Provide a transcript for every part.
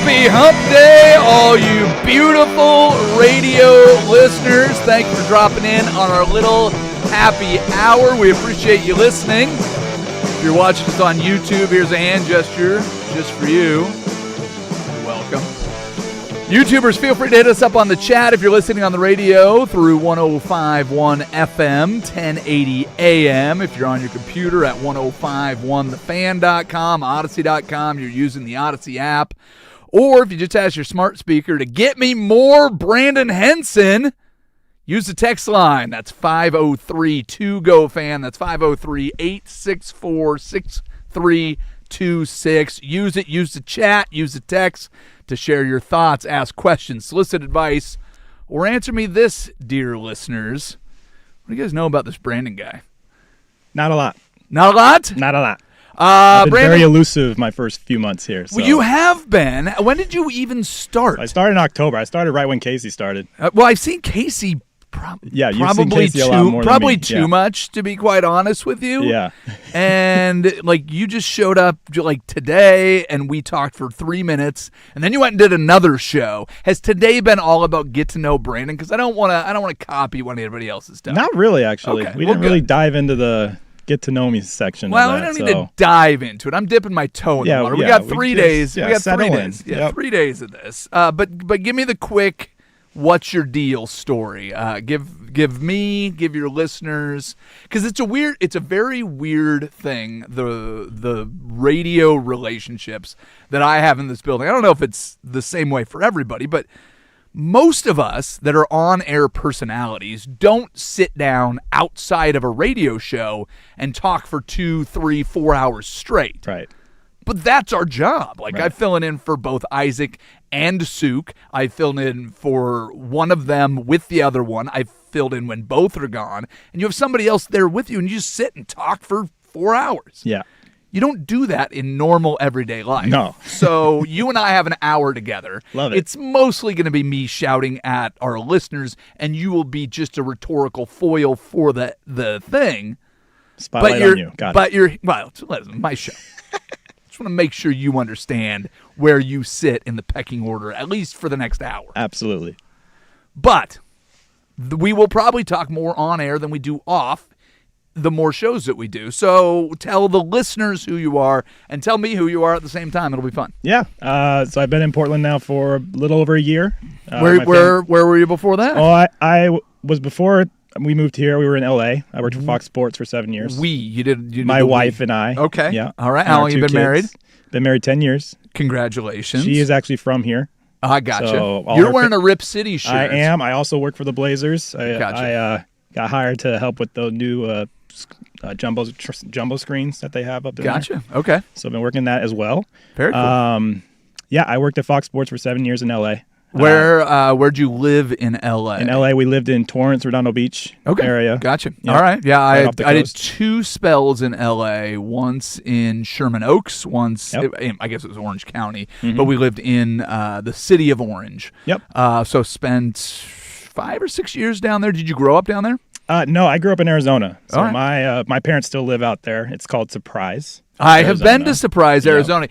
Happy Hump Day, all you beautiful radio listeners. Thank you for dropping in on our little happy hour. We appreciate you listening. If you're watching us on YouTube, here's a hand gesture just for you. Welcome. YouTubers, feel free to hit us up on the chat if you're listening on the radio through 105.1 FM, 1080 AM. If you're on your computer at 105.1thefan.com, odyssey.com, you're using the Odyssey app. Or if you just ask your smart speaker to get me more Brandon Henson, use the text line. That's 503-2GO-FAN. That's 503-864-6326. Use it. Use the chat. Use the text to share your thoughts, ask questions, solicit advice, or answer me this, dear listeners. What do you guys know about this Brandon guy? Not a lot. Not a lot? Not a lot. I've been Brandon, very elusive my first few months here. So. Well, you have been. When did you even start? I started in October. I started right when Casey started. Well, I've seen Casey you've seen Casey a lot more probably than me. too much, to be quite honest with you. Yeah. And like you just showed up like today, and we talked for 3 minutes, and then you went and did another show. Has today been all about get to know Brandon? Because I don't want to copy what anybody else has done. Not really, actually. Okay, we didn't really dive into the get to know me section. Well, of we that, don't need to dive into it. I'm dipping my toe in the water. We got 3 days. Yeah, we got 3 settle days. in. Yeah, Yep. 3 days of this. But give me the quick. What's your deal story? Give me, give your listeners, because it's a very weird thing, the radio relationships that I have in this building. I don't know if it's the same way for everybody, but most of us that are on-air personalities don't sit down outside of a radio show and talk for 2, 3, 4 hours straight. Right. But that's our job. Like, Right. I'm filling in for both Isaac and Sook. I filled in for one of them with the other one. I filled in when both are gone. And you have somebody else there with you, and you just sit and talk for 4 hours. Yeah. You don't do that in normal everyday life. No. So you and I have an hour together. Love it. It's mostly going to be me shouting at our listeners, and you will be just a rhetorical foil for the thing. Spotlight on you. Got it. Well, it's my show. Just want to make sure you understand where you sit in the pecking order, at least for the next hour. Absolutely. But we will probably talk more on air than we do off the more shows that we do. So tell the listeners who you are and tell me who you are at the same time. It'll be fun. Yeah. So I've been in Portland now for a little over a year. Where were you before that? Oh, I was before we moved here. We were in LA. I worked for Fox Sports for 7 years. You did My wife and I. Okay. Yeah. All right. How long have you been married? Been married 10 years. Congratulations. She is actually from here. I gotcha. So You're wearing a Rip City shirt. I am. I also work for the Blazers. Gotcha. I got hired to help with the new jumbo screens that they have up there. Gotcha. Okay. So I've been working that as well. Very cool. Yeah, I worked at Fox Sports for 7 years in LA. Where'd you live in LA? In LA, we lived in Torrance, Redondo Beach area. Gotcha. Yep. All right. Yeah, Right I off the did coast. 2 spells in LA. Once in Sherman Oaks. Once, I guess it was Orange County, but we lived in the city of Orange. Yep. So spent 5 or 6 years down there. Did you grow up down there? No, I grew up in Arizona. So All right. my parents still live out there. It's called Surprise. I have Arizona. been to Surprise, Yeah. Arizona.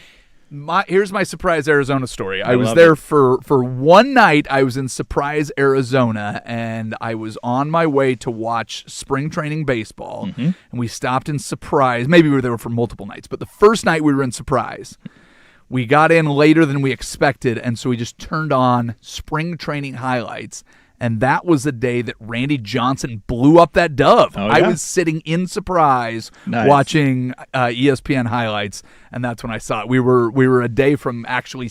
Here's my Surprise, Arizona story. I was love there it. for one night. I was in Surprise, Arizona, and I was on my way to watch spring training baseball, and we stopped in Surprise. Maybe we were there for multiple nights, but the first night we were in Surprise. We got in later than we expected, and so we just turned on spring training highlights. And that was the day that Randy Johnson blew up that dove. Oh, I yeah? was sitting in Surprise watching ESPN highlights, and that's when I saw it. We were a day from actually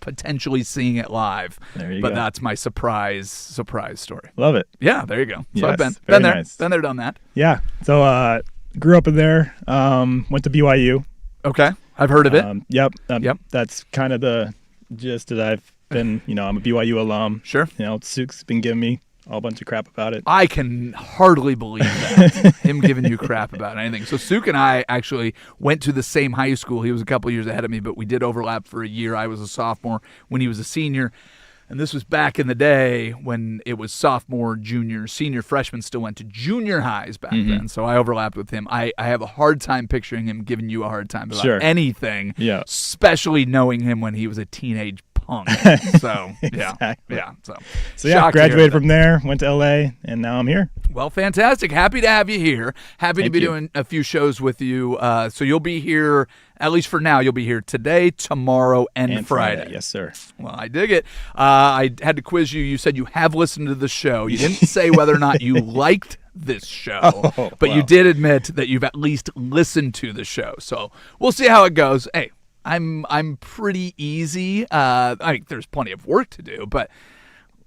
potentially seeing it live. There you but go. that's my surprise story. Love it. Yeah, there you go. So Yes, I've been very there, nice. been there, done that. Yeah. So grew up in there. Went to BYU. Okay, I've heard of it. Yep. Yep. That's kind of the gist that I've been. I'm a BYU alum. Sure. Sook's been giving me a bunch of crap about it. I can hardly believe that. Him giving you crap about anything. So Sook and I actually went to the same high school. He was a couple years ahead of me, but we did overlap for a year. I was a sophomore when he was a senior. And this was back in the day when it was sophomore, junior, senior, freshman still went to junior highs back then. So I overlapped with him. I have a hard time picturing him giving you a hard time about anything, Yeah. especially knowing him when he was a teenage punk. So Exactly. yeah. So yeah, shocked to hear graduated that. from there, went to LA, and now I'm here. Well, fantastic. Happy to have you here. Happy to Thank be you. doing a few shows with you. So you'll be here, at least for now, you'll be here today, tomorrow, and Friday. Yes, sir. Well, I dig it. I had to quiz you. You said you have listened to the show. You didn't say whether or not you liked this show, but you well. did admit that you've at least listened to the show. So we'll see how it goes. Hey, I'm pretty easy. There's plenty of work to do, but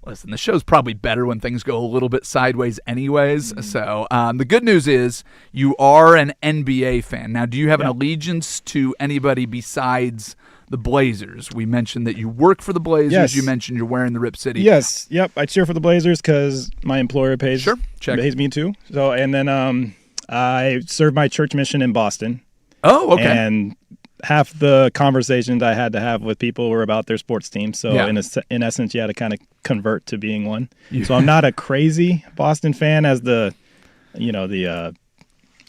listen, the show's probably better when things go a little bit sideways anyways. So the good news is you are an NBA fan. Now, do you have an allegiance to anybody besides the Blazers? We mentioned that you work for the Blazers. Yes. You mentioned you're wearing the Rip City. Yes. Yep. I cheer for the Blazers because my employer pays me too. So, and then I served my church mission in Boston. Oh, okay. And half the conversations I had to have with people were about their sports team. So in essence, you had to kind of convert to being one. Yeah. So I'm not a crazy Boston fan as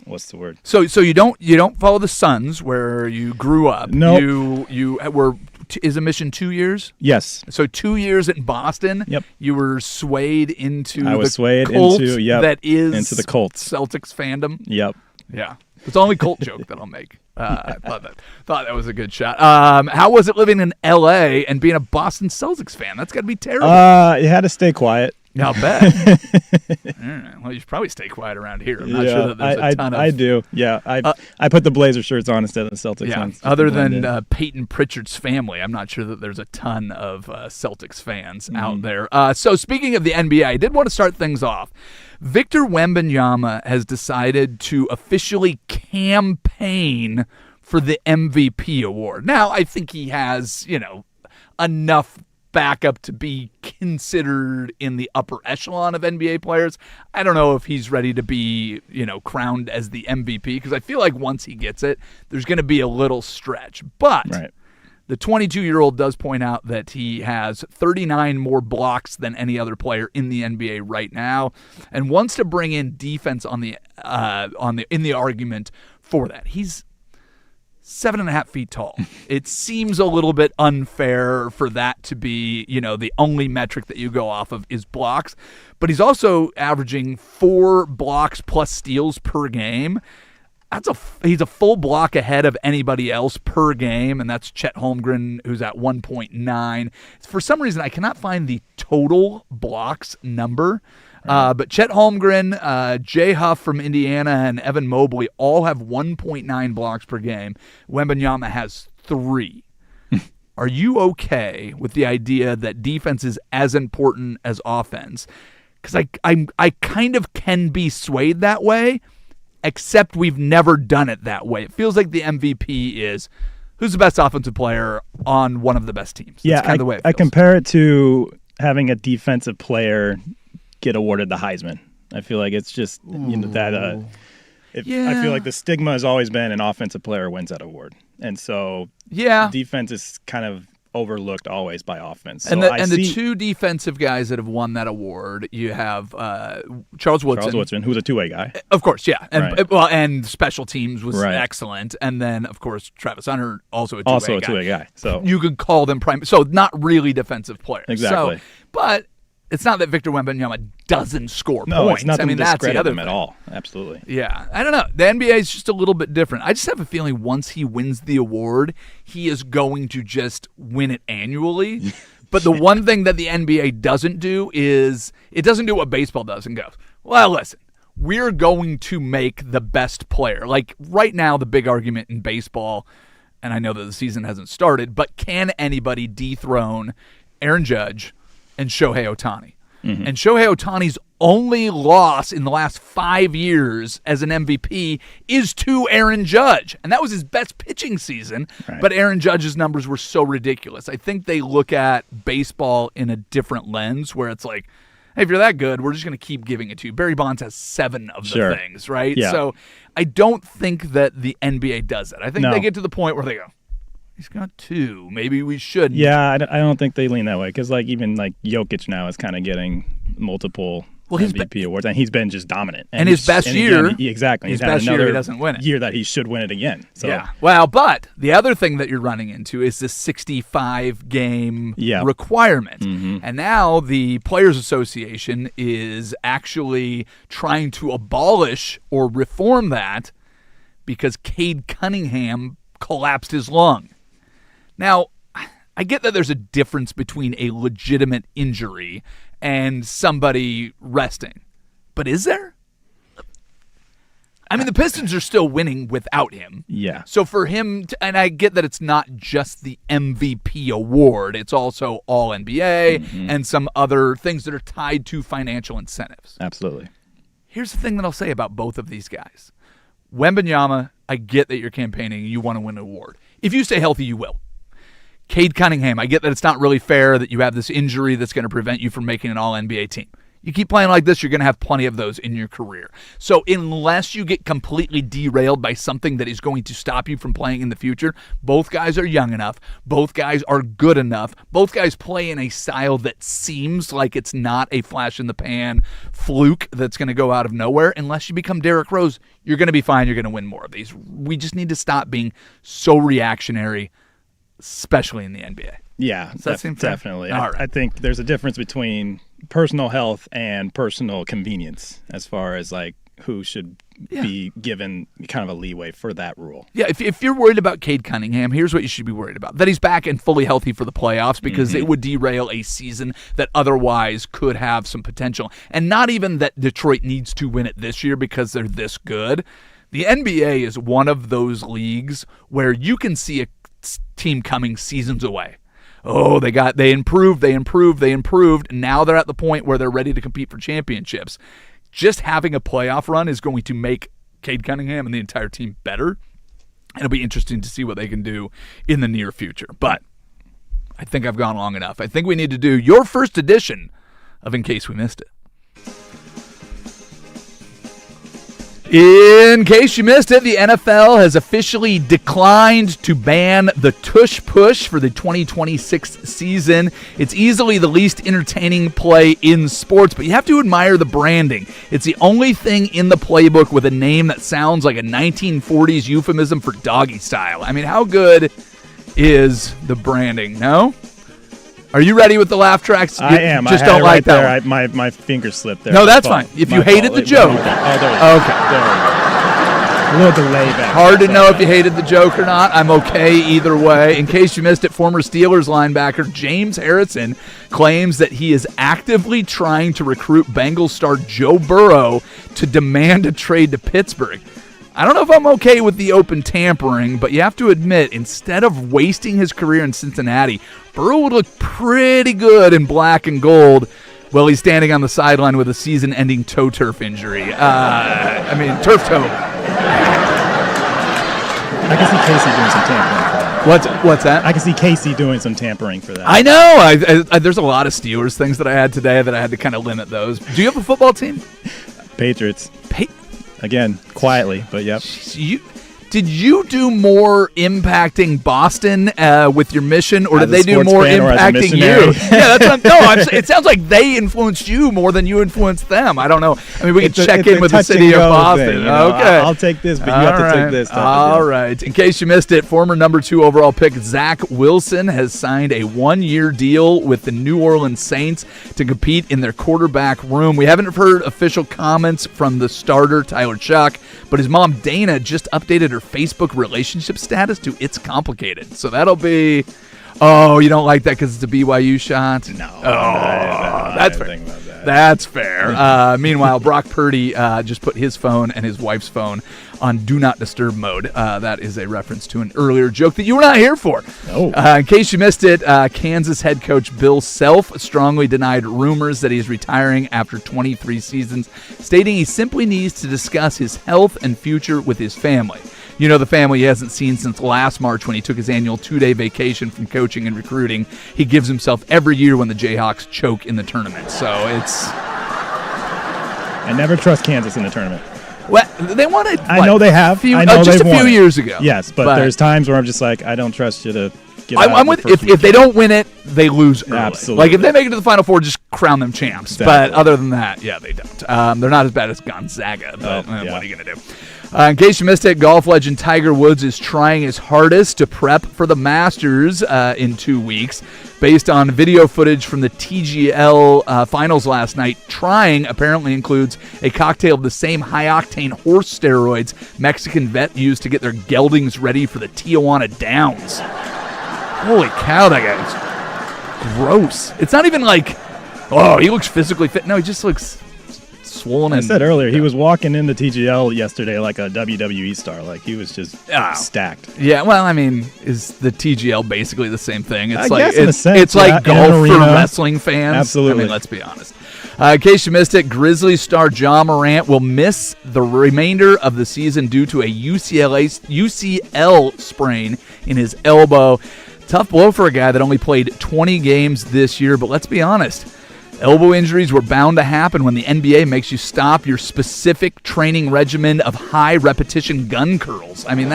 what's the word? So you don't follow the Suns where you grew up. No. You were is a mission 2 years? Yes. So 2 years in Boston. Yep. You were swayed into I was the swayed cult into that is into the Colts. Celtics fandom. Yep. Yeah. It's the only cult joke that I'll make. I thought that was a good shot. How was it living in L.A. and being a Boston Celtics fan? That's got to be terrible. You had to stay quiet. I'll bet. All right. Well, you should probably stay quiet around here. I'm not sure that there's a ton of... I do. Yeah, I put the Blazer shirts on instead of the Celtics ones. Other than Peyton Pritchard's family, I'm not sure that there's a ton of Celtics fans out there. So speaking of the NBA, I did want to start things off. Victor Wembanyama has decided to officially campaign for the MVP award. Now, I think he has, enough backup to be considered in the upper echelon of NBA players. I don't know if he's ready to be, crowned as the MVP because I feel like once he gets it, there's going to be a little stretch. But the 22-year-old does point out that he has 39 more blocks than any other player in the NBA right now, and wants to bring in defense in the argument for that. He's 7.5 feet tall. It seems a little bit unfair for that to be, the only metric that you go off of is blocks. But he's also averaging 4 blocks plus steals per game. He's a full block ahead of anybody else per game, and that's Chet Holmgren, who's at 1.9. For some reason, I cannot find the total blocks number. But Chet Holmgren, Jay Huff from Indiana, and Evan Mobley all have 1.9 blocks per game. Wembanyama has 3. Are you okay with the idea that defense is as important as offense? Because I kind of can be swayed that way, except we've never done it that way. It feels like the MVP is who's the best offensive player on one of the best teams. That's kind of the way it feels. I compare it to having a defensive player get awarded the Heisman. I feel like it's just I feel like the stigma has always been an offensive player wins that award, and so defense is kind of overlooked always by offense. So the two defensive guys that have won that award, you have Charles Woodson, who's a two-way guy, of course, and special teams was excellent, and then of course Travis Hunter also a two-way guy. So you could call them prime. So not really defensive players. Exactly. So, but it's not that Victor Wembanyama doesn't score points. No, it's nothing to that's the discredit other him thing. at all. Absolutely. Yeah, I don't know. The NBA is just a little bit different. I just have a feeling once he wins the award, he is going to just win it annually. But the one thing that the NBA doesn't do is it doesn't do what baseball does and goes, well, listen, we're going to make the best player. Like right now, the big argument in baseball, and I know that the season hasn't started, but can anybody dethrone Aaron Judge and Shohei Ohtani? Mm-hmm. And Shohei Ohtani's only loss in the last 5 years as an MVP is to Aaron Judge. And that was his best pitching season, but Aaron Judge's numbers were so ridiculous. I think they look at baseball in a different lens where it's like, hey, if you're that good, we're just going to keep giving it to you. Barry Bonds has 7 of the things, right? Yeah. So I don't think that the NBA does that. I think they get to the point where they go, he's got 2. Maybe we shouldn't. Yeah, I don't think they lean that way because even Jokic now is kind of getting multiple MVP awards, and he's been just dominant. And his best year, exactly. His he's had best another year, he doesn't win it. Year that he should win it again. So. Yeah. Well, but the other thing that you're running into is this 65-game requirement. Mm-hmm. And now the Players Association is actually trying to abolish or reform that because Cade Cunningham collapsed his lung. Now, I get that there's a difference between a legitimate injury and somebody resting. But is there? I mean, the Pistons are still winning without him. Yeah. So for him, and I get that it's not just the MVP award. It's also All-NBA and some other things that are tied to financial incentives. Absolutely. Here's the thing that I'll say about both of these guys. Wembanyama, I get that you're campaigning and you want to win an award. If you stay healthy, you will. Cade Cunningham, I get that it's not really fair that you have this injury that's going to prevent you from making an All-NBA team. You keep playing like this, you're going to have plenty of those in your career. So unless you get completely derailed by something that is going to stop you from playing in the future, both guys are young enough. Both guys are good enough. Both guys play in a style that seems like it's not a flash-in-the-pan fluke that's going to go out of nowhere. Unless you become Derrick Rose, you're going to be fine. You're going to win more of these. We just need to stop being so reactionary, especially in the NBA. Yeah, Does that seem fair? Definitely. All right. I think there's a difference between personal health and personal convenience as far as like who should be given kind of a leeway for that rule. Yeah, if you're worried about Cade Cunningham, here's what you should be worried about. That he's back and fully healthy for the playoffs because it would derail a season that otherwise could have some potential. And not even that Detroit needs to win it this year because they're this good. The NBA is one of those leagues where you can see a team coming seasons away. Oh, they improved. And now they're at the point where they're ready to compete for championships. Just having a playoff run is going to make Cade Cunningham and the entire team better. And it'll be interesting to see what they can do in the near future. But I think I've gone long enough. I think we need to do your first edition of In Case We Missed It. In case you missed it, the NFL has officially declined to ban the tush push for the 2026 season. It's easily the least entertaining play in sports, but you have to admire the branding. It's the only thing in the playbook with a name that sounds like a 1940s euphemism for doggy style. I mean, how good is the branding? No? Are you ready with the laugh tracks? I am. Just I don't like that there. one. My finger slipped there. No, that's fine. If you hated the joke. Okay. Okay. A little delay back. Hard to know if you hated the joke or not. I'm okay either way. In case you missed it, former Steelers linebacker James Harrison claims that he is actively trying to recruit Bengals star Joe Burrow to demand a trade to Pittsburgh. I don't know if I'm okay with the open tampering, but you have to admit, instead of wasting his career in Cincinnati, Burrow would look pretty good in black and gold while he's standing on the sideline with a season-ending toe turf injury. Turf toe. I can see Casey doing some tampering for that. What's that? I can see Casey doing some tampering for that. I know. There's a lot of Steelers things that I had today that I had to kind of limit those. Do you have a football team? Patriots. Again, quietly, but yep. Did you do more impacting Boston with your mission, or did As a they do sports more fan or as a impacting you? missionary? Yeah, that's what it sounds like they influenced you more than you influenced them. I don't know. I mean, we can check in with the city of Boston. Thing, okay. I'll take this, but you have to take this. All right. In case you missed it, former number 2 overall pick Zach Wilson has signed a 1-year deal with the New Orleans Saints to compete in their quarterback room. We haven't heard official comments from the starter, Tyler Chuck, but his mom, Dana, just updated her Facebook relationship status to "It's complicated." So that'll be. Oh, you don't like that because it's a BYU shot? No. That's fair. That's fair. Meanwhile, Brock Purdy just put his phone and his wife's phone on Do Not Disturb mode. That is a reference to an earlier joke that you were not here for. Oh. In case you missed it, Kansas head coach Bill Self strongly denied rumors that he's retiring after 23 seasons, stating he simply needs to discuss his health and future with his family. You know, the family he hasn't seen since last March when he took his annual 2-day vacation from coaching and recruiting. He gives himself every year when the Jayhawks choke in the tournament. So it's... I never trust Kansas in the tournament. Well, they wanted... I know they have. Just a few years ago. Yes, but there's times where I'm just like, I don't trust you to get out I'm the with first if they weekend. don't win it, they lose early. Absolutely. Like if they make it to the Final Four, just crown them champs. Exactly. But other than that, yeah, they don't. They're not as bad as Gonzaga. But yeah. what are you gonna do? In case you missed it, golf legend Tiger Woods is trying his hardest to prep for the Masters in 2 weeks. Based on video footage from the TGL finals last night, trying apparently includes a cocktail of the same high-octane horse steroids Mexican vet used to get their geldings ready for the Tijuana Downs. Holy cow, that guy's gross. It's not even like, oh, he looks physically fit. No, he just looks swollen. I said earlier, he was walking in the TGL yesterday like a WWE star. Like he was just stacked. Yeah, well, I mean, is the TGL basically the same thing? It's I like guess in a sense, it's like yeah, in an golf for arena. wrestling fans. Absolutely. I mean, let's be honest. In case you missed it, Grizzlies star Ja Morant will miss the remainder of the season due to a UCL sprain in his elbow. Tough blow for a guy that only played 20 games this year, but let's be honest. Elbow injuries were bound to happen when the NBA makes you stop your specific training regimen of high repetition gun curls. I mean,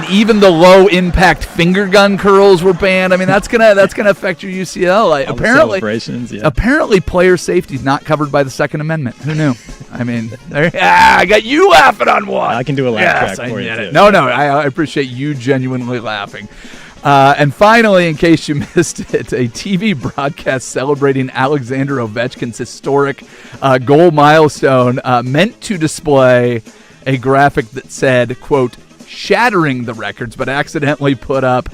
even the low impact finger gun curls were banned. I mean, that's gonna affect your UCL. Like, All the celebrations, yeah. apparently, player safety is not covered by the Second Amendment. Who knew? I mean, I got you laughing on one. I can do a laugh track for you, too. No, I appreciate you genuinely laughing. And finally, in case you missed it, a TV broadcast celebrating Alexander Ovechkin's historic goal milestone meant to display a graphic that said, quote, shattering the records, but accidentally put up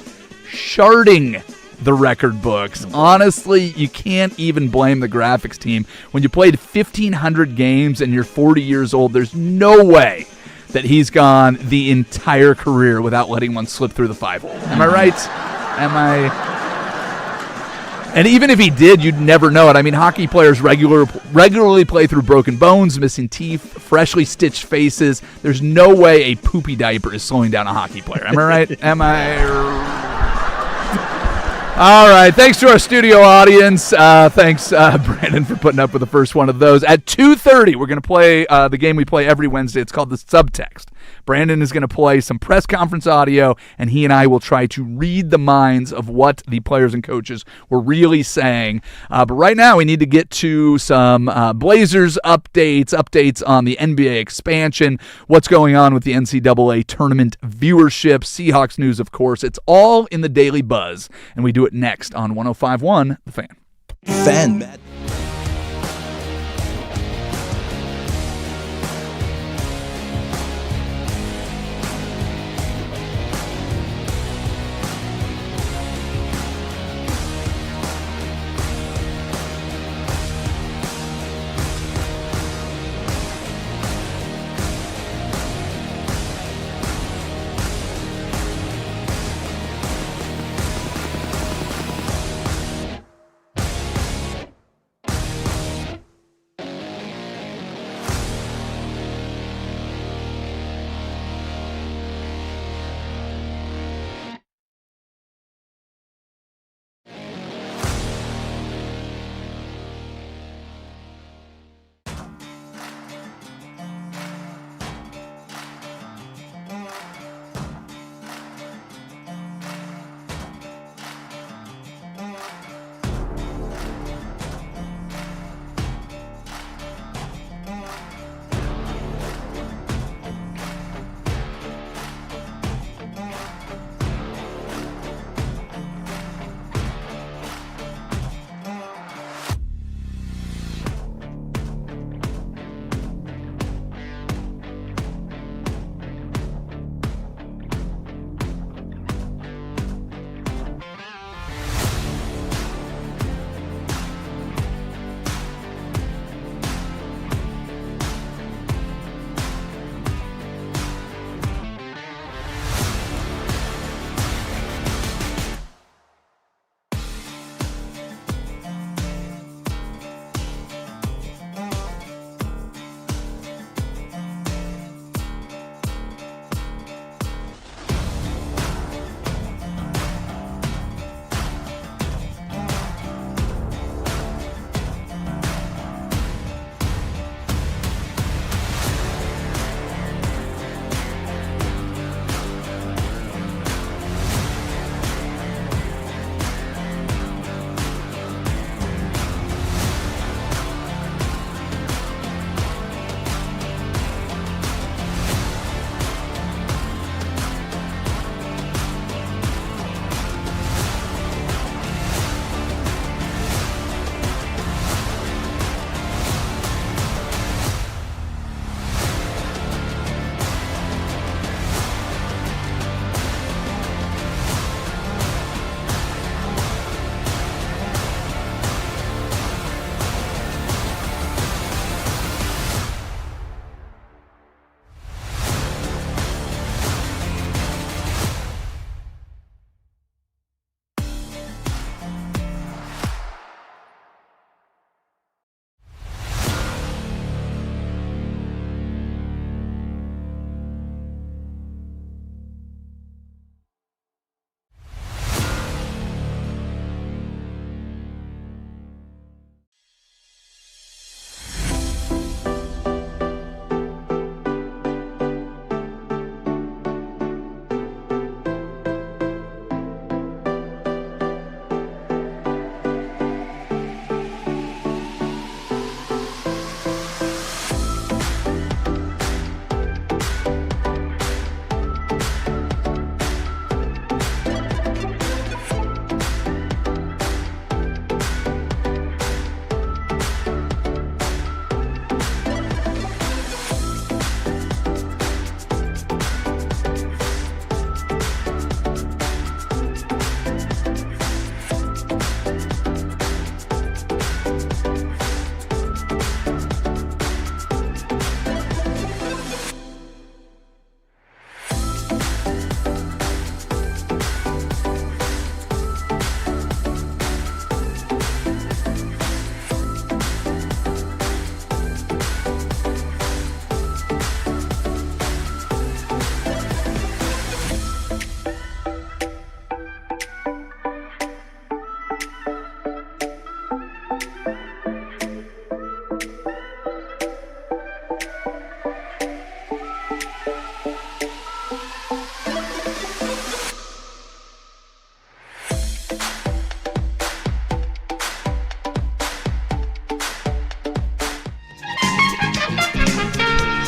sharding the record books. Honestly, you can't even blame the graphics team. When you played 1,500 games and you're 40 years old, there's no way that he's gone the entire career without letting one slip through the 5-hole. Am I right? And even if he did, you'd never know it. I mean, hockey players regularly play through broken bones, missing teeth, freshly stitched faces. There's no way a poopy diaper is slowing down a hockey player. Am I right? All right. Thanks to our studio audience. Thanks, Brandon, for putting up with the first one of those. At 2:30, we're going to play the game we play every Wednesday. It's called the Subtext. Brandon is going to play some press conference audio, and he and I will try to read the minds of what the players and coaches were really saying. But right now, we need to get to some Blazers updates on the NBA expansion, what's going on with the NCAA tournament viewership, Seahawks news, of course. It's all in the Daily Buzz, and we do it next on 105.1 The Fan. Fan.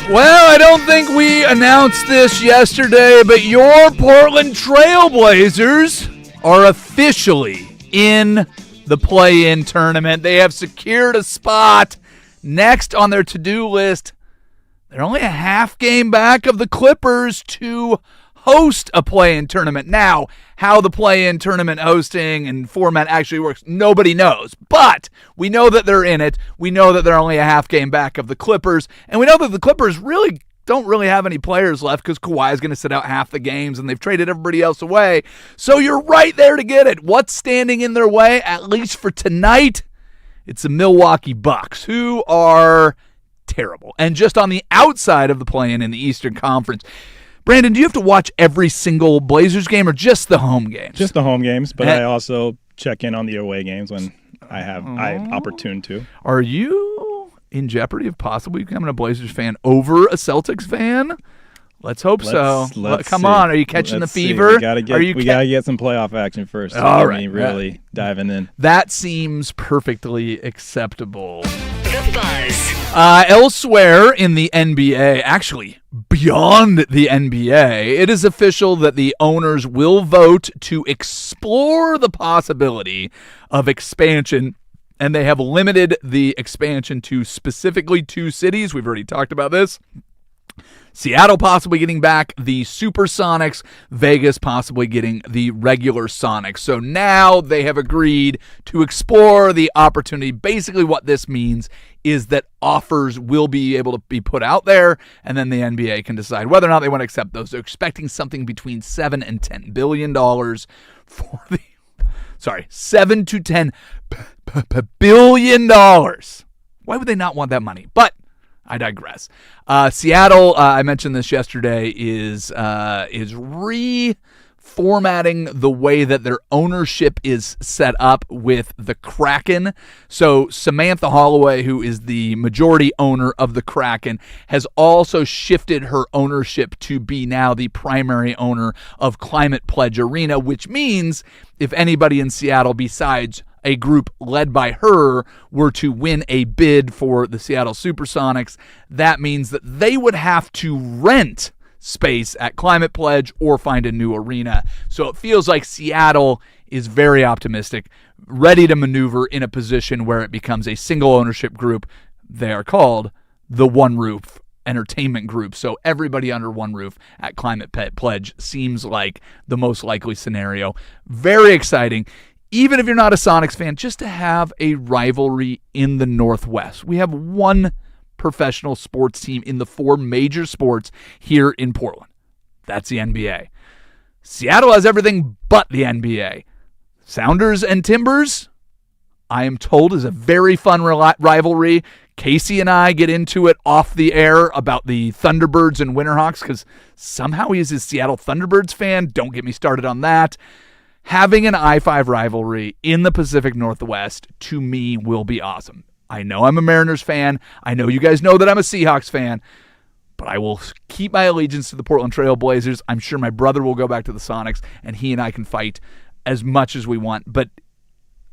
Well, I don't think we announced this yesterday, but your Portland Trailblazers are officially in the play-in tournament. They have secured a spot next on their to-do list. They're only a half game back of the Clippers to host a play-in tournament. Now, how the play-in tournament hosting and format actually works, nobody knows. But we know that they're in it. We know that they're only a half game back of the Clippers. And we know that the Clippers don't really have any players left because Kawhi is going to sit out half the games and they've traded everybody else away. So you're right there to get it. What's standing in their way, at least for tonight? It's the Milwaukee Bucks, who are terrible. And just on the outside of the play-in in the Eastern Conference. Brandon, do you have to watch every single Blazers game or just the home games? Just the home games, but I also check in on the away games when I'm opportune to. Are you in jeopardy of possibly becoming a Blazers fan over a Celtics fan? Let's hope so. Come on, are you catching the fever? We gotta get some playoff action first. All right, really diving in. That seems perfectly acceptable. The Buzz. Elsewhere in the NBA, actually beyond the NBA, it is official that the owners will vote to explore the possibility of expansion, and they have limited the expansion to specifically 2 cities. We've already talked about this. Seattle possibly getting back the Supersonics, Vegas possibly getting the regular Sonics. So now they have agreed to explore the opportunity. Basically what this means is that offers will be able to be put out there, and then the NBA can decide whether or not they want to accept those. They're expecting something between $7 and $10 billion for the... Sorry, $7 to $10 billion. Why would they not want that money? But I digress. Seattle, I mentioned this yesterday, is reformatting the way that their ownership is set up with the Kraken. So Samantha Holloway, who is the majority owner of the Kraken, has also shifted her ownership to be now the primary owner of Climate Pledge Arena, which means if anybody in Seattle besides a group led by her were to win a bid for the Seattle Supersonics, that means that they would have to rent space at Climate Pledge or find a new arena. So it feels like Seattle is very optimistic, ready to maneuver in a position where it becomes a single ownership group. They are called the One Roof Entertainment Group. So everybody under one roof at Climate Pledge seems like the most likely scenario. Very exciting. Even if you're not a Sonics fan, just to have a rivalry in the Northwest. We have one professional sports team in the 4 major sports here in Portland. That's the NBA. Seattle has everything but the NBA. Sounders and Timbers, I am told, is a very fun rivalry. Casey and I get into it off the air about the Thunderbirds and Winterhawks because somehow he is a Seattle Thunderbirds fan. Don't get me started on that. Having an I-5 rivalry in the Pacific Northwest, to me, will be awesome. I know I'm a Mariners fan. I know you guys know that I'm a Seahawks fan. But I will keep my allegiance to the Portland Trail Blazers. I'm sure my brother will go back to the Sonics, and he and I can fight as much as we want. But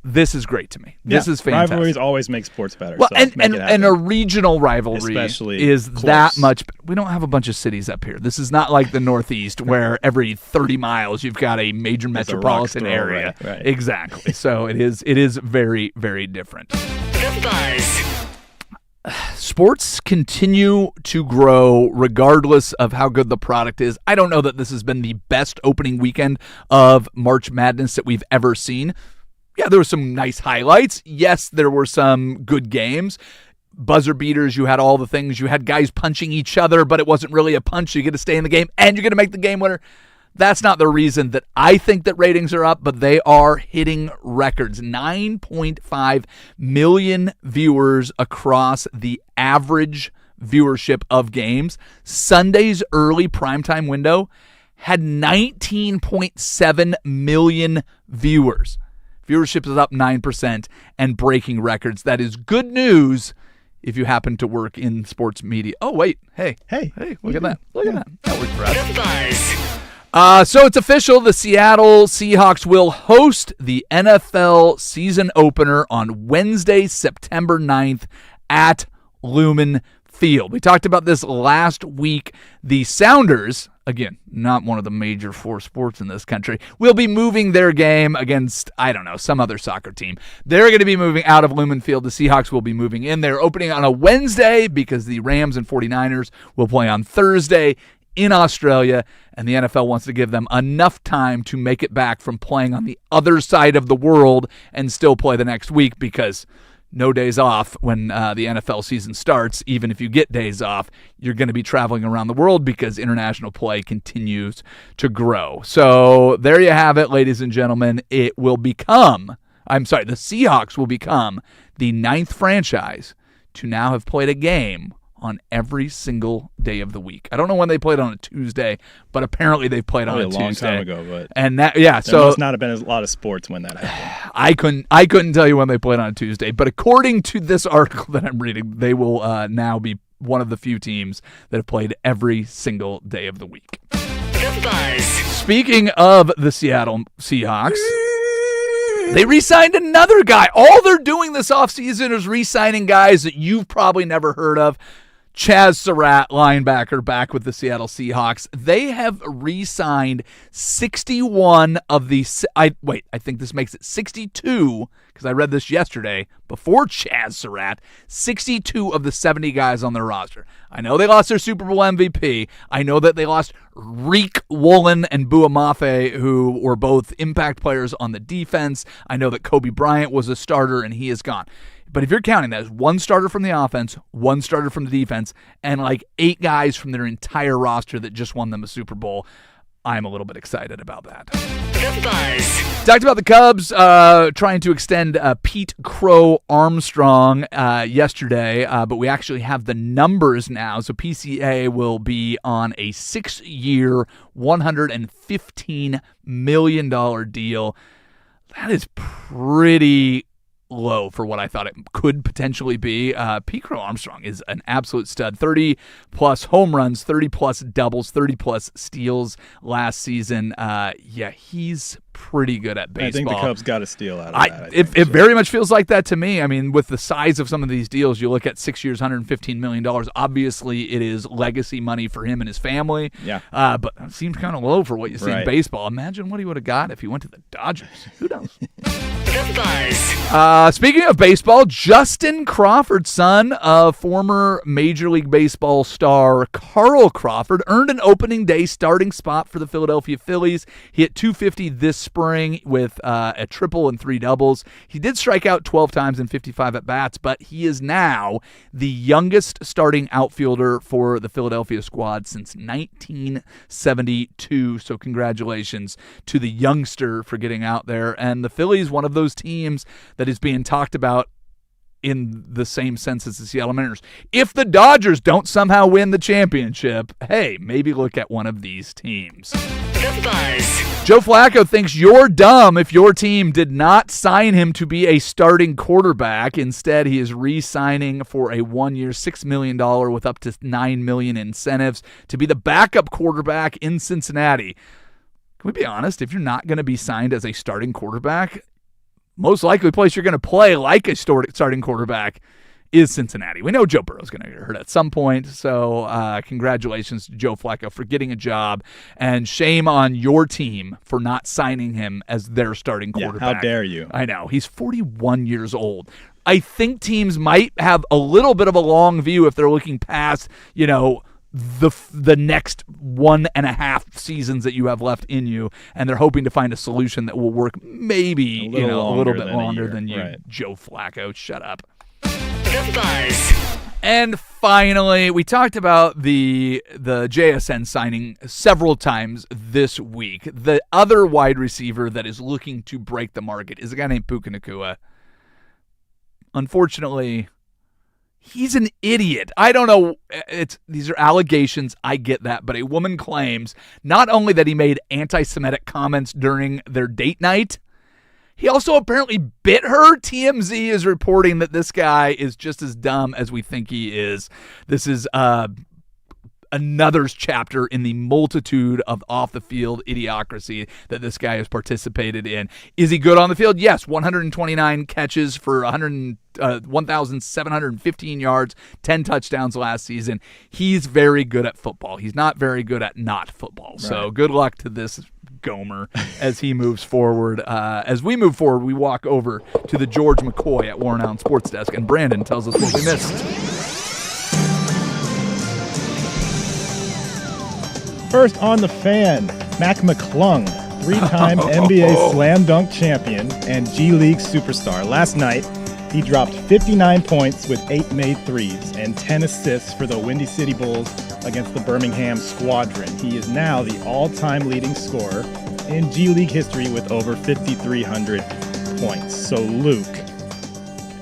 this is great to me. This is fantastic. Rivalries always make sports better. Well, so and a regional rivalry is close. that much. We don't have a bunch of cities up here. This is not like the Northeast where every 30 miles you've got a major metropolitan area. Right. Exactly. So it is very, very different. The Buzz. Sports continue to grow regardless of how good the product is. I don't know that this has been the best opening weekend of March Madness that we've ever seen. Yeah, there were some nice highlights. Yes, there were some good games. Buzzer beaters, you had all the things. You had guys punching each other, but it wasn't really a punch. You get to stay in the game, and you're going to make the game winner. That's not the reason that I think that ratings are up, but they are hitting records. 9.5 million viewers across the average viewership of games. Sunday's early primetime window had 19.7 million viewers. Viewership is up 9% and breaking records. That is good news if you happen to work in sports media. Oh, wait. Hey, look at that. Look at that. That worked for us. The Buzz. So it's official. The Seattle Seahawks will host the NFL season opener on Wednesday, September 9th at Lumen field. We talked about this last week. The Sounders, again, not one of the major four sports in this country, will be moving their game against, I don't know, some other soccer team. They're going to be moving out of Lumen Field. The Seahawks will be moving in. They're opening on a Wednesday because the Rams and 49ers will play on Thursday in Australia, and the NFL wants to give them enough time to make it back from playing on the other side of the world and still play the next week, because no days off when the NFL season starts. Even if you get days off, you're going to be traveling around the world because international play continues to grow. So there you have it, ladies and gentlemen. The Seahawks will become the 9th franchise to now have played a game on every single day of the week. I don't know when they played on a Tuesday, but apparently they've played on a Tuesday. Long time ago, but there must not have been a lot of sports when that happened. I couldn't tell you when they played on a Tuesday, but according to this article that I'm reading, they will now be one of the few teams that have played every single day of the week. The Buzz. Speaking of the Seattle Seahawks, they re-signed another guy. All they're doing this offseason is re-signing guys that you've probably never heard of. Chaz Surratt, linebacker, back with the Seattle Seahawks. They have re-signed 61 of the... I think this makes it 62, because I read this yesterday, before Chaz Surratt, 62 of the 70 guys on their roster. I know they lost their Super Bowl MVP. I know that they lost Reek Woolen and Buamafe, who were both impact players on the defense. I know that Kobe Bryant was a starter, and he is gone. But if you're counting that as one starter from the offense, one starter from the defense, and like 8 guys from their entire roster that just won them a Super Bowl, I'm a little bit excited about that. The Buzz. Talked about the Cubs trying to extend Pete Crow Armstrong yesterday, but we actually have the numbers now. So PCA will be on a 6-year, $115 million deal. That is pretty low for what I thought it could potentially be. Pete Crow Armstrong is an absolute stud. 30-plus home runs, 30-plus doubles, 30-plus steals last season. He's pretty good at baseball. I think the Cubs got a steal out of that. It very much feels like that to me. I mean, with the size of some of these deals, you look at 6 years, $115 million. Obviously, it is legacy money for him and his family. Yeah. But it seems kind of low for what you see in baseball. Imagine what he would have got if he went to the Dodgers. Who knows? The Buzz. Speaking of baseball, Justin Crawford's son of former Major League Baseball star Carl Crawford earned an opening day starting spot for the Philadelphia Phillies. He hit .250 this spring with a triple and 3 doubles. He did strike out 12 times in 55 at-bats, but he is now the youngest starting outfielder for the Philadelphia squad since 1972. So congratulations to the youngster for getting out there. And the Phillies, one of those teams that is being talked about in the same sense as the Seattle Mariners. If the Dodgers don't somehow win the championship, hey, maybe look at one of these teams. The Buzz. Joe Flacco thinks you're dumb if your team did not sign him to be a starting quarterback. Instead, he is re-signing for a 1-year, $6 million with up to $9 million incentives to be the backup quarterback in Cincinnati. Can we be honest? If you're not going to be signed as a starting quarterback, most likely place you're going to play like a starting quarterback is Cincinnati. We know Joe Burrow's going to get hurt at some point, so congratulations to Joe Flacco for getting a job, and shame on your team for not signing him as their starting quarterback. How dare you? I know. He's 41 years old. I think teams might have a little bit of a long view if they're looking past, the next 1.5 seasons that you have left in you, and they're hoping to find a solution that will work maybe a little bit longer than you. Right. Joe Flacco, shut up. The Buzz. And finally, we talked about the JSN signing several times this week. The other wide receiver that is looking to break the market is a guy named Puka Nacua. Unfortunately, he's an idiot. I don't know. These are allegations. I get that. But a woman claims not only that he made anti-Semitic comments during their date night, he also apparently bit her. TMZ is reporting that this guy is just as dumb as we think he is. This is another chapter in the multitude of off-the-field idiocracy that this guy has participated in. Is he good on the field? Yes, 129 catches for 1,715 yards, 10 touchdowns last season. He's very good at football. He's not very good at not football. Right. So good luck to this Gomer as he moves forward. As we move forward, we walk over to the George McCoy at Warren Allen Sports Desk, and Brandon tells us what we missed. First on the fan, McClung, 3-time NBA Slam Dunk champion and G League superstar. Last night, he dropped 59 points with 8 made threes and 10 assists for the Windy City Bulls against the Birmingham Squadron. He is now the all-time leading scorer in G League history with over 5,300 points. So, Luke,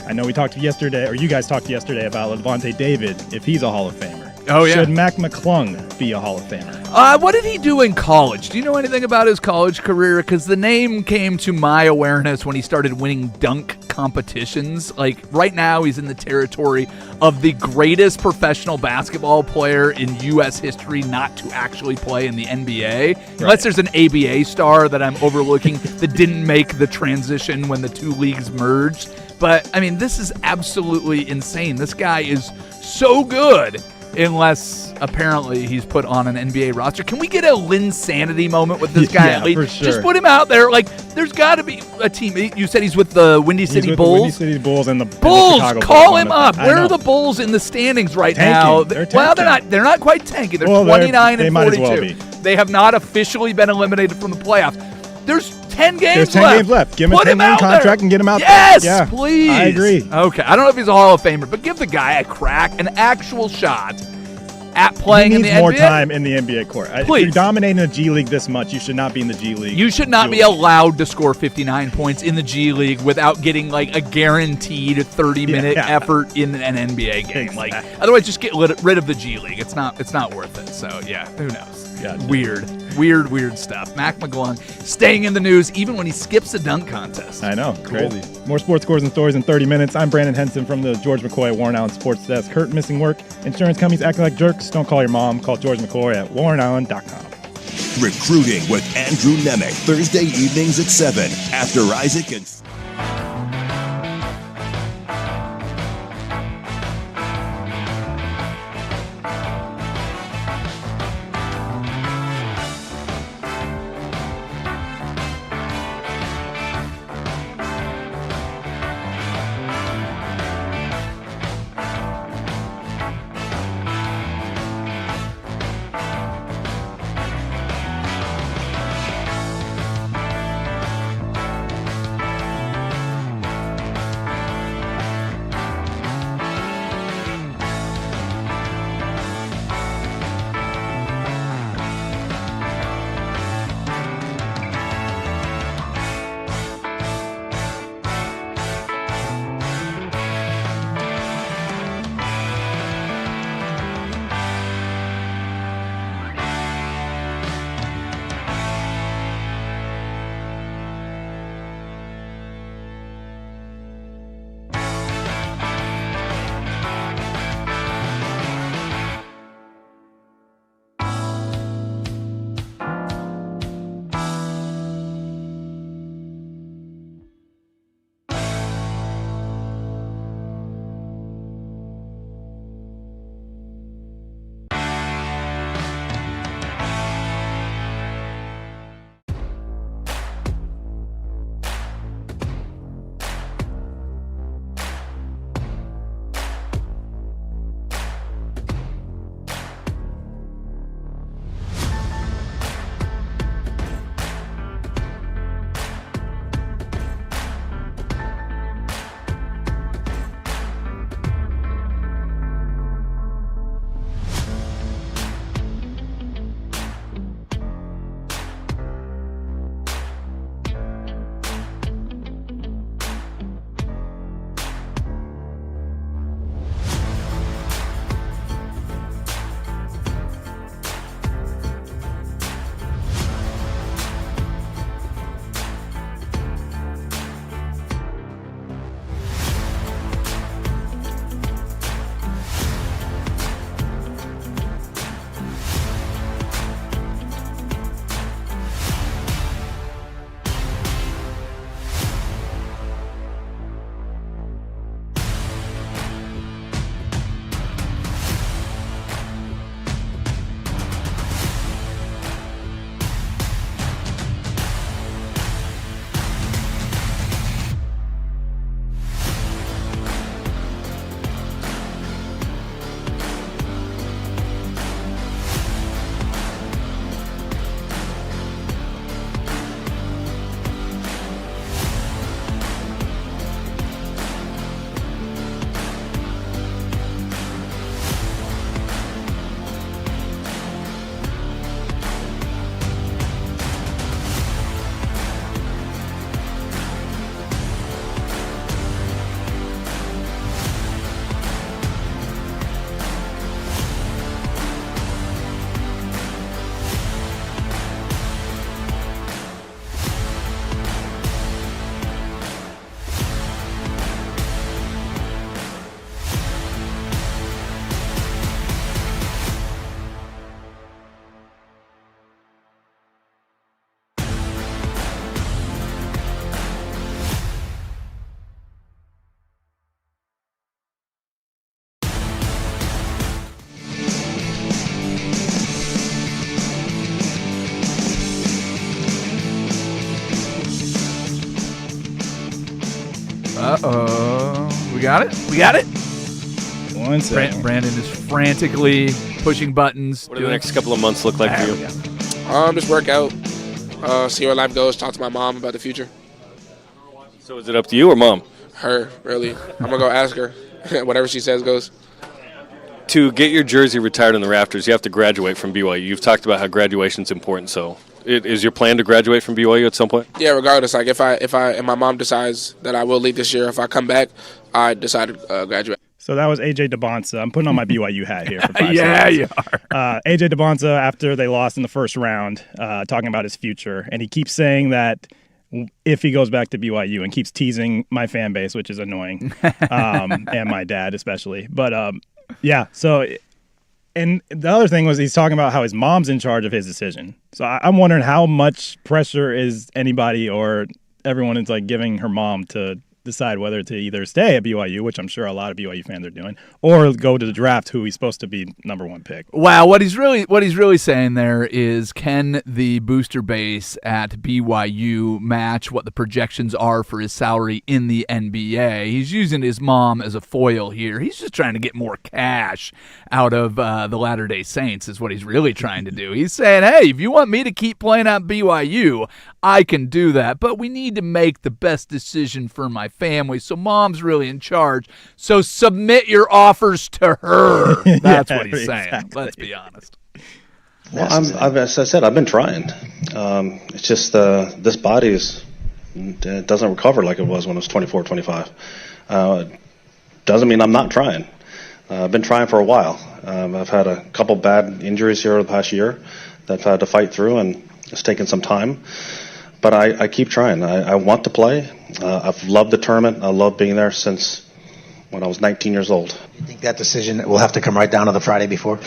I know we talked yesterday, or you guys talked yesterday about Levante David, if he's a Hall of Famer. Oh, yeah. Should McClung be a Hall of Famer? What did he do in college? Do you know anything about his college career? Because the name came to my awareness when he started winning dunk competitions. Like, right now, he's in the territory of the greatest professional basketball player in U.S. history not to actually play in the NBA. Right. Unless there's an ABA star that I'm overlooking that didn't make the transition when the two leagues merged. But, I mean, this is absolutely insane. This guy is so good. Unless, apparently, he's put on an NBA roster. Can we get a Linsanity moment with this guy? Yeah, at least? For sure. Just put him out there. Like, there's got to be a team. You said he's with the Windy City Bulls? The Windy City Bulls and the Bulls. And the Call him up. Where are the Bulls in the standings right now? They're well, they're not quite tanking. They're 29 and 42. Might as well be. They have not officially been eliminated from the playoffs. There's 10 games There's 10 left. Games left. Give him a 10-game contract and get him out yes, there. Yes, please. I agree. Okay, I don't know if he's a Hall of Famer, but give the guy a crack, an actual shot at playing in the NBA. He needs more time in the NBA court. Please. If you're dominating the G League this much, you should not be in the G League. You should not be allowed to score 59 points in the G League without getting like a guaranteed 30-minute effort in an NBA game. Exactly. Like, otherwise, just get rid of the G League. It's not worth it. So yeah, who knows? Gotcha. Weird stuff. McClung staying in the news even when he skips a dunk contest. I know, Cool. crazy. More sports scores and stories in 30 minutes. I'm Brandon Henson from the George McCoy Warren Allen Sports Desk. Hurt, missing work, insurance companies acting like jerks. Don't call your mom. Call George McCoy at warrenallen.com. Recruiting with Andrew Nemec, Thursday evenings at 7 after Isaac and... We got it? We got it? One second. Brandon is frantically pushing buttons. What do the next couple of months look like for you? Just work out, see where life goes, talk to my mom about the future. So is it up to you or mom? Her, really. I'm going to go ask her. Whatever she says goes. To get your jersey retired in the rafters, you have to graduate from BYU. You've talked about how graduation's important, so is your plan to graduate from BYU at some point? Yeah, regardless. Like, if my mom decides that I will leave this year, if I come back, I decide to graduate. So that was AJ DeBonsa. I'm putting on my BYU hat here for 5 Yeah, seconds. you are. AJ DeBonsa, after they lost in the first round, talking about his future. And he keeps saying that if he goes back to BYU, and keeps teasing my fan base, which is annoying, and my dad especially. But, yeah, so – and the other thing was he's talking about how his mom's in charge of his decision. So I'm wondering how much pressure is anybody or everyone is, like, giving her mom to – decide whether to either stay at BYU, which I'm sure a lot of BYU fans are doing, or go to the draft, who he's supposed to be number one pick. Wow, what he's really saying there is, can the booster base at BYU match what the projections are for his salary in the NBA? He's using his mom as a foil here. He's just trying to get more cash out of the Latter-day Saints is what he's really trying to do. He's saying, hey, if you want me to keep playing at BYU, I can do that, but we need to make the best decision for my family. So mom's really in charge. So submit your offers to her. That's what he's saying. Exactly. Let's be honest. Well, as I said, I've been trying. It's just this body it doesn't recover like it was when I was 24, 25. Doesn't mean I'm not trying. I've been trying for a while. I've had a couple bad injuries here over the past year that I've had to fight through, and it's taken some time. But I keep trying. I want to play. I've loved the tournament. I love being there since when I was 19 years old. You think that decision will have to come right down to the Friday before?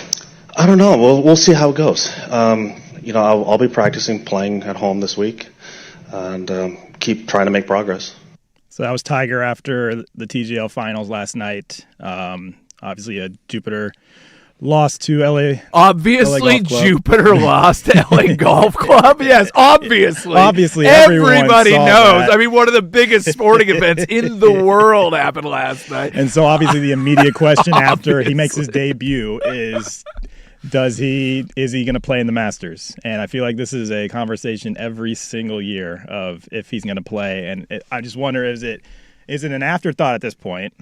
I don't know. We'll see how it goes. I'll be practicing playing at home this week and keep trying to make progress. So that was Tiger after the TGL finals last night. Obviously, a Jupiter lost to LA. Obviously, LA Golf Club. Jupiter lost to LA Golf Club. Yes, obviously. Obviously, everybody everyone knows. saw that. I mean, one of the biggest sporting events in the world happened last night. And so, obviously, the immediate question after he makes his debut is, is he going to play in the Masters? And I feel like this is a conversation every single year of if he's going to play. And I just wonder, is it an afterthought at this point?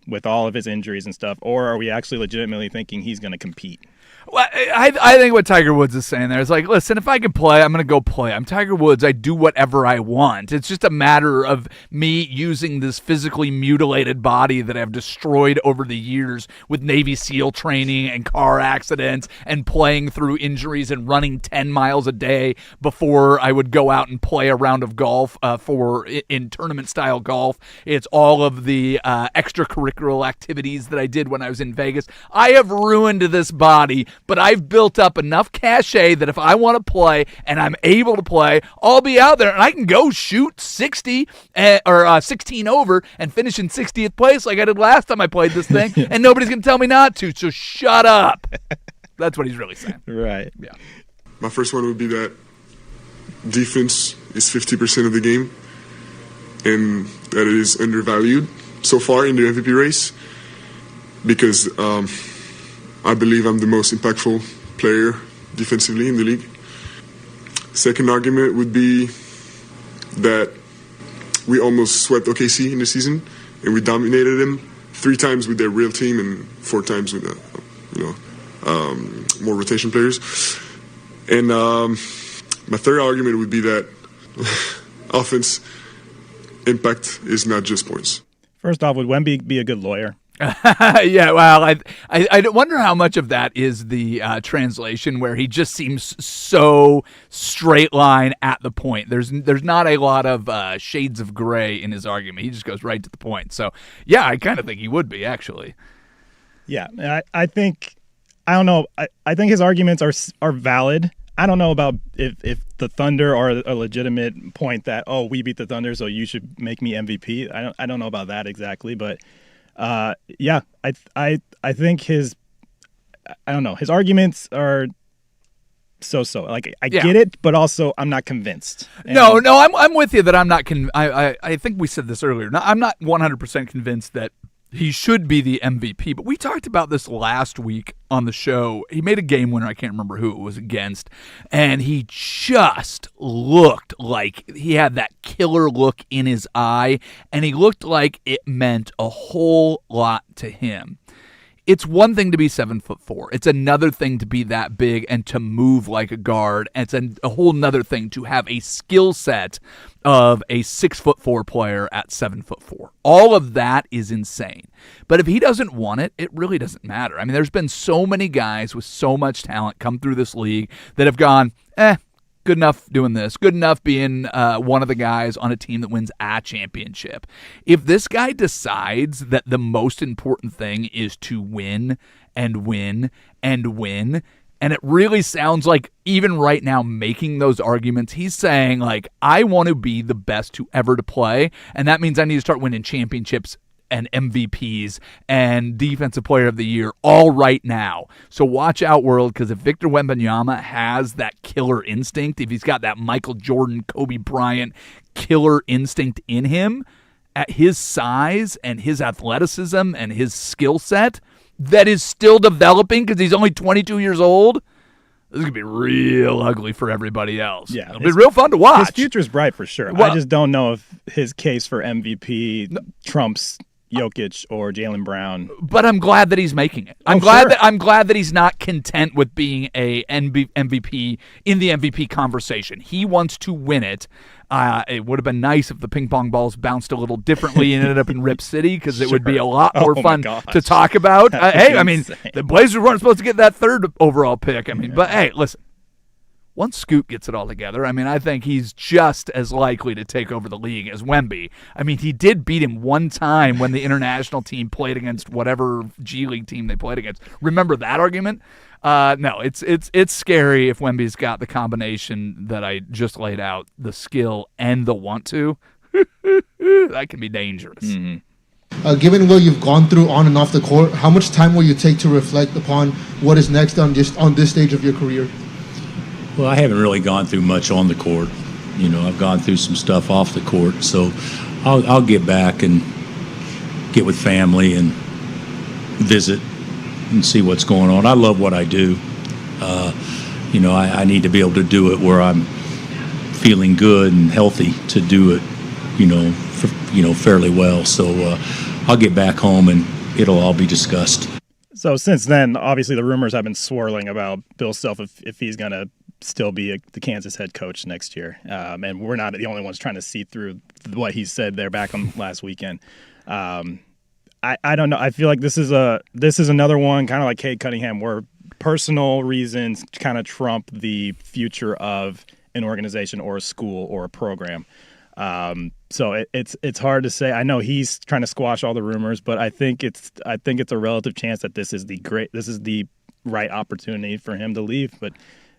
With all of his injuries and stuff, or are we actually legitimately thinking he's going to compete? Well, I think what Tiger Woods is saying there is like, listen, if I can play, I'm going to go play. I'm Tiger Woods. I do whatever I want. It's just a matter of me using this physically mutilated body that I've destroyed over the years with Navy SEAL training and car accidents and playing through injuries and running 10 miles a day before I would go out and play a round of golf in tournament-style golf. It's all of the extracurricular activities that I did when I was in Vegas. I have ruined this body, but I've built up enough cachet that if I want to play and I'm able to play, I'll be out there and I can go shoot 60 or 16 over and finish in 60th place like I did last time I played this thing, and nobody's going to tell me not to, so shut up. That's what he's really saying. Right. Yeah. My first one would be that defense is 50% of the game and that it is undervalued so far in the MVP race because I believe I'm the most impactful player defensively in the league. Second argument would be that we almost swept OKC in the season, and we dominated them 3 times with their real team and 4 times with more rotation players. And my third argument would be that offense impact is not just points. First off, would Wemby be a good lawyer? Yeah, well, I wonder how much of that is the translation where he just seems so straight line at the point. There's not a lot of shades of gray in his argument. He just goes right to the point. So, yeah, I kind of think he would be, actually. Yeah, I think I don't know. I think his arguments are valid. I don't know about if the Thunder are a legitimate point that, oh, we beat the Thunder, so you should make me MVP. I don't know about that exactly, but yeah, I think his arguments are so. Like I get it, but also I'm not convinced. No, I'm with you that I'm not. I think we said this earlier. I'm not 100% convinced that he should be the MVP. But we talked about this last week on the show. He made a game winner. I can't remember who it was against, and he just looked like he had that killer look in his eye, and he looked like it meant a whole lot to him. It's one thing to be 7'4". It's another thing to be that big and to move like a guard. And it's a whole nother thing to have a skill set of a 6'4" player at 7'4". All of that is insane. But if he doesn't want it, it really doesn't matter. I mean, there's been so many guys with so much talent come through this league that have gone, good enough doing this. Good enough being one of the guys on a team that wins a championship. If this guy decides that the most important thing is to win and win and win, and it really sounds like even right now making those arguments, he's saying, like, I want to be the best to ever to play, and that means I need to start winning championships and MVPs and Defensive Player of the Year all right now. So watch out, world, because if Victor Wembanyama has that killer instinct, if he's got that Michael Jordan, Kobe Bryant killer instinct in him, at his size and his athleticism and his skill set that is still developing because he's only 22 years old, this is going to be real ugly for everybody else. Yeah, it'll be real fun to watch. His future's bright for sure. Well, I just don't know if his case for MVP trumps Jokic or Jaylen Brown. But I'm glad that he's making it. I'm glad that he's not content with being a MVP in the MVP conversation. He wants to win it. It would have been nice if the ping pong balls bounced a little differently and ended up in Rip City because it would be a lot more fun to talk about. Hey, I mean, the Blazers weren't supposed to get that third overall pick. I mean, but hey, listen. Once Scoot gets it all together, I mean, I think he's just as likely to take over the league as Wemby. I mean, he did beat him one time when the international team played against whatever G League team they played against. Remember that argument? No, it's scary if Wemby's got the combination that I just laid out, the skill and the want to. That can be dangerous. Mm-hmm. Given what you've gone through on and off the court, how much time will you take to reflect upon what is next on this stage of your career? Well, I haven't really gone through much on the court. You know, I've gone through some stuff off the court. So I'll get back and get with family and visit and see what's going on. I love what I do. You know, I need to be able to do it where I'm feeling good and healthy to do it, fairly well. So I'll get back home and it'll all be discussed. So since then, obviously the rumors have been swirling about Bill Self if he's going to still be the Kansas head coach next year. And we're not the only ones trying to see through what he said there back on last weekend. I don't know. I feel like this is another one kind of like Cade Cunningham where personal reasons kind of trump the future of an organization or a school or a program. So it's hard to say. I know he's trying to squash all the rumors, but I think it's a relative chance that this is the right opportunity for him to leave. But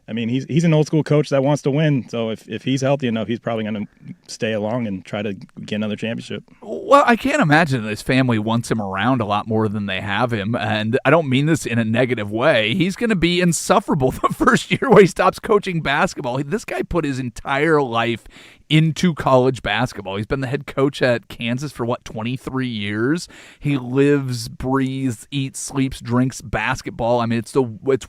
I mean, he's an old school coach that wants to win. So if he's healthy enough, he's probably going to stay along and try to get another championship. Well, I can't imagine that his family wants him around a lot more than they have him. And I don't mean this in a negative way. He's going to be insufferable the first year where he stops coaching basketball. This guy put his entire life into college basketball. He's been the head coach at Kansas for 23 years. He lives, breathes, eats, sleeps, drinks basketball. I mean, it's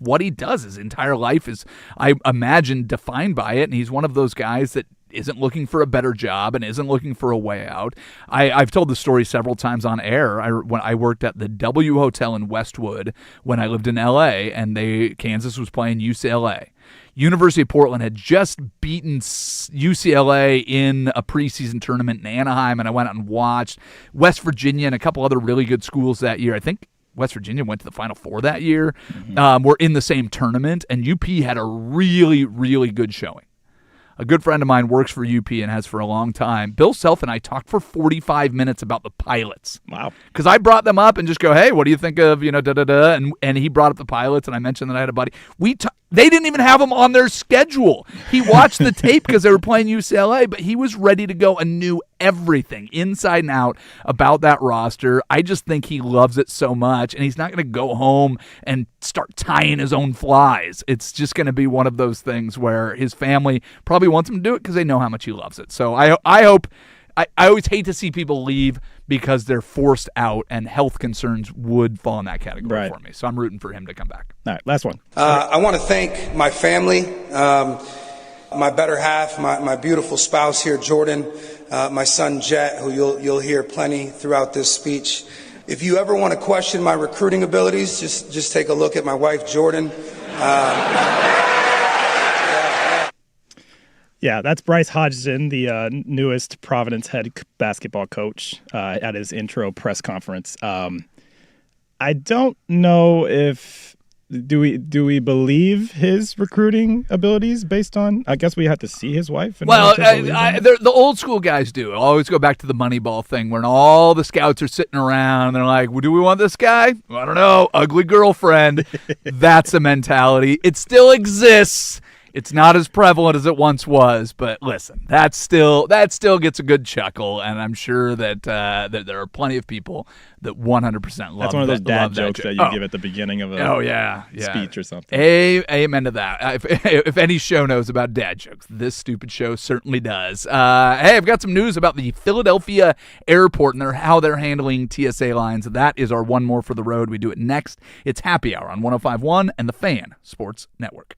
what he does. His entire life is, I imagine, defined by it. And he's one of those guys that isn't looking for a better job and isn't looking for a way out. I've told the story several times on air. When I worked at the W Hotel in Westwood when I lived in L.A. and Kansas was playing UCLA. University of Portland had just beaten UCLA in a preseason tournament in Anaheim, and I went out and watched West Virginia and a couple other really good schools that year. I think West Virginia went to the Final Four that year. Were in the same tournament, and UP had a really, really good showing. A good friend of mine works for UP and has for a long time. Bill Self and I talked for 45 minutes about the Pilots. Wow. Because I brought them up and just go, hey, what do you think of, da-da-da? And he brought up the Pilots, and I mentioned that I had a buddy. They didn't even have him on their schedule. He watched the tape because they were playing UCLA, but he was ready to go and knew everything inside and out about that roster. I just think he loves it so much, and he's not going to go home and start tying his own flies. It's just going to be one of those things where his family probably wants him to do it because they know how much he loves it. So I hope. I always hate to see people leave because they're forced out, and health concerns would fall in that category for me. So I'm rooting for him to come back. All right, last one. I want to thank my family, my better half, my beautiful spouse here, Jordan, my son Jet, who you'll hear plenty throughout this speech. If you ever want to question my recruiting abilities, just take a look at my wife, Jordan. Yeah, that's Bryce Hodgson, the newest Providence head basketball coach, at his intro press conference. I don't know if do we believe his recruiting abilities based on? I guess we have to see his wife. And the old school guys do. I always go back to the Moneyball thing when all the scouts are sitting around and they're like, well, do we want this guy? I don't know. Ugly girlfriend. That's a mentality. It still exists. It's not as prevalent as it once was, but listen, that still gets a good chuckle, and I'm sure that there are plenty of people that 100% love. That's one of those dad jokes that you give at the beginning of a speech or something. Amen to that. If any show knows about dad jokes, this stupid show certainly does. Hey, I've got some news about the Philadelphia airport and how they're handling TSA lines. That is our one more for the road. We do it next. It's Happy Hour on 105.1 and the Fan Sports Network.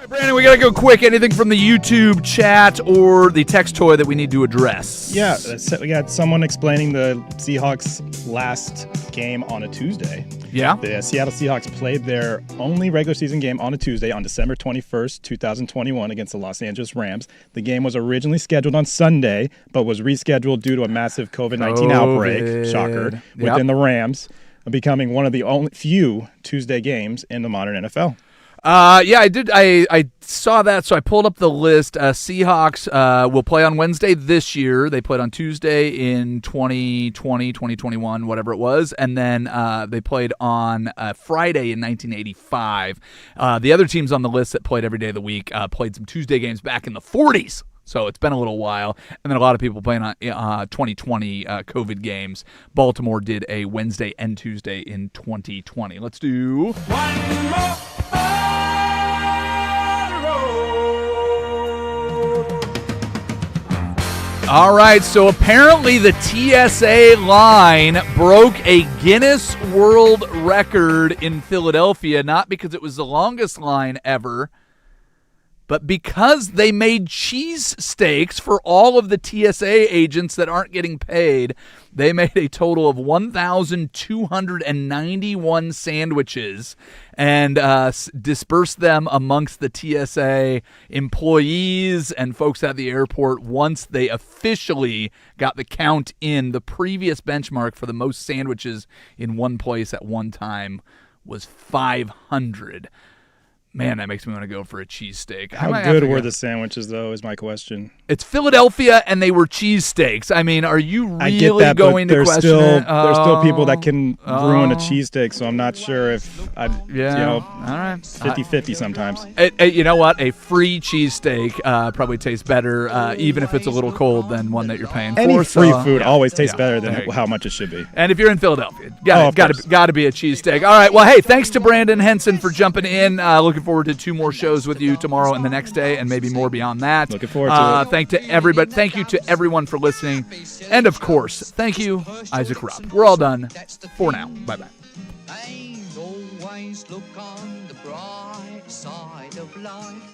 Brandon, we got to go quick. Anything from the YouTube chat or the text toy that we need to address? Yeah, we got someone explaining the Seahawks' last game on a Tuesday. Yeah? The Seattle Seahawks played their only regular season game on a Tuesday on December 21st, 2021 against the Los Angeles Rams. The game was originally scheduled on Sunday, but was rescheduled due to a massive COVID-19 outbreak, shocker, within the Rams, becoming one of the only few Tuesday games in the modern NFL. Yeah, I did. I saw that, so I pulled up the list. Seahawks will play on Wednesday this year. They played on Tuesday in 2020, 2021, whatever it was, and then they played on Friday in 1985. The other teams on the list that played every day of the week played some Tuesday games back in the 40s. So it's been a little while. And then a lot of people playing on 2020 COVID games. Baltimore did a Wednesday and Tuesday in 2020. Let's do one more. All right, so apparently the TSA line broke a Guinness World Record in Philadelphia, not because it was the longest line ever, but because they made cheese steaks for all of the TSA agents that aren't getting paid. They made a total of 1,291 sandwiches and dispersed them amongst the TSA employees and folks at the airport once they officially got the count in. The previous benchmark for the most sandwiches in one place at one time was 500. Man, that makes me want to go for a cheesesteak. How good were the sandwiches, though, is my question. It's Philadelphia, and they were cheesesteaks. I mean, are you really I get that, going to question it? There's still people that can ruin a cheesesteak, so I'm not sure if I'd, all right. 50-50 sometimes. You know what? A free cheesesteak probably tastes better, even if it's a little cold, than one that you're paying Any for. Free food always tastes better than how much it should be. And if you're in Philadelphia, got to be a cheesesteak. All right. Well, hey, thanks to Brandon Henson for jumping in. Looking forward to 2 more shows with you tomorrow and the next day, and maybe more beyond that. Looking forward to it. Thank you to everyone for listening, and of course, thank you, Isaac Rupp. We're all done for now. Bye bye. Always look on the bright side of life.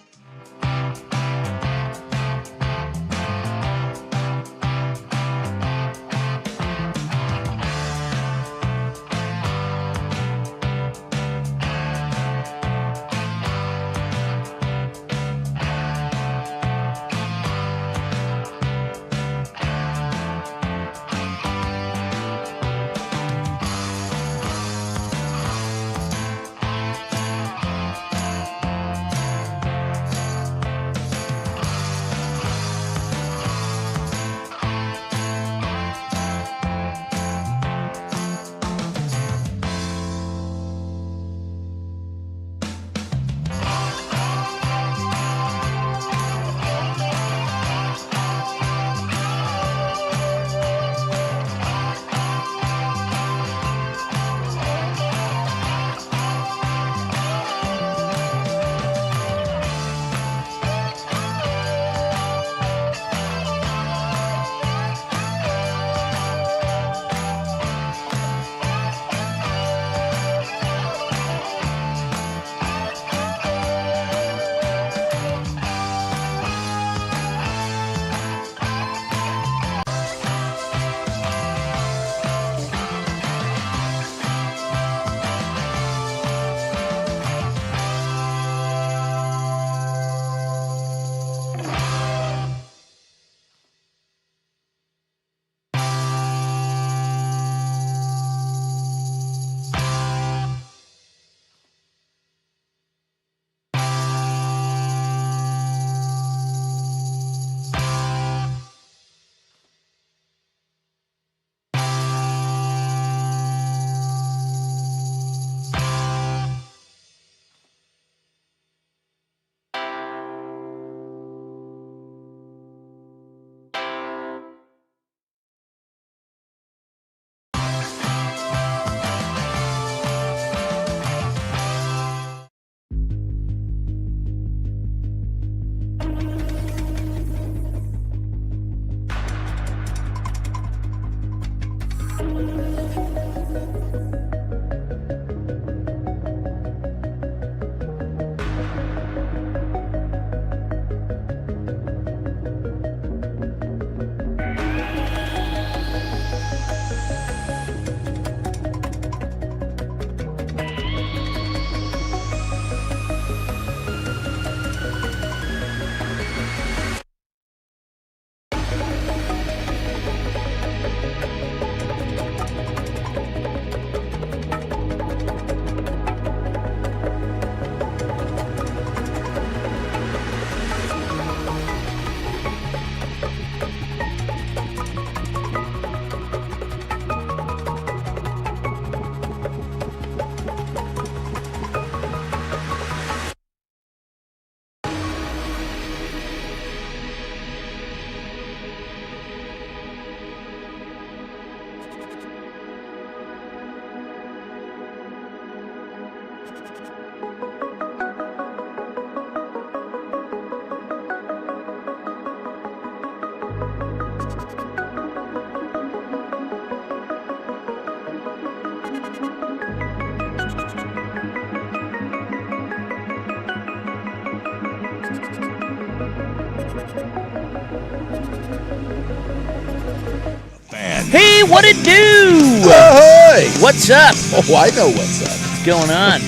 Hey, what it do? Ahoy! What's up? Oh, I know what's up. What's going on?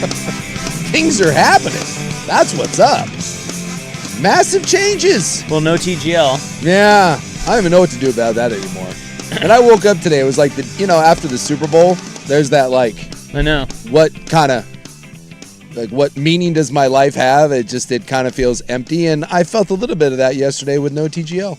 Things are happening. That's what's up. Massive changes. Well, no TGL. Yeah, I don't even know what to do about that anymore. And I woke up today. It was like after the Super Bowl. There's that I know. What kind of what meaning does my life have? It kind of feels empty, and I felt a little bit of that yesterday with no TGL.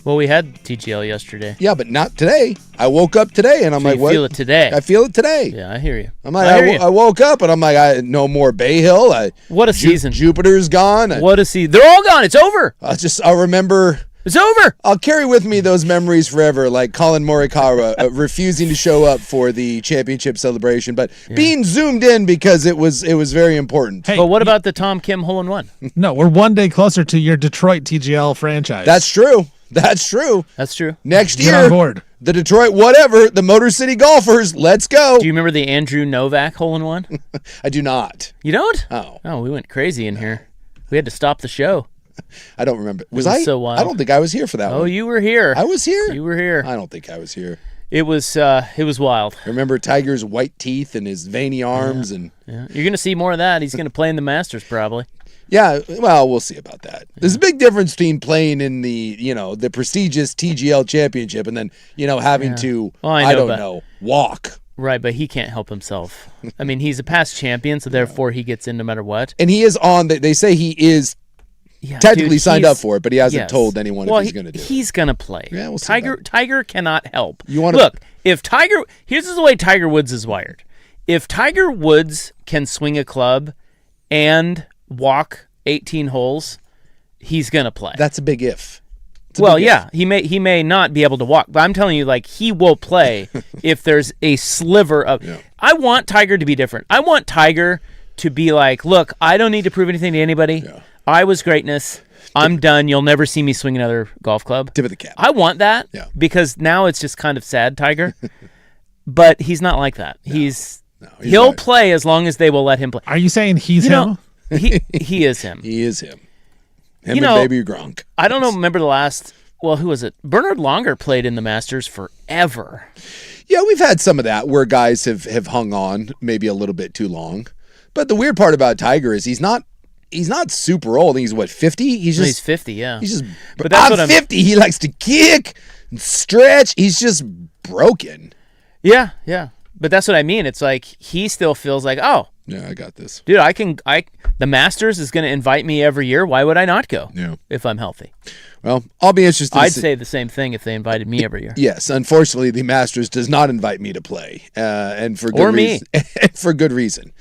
Well, we had TGL yesterday. Yeah, but not today. I woke up today, and I'm So like, you what? feel it today. I feel it today. Yeah, I hear you. I'm like, I woke up, and I'm like, no more Bay Hill. What a season. Jupiter's gone. What a season. They're all gone. It's over. I'll remember. It's over. I'll carry with me those memories forever, like Colin Morikawa refusing to show up for the championship celebration, but being zoomed in because it was very important. Hey, but what about the Tom Kim hole-in-one? No, we're one day closer to your Detroit TGL franchise. That's true. That's true. That's true. Next Get year, on board. The Detroit whatever, the Motor City Golfers, let's go. Do you remember the Andrew Novak hole-in-one? I do not. You don't? Oh, we went crazy in here. We had to stop the show. I don't remember. Was I? so wild. I don't think I was here for that one. Oh, you were here. I was here? You were here. I don't think I was here. It was wild. I remember Tiger's white teeth and his veiny arms. Yeah. You're going to see more of that. He's going to play in the Masters probably. Yeah, well, we'll see about that. There's a big difference between playing in the, the prestigious TGL championship and then, having to, I don't know, walk. Right, but he can't help himself. I mean, he's a past champion, so therefore he gets in no matter what. And he is on, they say he is technically signed up for it, but he hasn't told anyone if he's going to do it. He's going to play. Yeah, we'll see. Tiger cannot help. Look, if Tiger, here's the way Tiger Woods is wired. If Tiger Woods can swing a club and walk 18 holes, he's going to play. That's a big if. He may not be able to walk, but I'm telling you, he will play if there's a sliver of. Yeah. I want Tiger to be different. I want Tiger to be like, look, I don't need to prove anything to anybody. Yeah. I was greatness. I'm done. You'll never see me swing another golf club. Tip of the cap. I want that because now it's just kind of sad, Tiger. But he's not like that. He'll play as long as they will let him play. Are you saying he's him? He is him. He is him. Him and Baby Gronk. I don't know. Remember the last? Well, who was it? Bernard Longer played in the Masters forever. Yeah, we've had some of that where guys have hung on maybe a little bit too long. But the weird part about Tiger is he's not super old. I think he's 50? He's 50, yeah. He's just but that's I'm 50. He likes to kick and stretch. He's just broken. Yeah. But that's what I mean. It's like he still feels like, oh, yeah, I got this. Dude, the Masters is going to invite me every year. Why would I not go? Yeah. If I'm healthy. Well, I'll be interested. I'd say the same thing if they invited me every year. Yes, unfortunately, the Masters does not invite me to play, and for good or me for good reason.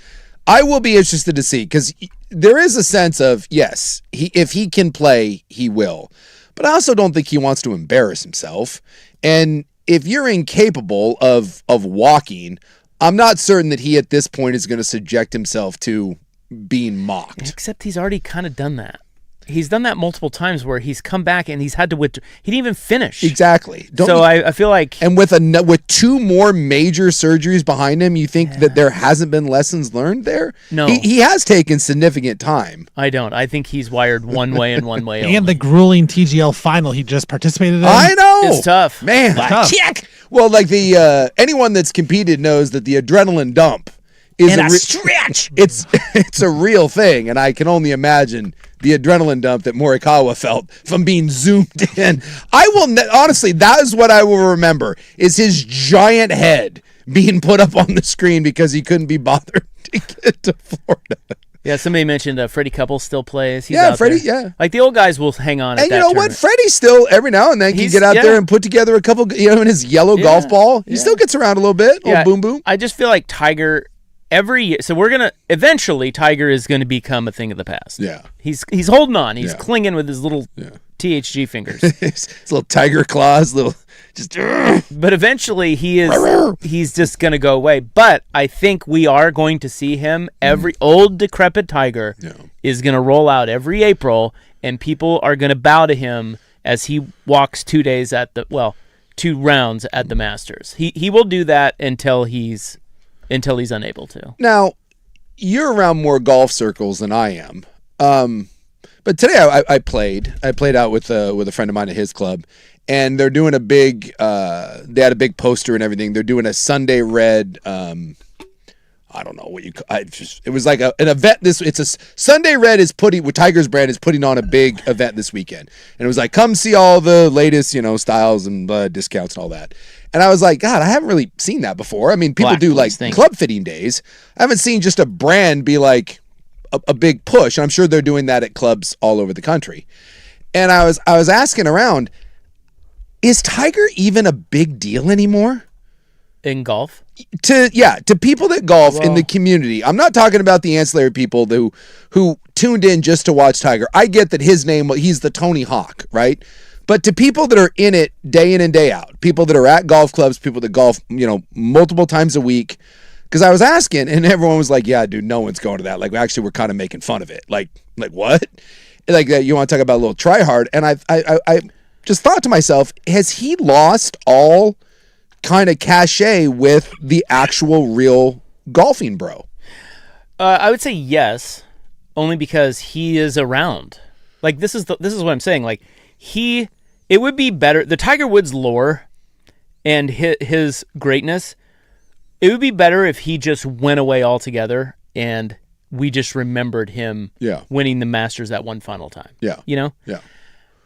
I will be interested to see because there is a sense of yes, if he can play, he will. But I also don't think he wants to embarrass himself. And if you're incapable of walking, I'm not certain that he at this point is going to subject himself to being mocked. Except he's already kind of done that. He's done that multiple times where he's come back and he's had to withdraw. He didn't even finish. Exactly. I feel like... And with two more major surgeries behind him, you think that there hasn't been lessons learned there? No. He has taken significant time. I don't. I think he's wired one way and one way only. And the grueling TGL final he just participated in. I know. It's tough. Man. Tough. Well, anyone that's competed knows that the adrenaline dump is a stretch. It's a real thing, and I can only imagine the adrenaline dump that Morikawa felt from being zoomed in. Honestly, that is what I will remember, is his giant head being put up on the screen because he couldn't be bothered to get to Florida. Yeah, somebody mentioned Freddie Couples still plays. He's yeah, out Freddie, there. yeah. Like the old guys will hang on at and that you know tournament. what? Freddie still, every now and then, can get out there and put together a couple, in his yellow golf ball. He still gets around a little bit. A little boom boom. I just feel like Tiger... Every year, so eventually Tiger is going to become a thing of the past. Yeah. He's holding on. He's clinging with his little THG fingers. his little tiger claws, But eventually he's just going to go away. But I think we are going to see him. Every old decrepit Tiger is going to roll out every April, and people are going to bow to him as he walks 2 days at the 2 rounds at the Masters. He will do that until he's unable to. Now, you're around more golf circles than I am. But today I played out with a friend of mine at his club, and they're doing a big they had a big poster and everything. They're doing a Sunday Red I don't know what it was like an event. It's a Sunday Red is with Tiger's brand is putting on a big event this weekend. And it was like, come see all the latest, styles and discounts and all that. And I was like, God, I haven't really seen that before. I mean, people do like club fitting days. I haven't seen just a brand be like a big push. And I'm sure they're doing that at clubs all over the country. And I was asking around, is Tiger even a big deal anymore? In golf? To people that golf in the community. I'm not talking about the ancillary people who tuned in just to watch Tiger. I get that he's the Tony Hawk, right? But to people that are in it day in and day out, people that are at golf clubs, people that golf, multiple times a week. Because I was asking, and everyone was like, yeah, dude, no one's going to that. Like, actually, we're kind of making fun of it. Like what? Like, you want to talk about a little try hard? And I just thought to myself, has he lost all kind of cachet with the actual real golfing bro? I would say yes, only because he is around. Like, this is what I'm saying. Like, it would be better. The Tiger Woods lore and his greatness, it would be better if he just went away altogether and we just remembered him winning the Masters that one final time. Yeah. Yeah.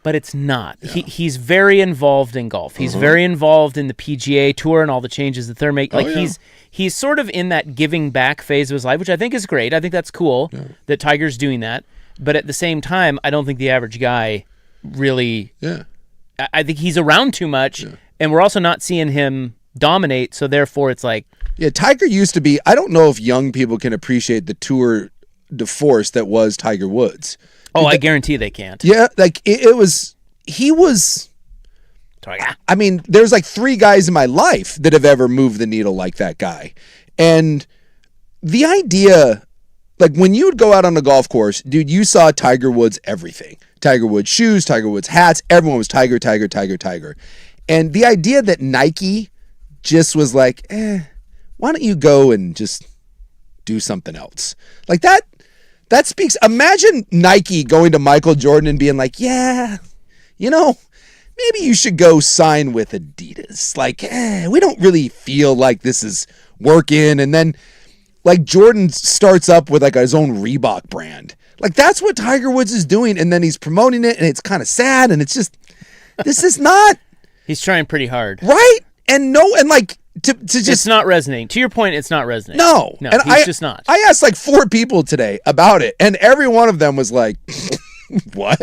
But it's not. Yeah. He's very involved in golf. He's very involved in the PGA Tour and all the changes that they're making. Like, he's sort of in that giving back phase of his life, which I think is great. I think that's cool that Tiger's doing that. But at the same time, I don't think the average guy really... Yeah. I think he's around too much, and we're also not seeing him dominate, so therefore it's like... Yeah, Tiger used to be... I don't know if young people can appreciate the tour de force that was Tiger Woods. Oh, I guarantee they can't. Yeah, like he was. I mean, there's like 3 guys in my life that have ever moved the needle like that guy. And the idea, like when you would go out on the golf course, dude, you saw Tiger Woods everything. Tiger Woods shoes, Tiger Woods hats, everyone was Tiger, Tiger, Tiger, Tiger. And the idea that Nike just was like, why don't you go and just do something else? Like that speaks. Imagine Nike going to Michael Jordan and being like, yeah, maybe you should go sign with Adidas. Like, we don't really feel like this is working. And then like Jordan starts up with like his own Reebok brand. Like that's what Tiger Woods is doing. And then he's promoting it and it's kind of sad. And it's just, this is not. He's trying pretty hard. Right. And like, to just, it's not resonating. To your point, it's not resonating. No, and he's just not. I asked like 4 people today about it, and every one of them was like, "What?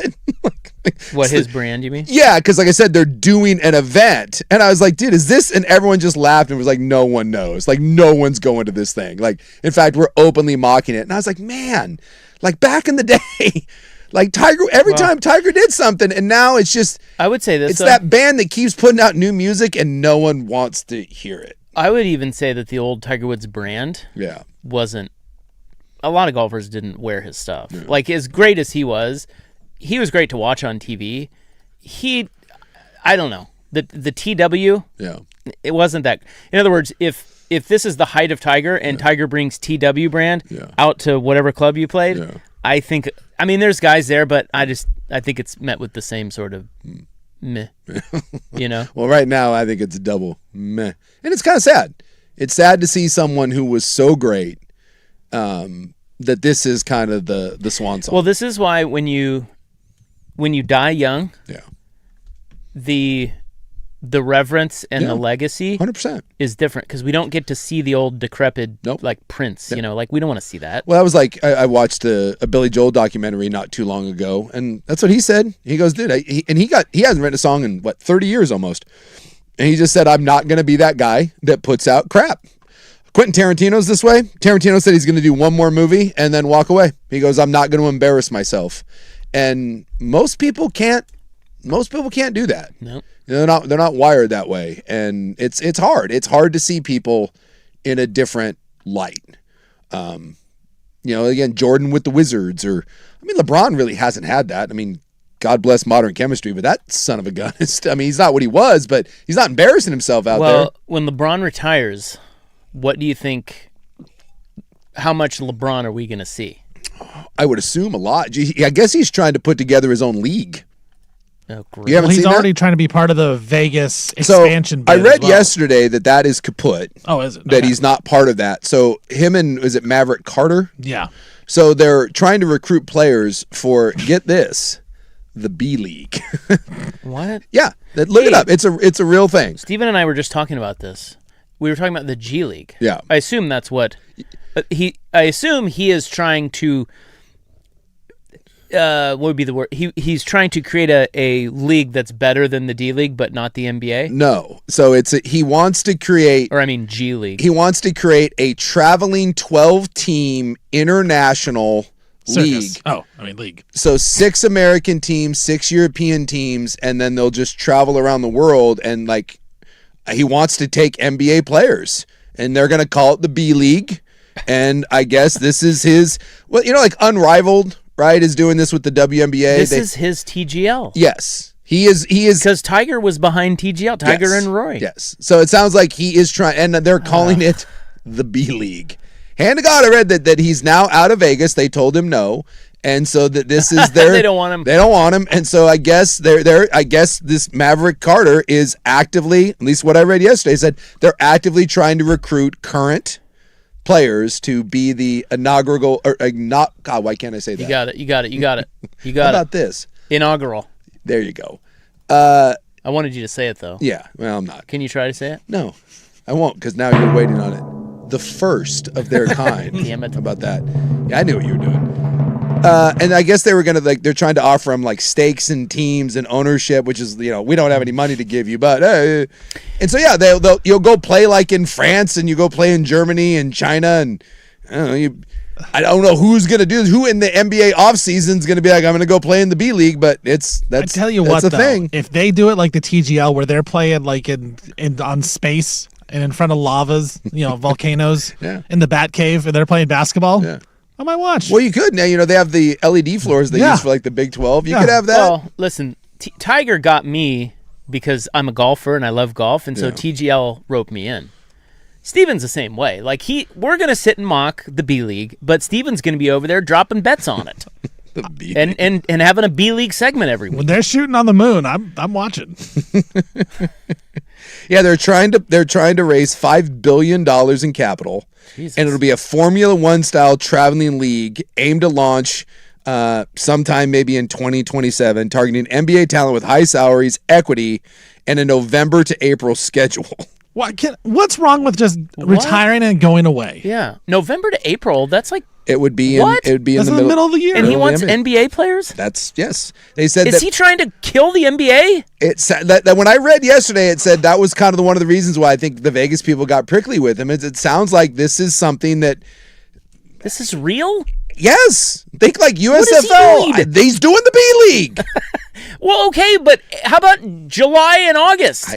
What, his brand? You mean?" Yeah, because like I said, they're doing an event, and I was like, "Dude, is this?" And everyone just laughed and was like, "No one knows. Like, no one's going to this thing. Like, in fact, we're openly mocking it." And I was like, "Man, like back in the day." Like Tiger, every time Tiger did something, and now it's just... I would say this. It's that band that keeps putting out new music, and no one wants to hear it. I would even say that the old Tiger Woods brand wasn't... A lot of golfers didn't wear his stuff. Yeah. Like, as great as he was great to watch on TV. I don't know. The TW, it wasn't that... In other words, if this is the height of Tiger, and Tiger brings TW brand out to whatever club you played... I think, there's guys there, but I think it's met with the same sort of meh, Well, right now, I think it's double meh. And it's kind of sad. It's sad to see someone who was so great that this is kind of the swan song. Well, this is why when you die young, the reverence and the legacy 100% is different, because we don't get to see the old decrepit like Prince. Like we don't want to see that. Well, that was like I watched a Billy Joel documentary not too long ago, and that's what he said. He goes, dude, he hasn't written a song in 30 years almost, and he just said, I'm not going to be that guy that puts out crap. Quentin Tarantino's this way. Tarantino said he's going to do one more movie and then walk away. He goes, I'm not going to embarrass myself, and most people can't do that. No. They're not wired that way, and it's hard. It's hard to see people in a different light. Again, Jordan with the Wizards, or LeBron really hasn't had that. God bless modern chemistry, but that son of a gun is, I mean, he's not what he was, but he's not embarrassing himself out there. Well, when LeBron retires, what do you think, how much LeBron are we going to see? I would assume a lot. I guess he's trying to put together his own league. Oh, great. You haven't He's seen already that? trying to be part of the Vegas expansion I bid read as well. yesterday that is kaput. Oh, is it? That Okay. he's not part of that. So him and, is it Maverick Carter? Yeah. So they're trying to recruit players for, get this, the B League. What? Yeah, look it up. It's a real thing. Steven and I were just talking about this. We were talking about the G League. Yeah. I assume that's what I assume he is trying to what would be the word? He's trying to create a league that's better than the D League but not the NBA? No. So he wants to create, or I mean G League. He wants to create a traveling 12-team international league. Oh, I mean league. So 6 American teams, 6 European teams, and then they'll just travel around the world. And like, he wants to take NBA players, and they're going to call it the B League. And I guess this is his, well, like Unrivaled, right, is doing this with the WNBA. This is his TGL. Yes. He is because Tiger was behind TGL, Tiger Yes. and Roy. Yes. So it sounds like he is trying, and they're calling it the B League. Hand to God, I read that he's now out of Vegas. They told him no, and so that this is their. They don't want him. They don't want him, and so I guess I guess this Maverick Carter is actively, at least what I read yesterday, said they're actively trying to recruit current players to be the inaugural or not. God, why can't I say that? You got it. You got it. You got it. You got How it. about this? Inaugural. There you go. I wanted you to say it though. Yeah. Well, I'm not. Can you try to say it? No, I won't, because now you're waiting on it. The first of their kind. Damn it. How about that? Yeah, I knew what you were doing. And I guess they were gonna they're trying to offer him like stakes and teams and ownership, which is we don't have any money to give you, but and so yeah, you'll go play like in France and you go play in Germany and China and I don't know who's gonna do this. Who in the NBA offseason is gonna be like, I'm gonna go play in the B League, but I tell you what, that's a thing. If they do it like the TGL, where they're playing like in on space and in front of lavas, volcanoes, Yeah. in the Bat Cave, and they're playing basketball, Yeah. I might watch. Well, you could now. They have the LED floors they use for like the Big 12. You could have that. Well, listen, Tiger got me because I'm a golfer and I love golf, and so TGL roped me in. Steven's the same way. Like we're gonna sit and mock the B League, but Steven's gonna be over there dropping bets on it. The B and having a B League segment every week. When they're shooting on the moon, I'm watching. Yeah, they're trying to raise $5 billion in capital, Jesus. and it'll be a Formula One style traveling league aimed to launch sometime maybe in 2027, targeting NBA talent with high salaries, equity, and a November to April schedule. What's wrong with just retiring and going away? Yeah, November to April. That's like It would be What? in That's the middle of the year. and he Middle of wants the NBA players. That's yes. They said Is he trying to kill the NBA? It said that when I read yesterday, it said that was kind of one of the reasons why I think the Vegas people got prickly with him. Is it sounds like this is something that This is real. yes, think like does he USFL. need? He's doing the B League. Well, okay, but how about July and August?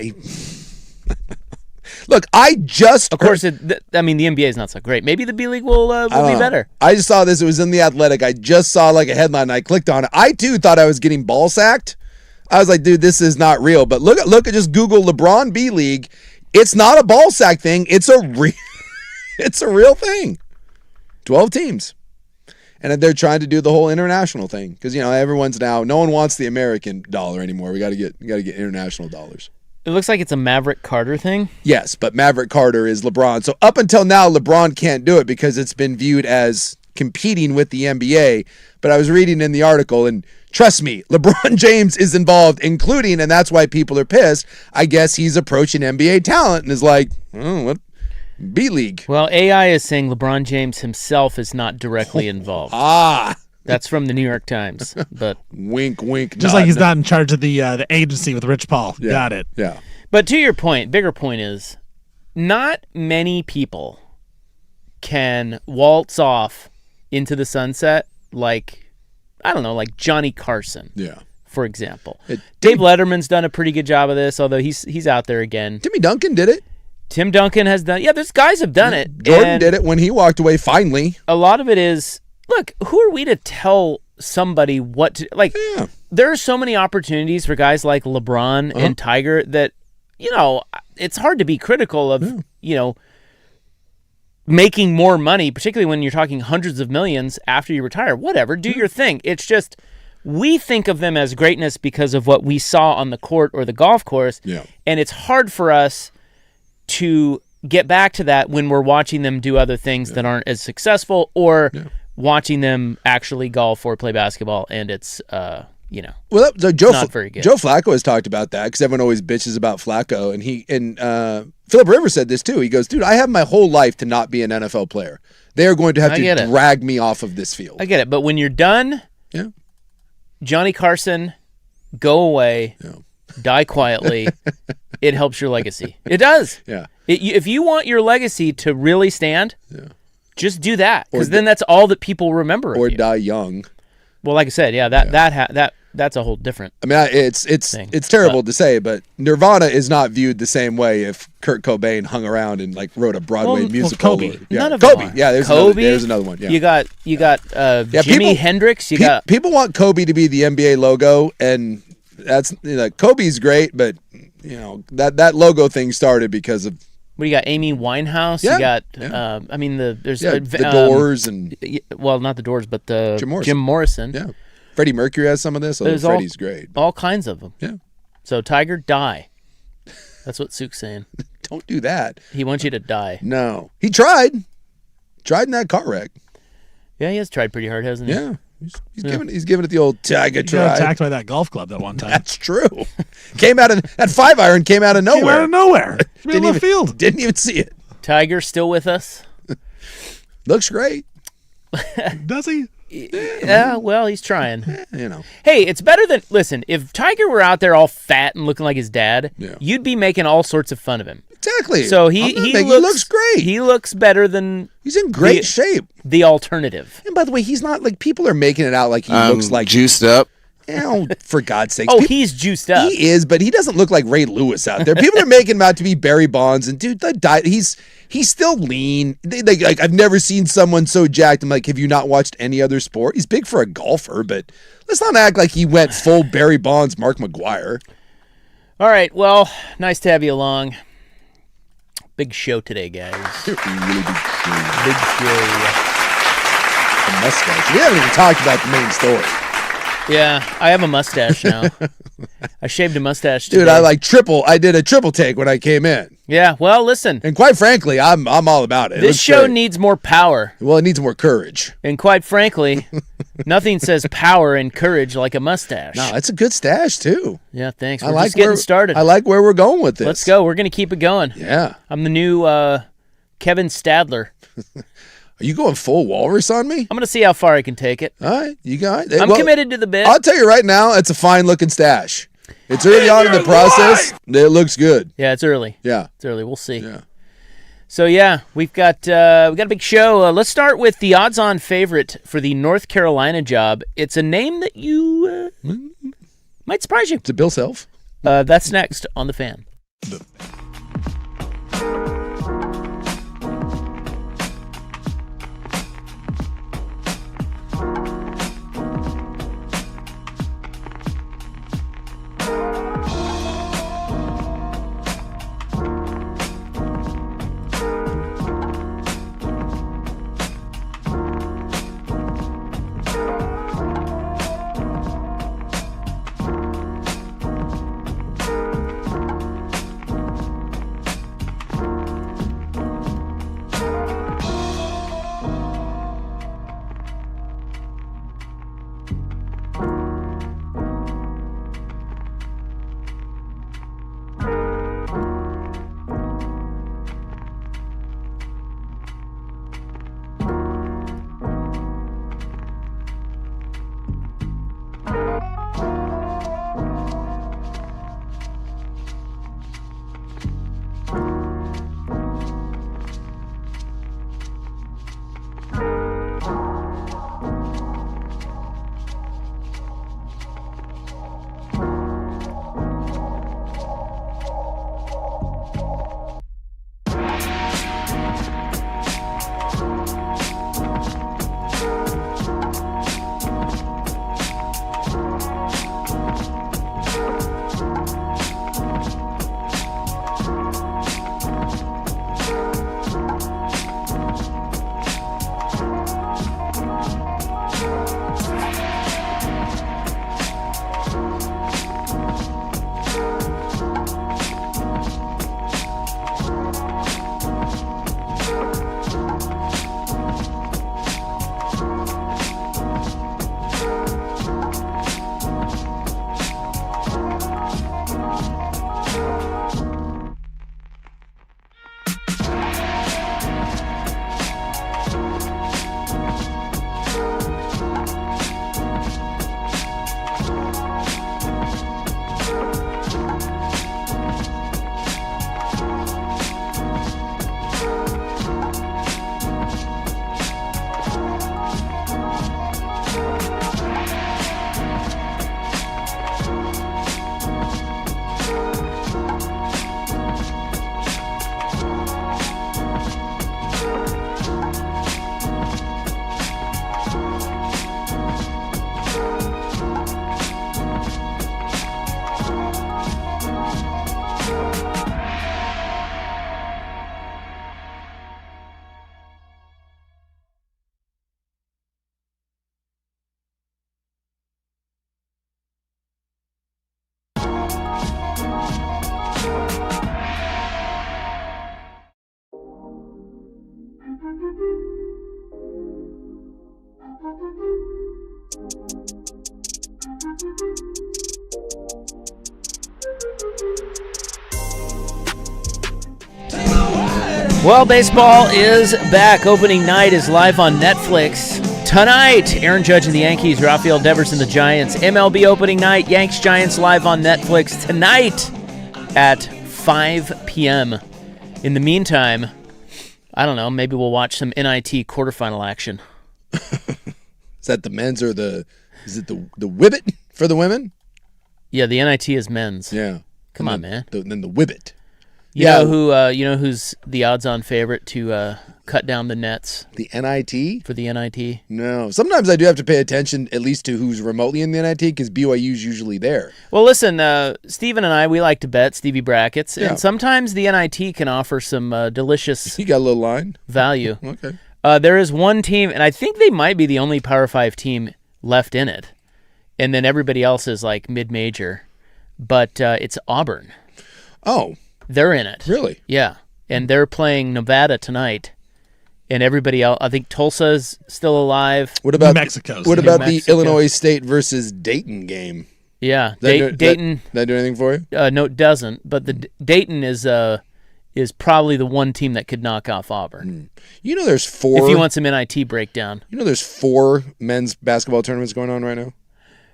Look, I just Of course, the NBA is not so great. Maybe the B League will be better. I just saw this. It was in The Athletic. I just saw like a headline. I clicked on it. I too thought I was getting ball sacked. I was like, dude, this is not real. But look at just Google LeBron B League. It's not a ball sack thing. It's a real thing. 12 teams. And they're trying to do the whole international thing because everyone's now no one wants the American dollar anymore. We got to get international dollars. It looks like it's a Maverick Carter thing. Yes, but Maverick Carter is LeBron. So up until now, LeBron can't do it because it's been viewed as competing with the NBA. But I was reading in the article, and trust me, LeBron James is involved, including, and that's why people are pissed. I guess he's approaching NBA talent and is like, what? B League. Well, AI is saying LeBron James himself is not directly involved. That's from the New York Times. But wink, wink. Just like he's not in charge of the agency with Rich Paul. Yeah. Got it. Yeah. But to your point, bigger point is, not many people can waltz off into the sunset like, I don't know, like Johnny Carson. Yeah. For example. Dave Letterman's done a pretty good job of this, although he's out there again. Timmy Duncan did it. Tim Duncan has done. Yeah, there's guys have done it. Jordan did it when he walked away finally. A lot of it is, look, who are we to tell somebody what to like? Yeah. there are so many opportunities for guys like LeBron and Tiger that, it's hard to be critical of, making more money, particularly when you're talking hundreds of millions after you retire. Whatever, do your thing. It's just, we think of them as greatness because of what we saw on the court or the golf course. Yeah. And it's hard for us to get back to that when we're watching them do other things that aren't as successful, or watching them actually golf or play basketball, and it's well, Joe very good. Joe Flacco has talked about that because everyone always bitches about Flacco, and Philip Rivers said this too. He goes, "Dude, I have my whole life to not be an NFL player. They are going to have to drag me off of this field." I get it, but when you're done, Johnny Carson, go away, die quietly. It helps your legacy. It does. Yeah. If you want your legacy to really stand, just do that, because then that's all that people remember. Or die young. Well, like I said, that's a whole different. I mean, it's terrible to say, but Nirvana is not viewed the same way if Kurt Cobain hung around and wrote a Broadway musical. Kobe. Yeah, None of Kobe. them are. Yeah, there's another one. Yeah. You got Jimi Hendrix. People want Kobe to be the NBA logo, and that's Kobe's great, but that logo thing started because of. What do you got? Amy Winehouse. Yeah. You got. There's the Doors and. Well, not the Doors, but the Jim Morrison. Yeah. Freddie Mercury has some of this. Freddie's great. All kinds of them. Yeah. So Tiger, die. That's what Sook's saying. Don't do that. He wants you to die. No, he tried. Tried in that car wreck. Yeah, he has tried pretty hard, hasn't he? Yeah. He's giving it the old Tiger try. He got attacked by that golf club that one time. That's true. That 5-iron came out of nowhere. Didn't even see it. Tiger still with us? Looks great. Does he? Yeah, well, he's trying. Hey, it's better than... Listen, if Tiger were out there all fat and looking like his dad, you'd be making all sorts of fun of him. Exactly. So he looks great. He looks better than... He's in great shape. The alternative. And by the way, he's not people are making it out like he looks like... Juiced up. For God's sake. He's juiced up. He is, but he doesn't look like Ray Lewis out there. People are making him out to be Barry Bonds, and dude, he's still lean. I've never seen someone so jacked. I'm like, have you not watched any other sport? He's big for a golfer, but let's not act like he went full Barry Bonds, Mark McGuire. All right, well, nice to have you along. Big show today, guys. Really big show. A mustache. We haven't even talked about the main story. Yeah, I have a mustache now. I shaved a mustache today. Dude, I did a triple take when I came in. Yeah, well, listen. And quite frankly, I'm all about it. This show needs more power. Well, it needs more courage. And quite frankly, nothing says power and courage like a mustache. No, it's a good stash, too. Yeah, thanks. We're just getting started. I like where we're going with this. Let's go. We're going to keep it going. Yeah. I'm the new Kevin Stadler. Are you going full walrus on me? I'm going to see how far I can take it. All right, you got it. I'm committed to the bit. I'll tell you right now, it's a fine-looking stash. It's early on in the process. It looks good. Yeah, it's early. Yeah. It's early. We'll see. Yeah. So, yeah, we've got a big show. Let's start with the odds-on favorite for the North Carolina job. It's a name that you might surprise you. Is it Bill Self? That's next on The Fan. Well, baseball is back. Opening night is live on Netflix. Tonight, Aaron Judge and the Yankees, Rafael Devers and the Giants. MLB opening night, Yanks-Giants live on Netflix tonight at 5 p.m. In the meantime, I don't know, maybe we'll watch some NIT quarterfinal action. Is that the men's or is it the Whibbit for the women? Yeah, the NIT is men's. Yeah. Come on, man. Then the Whibbit. You know who's the odds-on favorite to cut down the nets? The NIT? For the NIT? No. Sometimes I do have to pay attention at least to who's remotely in the NIT because BYU's usually there. Well, listen, Steven and I, we like to bet Stevie brackets, Yeah. and sometimes the NIT can offer some delicious You got a little line? value. Okay. There is one team, and I think they might be the only Power 5 team left in it, and then everybody else is like mid-major, but it's Auburn. Oh. They're in it. Really? Yeah. And they're playing Nevada tonight. And everybody else, I think Tulsa's still alive. What about Mexico's? What New about Mexico. the Illinois State versus Dayton game? Yeah. Dayton. Dayton. That do anything for you? No, it doesn't. But the Dayton is probably the one team that could knock off Auburn. You know there's 4. If you want some NIT breakdown. You know there's 4 men's basketball tournaments going on right now?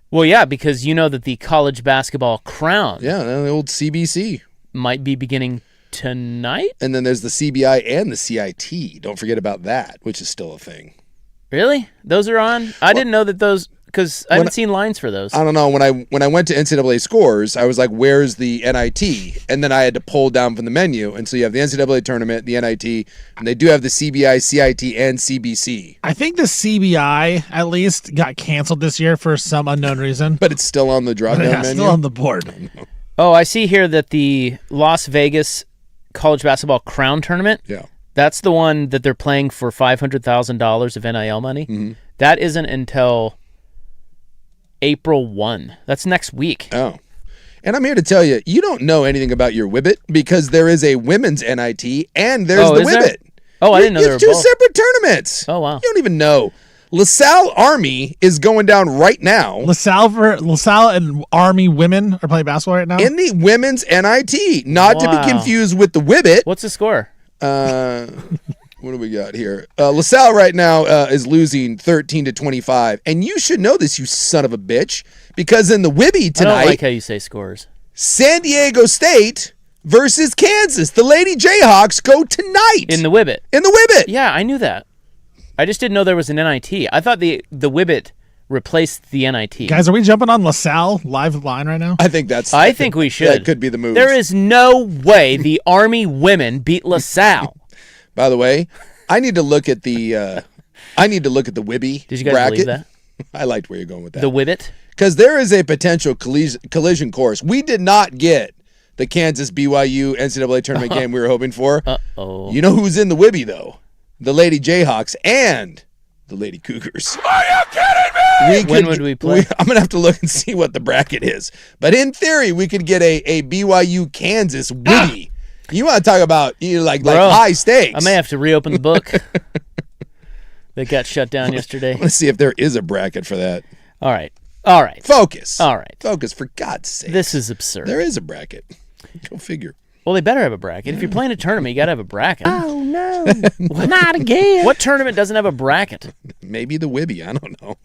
Well, yeah, because you know that the college basketball crown Yeah, the old CBC. might be beginning tonight. And then there's the CBI and the CIT. Don't forget about that, which is still a thing. Really? Those are on? I didn't know that those, because I haven't seen lines for those. I don't know. When I went to NCAA scores, I was like, "Where's the NIT?" And then I had to pull down from the menu. And so you have the NCAA tournament, the NIT, and they do have the CBI, CIT, and CBC. I think the CBI at least got canceled this year for some unknown reason. But it's still on the drop-down Yeah, menu. still on the board. Oh, I see here that the Las Vegas College Basketball Crown Tournament, Yeah. that's the one that they're playing for $500,000 of NIL money. Mm-hmm. That isn't until April 1. That's next week. Oh. And I'm here to tell you, you don't know anything about your Whibbit because there is a women's NIT and there's the is there? Whibbit. Oh, I didn't know there were It's 2 both. separate tournaments. Oh, wow. You don't even know. LaSalle Army is going down right now. LaSalle and Army women are playing basketball right now. In the women's NIT, not to Wow. be confused with the Whibbit. What's the score? What do we got here? LaSalle right now is losing 13-25, and you should know this, you son of a bitch, because in the Wibby I don't tonight, like how you say scores. San Diego State versus Kansas. The Lady Jayhawks go tonight In the Whibbit. in the Whibbit. Yeah, I knew that. I just didn't know there was an NIT. I thought the Whibbit replaced the NIT. Guys, are we jumping on LaSalle live line right now? I think we should. That could be the move. There is no way the Army women beat LaSalle. By the way, I need to look at the Wibby Did you guys bracket. believe that? I liked where you're going with that. The Whibbit? Because there is a potential collision course. We did not get the Kansas BYU NCAA tournament game we were hoping for. Uh-oh. You know who's in the Wibby, though? The Lady Jayhawks and the Lady Cougars. Are you kidding me? When would we play? I'm going to have to look and see what the bracket is. But in theory, we could get a BYU Kansas Wibby. You want to talk about like Bro, high stakes. I may have to reopen the book. That got shut down yesterday. Let's see if there is a bracket for that. All right. Focus. All right. Focus, for God's sake. This is absurd. There is a bracket. Go figure. Well, they better have a bracket. If you're playing a tournament, you got to have a bracket. Oh, no. Not again. What tournament doesn't have a bracket? Maybe the Wibby. I don't know.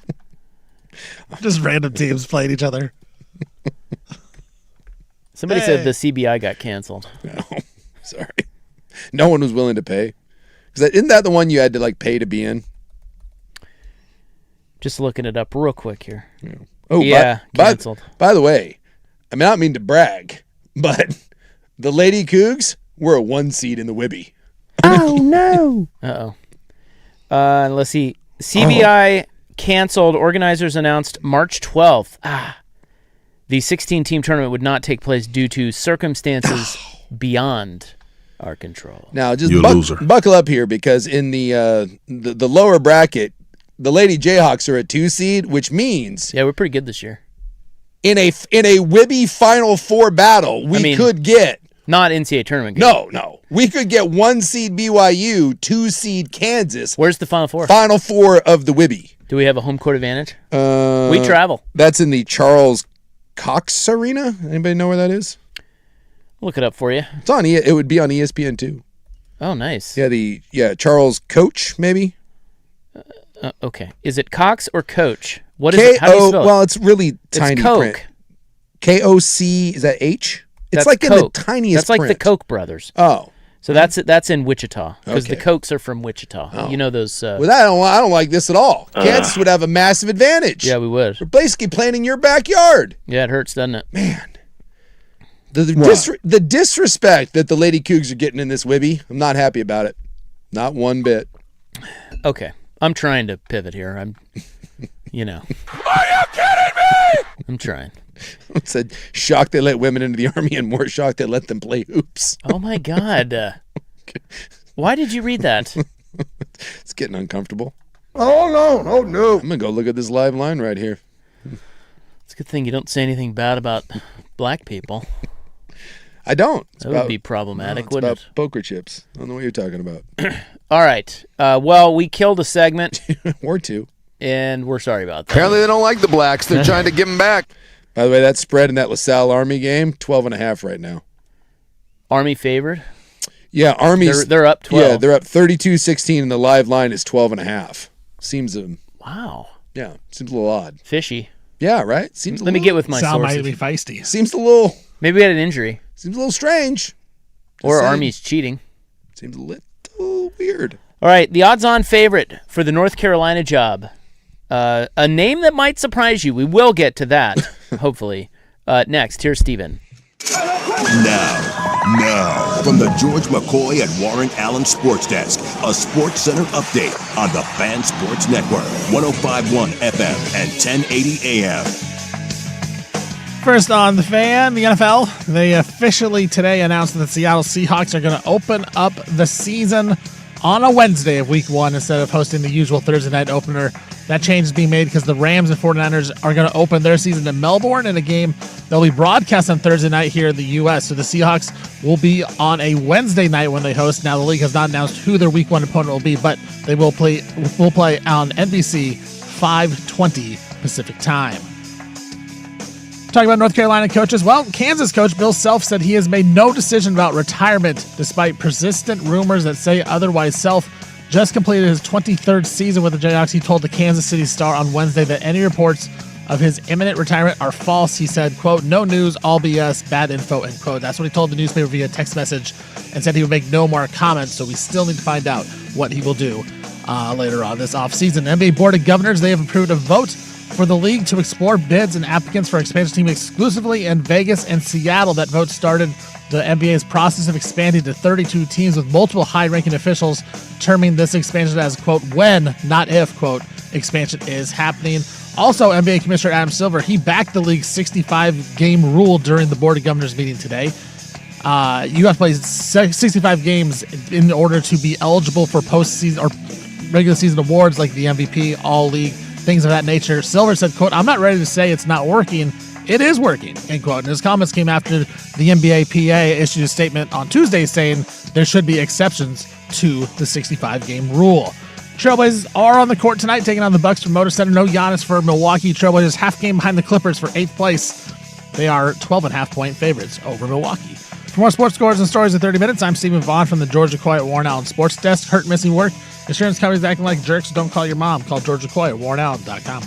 Just random teams playing each other. Somebody said the CBI got canceled. No, sorry. No one was willing to pay. Isn't that the one you had to pay to be in? Just looking it up real quick here. Yeah. Oh, yeah, canceled. By the way, I don't mean to brag, but the Lady Cougs were a 1 seed in the Wibby. Oh, no. Uh-oh. Let's see. CBI canceled. Organizers announced March 12th. The 16-team tournament would not take place due to circumstances beyond our control. Now, just buckle up here because in the lower bracket, the Lady Jayhawks are a 2 seed, which means we're pretty good this year. In a Wibby Final Four battle, we could get not NCAA tournament game. No, we could get 1 seed BYU, 2 seed Kansas. Where's the Final Four? Final Four of the Wibby. Do we have a home court advantage? We travel. That's in the Charles Cox Arena. Anybody know where that is? Look it up for you. It's on. It would be on ESPN too. Oh, nice. Yeah, Charles Coach, maybe? Okay. Is it Cox or Coach? What is it? How do you spell it? Well, it's really tiny it's Coke. print. K-O-C, is that H? It's That's like Coke. in the tiniest That's like print. the Koch brothers. Oh. So that's in Wichita because the Okay. Kochs are from Wichita. Oh. You know those. Well, I don't like this at all. Kansas would have a massive advantage. Yeah, we would. We're basically playing in your backyard. Yeah, it hurts, doesn't it? Man. The disrespect that the Lady Cougs are getting in this Wibby, I'm not happy about it. Not one bit. Okay. I'm trying to pivot here. I'm, you know. Are you kidding me? I'm trying. It said, shocked they let women into the Army and more shocked they let them play hoops. Oh, my God. Why did you read that? It's getting uncomfortable. Oh, no. Oh, no. I'm going to go look at this live line right here. It's a good thing you don't say anything bad about black people. I don't. That would be problematic, it's wouldn't about it? poker chips. I don't know what you're talking about. All right. Well, we killed a segment. Or two. And we're sorry about that. Apparently they don't like the blacks. They're trying to give them back. By the way, that spread in that LaSalle Army game, 12.5 right now. Army favored? Yeah, Army's... They're up 12. Yeah, they're up 32-16, and the live line is 12.5. Seems... Wow. Yeah, seems a little odd. Fishy. Yeah, right? Seems Let me get with my Sal sources. might be feisty. Seems a little... Maybe we had an injury. Seems a little strange. Or saying. Army's cheating. Seems a little weird. All right, the odds-on favorite for the North Carolina job. A name that might surprise you. We will get to that, hopefully. Next, here's Steven. Now, from the George McCoy and Warren Allen Sports Desk, a Sports Center update on the Fan Sports Network, 105.1 FM and 1080 AM. First on the Fan, the NFL, they officially today announced that the Seattle Seahawks are going to open up the season on a Wednesday of Week 1 instead of hosting the usual Thursday night opener. That change is being made because the Rams and 49ers are going to open their season in Melbourne in a game that will be broadcast on Thursday night here in the U.S. So the Seahawks will be on a Wednesday night when they host. Now, the league has not announced who their Week 1 opponent will be, but they will play on NBC 5:20 Pacific time. Talking about North Carolina coaches, well, Kansas coach Bill Self said he has made no decision about retirement despite persistent rumors that say otherwise. Self just completed his 23rd season with the Jayhawks. He told the Kansas City Star on Wednesday that any reports of his imminent retirement are false. He said, quote, no news, all BS, bad info, end quote. That's what he told the newspaper via text message and said he would make no more comments, so we still need to find out what he will do later on this offseason. The NBA Board of Governors, they have approved a vote for the league to explore bids and applicants for expansion team exclusively in Vegas and Seattle. That vote started the NBA's process of expanding to 32 teams with multiple high-ranking officials terming this expansion as, quote, when, not if, quote, expansion is happening. Also, NBA Commissioner Adam Silver, he backed the league's 65-game rule during the Board of Governors meeting today. You have to play 65 games in order to be eligible for postseason or regular season awards like the MVP, All-League, things of that nature. Silver said, quote, I'm not ready to say it's not working. It is working, end quote. And his comments came after the NBA PA issued a statement on Tuesday saying there should be exceptions to the 65-game rule. Trailblazers are on the court tonight, taking on the Bucks from Motor Center. No Giannis for Milwaukee. Trailblazers half game behind the Clippers for 8th place. They are 12.5-point favorites over Milwaukee. For more sports scores and stories in 30 minutes, I'm Stephen Vaughn from the Georgia Coy at Warren Allen Sports Desk. Hurt missing work. Insurance companies acting like jerks. Don't call your mom. Call Georgia Coy at warrenallen.com.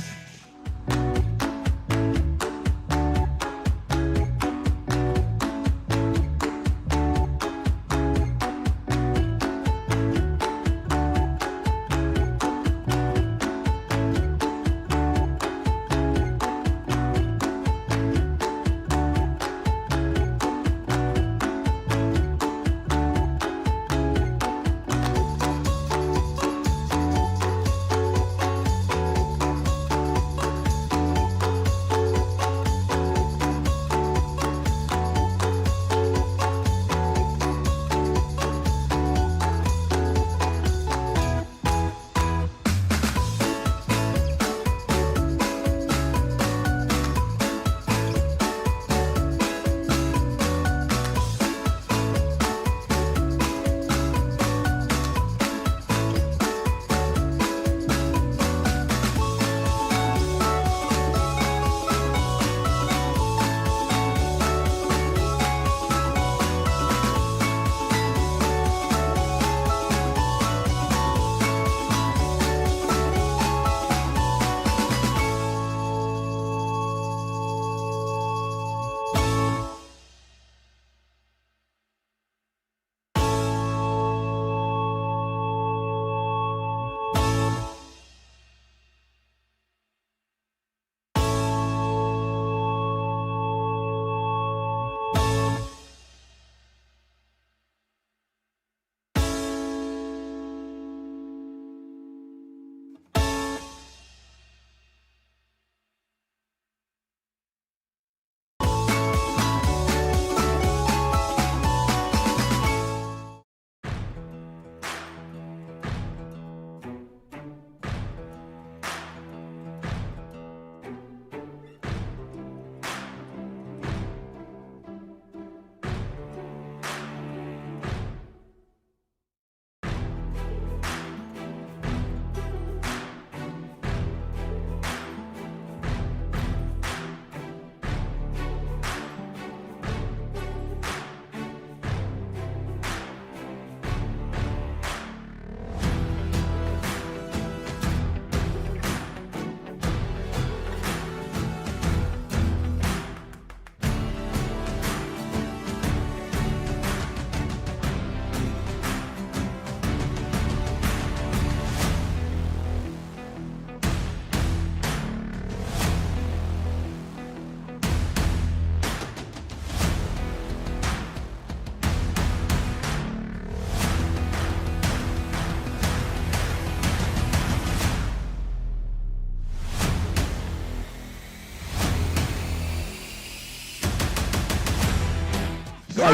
All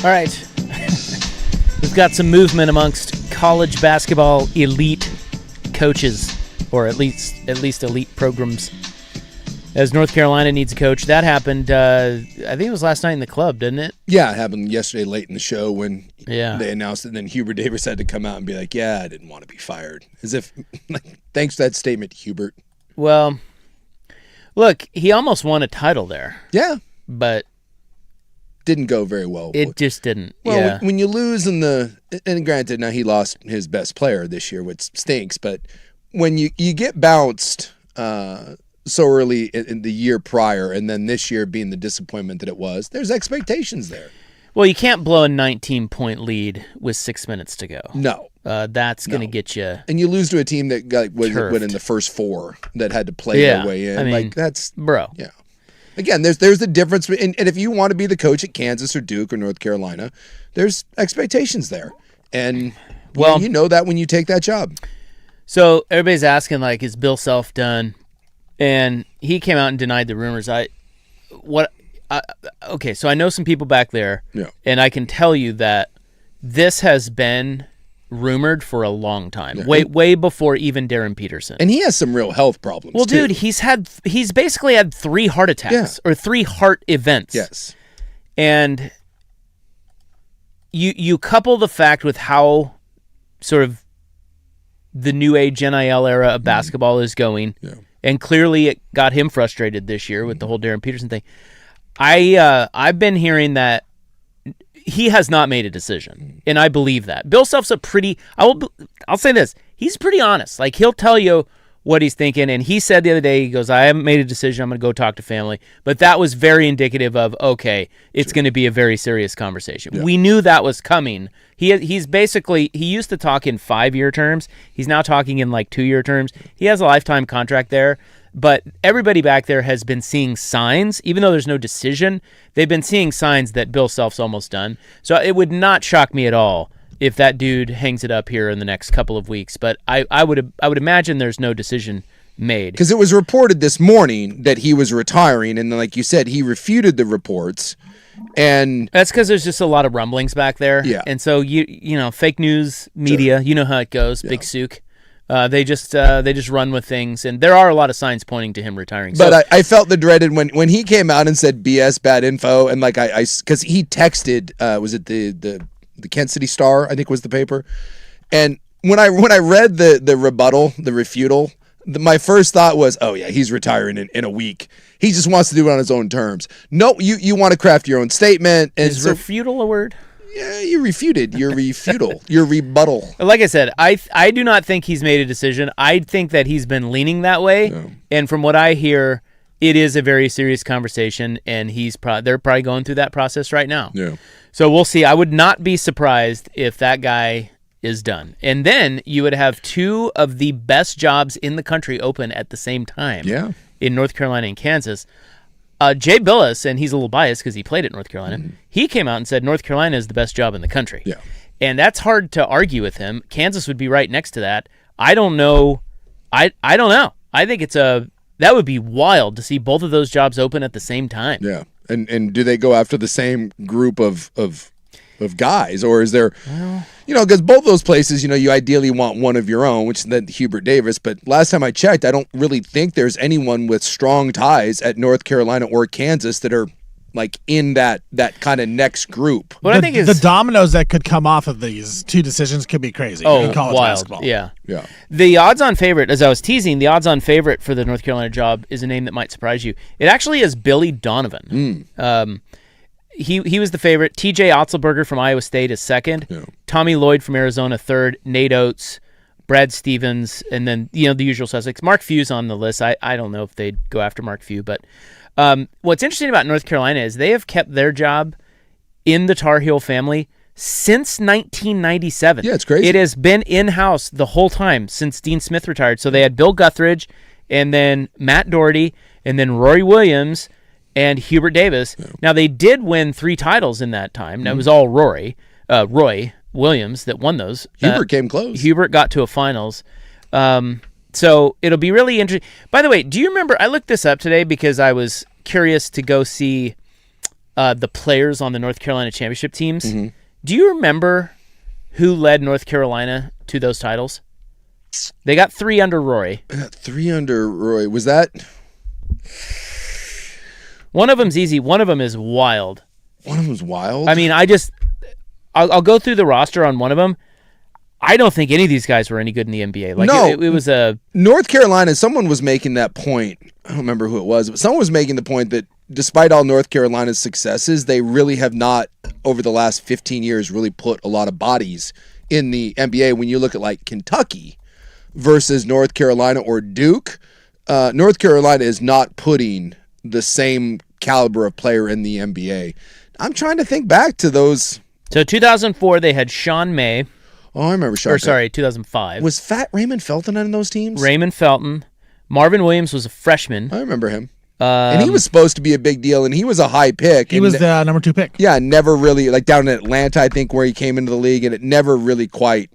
right. We've got some movement amongst college basketball elite coaches, or at least elite programs. As North Carolina needs a coach. That happened, I think it was last night in the club, didn't it? Yeah, it happened yesterday late in the show when they announced it. And then Hubert Davis had to come out and be like, yeah, I didn't want to be fired. As if, thanks to that statement, Hubert. Well, look, he almost won a title there. Yeah. But didn't go very well. It just didn't. Well, yeah. when you lose and granted, now he lost his best player this year, which stinks, but when you get bounced so early in the year prior, and then this year being the disappointment that it was, there's expectations there. Well, you can't blow a 19-point lead with 6 minutes to go. No. That's going to get you. And you lose to a team that went in the first four that had to play their way in. I mean, that's bro. Yeah. Again, there's the difference, and if you want to be the coach at Kansas or Duke or North Carolina, there's expectations there, and you know that when you take that job. So everybody's asking, like, is Bill Self done? And he came out and denied the rumors. Okay, so I know some people back there, and I can tell you that this has been rumored for a long time, way before even Darren Peterson. And he has some real health problems. Well, too. dude, he's basically had 3 heart attacks or 3 heart events. Yes, and you couple the fact with how sort of the new age NIL era of basketball is going. Yeah. And clearly it got him frustrated this year with the whole Darren Peterson thing. I've been hearing that he has not made a decision, and I believe that. Bill Self's I'll say this, he's pretty honest. Like, he'll tell you what he's thinking, and he said the other day, he goes, I haven't made a decision, I'm going to go talk to family. But that was very indicative of, okay, it's going to be a very serious conversation. Yeah. We knew that was coming. He's basically, he used to talk in 5-year terms. He's now talking in like 2-year terms. He has a lifetime contract there. But everybody back there has been seeing signs, even though there's no decision, they've been seeing signs that Bill Self's almost done. So it would not shock me at all if that dude hangs it up here in the next couple of weeks. But I would imagine there's no decision made. Because it was reported this morning that he was retiring, and like you said, he refuted the reports. And that's because there's just a lot of rumblings back there. Yeah. And so you know, fake news media, you know how it goes, big souk. They just run with things, and there are a lot of signs pointing to him retiring. But I felt the dreaded when he came out and said BS, bad info, and like because he texted, was it the Kent City Star, I think was the paper, and when I read the rebuttal, the refutal, my first thought was, oh yeah, he's retiring in a week. He just wants to do it on his own terms. No, you want to craft your own statement. And is refutal a word? Yeah, you refuted. You're refutal. You're rebuttal. Like I said, I do not think he's made a decision. I think that he's been leaning that way. No. And from what I hear, it is a very serious conversation, and they're probably going through that process right now. Yeah. So we'll see. I would not be surprised if that guy is done. And then you would have 2 of the best jobs in the country open at the same time. Yeah. In North Carolina and Kansas. Jay Billis, and he's a little biased because he played at North Carolina, he came out and said North Carolina is the best job in the country. Yeah. And that's hard to argue with him. Kansas would be right next to that. I don't know. I don't know. I think that would be wild to see both of those jobs open at the same time. Yeah. And do they go after the same group of guys, or is there, because both those places, you ideally want one of your own, which is then Hubert Davis. But last time I checked, I don't really think there's anyone with strong ties at North Carolina or Kansas that are like in that kind of next group. What I think is the dominoes that could come off of these 2 decisions could be crazy. Oh, college wild. basketball. Yeah. Yeah. The odds-on favorite, as I was teasing, the odds-on favorite for the North Carolina job is a name that might surprise you. It actually is Billy Donovan. He was the favorite. TJ Otzelberger from Iowa State is second. Yeah. Tommy Lloyd from Arizona third. Nate Oates, Brad Stevens, and then the usual suspects. Mark Few's on the list. I don't know if they'd go after Mark Few, but what's interesting about North Carolina is they have kept their job in the Tar Heel family since 1997. Yeah, it's crazy. It has been in-house the whole time since Dean Smith retired. So they had Bill Guthridge, and then Matt Doherty, and then Rory Williams, and Hubert Davis. Yeah. Now, they did win 3 titles in that time. That was all Roy Williams that won those. Hubert came close. Hubert got to a finals. So it'll be really interesting. By the way, do you remember? I looked this up today because I was curious to go see the players on the North Carolina championship teams. Mm-hmm. Do you remember who led North Carolina to those titles? They got 3 under Roy. 3 under Roy. Was that? One of them's easy. One of them is wild. One of them's wild? I mean, I'll go through the roster on one of them. I don't think any of these guys were any good in the NBA. Like, no, it was a North Carolina. Someone was making that point. I don't remember who it was, but someone was making the point that despite all North Carolina's successes, they really have not, over the last 15 years, really put a lot of bodies in the NBA. When you look at like Kentucky versus North Carolina or Duke, North Carolina is not putting the same caliber of player in the NBA. I'm trying to think back to those. So 2004, they had Sean May. Oh, I remember Sean. Or sorry, 2005. Was Fat Raymond Felton on those teams? Raymond Felton. Marvin Williams was a freshman. I remember him. And he was supposed to be a big deal, and he was a high pick. He was the number 2 pick. Yeah, never really, like down in Atlanta, I think, where he came into the league, and it never really quite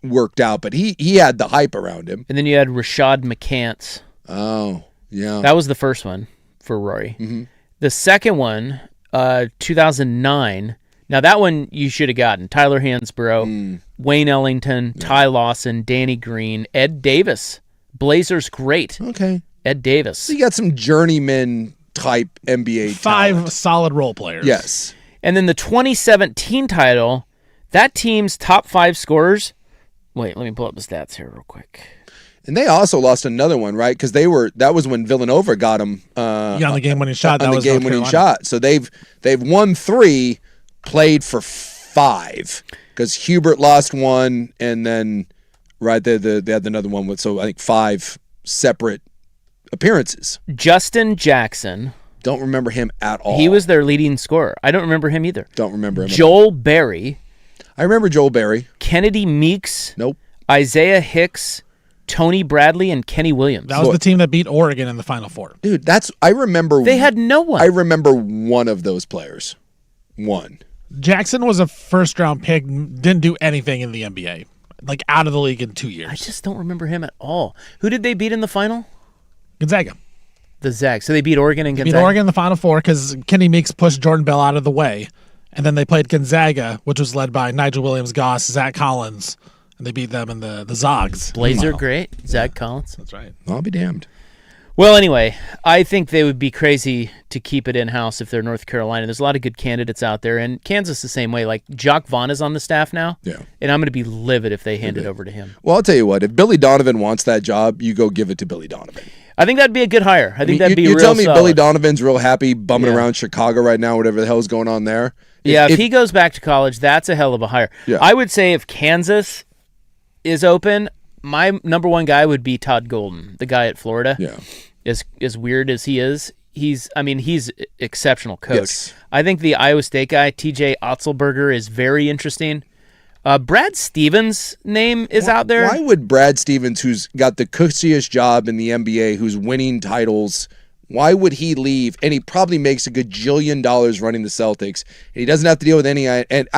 worked out. But he had the hype around him. And then you had Rashad McCants. Oh, yeah. That was the first one for Rory. Mm-hmm. The second one, 2009. Now, that one you should have gotten. Tyler Hansborough, Wayne Ellington, Ty Lawson, Danny Green, Ed Davis. Blazers great. Okay. Ed Davis. So you got some journeyman type NBA 5 talent. solid role players. Yes. And then the 2017 title, that team's top 5 scorers. Wait, let me pull up the stats here real quick. And they also lost another one, right? Because that was when Villanova got them. On the game-winning shot. On the game-winning shot. So they've won 3, played for 5. Because Hubert lost 1, and then right there they had another one with, so I think 5 separate appearances. Justin Jackson. Don't remember him at all. He was their leading scorer. I don't remember him either. Don't remember him. Joel Berry. I remember Joel Berry. Kennedy Meeks. Nope. Isaiah Hicks. Tony Bradley and Kenny Williams. That was the team that beat Oregon in the Final Four. Dude, I remember. They had no one. I remember one of those players. One. Jackson was a first-round pick, didn't do anything in the NBA. Like, out of the league in 2 years. I just don't remember him at all. Who did they beat in the final? Gonzaga. The Zags. So they beat Oregon and Gonzaga? Beat Oregon in the Final Four because Kenny Meeks pushed Jordan Bell out of the way. And then they played Gonzaga, which was led by Nigel Williams-Goss, Zach Collins. And they beat them in the Zogs. Blazer, great. Zach Collins. That's right. I'll be damned. Well, anyway, I think they would be crazy to keep it in-house if they're North Carolina. There's a lot of good candidates out there, and Kansas the same way. Like, Jock Vaughn is on the staff now, and I'm going to be livid if they hand it over to him. Well, I'll tell you what. If Billy Donovan wants that job, you go give it to Billy Donovan. I think that'd be a good hire. I think that'd be you real tell me solid. Billy Donovan's real happy bumming around Chicago right now, whatever the hell's going on there. If he goes back to college, that's a hell of a hire. Yeah. I would say if Kansas is open, my number one guy would be Todd Golden, the guy at Florida. Yeah. As weird as he is, he's exceptional coach. Yes. I think the Iowa State guy, TJ Otzelberger, is very interesting. Brad Stevens' name is out there. Why would Brad Stevens, who's got the cushiest job in the NBA, who's winning titles, why would he leave? And he probably makes a gajillion dollars running the Celtics, and he doesn't have to deal with any. And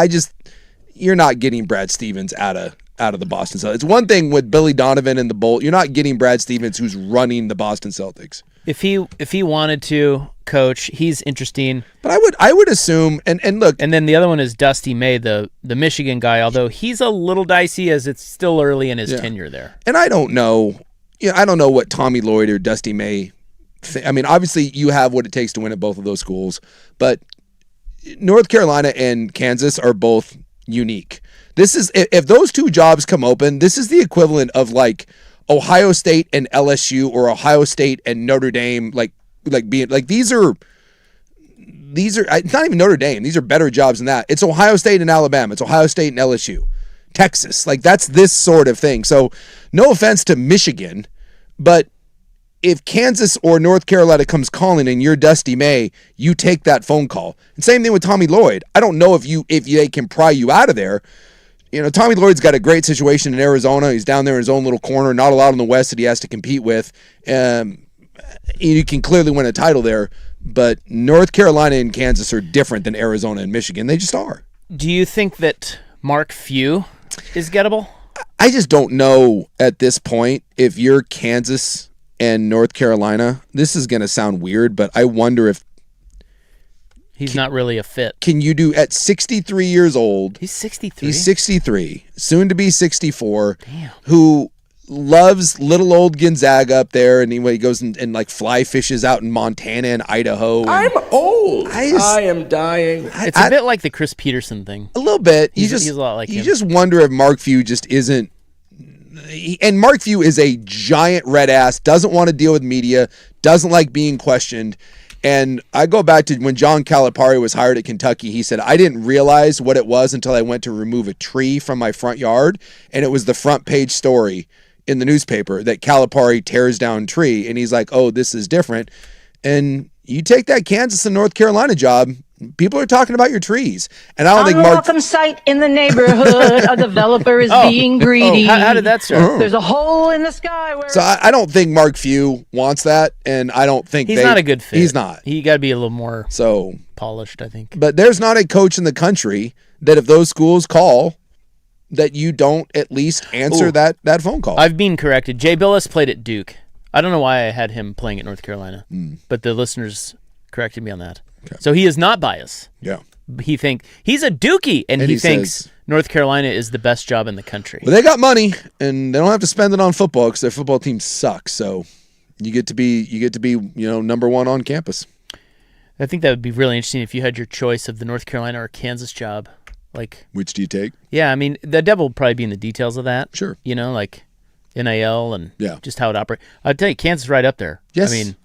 you're not getting Brad Stevens out of the Boston Celtics. It's one thing with Billy Donovan and the Bolt. You're not getting Brad Stevens, who's running the Boston Celtics. If he wanted to coach, he's interesting. But I would assume and look. And then the other one is Dusty May, the Michigan guy. Although he's a little dicey as it's still early in his tenure there. And I don't know. I don't know what Tommy Lloyd or Dusty May. I mean, obviously you have what it takes to win at both of those schools, but North Carolina and Kansas are both unique. This is, if those two jobs come open, this is the equivalent of like Ohio State and LSU or Ohio State and Notre Dame, like being like these are it's not even Notre Dame. These are better jobs than that. It's Ohio State and Alabama. It's Ohio State and LSU, Texas. Like that's this sort of thing. So no offense to Michigan, but if Kansas or North Carolina comes calling and you're Dusty May, you take that phone call. And same thing with Tommy Lloyd. I don't know if they can pry you out of there. Tommy Lloyd's got a great situation in Arizona. He's down there in his own little corner, not a lot in the West that he has to compete with. You can clearly win a title there, but North Carolina and Kansas are different than Arizona and Michigan. They just are. Do you think that Mark Few is gettable? I just don't know at this point if you're Kansas and North Carolina. This is going to sound weird, but I wonder if he's not really a fit. Can you do at 63 years old? He's 63. He's 63, soon to be 64. Damn. Who loves little old Gonzaga up there, and he goes and like fly fishes out in Montana and Idaho. And I'm old. I am dying. It's a bit like the Chris Peterson thing. A little bit. He's a lot like him. You just wonder if Mark Few just isn't. And Mark Few is a giant red ass, doesn't want to deal with media, doesn't like being questioned. And I go back to when John Calipari was hired at Kentucky. He said, I didn't realize what it was until I went to remove a tree from my front yard, and it was the front page story in the newspaper that Calipari tears down tree. And he's like, oh, this is different. And you take that Kansas and North Carolina job, people are talking about your trees. And I don't think Mark... Unwelcome sight in the neighborhood. A developer is being greedy. How did that start? There's a hole in the sky where... So I don't think Mark Few wants that, and I don't think he's not a good fit. He's not. He got to be a little more polished, I think. But there's not a coach in the country that if those schools call, that you don't at least answer that phone call. I've been corrected. Jay Billis played at Duke. I don't know why I had him playing at North Carolina, but the listeners corrected me on that. Okay. So he is not biased. Yeah. He's a Dookie, and he thinks North Carolina is the best job in the country. Well, they got money, and they don't have to spend it on football because their football team sucks. So you get to be number one on campus. I think that would be really interesting if you had your choice of the North Carolina or Kansas job. Like, which do you take? Yeah, I mean, the devil will probably be in the details of that. Sure. Like NIL and just how it operates. I'd tell you, Kansas right up there. Yes. I mean,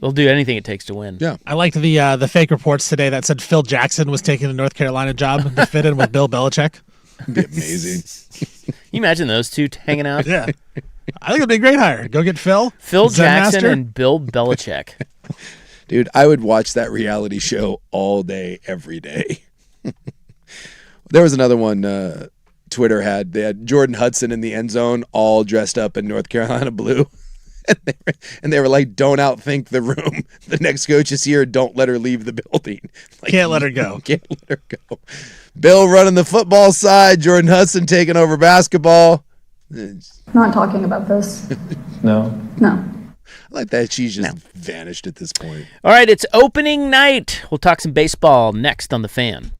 they'll do anything it takes to win. Yeah. I liked the fake reports today that said Phil Jackson was taking the North Carolina job to fit in with Bill Belichick. It'd be amazing. Can you imagine those two hanging out? Yeah. I think it'd be a great hire. Go get Phil Jackson and Bill Belichick. Dude, I would watch that reality show all day, every day. There was another one Twitter had. They had Jordan Hudson in the end zone, all dressed up in North Carolina blue. And they were like, don't outthink the room. The next coach is here. Don't let her leave the building. Like, can't let her go. Can't let her go. Bill running the football side. Jordan Hudson taking over basketball. Not talking about this. No. No. I like that she's just vanished at this point. All right, it's opening night. We'll talk some baseball next on The Fan.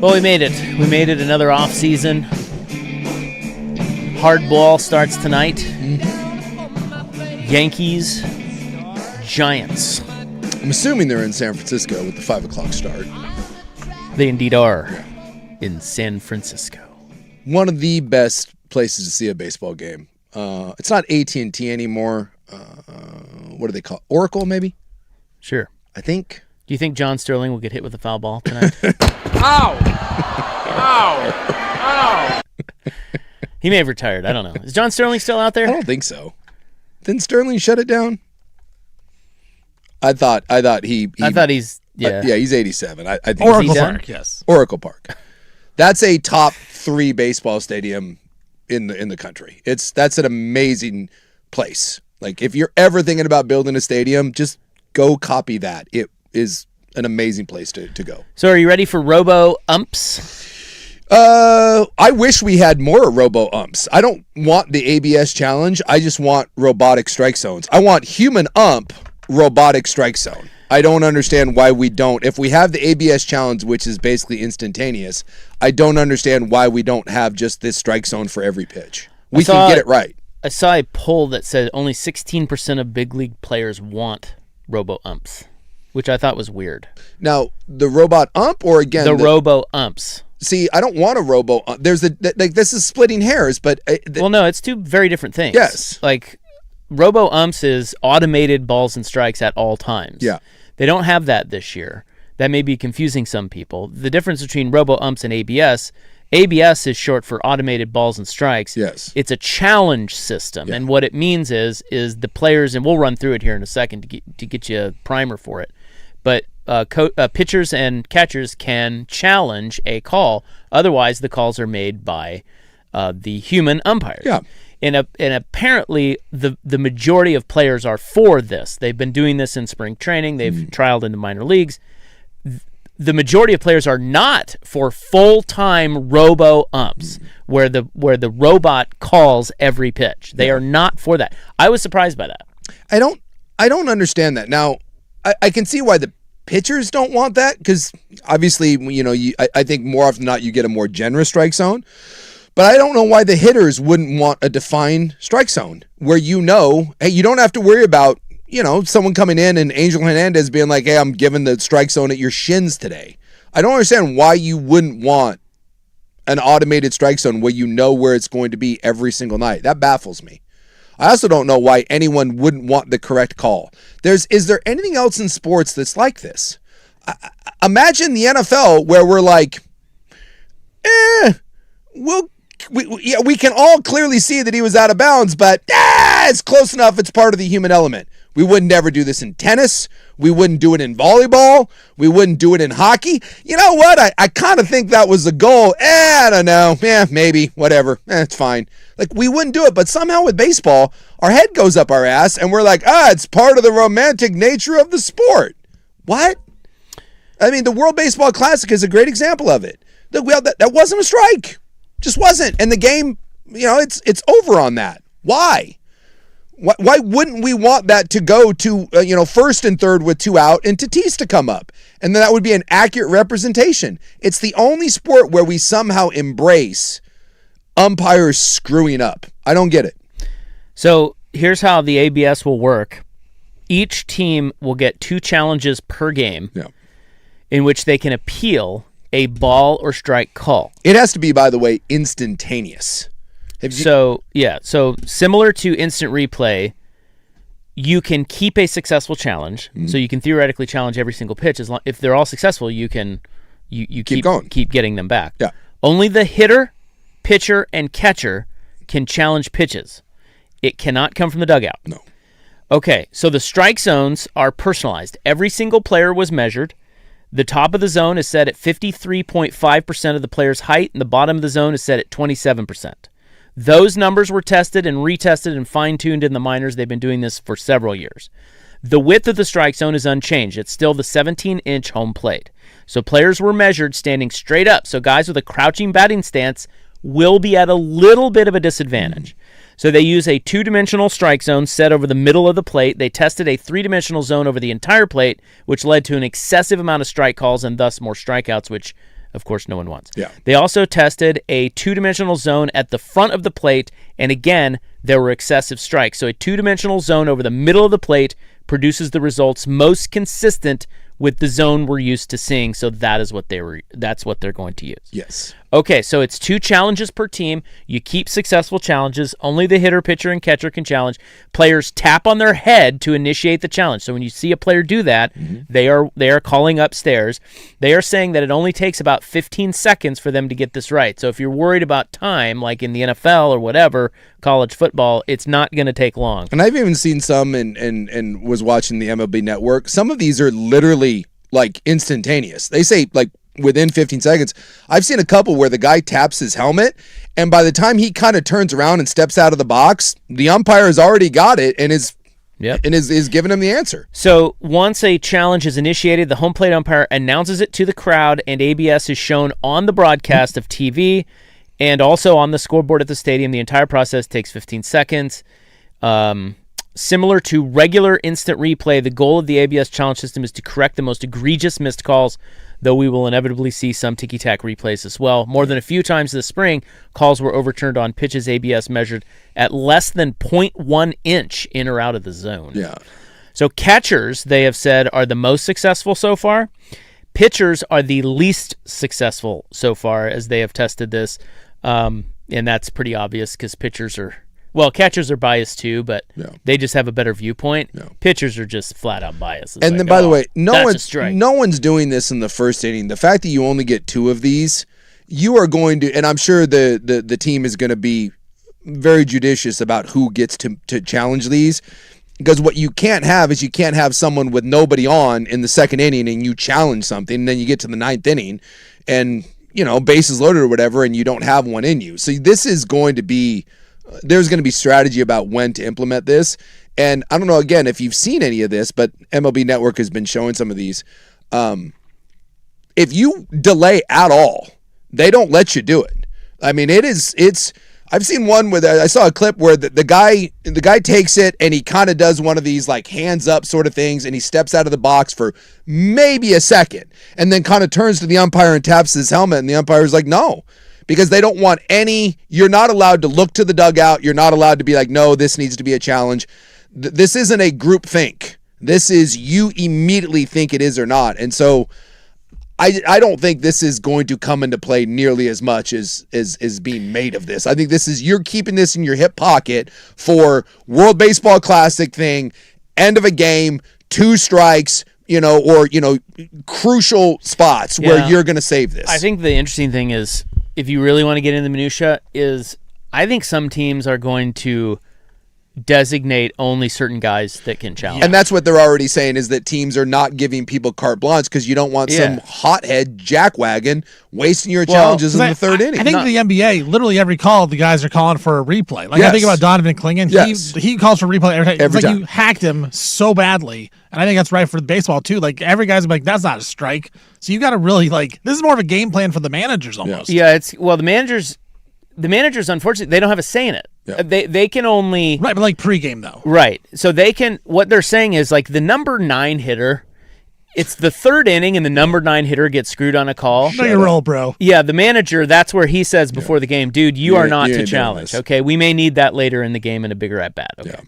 Well, we made it. We made it another off season. Hardball starts tonight. Yankees, Giants. I'm assuming they're in San Francisco with the 5 o'clock start. They indeed are in San Francisco. One of the best places to see a baseball game. It's not AT&T anymore. What do they call it? Oracle, maybe? Sure. I think. Do you think John Sterling will get hit with a foul ball tonight? Ow! Ow! Ow! He may have retired. I don't know. Is John Sterling still out there? I don't think so. Didn't Sterling shut it down? I thought he I thought he's yeah. He's 87. I think Oracle Park, yes. Oracle Park. That's a top 3 baseball stadium in the country. That's an amazing place. Like if you're ever thinking about building a stadium, just go copy that. It is an amazing place to go. So are you ready for robo-umps? I wish we had more robo-umps. I don't want the ABS challenge. I just want robotic strike zones. I want human ump robotic strike zone. I don't understand why we don't. If we have the ABS challenge, which is basically instantaneous, I don't understand why we don't have just this strike zone for every pitch. We can get it right. I saw a poll that said only 16% of big league players want robo-umps, which I thought was weird. Now, the robot ump or again the robo-umps. See, I don't want a robo. There's this is splitting hairs, but well, no, it's two very different things. Yes, like robo-umps is automated balls and strikes at all times. Yeah, they don't have that this year. That may be confusing some people. The difference between robo-umps and ABS is short for automated balls and strikes. Yes, it's a challenge system, and what it means is the players, and we'll run through it here in a second to get you a primer for it, but. Pitchers and catchers can challenge a call. Otherwise, the calls are made by the human umpires. Yeah. And apparently, the majority of players are for this. They've been doing this in spring training. They've trialed into minor leagues. The majority of players are not for full-time robo-umps, where the robot calls every pitch. They are not for that. I was surprised by that. I don't understand that. Now, I can see why the pitchers don't want that because obviously, I think more often than not you get a more generous strike zone. But I don't know why the hitters wouldn't want a defined strike zone where hey, you don't have to worry about, someone coming in and Angel Hernandez being like, hey, I'm giving the strike zone at your shins today. I don't understand why you wouldn't want an automated strike zone where you know where it's going to be every single night. That baffles me. I also don't know why anyone wouldn't want the correct call. Is there anything else in sports that's like this? Imagine the NFL where we're like, we can all clearly see that he was out of bounds, but it's close enough. It's part of the human element. We wouldn't ever do this in tennis. We wouldn't do it in volleyball. We wouldn't do it in hockey. You know what? I kind of think that was the goal. I don't know. Maybe. Whatever. It's fine. Like, we wouldn't do it. But somehow with baseball, our head goes up our ass, and we're like, it's part of the romantic nature of the sport. What? I mean, the World Baseball Classic is a great example of it. That wasn't a strike. Just wasn't. And the game, it's over on that. Why? Why wouldn't we want that to go to, first and third with 2 out and Tatis to come up? And then that would be an accurate representation. It's the only sport where we somehow embrace umpires screwing up. I don't get it. So here's how the ABS will work. Each team will get 2 challenges per game in which they can appeal a ball or strike call. It has to be, by the way, instantaneous. So similar to instant replay, you can keep a successful challenge. Mm-hmm. So you can theoretically challenge every single pitch if they're all successful. You can keep going, keep getting them back. Yeah. Only the hitter, pitcher, and catcher can challenge pitches. It cannot come from the dugout. No. Okay, so the strike zones are personalized. Every single player was measured. The top of the zone is set at 53.5% of the player's height, and the bottom of the zone is set at 27%. Those numbers were tested and retested and fine-tuned in the minors. They've been doing this for several years. The width of the strike zone is unchanged. It's still the 17-inch home plate. So players were measured standing straight up. So guys with a crouching batting stance will be at a little bit of a disadvantage. So they use a 2-dimensional strike zone set over the middle of the plate. They tested a 3-dimensional zone over the entire plate, which led to an excessive amount of strike calls and thus more strikeouts, which of course no one wants. Yeah. They also tested a 2-dimensional zone at the front of the plate, and again, there were excessive strikes. So a 2-dimensional zone over the middle of the plate produces the results most consistent with the zone we're used to seeing. So that's what they're going to use. Yes. Okay, so it's 2 challenges per team. You keep successful challenges. Only the hitter, pitcher, and catcher can challenge. Players tap on their head to initiate the challenge. So when you see a player do that, they are calling upstairs. They are saying that it only takes about 15 seconds for them to get this right. So if you're worried about time, like in the NFL or whatever, college football, it's not going to take long. And I've even seen some and was watching the MLB Network. Some of these are literally like instantaneous. They say like within 15 seconds. I've seen a couple where the guy taps his helmet, and by the time he kind of turns around and steps out of the box, the umpire has already got it and is giving him the answer. So once a challenge is initiated, the home plate umpire announces it to the crowd, and ABS is shown on the broadcast of TV and also on the scoreboard at the stadium. The entire process takes 15 seconds. Similar to regular instant replay, the goal of the ABS challenge system is to correct the most egregious missed calls, though we will inevitably see some ticky-tack replays as well. More than a few times this spring, calls were overturned on pitches ABS measured at less than 0.1 inch in or out of the zone. Yeah. So catchers, they have said, are the most successful so far. Pitchers are the least successful so far as they have tested this. And that's pretty obvious because pitchers are... Well, catchers are biased too, but they just have a better viewpoint. Pitchers are just flat out biased. It's And like, then, by the way, no one's doing this in the first inning. The fact that you only get 2 of these, you are going to, and I'm sure the team is going to be very judicious about who gets to challenge these, because what you can't have is you can't have someone with nobody on in the second inning and you challenge something, and then you get to the 9th inning and, bases loaded or whatever, and you don't have one in you. So this is going to be... There's going to be strategy about when to implement this. And I don't know, again, if you've seen any of this, but MLB Network has been showing some of these. If you delay at all, they don't let you do it. I mean, I've seen one where I saw a clip where the guy takes it and he kind of does one of these like hands up sort of things, and he steps out of the box for maybe a second and then kind of turns to the umpire and taps his helmet, and the umpire's like, no. Because they don't want you're not allowed to look to the dugout. You're not allowed to be like, no, this needs to be a challenge. This isn't a group think. This is you immediately think it is or not. And so I don't think this is going to come into play nearly as much as being made of this. I think you're keeping this in your hip pocket for World Baseball Classic thing, end of a game, 2 strikes, or crucial spots where you're going to save this. I think the interesting thing is, if you really want to get into the minutia, is I think some teams are going to designate only certain guys that can challenge. And that's what they're already saying, is that teams are not giving people carte blanche because you don't want some hothead jackwagon wasting your challenges in the 3rd inning. I think the NBA, literally every call, the guys are calling for a replay. Like I think about Donovan Clingan. Yes. He calls for replay every time. Every time. You hacked him so badly. And I think that's right for the baseball too. Like every guy's like, that's not a strike. So you got to really this is more of a game plan for the managers almost. Yeah, the managers, unfortunately, they don't have a say in it. Yeah. They can only... Right, but like pregame, though. Right. So they can... What they're saying is, like, the number 9 hitter, it's the 3rd inning, and the number 9 hitter gets screwed on a call. Know your role, bro. Yeah, the manager, that's where he says before the game, dude, you are not to challenge. Okay, we may need that later in the game in a bigger at-bat. Okay. Yeah.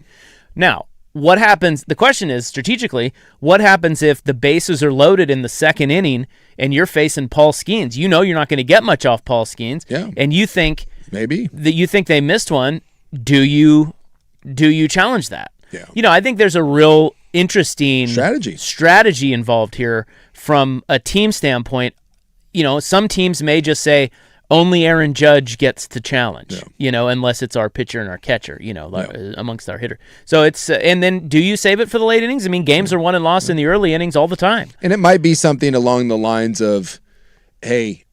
Now, what happens... The question is, strategically, what happens if the bases are loaded in the 2nd inning, and you're facing Paul Skeens? You know you're not going to get much off Paul Skeens. Yeah. And you think... Maybe. That you think they missed one. Do you challenge that? Yeah. I think there's a real interesting strategy involved here from a team standpoint. Some teams may just say only Aaron Judge gets to challenge, unless it's our pitcher and our catcher, amongst our hitter. So it's and then do you save it for the late innings? I mean, games are won and lost in the early innings all the time. And it might be something along the lines of, hey,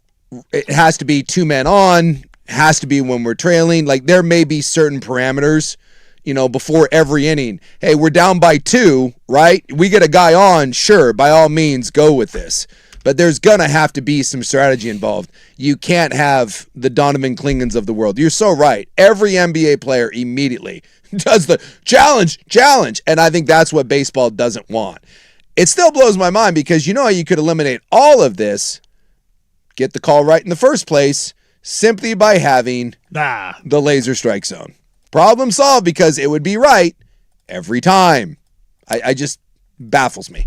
it has to be 2 men on, has to be when we're trailing. Like there may be certain parameters, before every inning. Hey, we're down by 2, right? We get a guy on, sure, by all means, go with this. But there's going to have to be some strategy involved. You can't have the Donovan Klingons of the world. You're so right. Every NBA player immediately does the challenge. And I think that's what baseball doesn't want. It still blows my mind because you know how you could eliminate all of this get the call right in the first place simply by having the laser strike zone. Problem solved because it would be right every time. I just baffles me.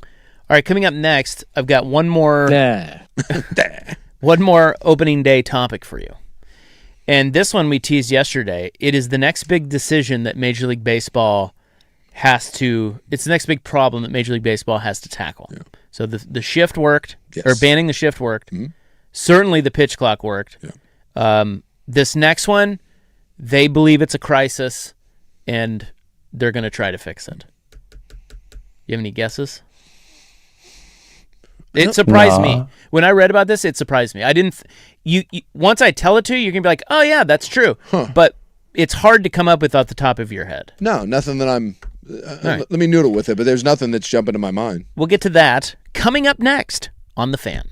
All right, coming up next, I've got one more opening day topic for you. And this one we teased yesterday. It is the next big decision that Major League Baseball it's the next big problem that Major League Baseball has to tackle. Yeah. So the shift worked, or banning the shift worked. Mm-hmm. Certainly the pitch clock worked. Yeah. This next one, they believe it's a crisis, and they're going to try to fix it. You have any guesses? It surprised me. When I read about this, it surprised me. I didn't. Once I tell it to you, you're going to be like, oh, yeah, that's true. Huh. But it's hard to come up with off the top of your head. No, nothing that I'm... Right. Let me noodle with it, but there's nothing that's jumping to my mind. We'll get to that coming up next on The Fan.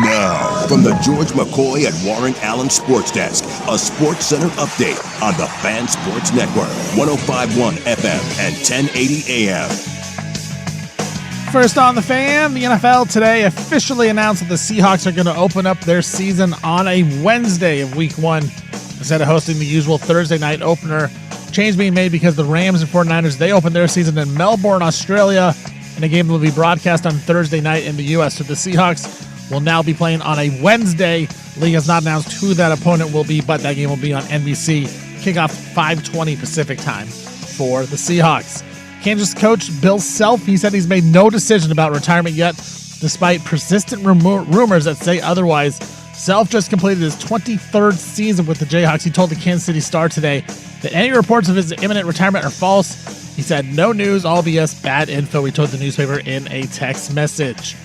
Now, from the George McCoy and Warren Allen Sports Desk, a Sports Center update on the Fan Sports Network, 105.1 FM and 1080 AM. First on the Fan, the NFL today officially announced that the Seahawks are going to open up their season on a Wednesday of Week 1 instead of hosting the usual Thursday night opener. Change being made because the Rams and 49ers, they opened their season in Melbourne, Australia, and a game will be broadcast on Thursday night in the U.S. So the Seahawks will now be playing on a Wednesday. League has not announced who that opponent will be, but that game will be on NBC. Kickoff 5:20 Pacific time for the Seahawks. Kansas coach Bill Self, he said he's made no decision about retirement yet, despite persistent rumors that say otherwise. Self just completed his 23rd season with the Jayhawks. He told the Kansas City Star today that any reports of his imminent retirement are false. He said, no news, all BS, bad info, he told the newspaper in a text message.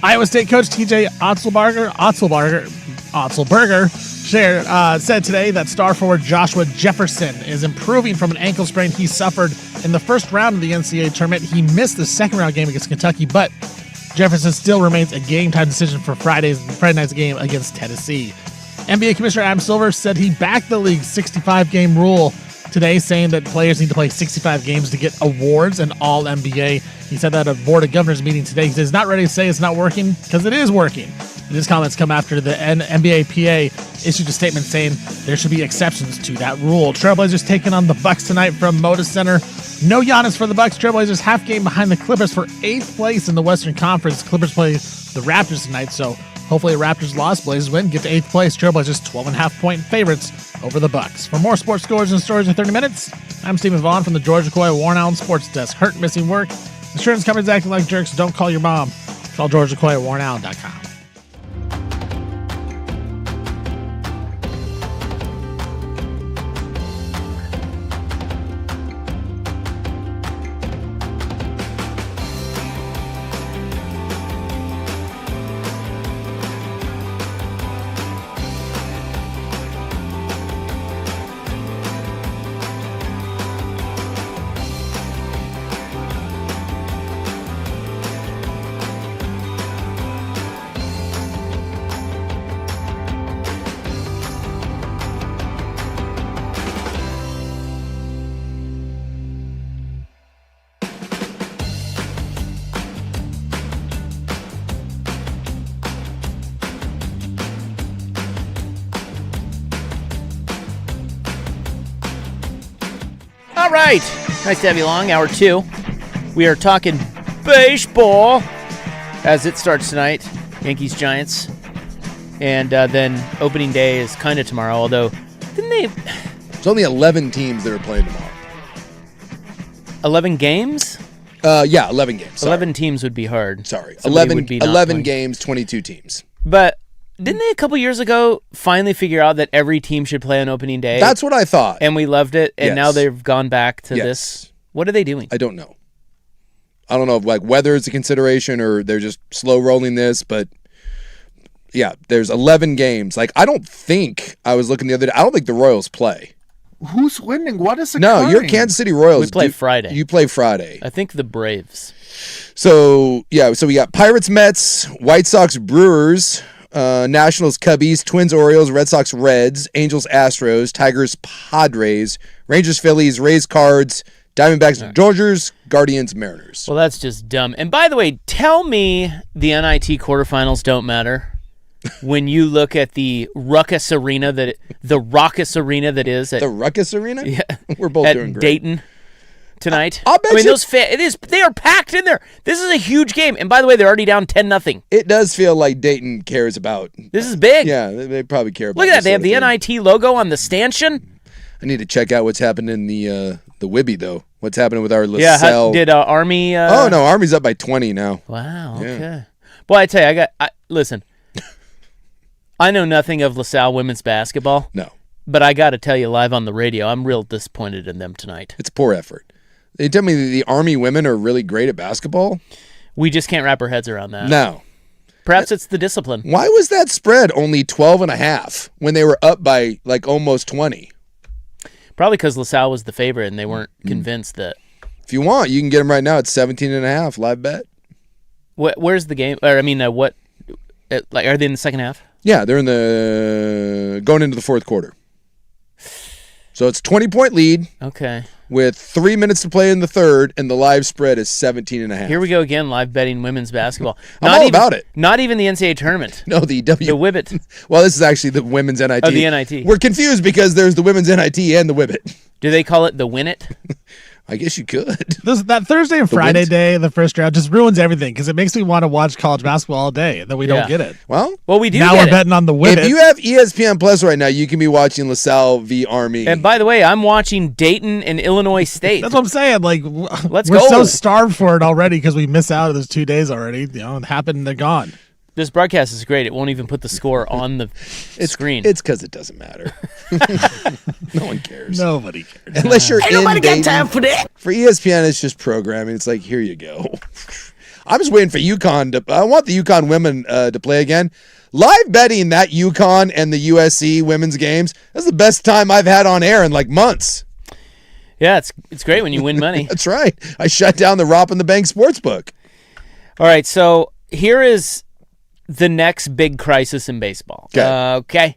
Iowa State coach TJ Otzelberger said today that star forward Joshua Jefferson is improving from an ankle sprain he suffered in the first round of the NCAA tournament. He missed the second round game against Kentucky, but Jefferson still remains a game-time decision for Friday night's game against Tennessee. NBA Commissioner Adam Silver said he backed the league's 65-game rule today, saying that players need to play 65 games to get awards and All-NBA. He said that at a Board of Governors meeting today. He says he's not ready to say it's not working because it is working. And his comments come after the NBAPA issued a statement saying there should be exceptions to that rule. Trailblazers taking on the Bucks tonight from Moda Center. No Giannis for the Bucks. Trailblazers half game behind the Clippers for 8th place in the Western Conference. Clippers play the Raptors tonight, so hopefully the Raptors loss, Blazers win, get to 8th place. Trailblazers 12.5-point favorites over the Bucks. For more sports scores and stories in 30 minutes, I'm Stephen Vaughn from the George McCoy Warren Allen Sports Desk. Hurt, missing work. Insurance companies acting like jerks. Don't call your mom. Call George McCoy at WarrenAllen.com. All right. Nice to have you along. Hour 2. We are talking baseball as it starts tonight. Yankees, Giants. And then opening day is kind of tomorrow, although didn't they... There's only 11 teams that are playing tomorrow. 11 games? Yeah, 11 games. Sorry. 11 teams would be hard. Sorry. Somebody 11 games, 22 teams. But didn't they a couple years ago finally figure out that every team should play on opening day? That's what I thought. And we loved it, and Yes. now they've gone back to Yes. this. What are they doing? I don't know. I don't know if like weather is a consideration or they're just slow rolling this, but yeah, there's 11 games. Like I don't think I was looking the other day. I don't think the Royals play. Who's winning? What is occurring? No, you're Kansas City Royals. We play Friday. You play Friday. I think the Braves. So yeah, so we got Pirates, Mets, White Sox, Brewers, Nationals, Cubbies, Twins, Orioles, Red Sox, Reds, Angels, Astros, Tigers, Padres, Rangers, Phillies, Rays, Cards, Diamondbacks, Dodgers, Guardians, Mariners. Well, that's just dumb. And by the way, tell me the NIT quarterfinals don't matter when you look at the Ruckus Arena that the Raucous Arena that is at the Ruckus Arena. Yeah, we're both at doing great. Dayton tonight. I'll bet I mean, you. they are packed in there. This is a huge game. And by the way, they're already down 10-0. It does feel like Dayton cares about. This is big. Yeah, they probably care about. Look at that. They have this the sort of thing. NIT logo on the stanchion. I need to check out what's happening in the Wibby though. What's happening with our Yeah, LaSalle? did Army? Oh no, Army's up by 20 now. Wow. Yeah. Okay. Boy, I tell you, listen. I know nothing of LaSalle women's basketball. No. But I got to tell you live on the radio, I'm real disappointed in them tonight. It's poor effort. They tell me the Army women are really great at basketball. We just can't wrap our heads around that. No. Perhaps it's the discipline. Why was that spread only 12.5 when they were up by like almost 20? Probably because LaSalle was the favorite and they weren't convinced that. If you want, you can get them right now at 17.5 live bet. Where's the game? Or I mean, what? Like, are they in the second half? Yeah, they're in going into the fourth quarter. So it's 20-point lead. Okay. with 3 minutes to play in the third, and the live spread is 17.5. Here we go again, live betting women's basketball. I'm all about it. Not even the NCAA tournament. No, the Wibbit. Well, this is actually the women's NIT. Oh, the NIT. We're confused because there's the women's NIT and the Wibbit. Do they call it the Win It? I guess you could. That Thursday and Friday day, the first round, just ruins everything because it makes me want to watch college basketball all day, and then we don't get it. Well, we do. Now get we're it. betting on the Wibbit. If you have ESPN Plus right now, you can be watching LaSalle v. Army. And by the way, I'm watching Dayton and Illinois State. That's what I'm saying. Like, Let's we're go. so starved for it already because we miss out. There's 2 days already. It happened and they're gone. This broadcast is great. It won't even put the score on the screen. It's because it doesn't matter. No one cares. Nobody cares. Unless you're Ain't in nobody got Dayton. time for that. For ESPN, it's just programming. It's like, here you go. I'm just waiting for UConn. I want the UConn women to play again. Live betting that UConn and the USC women's games, that's the best time I've had on air in like months. Yeah, it's great when you win money. That's right. I shut down the Rop in the Bank Sportsbook. All right, so here is the next big crisis in baseball. Okay.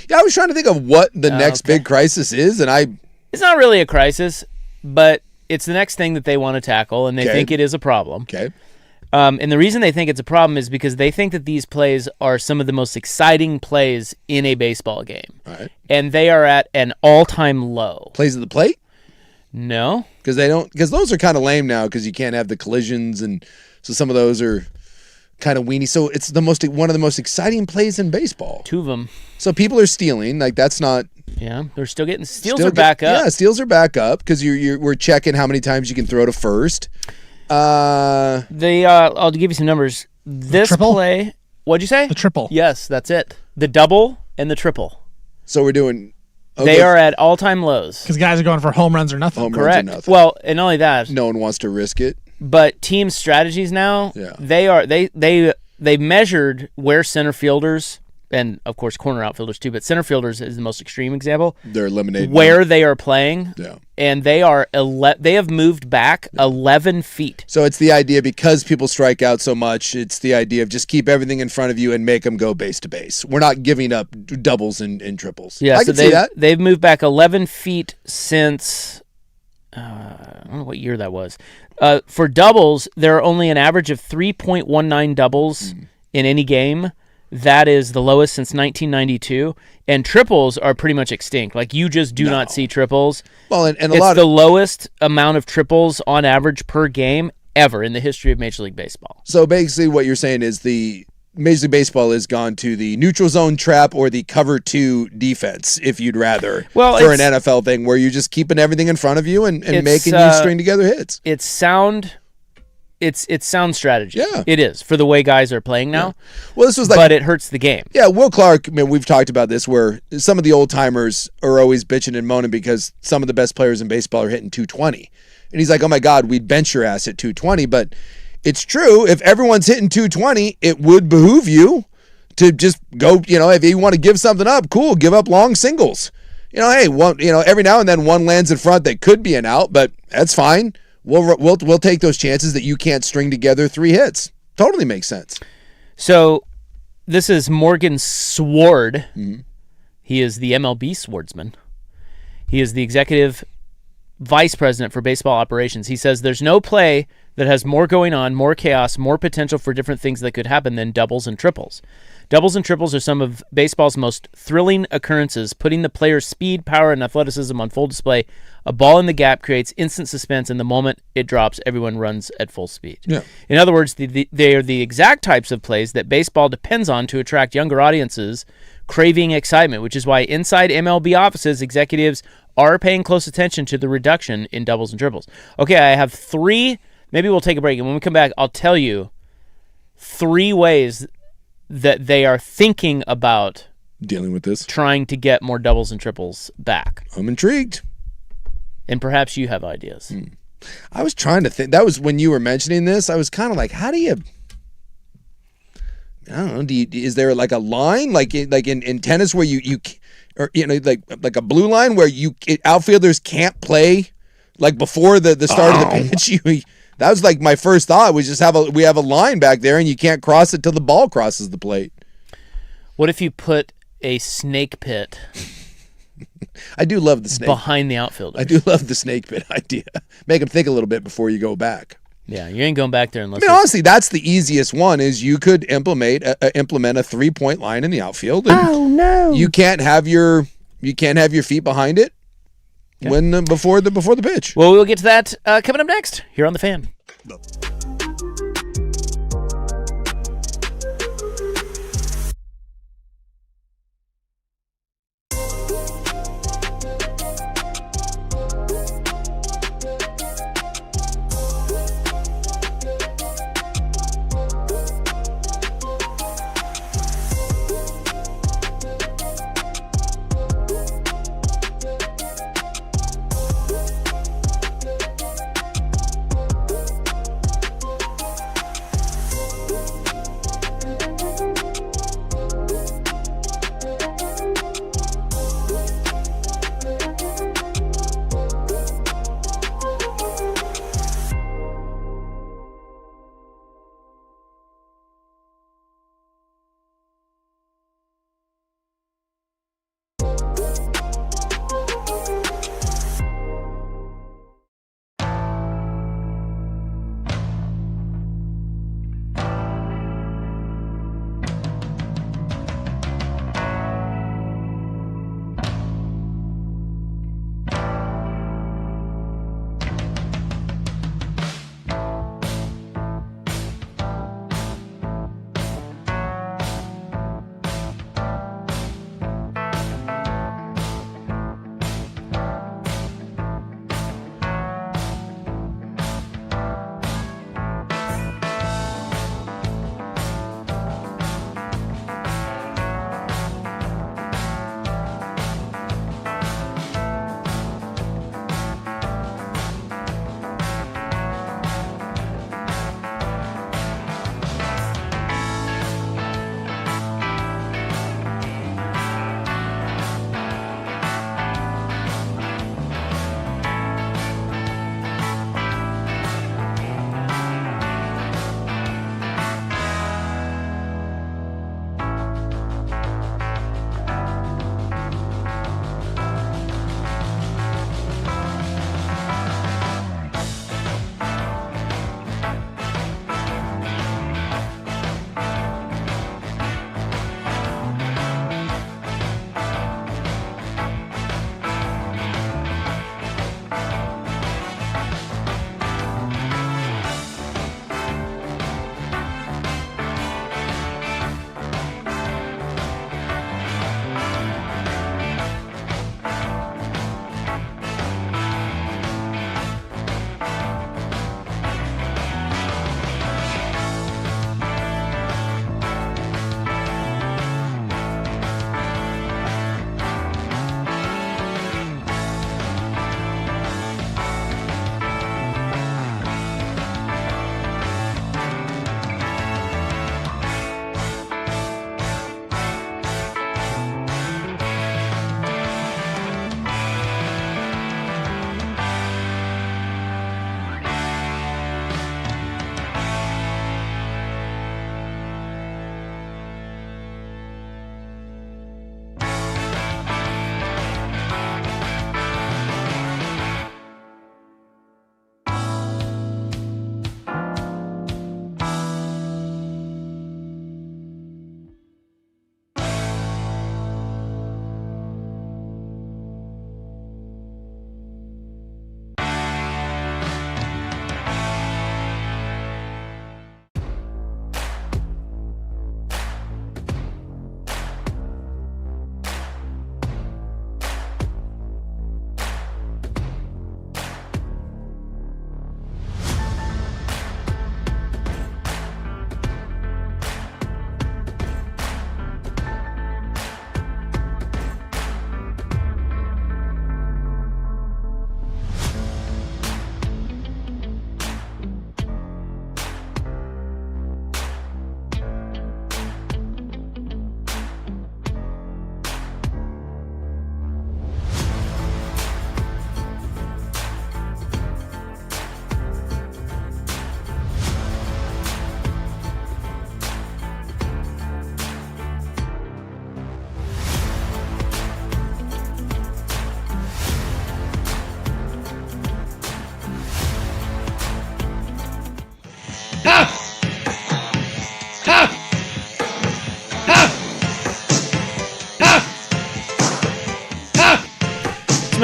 Yeah, I was trying to think of what the next big crisis is, and It's not really a crisis, but it's the next thing that they want to tackle, and they think it is a problem. Okay. And the reason they think it's a problem is because they think that these plays are some of the most exciting plays in a baseball game. All right. And they are at an all-time low. Plays at the plate? No. Because those are kind of lame now because you can't have the collisions, and so some of those are kind of weenie. So it's one of the most exciting plays in baseball. 2 of them. So people are stealing. Like that's not. Yeah, they're still getting steals are back up. Yeah, steals are back up because we're checking how many times you can throw to first. I'll give you some numbers. This play, what'd you say? The triple. Yes, that's it. The double and the triple. So we're doing. They are at all-time lows. Because guys are going for home runs or nothing. Correct. Well, and not only that. No one wants to risk it. But team strategies now, they measured where center fielders and of course corner outfielders too, but center fielders is the most extreme example. They're eliminated where they are playing. Yeah. And they have moved back 11 feet. So it's the idea because people strike out so much, it's the idea of just keep everything in front of you and make them go base to base. We're not giving up doubles and triples. Yeah, I so can see that. They've moved back 11 feet since I don't know what year that was. For doubles, there are only an average of 3.19 doubles in any game. That is the lowest since 1992. And triples are pretty much extinct. Like, you just do not see triples. Well, and it's the lowest amount of triples on average per game ever in the history of Major League Baseball. So basically what you're saying is the Major League Baseball has gone to the neutral zone trap or the cover 2 defense, if you'd rather, for an NFL thing where you're just keeping everything in front of you and making you string together hits. It's sound strategy. Yeah. It is, for the way guys are playing now. Yeah. Well, this was like, but it hurts the game. Yeah, Will Clark, I mean, we've talked about this where some of the old timers are always bitching and moaning because some of the best players in baseball are hitting 220. And he's like, oh my God, we'd bench your ass at 220, but it's true. If everyone's hitting 220, it would behoove you to just go, if you want to give something up, cool, give up long singles. Hey, every now and then one lands in front that could be an out, but that's fine. We'll take those chances that you can't string together 3 hits. Totally makes sense. So this is Morgan Sword. Mm-hmm. He is the MLB swordsman. He is the executive vice president for baseball operations. He says there's no play that has more going on, more chaos, more potential for different things that could happen than doubles and triples. Doubles and triples are some of baseball's most thrilling occurrences, putting the player's speed, power, and athleticism on full display. A ball in the gap creates instant suspense, and the moment it drops, everyone runs at full speed. Yeah. In other words, they are the exact types of plays that baseball depends on to attract younger audiences craving excitement, which is why inside MLB offices, executives are paying close attention to the reduction in doubles and triples. Okay, I have 3. Maybe we'll take a break, and when we come back, I'll tell you 3 ways that they are thinking about dealing with this, trying to get more doubles and triples back. I'm intrigued. And perhaps you have ideas. I was trying to think. That was when you were mentioning this. I was kind of like, how do you... I don't know. Is there like a line, like in tennis where you or like a blue line where outfielders can't play like before the start of the pitch? That was like my first thought. We just have a line back there and you can't cross it till the ball crosses the plate. What if you put a snake pit I do love the snake. behind the outfielder. I do love the snake pit idea. Make them think a little bit before you go back. Yeah, you ain't going back there unless. I mean, honestly, that's the easiest one. Is you could implement a 3-point line in the outfield. And no! You can't have your feet behind it when before the pitch. Well, we'll get to that coming up next here on The Fan.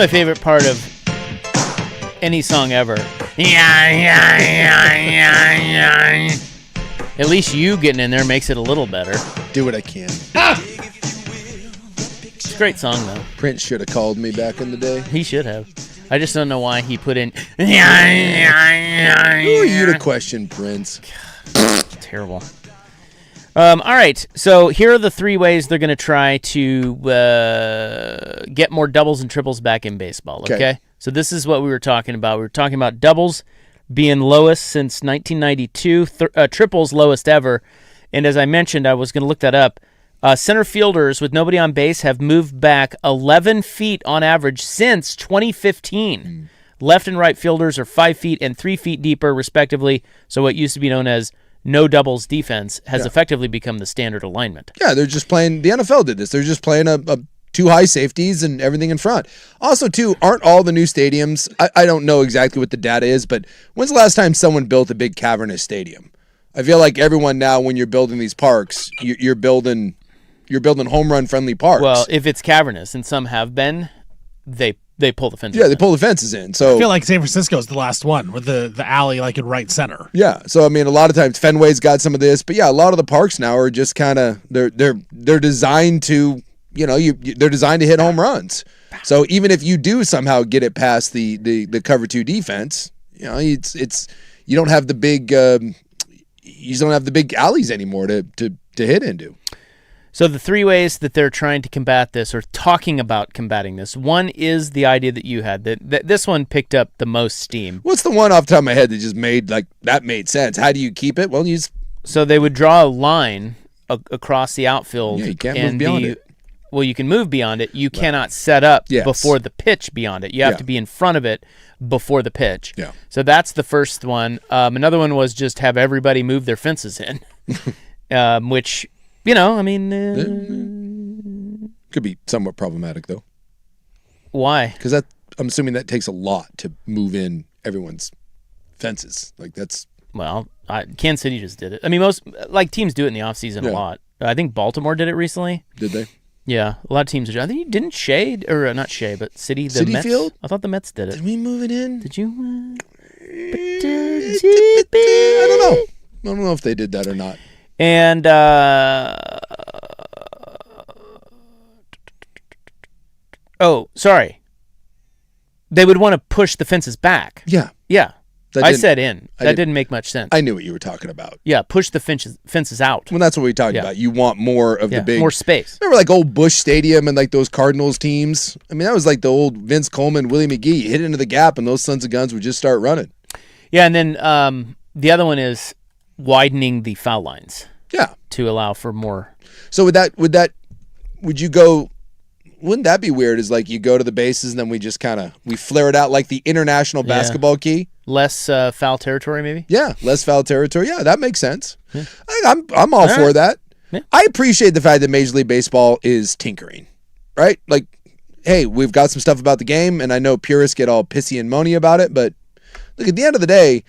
my favorite part of any song ever. At least you getting in there makes it a little better. Do what I can. It's a great song, though. Prince should have called me back in the day. He should have. I just don't know why he put in. Who are you to question Prince? Terrible. All right, so here are the 3 ways they're going to try to get more doubles and triples back in baseball, okay? So this is what we were talking about. We were talking about doubles being lowest since 1992, triples lowest ever. And as I mentioned, I was going to look that up. Center fielders with nobody on base have moved back 11 feet on average since 2015. Left and right fielders are 5 feet and 3 feet deeper, respectively. So what used to be known as no doubles defense has effectively become the standard alignment. Yeah, they're just playing. The NFL did this. They're just playing a 2 high safeties and everything in front. Also, too, aren't all the new stadiums? I don't know exactly what the data is, but when's the last time someone built a big cavernous stadium? I feel like everyone now, when you're building these parks, you're building home run friendly parks. Well, if it's cavernous, and some have been, they pull the fences. Yeah, they pull the fences in. So I feel like San Francisco's the last one with the alley like in right center. Yeah, so I mean, a lot of times Fenway's got some of this, but yeah, a lot of the parks now are just kind of they're designed to they're designed to hit home runs. So even if you do somehow get it past the cover 2 defense, it's you don't have the big alleys anymore to hit into. So the 3 ways that they're trying to combat this, or talking about combating this, one is the idea that you had, that this one picked up the most steam. What's the one off the top of my head that just made sense? How do you keep it? Well, so they would draw a line across the outfield. Yeah, you can't move beyond it. Well, you can move beyond it. You cannot set up before the pitch beyond it. You have to be in front of it before the pitch. Yeah. So that's the first one. Another one was just have everybody move their fences in, which... could be somewhat problematic, though. Why? Because I'm assuming that takes a lot to move in everyone's fences. Like that's. Well, Kansas City just did it. I mean, most teams do it in the offseason a lot. I think Baltimore did it recently. Did they? Yeah, a lot of teams. I think didn't Shea or not Shea, but City Mets. Field? I thought the Mets did it. Did we move it in? Did you? I don't know. I don't know if they did that or not. And sorry. They would want to push the fences back. Yeah. Yeah. I said in. That didn't make much sense. I knew what you were talking about. Yeah, push the fences out. Well, that's what we talked about. You want more of the big... more space. Remember like old Busch Stadium and like those Cardinals teams? I mean, that was like the old Vince Coleman, Willie McGee. Hit into the gap and those sons of guns would just start running. Yeah, and then the other one is widening the foul lines. Yeah. To allow for more. So would you go... Wouldn't that be weird? Is like you go to the bases and then we just we flare it out like the international basketball key? Less foul territory, maybe? Yeah, less foul territory. Yeah, that makes sense. Yeah. I'm all for that. Yeah. I appreciate the fact that Major League Baseball is tinkering, right? Like, hey, we've got some stuff about the game, and I know purists get all pissy and moany about it, but look, at the end of the day,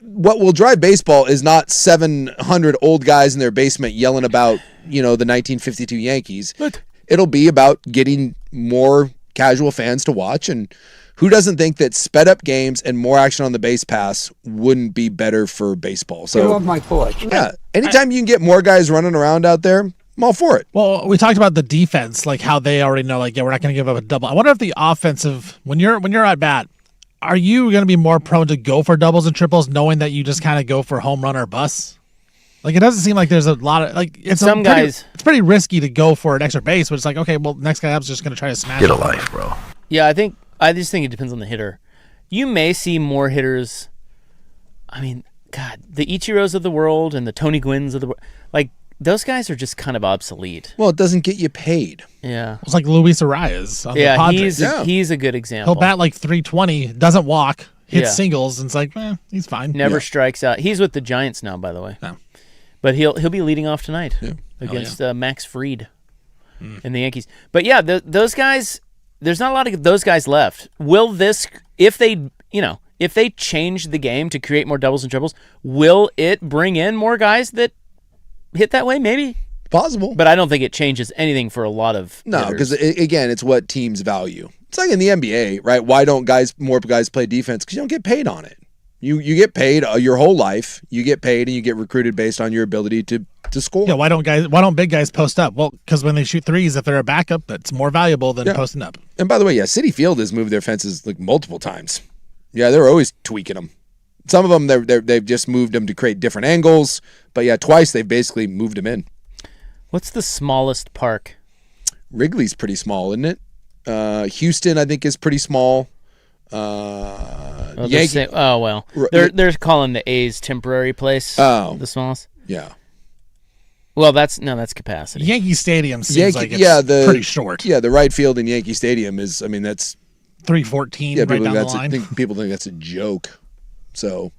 what will drive baseball is not 700 old guys in their basement yelling about, the 1952 Yankees. What? It'll be about getting more casual fans to watch, and who doesn't think that sped up games and more action on the base pass wouldn't be better for baseball? So, you love my thoughts. Yeah, anytime you can get more guys running around out there, I'm all for it. Well, we talked about the defense, like how they already know, like, we're not going to give up a double. I wonder if the offensive, when you're at bat, are you going to be more prone to go for doubles and triples, knowing that you just kind of go for home run or bust? Like, it doesn't seem like there's a lot of, like, it's pretty risky to go for an extra base, but it's like, okay, well, next guy up's just going to try to smash Get a life, bro. Yeah, I just think it depends on the hitter. You may see more hitters, I mean, God, the Ichiros of the world and the Tony Gwynn's of the world, like, those guys are just kind of obsolete. Well, it doesn't get you paid. Yeah. It's like Luis Arias on the Padres. He's a good example. He'll bat like 320, doesn't walk, hits singles, and it's like, he's fine. Never strikes out. He's with the Giants now, by the way. Yeah. But he'll be leading off tonight against Max Fried and the Yankees. But yeah, those guys, there's not a lot of those guys left. Will this, if they change the game to create more doubles and triples, will it bring in more guys that hit that way? Maybe. Possible. But I don't think it changes anything for a lot of No, hitters. because again, it's what teams value. It's like in the NBA, right? Why don't more guys play defense? Because you don't get paid on it. You get paid your whole life. You get paid and you get recruited based on your ability to score. Yeah, why don't big guys post up? Well, because when they shoot threes, if they're a backup, that's more valuable than posting up. And by the way, Citi Field has moved their fences like multiple times. Yeah, they're always tweaking them. Some of them they've just moved them to create different angles, but yeah, twice they've basically moved them in. What's the smallest park? Wrigley's pretty small, isn't it? Houston, I think, is pretty small. They're calling the A's temporary place the smallest. Yeah. Well, that's capacity. Yankee Stadium seems like it's pretty short. Yeah, the right field in Yankee Stadium is. I mean, that's 314 right down the line. People think that's a joke. So,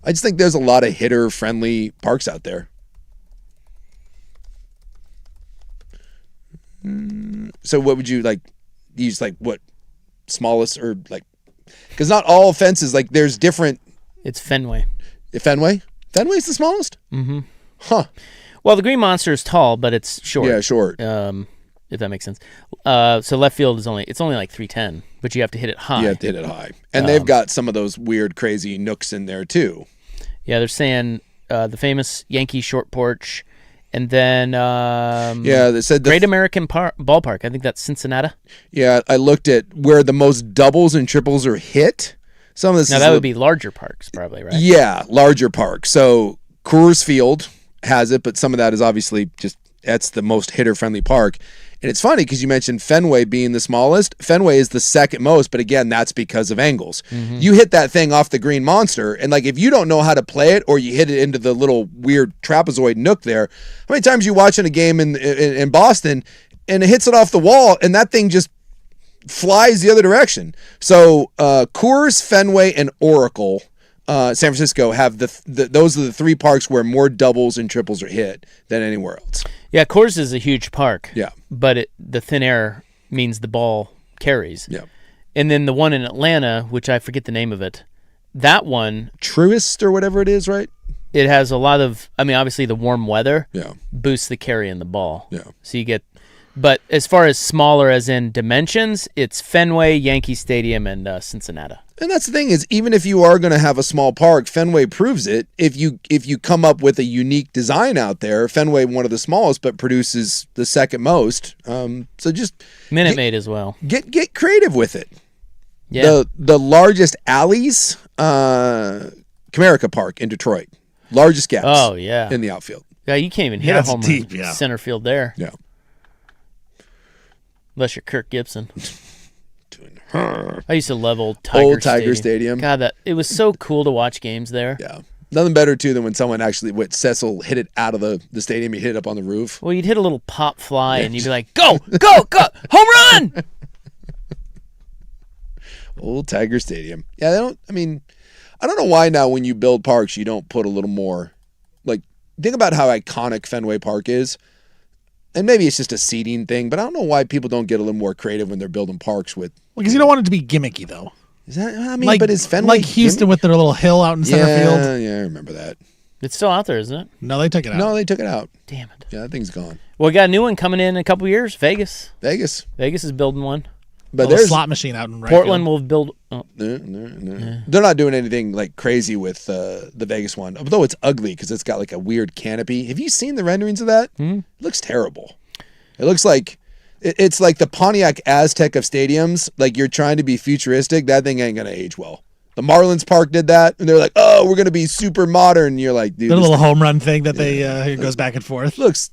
I just think there's a lot of hitter-friendly parks out there. So what would you like use, like what smallest or like, because not all fences, like there's different. It's Fenway. Fenway's the smallest? Mm-hmm. Huh. Well, the Green Monster is tall, but it's short. Yeah, short. If that makes sense. So left field is only like 310, but you have to hit it high. You have to hit it high. And they've got some of those weird, crazy nooks in there too. Yeah, they're saying the famous Yankee short porch. And then, they said Great American Ballpark. I think that's Cincinnati. Yeah, I looked at where the most doubles and triples are hit. Some of this. Now that would be larger parks, probably, right? Yeah, larger parks. So Coors Field has it, but some of that is obviously that's the most hitter-friendly park. And it's funny because you mentioned Fenway being the smallest. Fenway is the second most, but again, that's because of angles. Mm-hmm. You hit that thing off the Green Monster, and like if you don't know how to play it or you hit it into the little weird trapezoid nook there, how many times you watching a game in Boston and it hits it off the wall and that thing just flies the other direction? So Coors, Fenway, and Oracle, San Francisco have those are the three parks where more doubles and triples are hit than anywhere else. Yeah, Coors is a huge park. Yeah. But the thin air means the ball carries. Yeah. And then the one in Atlanta, which I forget the name of it, that one... Truist or whatever it is, right? It has a lot of... I mean, obviously the warm weather boosts the carry in the ball. Yeah. So you get... But as far as smaller as in dimensions, it's Fenway, Yankee Stadium, and Cincinnati. And that's the thing is, even if you are going to have a small park, Fenway proves it. If you come up with a unique design out there, Fenway one of the smallest, but produces the second most. So just Minute Maid as well. Get creative with it. Yeah. The largest alleys, Comerica Park in Detroit, largest gaps. Oh yeah. In the outfield. Yeah, you can't even hit a home run center field there. Yeah. Unless you're Kirk Gibson. I used to love old Tiger Stadium. God, it was so cool to watch games there. Yeah. Nothing better, too, than when someone actually, Cecil hit it out of the stadium. He hit it up on the roof. Well, you'd hit a little pop fly, and you'd be like, go, go, go, home run! Old Tiger Stadium. Yeah, I don't know why now when you build parks, you don't put a little more, like, think about how iconic Fenway Park is. And maybe it's just a seating thing, but I don't know why people don't get a little more creative when they're building parks with. Well, because you don't want it to be gimmicky, though. Is that? But is Fenway like Houston with their little hill out in center field? Yeah, I remember that. It's still out there, isn't it? No, they took it out. No, they took it out. Damn it. Yeah, that thing's gone. Well, we got a new one coming in a couple years. Vegas is building one. But there's a slot machine out in right Portland field. will build. Oh. No. They're not doing anything like crazy with the Vegas one, although it's ugly because it's got like a weird canopy. Have you seen the renderings of that? It looks terrible. It looks like it's like the Pontiac Aztec of stadiums. Like you're trying to be futuristic. That thing ain't gonna age well. The Marlins Park did that, and they're like, "Oh, we're gonna be super modern." And you're like, "Dude, the little home run thing that it goes back and forth looks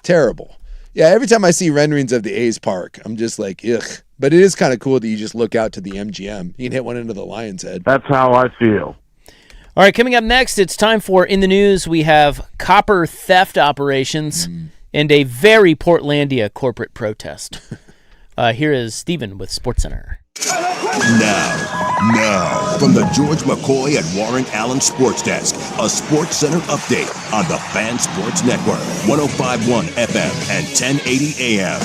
terrible." Yeah, every time I see renderings of the A's park, I'm just like, ugh. But it is kind of cool that you just look out to the MGM. You can hit one into the Lion's Head. That's how I feel. All right, coming up next, it's time for In the News. We have copper theft operations and a very Portlandia corporate protest. Here is Steven with SportsCenter. Now, from the George McCoy and Warren Allen Sports Desk, a Sports Center update on the Fan Sports Network, 105.1 FM and 1080 AM.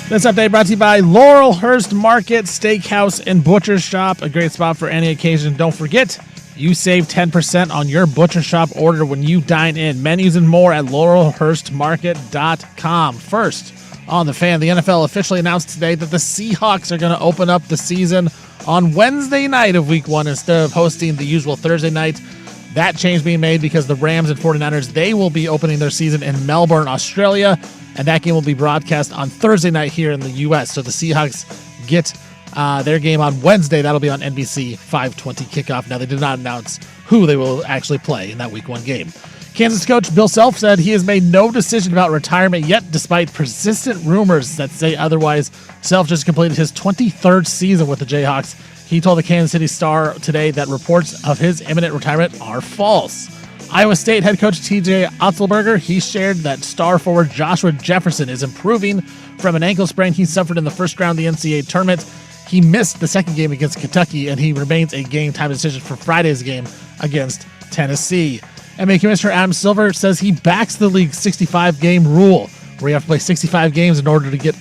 This update brought to you by Laurelhurst Market Steakhouse and Butcher Shop, a great spot for any occasion. Don't forget, You save 10% on your butcher shop order when you dine in. Menus and more at laurelhurstmarket.com. First, on the Fan, the NFL officially announced today that the Seahawks are going to open up the season on Wednesday night of Week 1 instead of hosting the usual Thursday night. That change being made because the Rams and 49ers, they will be opening their season in Melbourne, Australia, and that game will be broadcast on Thursday night here in the U.S. So the Seahawks get their game on Wednesday. That'll be on NBC 5:20 kickoff. Now, they did not announce who they will actually play in that Week 1 game. Kansas coach Bill Self said he has made no decision about retirement yet, despite persistent rumors that say otherwise. Self just completed his 23rd season with the Jayhawks. He told the Kansas City Star today that reports of his imminent retirement are false. Iowa State head coach TJ Otzelberger, he shared that star forward Joshua Jefferson is improving from an ankle sprain he suffered in the first round of the NCAA tournament. He missed the second game against Kentucky, and he remains a game-time decision for Friday's game against Tennessee. NBA Commissioner Adam Silver says he backs the league's 65-game rule, where you have to play 65 games in order to get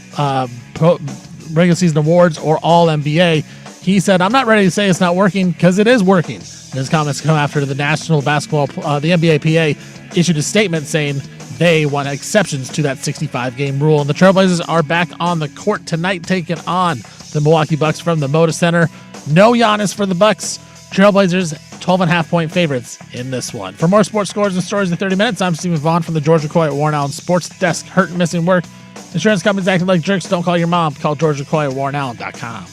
regular season awards or All-NBA. He said, "I'm not ready to say it's not working because it is working." His comments come after the National Basketball, the NBAPA, issued a statement saying they want exceptions to that 65-game rule. And the Trailblazers are back on the court tonight, taking on the Milwaukee Bucks from the Moda Center. No Giannis for the Bucks. Trailblazers 12.5-point favorites in this one. For more sports scores and stories in 30 minutes, I'm Stephen Vaughn from the George McCoy at Warren Allen Sports Desk. Hurt and missing work. Insurance companies acting like jerks. Don't call your mom. Call George McCoy at WarrenAllen.com.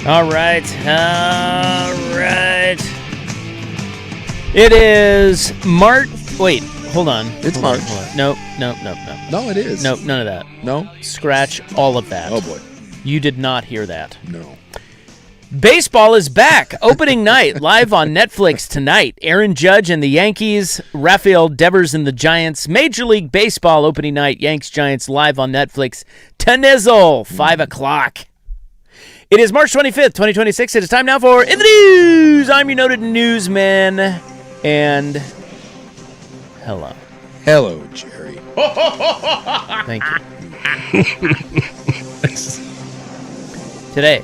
All right. It is March. Wait, hold on. It's March. No. No, it is. Nope, none of that. No? Scratch all of that. Oh, boy. You did not hear that. No. Baseball is back. Opening night, live on Netflix tonight. Aaron Judge and the Yankees, Rafael Devers and the Giants. Major League Baseball opening night, Yanks-Giants live on Netflix. Tenizzle, 5 o'clock. It is March 25th, 2026. It is time now for In the News. I'm your noted newsman. And hello. Hello, Jerry. Thank you. Today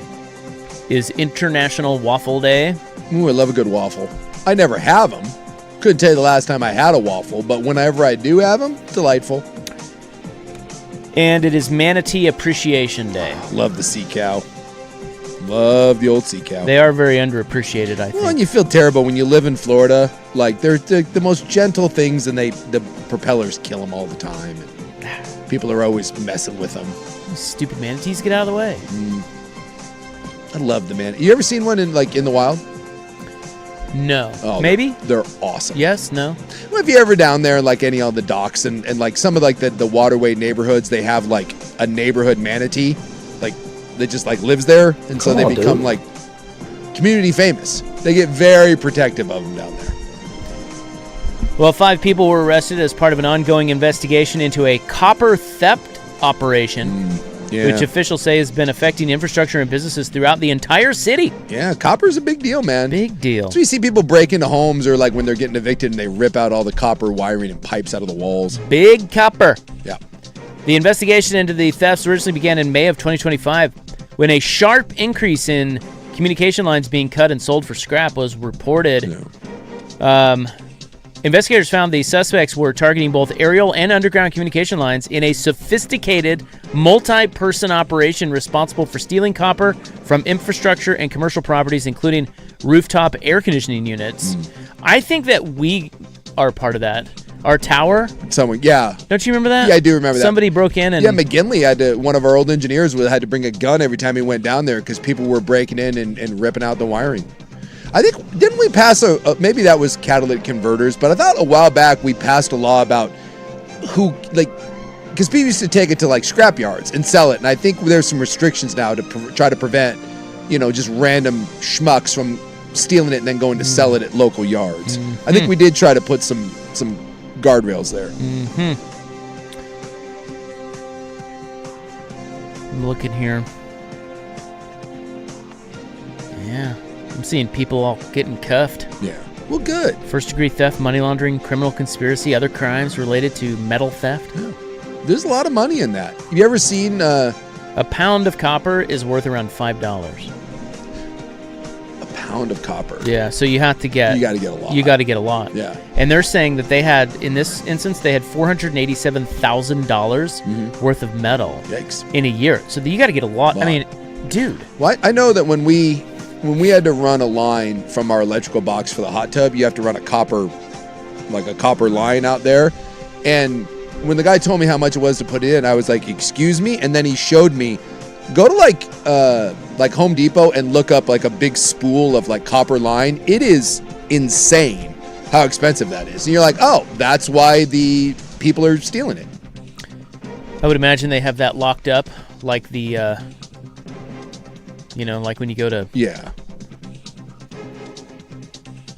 is International Waffle Day. Ooh, I love a good waffle. I never have them. Couldn't tell you the last time I had a waffle, but whenever I do have them, delightful. And it is Manatee Appreciation Day. Love the sea cow. Love the old sea cow. They are very underappreciated, I think. Well, and you feel terrible when you live in Florida. Like, they're the most gentle things, and the propellers kill them all the time. And people are always messing with them. Stupid manatees, get out of the way. I love the man. You ever seen one in the wild? No. Oh, maybe? They're awesome. Yes, no. Well, if you're ever down there, any of the docks and some of the waterway neighborhoods, they have a neighborhood manatee, that just lives there, and so they become community famous. They get very protective of them down there. Well, 5 people were arrested as part of an ongoing investigation into a copper theft operation, which officials say has been affecting infrastructure and businesses throughout the entire city. Yeah, copper's a big deal, man. Big deal. So you see people break into homes or when they're getting evicted and they rip out all the copper wiring and pipes out of the walls. Big copper. Yeah. The investigation into the thefts originally began in May of 2025 when a sharp increase in communication lines being cut and sold for scrap was reported. Investigators found the suspects were targeting both aerial and underground communication lines in a sophisticated, multi-person operation responsible for stealing copper from infrastructure and commercial properties, including rooftop air conditioning units. I think that we are part of that. Our tower. Yeah. Don't you remember that? Yeah, I do remember that. Somebody broke in and... Yeah, McGinley one of our old engineers had to bring a gun every time he went down there because people were breaking in and ripping out the wiring. I think, didn't we pass maybe that was catalytic converters, but I thought a while back we passed a law about because people used to take it to scrap yards and sell it, and I think there's some restrictions now to try to prevent, just random schmucks from stealing it and then going to sell it at local yards. I think we did try to put some guardrails there. I'm looking here. Yeah. I'm seeing people all getting cuffed. Yeah. Well, good. First-degree theft, money laundering, criminal conspiracy, other crimes related to metal theft. Yeah. There's a lot of money in that. Have you ever seen... A pound of copper is worth around $5. A pound of copper? Yeah, so you have to get... You got to get a lot. You got to get a lot. Yeah. And they're saying that they had, in this instance, they had $487,000 worth of metal. Yikes. In a year. So you got to get a lot. I mean, dude. Well, I know that when we had to run a line from our electrical box for the hot tub, you have to run a copper line out there. And when the guy told me how much it was to put it in, I was like, excuse me? And then he showed me, go to Home Depot and look up a big spool of copper line. It is insane how expensive that is. And you're like, oh, that's why the people are stealing it. I would imagine they have that locked up like the... when you go to... Yeah.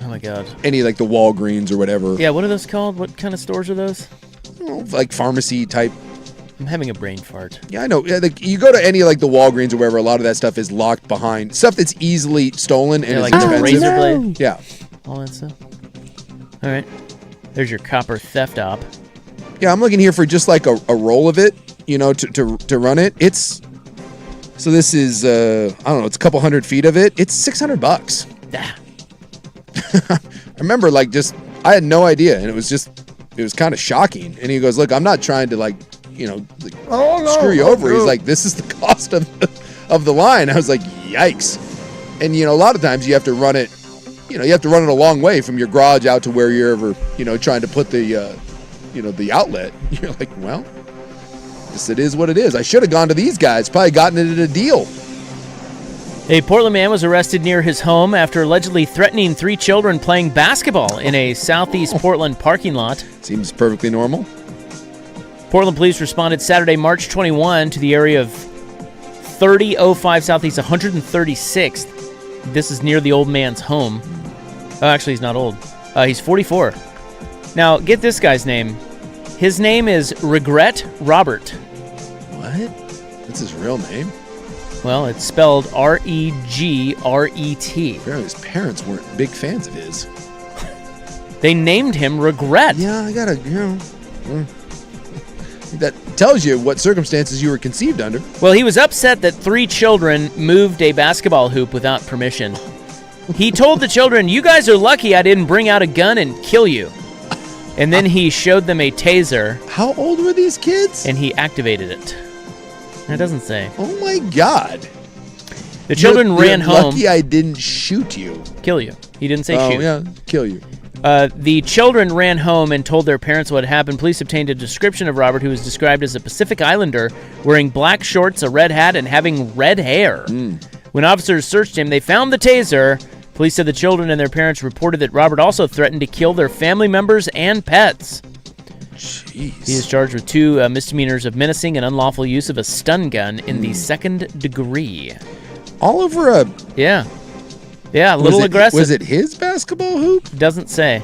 Oh, my God. Any, the Walgreens or whatever. Yeah, what are those called? What kind of stores are those? Pharmacy type. I'm having a brain fart. Yeah, I know. Yeah, you go to any, the Walgreens or wherever, a lot of that stuff is locked behind. Stuff that's easily stolen and is expensive. Razor blade? Yeah. All that stuff. All right. There's your copper theft op. Yeah, I'm looking here for just, a roll of it, to run it. It's... So this is, I don't know, it's a couple hundred feet of it. It's $600. Yeah. I remember, I had no idea, and it was kind of shocking. And he goes, look, I'm not trying to, screw you over. He's like, this is the cost of the line. I was like, yikes. And, a lot of times you have to run it, you have to run it a long way from your garage out to where you're ever, trying to put the, the outlet. You're like, well... It is what it is. I should have gone to these guys. Probably gotten it at a deal. A Portland man was arrested near his home after allegedly threatening 3 children playing basketball in a southeast Portland parking lot. Seems perfectly normal. Portland police responded Saturday, March 21 to the area of 3005 Southeast 136th. This is near the old man's home. Oh, actually, he's not old. He's 44. Now, get this guy's name. His name is Regret Robert. What? That's his real name? Well, it's spelled Regret. Apparently his parents weren't big fans of his. They named him Regret. Yeah, I gotta, that tells you what circumstances you were conceived under. Well, he was upset that 3 children moved a basketball hoop without permission. He told the children, "You guys are lucky I didn't bring out a gun and kill you." And then he showed them a taser. How old were these kids? And he activated it. It doesn't say. Oh my God. The children ran home. Lucky I didn't shoot you. Kill you. He didn't say shoot. Oh, yeah, kill you. The children ran home and told their parents what happened. Police obtained a description of Robert, who was described as a Pacific Islander, wearing black shorts, a red hat, and having red hair. When officers searched him, they found the taser. Police said the children and their parents reported that Robert also threatened to kill their family members and pets. Jeez. He is charged with 2 misdemeanors of menacing and unlawful use of a stun gun in the 2nd degree. All over a... Yeah, a little aggressive. Was it his basketball hoop? Doesn't say.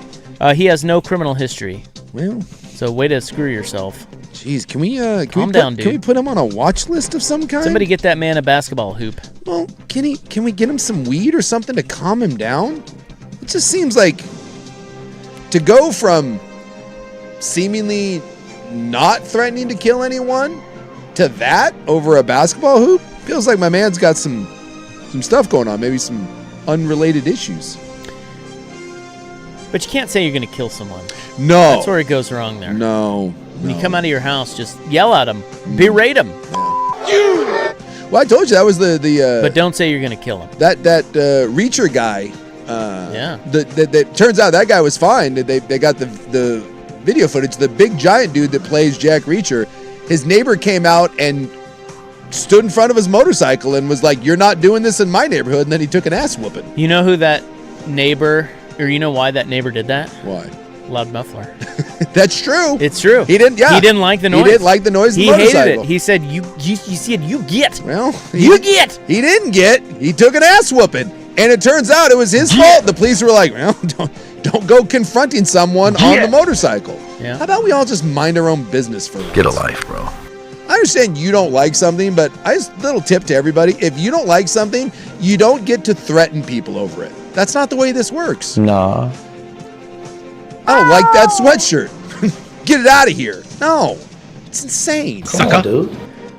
He has no criminal history. Well... So way to screw yourself. Jeez, can we Calm down, dude. Can we put him on a watch list of some kind? Somebody get that man a basketball hoop. Well, can we get him some weed or something to calm him down? It just seems like to go from seemingly not threatening to kill anyone to that over a basketball hoop feels like my man's got some stuff going on, maybe some unrelated issues. But you can't say you're going to kill someone. No. That's where it goes wrong there. No. When you come out of your house, just yell at them, berate them. Well, I told you that was the but don't say you're going to kill him. That Reacher guy. Yeah. That turns out that guy was fine. They got the video footage. The big giant dude that plays Jack Reacher, his neighbor came out and stood in front of his motorcycle and was like, "You're not doing this in my neighborhood." And then he took an ass whooping. You know who that neighbor, or you know why that neighbor did that? Why? Loud muffler. That's true. It's true. He didn't. Yeah. He didn't like the noise. He didn't like the noise of the motorcycle. He hated it. He said, "You said you get." Well, you get. He didn't get. He took an ass whooping, and it turns out it was his fault. The police were like, "Well, don't go confronting someone on the motorcycle." Yeah. How about we all just mind our own business for once? Get a life, bro. I understand you don't like something, but little tip to everybody: if you don't like something, you don't get to threaten people over it. That's not the way this works. Nah. I don't like that sweatshirt. Get it out of here. No. It's insane. Sucker.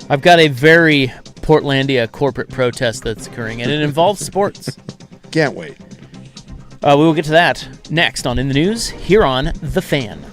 I've got a very Portlandia corporate protest that's occurring, and it involves sports. Can't wait. We will get to that next on In the News here on The Fan.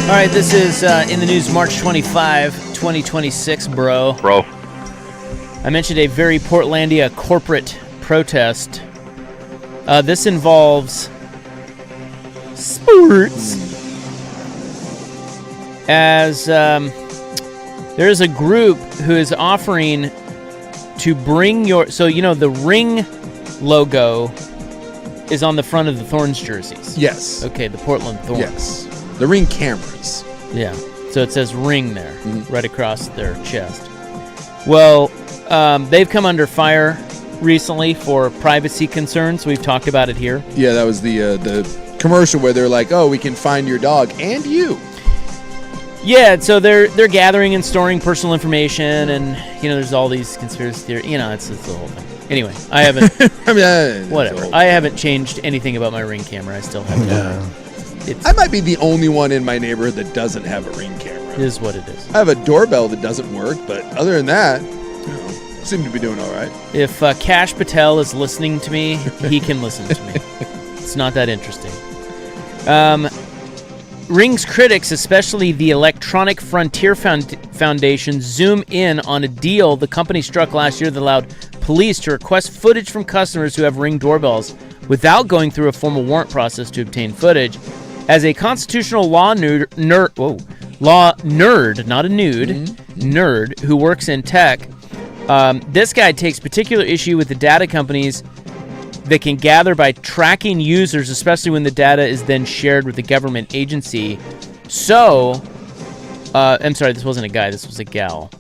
All right, this is in the news March 25, 2026, bro. I mentioned a very Portlandia corporate protest. This involves sports. As there is a group who is offering to bring your... So, the Ring logo is on the front of the Thorns jerseys. Yes. Okay, the Portland Thorns. Yes. The Ring cameras. Yeah. So it says Ring there, right across their chest. Well, they've come under fire recently for privacy concerns. We've talked about it here. Yeah, that was the commercial where they're like, "Oh, we can find your dog and you." Yeah, so they're gathering and storing personal information, and there's all these conspiracy theories. It's the whole thing. Anyway, I haven't. Whatever. I haven't changed anything about my Ring camera. I still have it. Yeah. I might be the only one in my neighborhood that doesn't have a Ring camera. It is what it is. I have a doorbell that doesn't work, but other than that, seem to be doing all right. If Kash Patel is listening to me, he can listen to me. It's not that interesting. Ring's critics, especially the Electronic Frontier Foundation, zoom in on a deal the company struck last year that allowed police to request footage from customers who have Ring doorbells without going through a formal warrant process to obtain footage. As a constitutional law nerd, not a nude, nerd who works in tech, this guy takes particular issue with the data companies that can gather by tracking users, especially when the data is then shared with the government agency. So, I'm sorry, this wasn't a guy, this was a gal.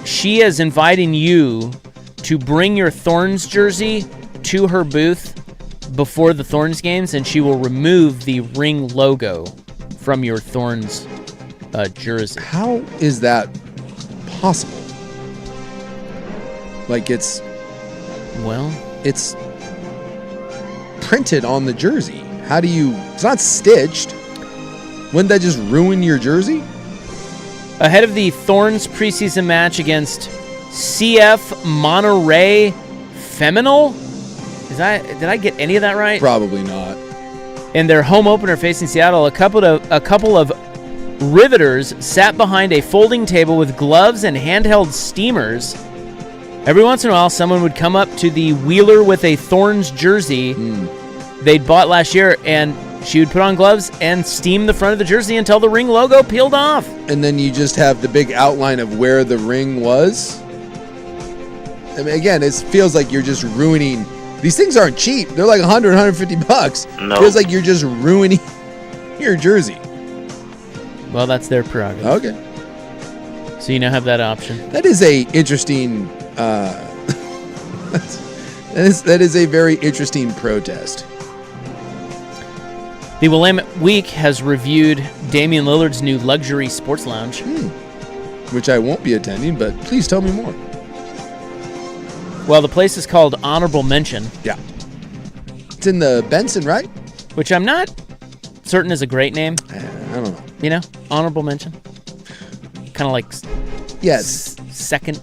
She is inviting you to bring your Thorns jersey to her booth before the Thorns games, and she will remove the Ring logo from your Thorns jersey. How is that possible? Like it's printed on the jersey. How do you... It's not stitched. Wouldn't that just ruin your jersey? Ahead of the Thorns preseason match against CF Monterey Feminine? Did I get any of that right? Probably not. In their home opener facing Seattle, a couple of riveters sat behind a folding table with gloves and handheld steamers. Every once in a while, someone would come up to the wheeler with a Thorns jersey they'd bought last year, and she would put on gloves and steam the front of the jersey until the Ring logo peeled off. And then you just have the big outline of where the Ring was. I mean, again, it feels like you're just ruining... These things aren't cheap. They're like $100, $150. No. Feels like you're just ruining your jersey. Well, that's their prerogative. Okay. So you now have that option. That is a interesting... that is a very interesting protest. The Willamette Week has reviewed Damian Lillard's new luxury sports lounge. Which I won't be attending, but please tell me more. Well, the place is called Honorable Mention. Yeah. It's in the Benson, right? Which I'm not certain is a great name. I don't know. Honorable Mention. Kind of like... Yes. Second...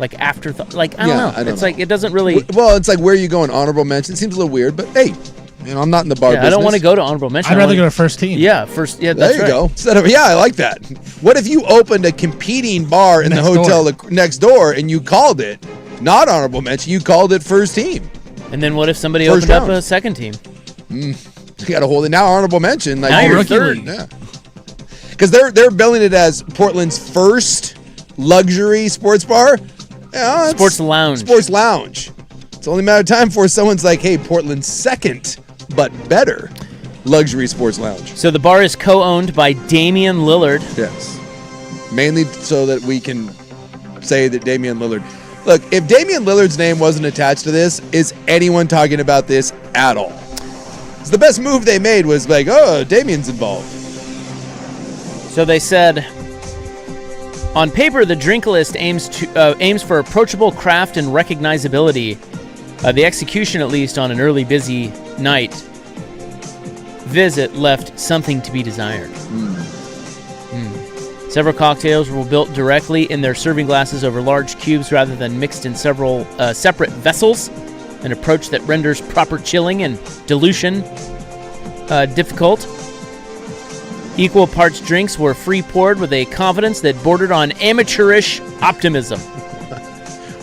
Like afterthought, I don't know. It's like it doesn't really. Well, it's like where are you going? Honorable mention seems a little weird, but hey, I'm not in the bar business. I don't want to go to honorable mention. I'd rather go to first team. Yeah, first. Yeah, there that's you right. go. Instead of I like that. What if you opened a competing bar in the hotel next door and you called it not honorable mention? You called it first team. And then what if somebody opened up a second team? You got to hold it now. Honorable mention. Like now you're third. Yeah. Because they're billing it as Portland's first luxury sports bar. Yeah, sports lounge. Sports lounge. It's only a matter of time before someone's like, hey, Portland's second, but better luxury sports lounge. So the bar is co-owned by Damian Lillard. Yes. Mainly so that we can say that Damian Lillard... Look, if Damian Lillard's name wasn't attached to this, is anyone talking about this at all? It's the best move they made was like, oh, Damian's involved. So they said... On paper, the drink list aims for approachable craft and recognizability. The execution, at least on an early busy night visit, left something to be desired. Several cocktails were built directly in their serving glasses over large cubes rather than mixed in several separate vessels, an approach that renders proper chilling and dilution difficult. Equal parts drinks were free poured with a confidence that bordered on amateurish optimism.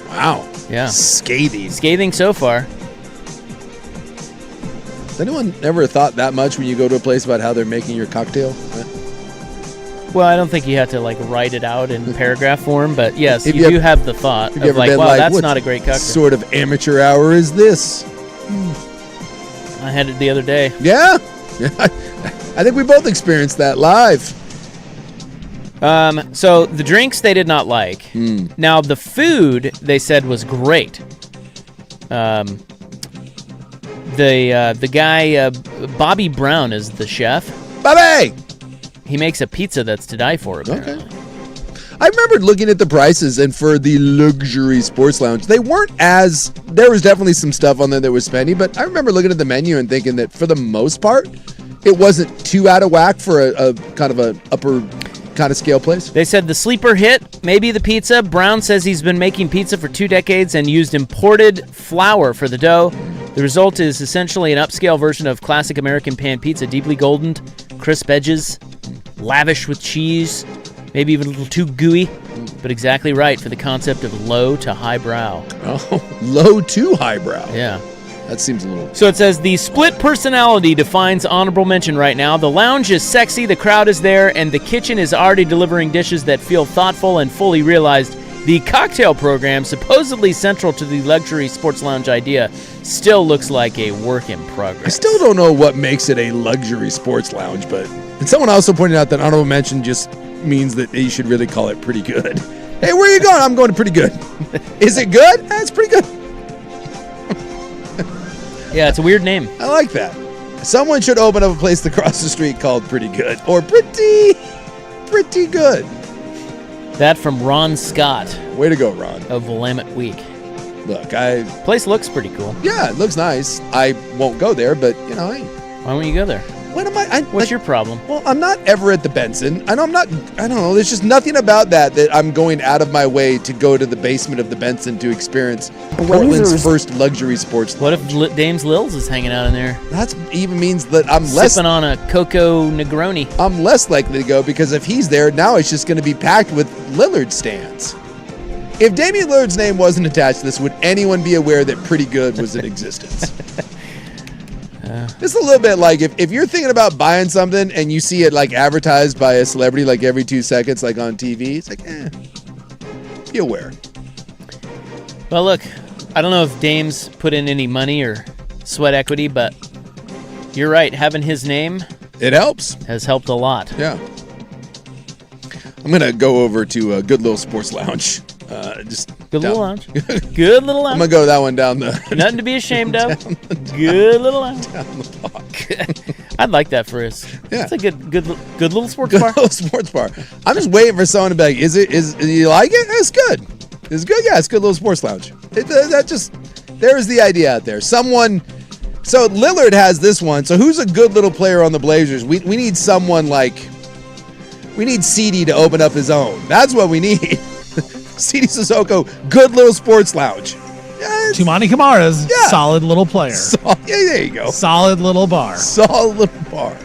Wow. Yeah. Scathing. Scathing so far. Has anyone ever thought that much when you go to a place about how they're making your cocktail? Well, I don't think you have to like write it out in paragraph form, but yes, If you you do ever- have the thought Have you of ever like, been wow, like, that's what not a great cocktail. sort of amateur hour is this? I had it the other day. Yeah. I think we both experienced that live. So the drinks they did not like. Now the food they said was great. The guy Bobby Brown is the chef. Bobby! He makes a pizza that's to die for, apparently. Okay. I remembered looking at the prices, and for the luxury sports lounge, they weren't as. There was definitely some stuff on there that was spendy, but I remember looking at the menu and thinking that for the most part, it wasn't too out of whack for a kind of a upper kind of scale place. They said the sleeper hit, maybe the pizza. Brown says he's been making pizza for 2 decades and used imported flour for the dough. The result is essentially an upscale version of classic American pan pizza, deeply goldened, crisp edges, lavish with cheese, maybe even a little too gooey, but exactly right for the concept of low to highbrow. Oh, low to highbrow. Yeah. That seems a little... So it says, the split personality defines honorable mention right now. The lounge is sexy, the crowd is there, and the kitchen is already delivering dishes that feel thoughtful and fully realized. The cocktail program, supposedly central to the luxury sports lounge idea, still looks like a work in progress. I still don't know what makes it a luxury sports lounge, but... And someone also pointed out that honorable mention just means that you should really call it pretty good. Hey, where are you going? I'm going to pretty good. Is it good? It's pretty good. Yeah, it's a weird name. I like that. Someone should open up a place across the street called Pretty Good. Or Pretty Good. That from Ron Scott. Way to go, Ron. Of Willamette Week. Look, place looks pretty cool. Yeah, it looks nice. I won't go there, but, you know, why won't you go there? What am I? What's your problem? Well, I'm not ever at the Benson. I don't know. There's just nothing about that I'm going out of my way to go to the basement of the Benson to experience Portland's first luxury sports lounge. What if Dames Lils is hanging out in there? That even means that I'm less... Sipping on a Coco Negroni. I'm less likely to go because if he's there, now it's just going to be packed with Lillard stands. If Damian Lillard's name wasn't attached to this, would anyone be aware that Pretty Good was in existence? It's a little bit like if you're thinking about buying something and you see it like advertised by a celebrity like every 2 seconds, like on TV, it's like, be aware. Well, look, I don't know if Dame's put in any money or sweat equity, but you're right. Having his name, it helps. Has helped a lot. Yeah. I'm gonna go over to a Good Little Sports Lounge. Good little lounge. Good little lounge. I'm gonna go that one down the. Nothing to be ashamed of. Good little lounge. Down the block. I'd like that for us. Yeah. It's a good little sports Good bar. little sports bar. I'm just waiting for someone to be like, "Is you like it? It's good. It's good. Yeah, it's a good little sports lounge." There's the idea out there. Someone. So Lillard has this one. So who's a good little player on the Blazers? We need someone like. We need CD to open up his own. That's what we need. CD Sissoko, good little sports lounge. Yeah, Tumani Kamara's solid little player. There you go. Solid little bar. Solid little bar.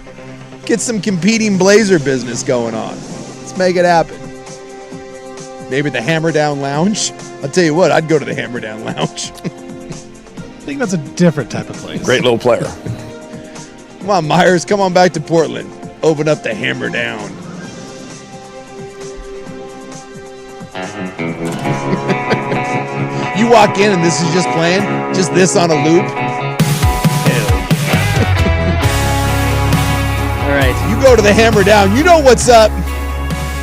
Get some competing Blazer business going on. Let's make it happen. Maybe the Hammer Down Lounge. I'll tell you what, I'd go to the Hammer Down Lounge. I think that's a different type of place. Great little player. Come on, Myers. Come on back to Portland. Open up the Hammer Down. You walk in and this is just playing, just this on a loop. All right. You go to the Hammer Down, you know what's up.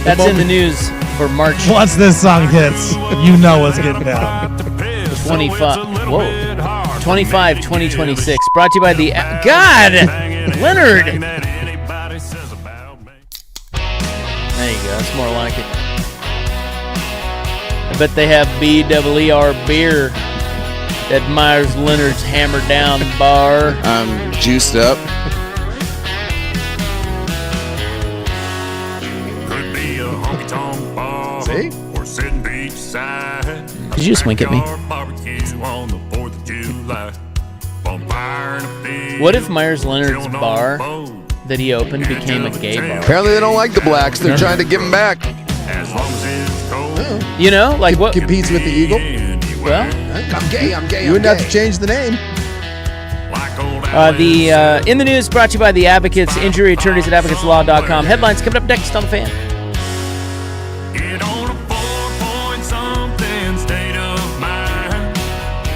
That's in the news for March. Once this song hits, you know what's getting down. 2026. Brought to you by the God Leonard. There you go. That's more like it. I bet they have BWR beer at Myers Leonard's Hammer Down Bar. I'm juiced up. Could be a honky-tonk bar. See? Or sitting beachside. Did you just wink at me? Barbecue on the 4th of July. Bonfire and a What if Myers Leonard's bar that he opened became a gay bar. Apparently they don't like the blacks. They're trying to give them back. As long as it's cold. You know, like what competes with the Eagle? Well, I'm gay. I'm gay. You wouldn't have to change the name. In the news brought to you by the Advocates, injury attorneys at advocateslaw.com. Headlines coming up next on The Fan. Get on a 4-point-something state of mind.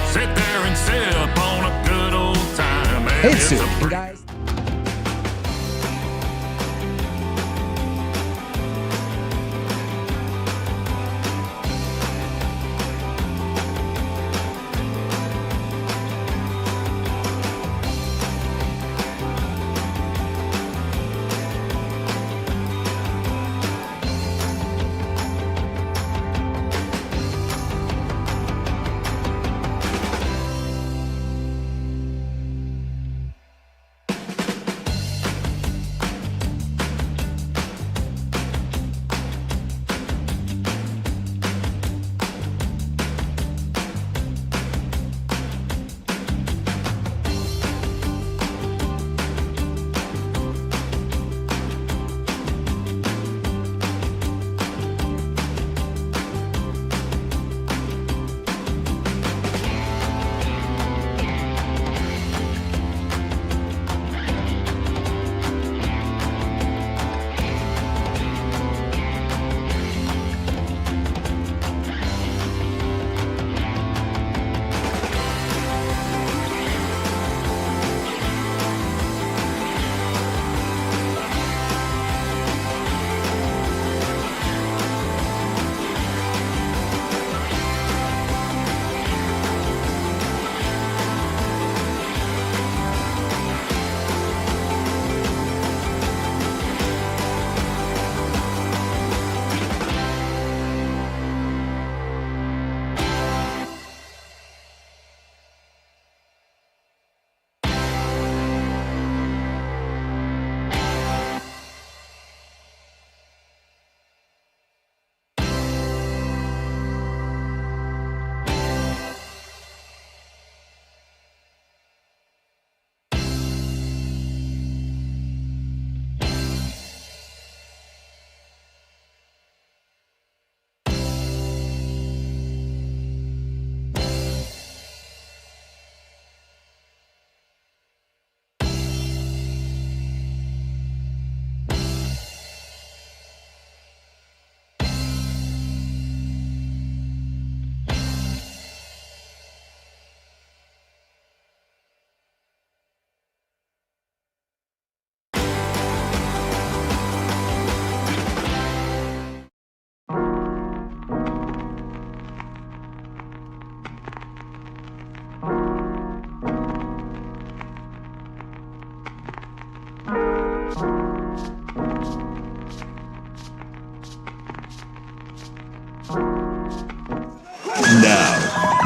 Sit there and sip on a good old time. Hey, Sue. Guys.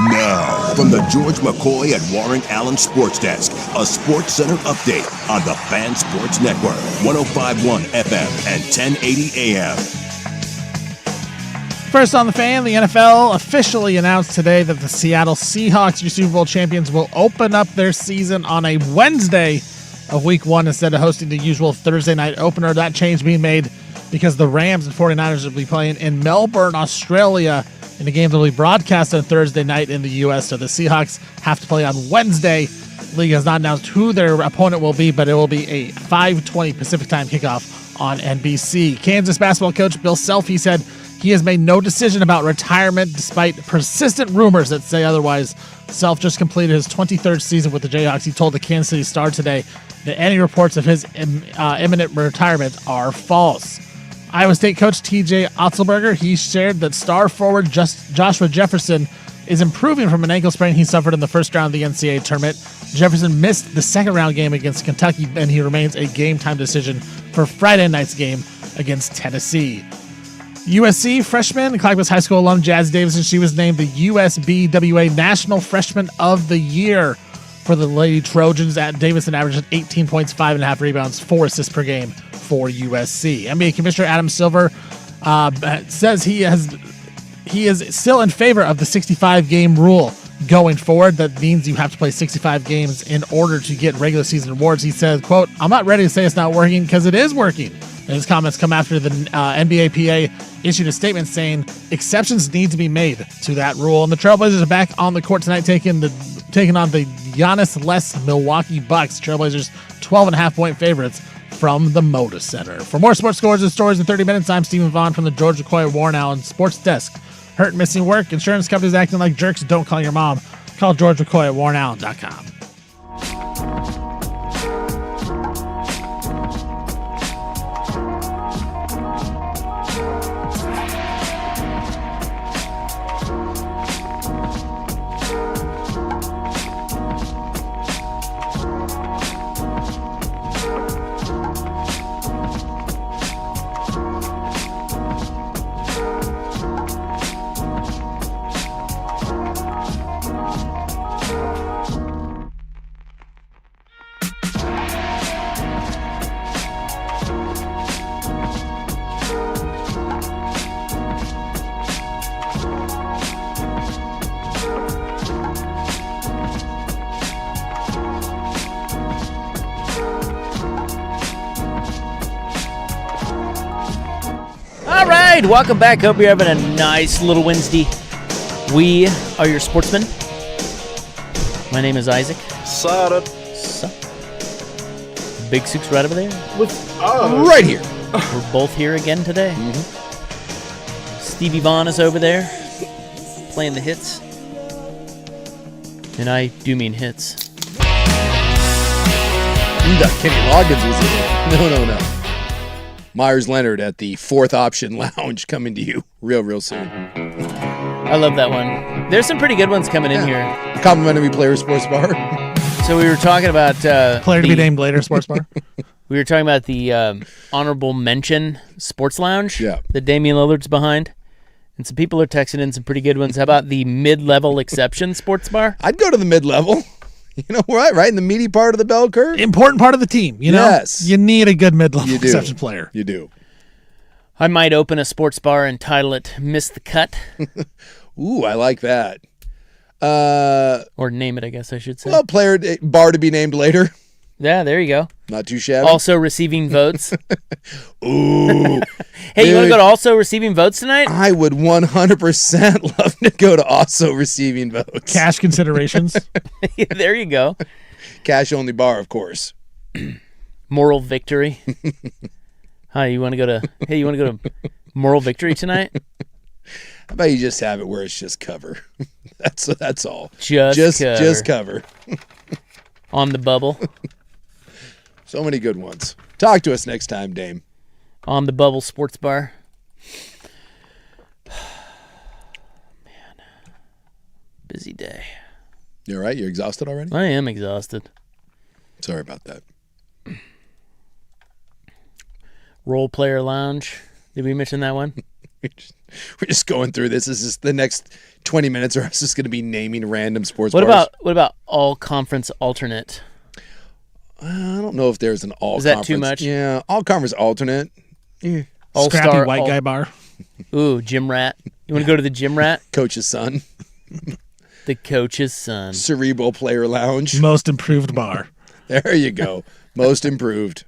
Now, from the George McCoy and Warren Allen Sports Desk, a Sports Center update on the Fan Sports Network, 105.1 FM and 1080 AM. First on The Fan, the NFL officially announced today that the Seattle Seahawks, your Super Bowl champions, will open up their season on a Wednesday of Week 1 instead of hosting the usual Thursday night opener. That change being made because the Rams and 49ers will be playing in Melbourne, Australia, in a game that will be broadcast on Thursday night in the U.S. So the Seahawks have to play on Wednesday. The league has not announced who their opponent will be, but it will be a 5:20 Pacific time kickoff on NBC. Kansas basketball coach Bill Self, he said he has made no decision about retirement despite persistent rumors that say otherwise. Self just completed his 23rd season with the Jayhawks. He told the Kansas City Star today that any reports of his imminent retirement are false. Iowa State coach TJ Otzelberger, he shared that star forward Joshua Jefferson is improving from an ankle sprain he suffered in the first round of the NCAA tournament. Jefferson missed the second round game against Kentucky, and he remains a game time decision for Friday night's game against Tennessee. USC freshman and Clackamas High School alum Jazz Davison, she was named the USBWA National Freshman of the Year for the Lady Trojans. Davison averages 18 points, 5.5 rebounds, 4 assists per game for USC. NBA Commissioner Adam Silver says he is still in favor of the 65-game rule. going forward. That means you have to play 65 games in order to get regular season awards. He says, quote, "I'm not ready to say it's not working because it is working." And his comments come after the NBAPA issued a statement saying exceptions need to be made to that rule. And the Trailblazers are back on the court tonight taking on the Giannis-less Milwaukee Bucks. Trailblazers 12.5-point favorites from the Moda Center. For more sports scores and stories in 30 minutes, I'm Stephen Vaughn from the George McCoy Warren Allen Sports Desk. Hurt, missing work, insurance companies acting like jerks. Don't call your mom. Call George McCoy at WarrenAllen.com. All right, welcome back. Hope you're having a nice little Wednesday. We are your sportsmen. My name is Isaac. Sup? Big Sook's right over there. Right here. We're both here again today. Stevie Vaughn is over there playing the hits. And I do mean hits. You thought Kenny Loggins was in it. No. Myers Leonard at the Fourth Option Lounge coming to you real soon. I love that one. There's some pretty good ones coming in here. Complimentary Player Sports Bar. So we were talking about... Player to be named later, Sports Bar. We were talking about the Honorable Mention Sports Lounge that Damian Lillard's behind. And some people are texting in some pretty good ones. How about the Mid-Level Exception Sports Bar? I'd go to the mid-level. You know, right in the meaty part of the bell curve. Important part of the team, you know? Yes. You need a good mid-level exception player. You do. I might open a sports bar and title it Miss the Cut. Ooh, I like that. Or name it, I guess I should say. Well, bar to be named later. Yeah, there you go. Not too shabby. Also receiving votes. Ooh. Hey, you want to go to also receiving votes tonight? I would 100% love to go to also receiving votes. Cash considerations. There you go. Cash only bar, of course. Moral victory. Hi, you want to go to Moral Victory tonight? How about you just have it where it's just cover? That's all. Just cover. On the bubble. So many good ones. Talk to us next time, Dame. On the Bubble Sports Bar. Man. Busy day. You all right? You're exhausted already? I am exhausted. Sorry about that. Role Player Lounge. Did we mention that one? We're just going through this. This is the next 20 minutes are us just going to be naming random sports What bars. What about all conference alternate? I don't know if there's an all. Is that too much? Yeah, all conference alternate. Yeah. Scrappy white guy bar. Ooh, gym rat. You want to go to the gym rat? Coach's son. The coach's son. Cerebral Player Lounge. Most improved bar. There you go. Most improved.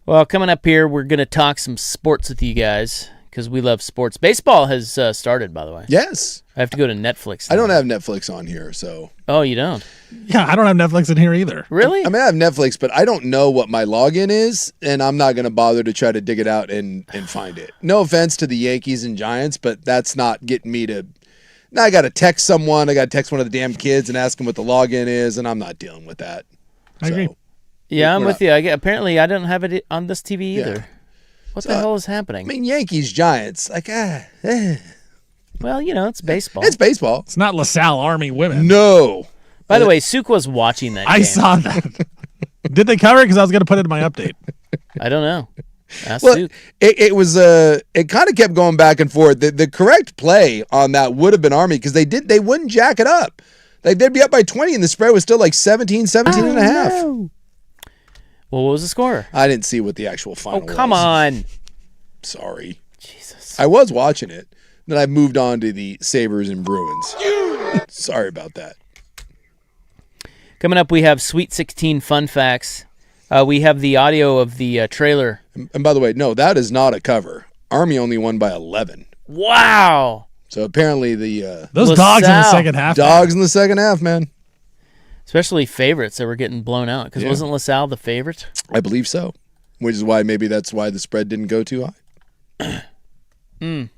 Well, coming up here, we're going to talk some sports with you guys because we love sports. Baseball has started, by the way. Yes. I have to go to Netflix now. I don't have Netflix on here, so. Oh, you don't? Yeah, I don't have Netflix in here either. Really? I mean, I have Netflix, but I don't know what my login is, and I'm not going to bother to try to dig it out and find it. No offense to the Yankees and Giants, but that's not getting me to. Now I got to text someone. I got to text one of the damn kids and ask them what the login is, and I'm not dealing with that. I agree. Yeah, I'm with you. Apparently, I don't have it on this TV either. Yeah. What the hell is happening? I mean, Yankees, Giants, Well, you know, it's baseball. It's baseball. It's not LaSalle Army women. No. By the way, Sook was watching that game. I saw that. Did they cover it? Because I was going to put it in my update. I don't know. Ask Well, Sook. it was it kind of kept going back and forth. The correct play on that would have been Army because they wouldn't jack it up. Like they'd be up by 20 and the spread was still like 17 and a half. No. Well, what was the score? I didn't see what the actual final was. Oh, come on. Sorry. Jesus. I was watching it. Then I moved on to the Sabres and Bruins. Sorry about that. Coming up, we have Sweet 16 fun facts. We have the audio of the trailer. And by the way, no, that is not a cover. Army only won by 11. Wow. So apparently the those dogs in the second half. Dogs in the second half, man. Especially favorites that were getting blown out. Because wasn't LaSalle the favorite? I believe so. Which is why maybe that's why the spread didn't go too high. That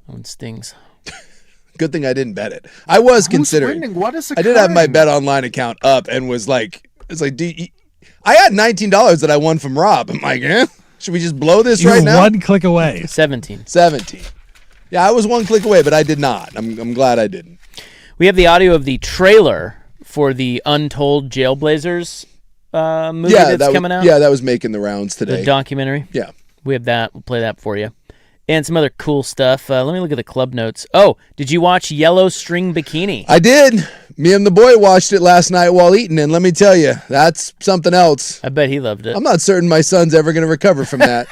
one stings. Good thing I didn't bet it. I was considering. Winning? What is I did have my Bet Online account up and was like, I had $19 that I won from Rob. I'm like, should we just blow this right now? One click away. 17. Yeah, I was one click away, but I did not. I'm glad I didn't. We have the audio of the trailer for the Untold Jailblazers movie that's coming out. Yeah, that was making the rounds today. The documentary. Yeah. We have that. We'll play that for you. And some other cool stuff. Let me look at the club notes. Oh, did you watch Yellow String Bikini? I did. Me and the boy watched it last night while eating, and let me tell you, that's something else. I bet he loved it. I'm not certain my son's ever going to recover from that.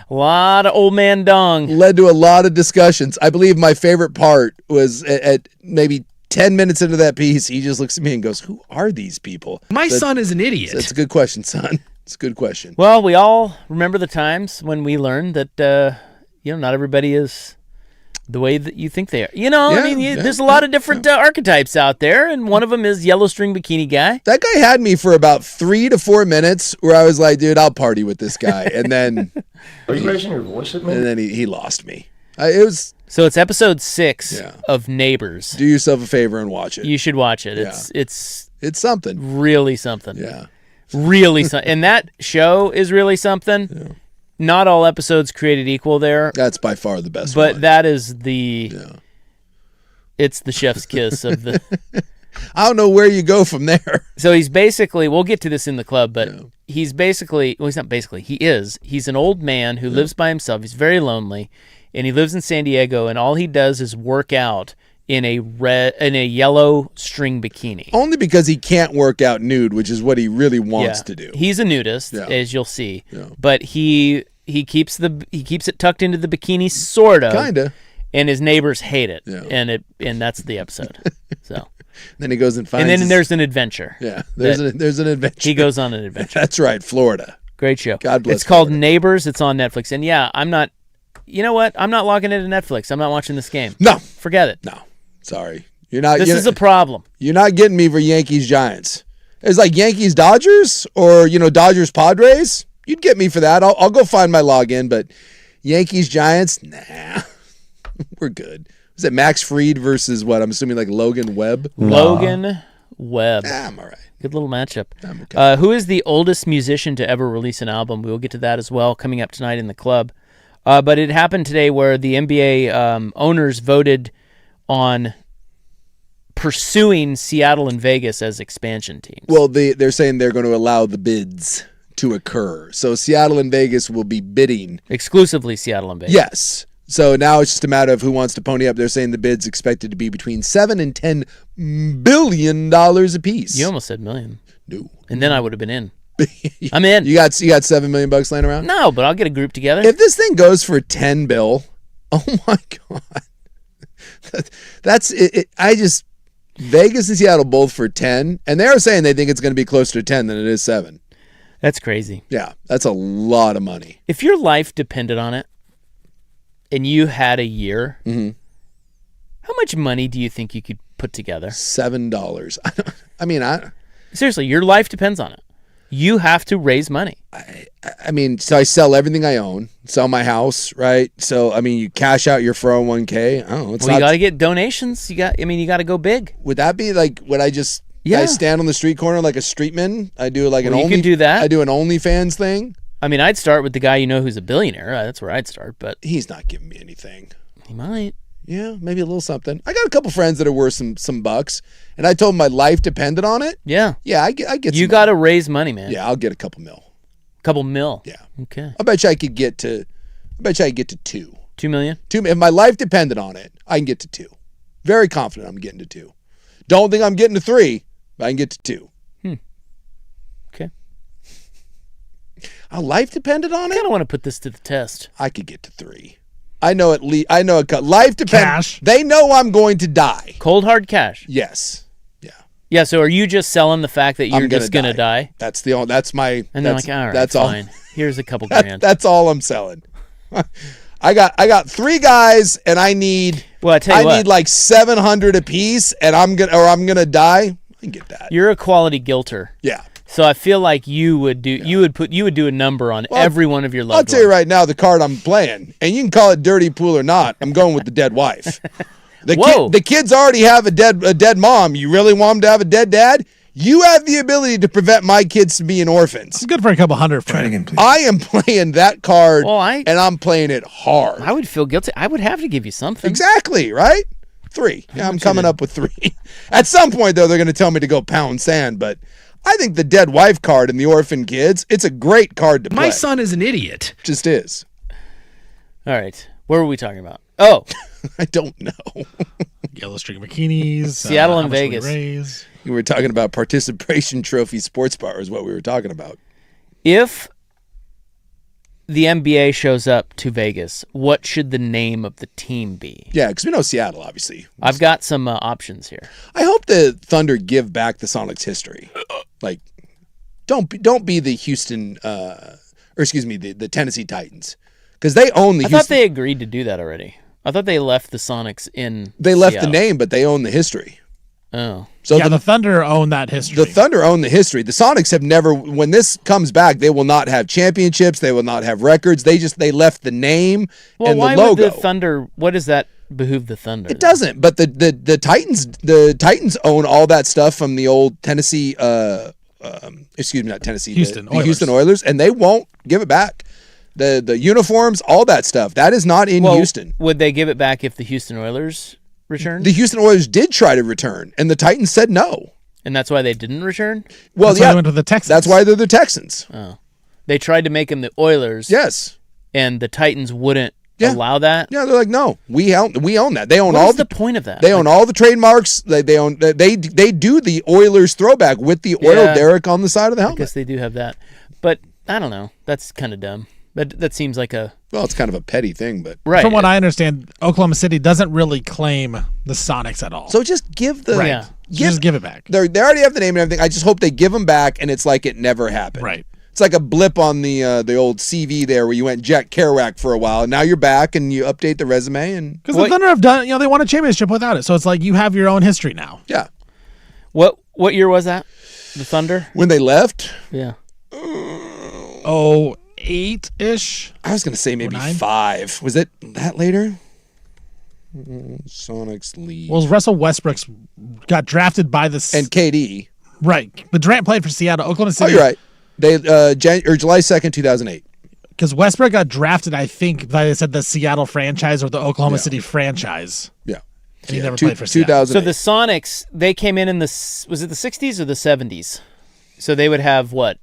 A lot of old man dong. Led to a lot of discussions. I believe my favorite part was at maybe 10 minutes into that piece, he just looks at me and goes, who are these people? My son is an idiot. That's a good question, son. It's a good question. Well, we all remember the times when we learned that, not everybody is the way that you think they are. There's a lot of different archetypes out there, and one of them is Yellow String Bikini guy. That guy had me for about 3 to 4 minutes where I was like, dude, I'll party with this guy. And then... Are you raising your voice at me? And then he lost me. So it's episode 6 of Neighbors. Do yourself a favor and watch it. You should watch it. Yeah. It's something. Really something. Yeah. Really something. And that show is really something. Yeah. Not all episodes created equal there. That's by far the best but one. That is it's the chef's kiss of the... I don't know where you go from there. So he's basically, we'll get to this in the club, but he's basically, well, he's not basically, he's an old man who lives by himself. He's very lonely, and he lives in San Diego, and all he does is work out in a yellow string bikini. Only because he can't work out nude, which is what he really wants to do. He's a nudist, as you'll see, but he keeps it tucked into the bikini, sort of, kinda, and his neighbors hate it, and that's the episode. So. Then he goes and finds. And then there's an adventure. Yeah, there's an adventure. He goes on an adventure. That's right, Florida. Great show. God bless. It's called Neighbors. It's on Netflix. And I'm not. You know what? I'm not logging into Netflix. I'm not watching this game. No, forget it. No, sorry, you're not. This is a problem. You're not getting me for Yankees Giants. It's like Yankees Dodgers or Dodgers Padres. You'd get me for that. I'll go find my login, but Yankees Giants, nah, we're good. Is it Max Fried versus what? I'm assuming like Logan Webb? Logan Webb. I'm all right. Good little matchup. I'm okay. Who is the oldest musician to ever release an album? We will get to that as well coming up tonight in the club. But it happened today where the NBA owners voted on pursuing Seattle and Vegas as expansion teams. Well, they're saying they're going to allow the bids to occur. So Seattle and Vegas will be bidding. Exclusively Seattle and Vegas. Yes. So now it's just a matter of who wants to pony up. They're saying the bid's expected to be between $7 and $10 billion a piece. You almost said million. No. And then I would have been in. I'm in. You got $7 million laying around? No, but I'll get a group together. If this thing goes for $10 billion, oh my God. That's it. Vegas and Seattle both for 10, and they're saying they think it's going to be closer to 10 than it is 7. That's crazy. Yeah, that's a lot of money. If your life depended on it, and you had a year, how much money do you think you could put together? $7. Seriously, your life depends on it. You have to raise money. So I sell everything I own, sell my house, right? So, you cash out your 401k. You got to get donations. You got to go big. Would that be like, would I just I stand on the street corner like a streetman? I do like you can do that. I do an OnlyFans thing. I'd start with the guy who's a billionaire. That's where I'd start, but he's not giving me anything. He might. Yeah, maybe a little something. I got a couple friends that are worth some bucks, and I told them my life depended on it. Yeah. Yeah, I get You got to raise money, man. Yeah, I'll get a couple mil. Couple mil? Yeah. Okay. I bet you I could get to 2. 2 million? 2. If my life depended on it, I can get to 2. Very confident I'm getting to 2. Don't think I'm getting to 3, but I can get to 2. Okay. Our life depended on it? I kind of want to put this to the test. I could get to 3. I know at least. I know life depends. Cash. They know I'm going to die. Cold hard cash. Yes. Yeah. So are you just selling the fact that you're just gonna die? That's the. That's my. And they're like, all right, that's fine. all. Here's a couple grand. That's all I'm selling. I got 3 guys, and I need. Well, I tell you what. need like 700 apiece, and I'm gonna die. I can get that. You're a quality guilter. Yeah. So I feel like you would do. You would do a number on every one of your loved I'll tell you right now, the card I'm playing, and you can call it dirty pool or not. I'm going with the dead wife. The kids already have a dead mom. You really want them to have a dead dad? You have the ability to prevent my kids from being orphans. It's good for a couple hundred. Try it again, please. I am playing that card, and I'm playing it hard. I would feel guilty. I would have to give you something. Exactly, right? 3. Yeah, I'm coming up with 3. At some point, though, they're going to tell me to go pound sand, but I think the dead wife card and the orphan kids, it's a great card to play. My son is an idiot. Just is. All right. What were we talking about? Oh. I don't know. Yellow string bikinis. Seattle and how much we Vegas. raise. We were talking about participation trophy sports bar is what we were talking about. If the NBA shows up to Vegas, what should the name of the team be? Yeah, because we know Seattle, obviously. I've got some options here. I hope the Thunder give back the Sonics history. Like, don't be the Houston, the Tennessee Titans, because they own the. I thought they agreed to do that already. I thought they left the Sonics in. They left Seattle. the name, but they own the history. Oh. So the Thunder own that history. The Thunder own the history. The Sonics have never. When this comes back, they will not have championships. They will not have records. They left the name and the logo. Would the Thunder? What does that behoove the Thunder? It doesn't. But the Titans own all that stuff from the old Tennessee. Not Tennessee. Houston the Oilers. Houston Oilers, and they won't give it back. The uniforms, all that stuff, that is not in Houston. Would they give it back if the Houston Oilers returned? The Houston Oilers did try to return, and the Titans said no. And that's why they didn't return? Well, that's why they went to the Texans. That's why they're the Texans. Oh. They tried to make them the Oilers. Yes. And the Titans wouldn't allow that? Yeah, they're like, no, we own that. They own What's the point of that? They own all the trademarks. They do the Oilers throwback with the oil derrick on the side of the helmet. I guess they do have that. But I don't know. That's kind of dumb. That seems like a... Well, it's kind of a petty thing, but... Right. From what I understand, Oklahoma City doesn't really claim the Sonics at all. So just give the... Right. Yeah. Just give it back. They already have the name and everything. I just hope they give them back, and it's like it never happened. Right. It's like a blip on the old CV there where you went Jack Kerouac for a while, and now you're back, and you update the resume. And because the Thunder have done... they won a championship without it, so it's like you have your own history now. Yeah. What year was that? The Thunder? When they left? Yeah. 8-ish. I was going to say maybe 09? 5. Was it that later? Sonics lead. Well, Russell Westbrook's got drafted by the... And KD. Right. But Durant played for Seattle. Oklahoma City... Oh, you're right. They July 2nd, 2008. Because Westbrook got drafted, I think, they said the Seattle franchise or the Oklahoma City franchise. Yeah. And he never played for Seattle. 2008. So the Sonics, they came in the... Was it the 60s or the 70s? So they would have what?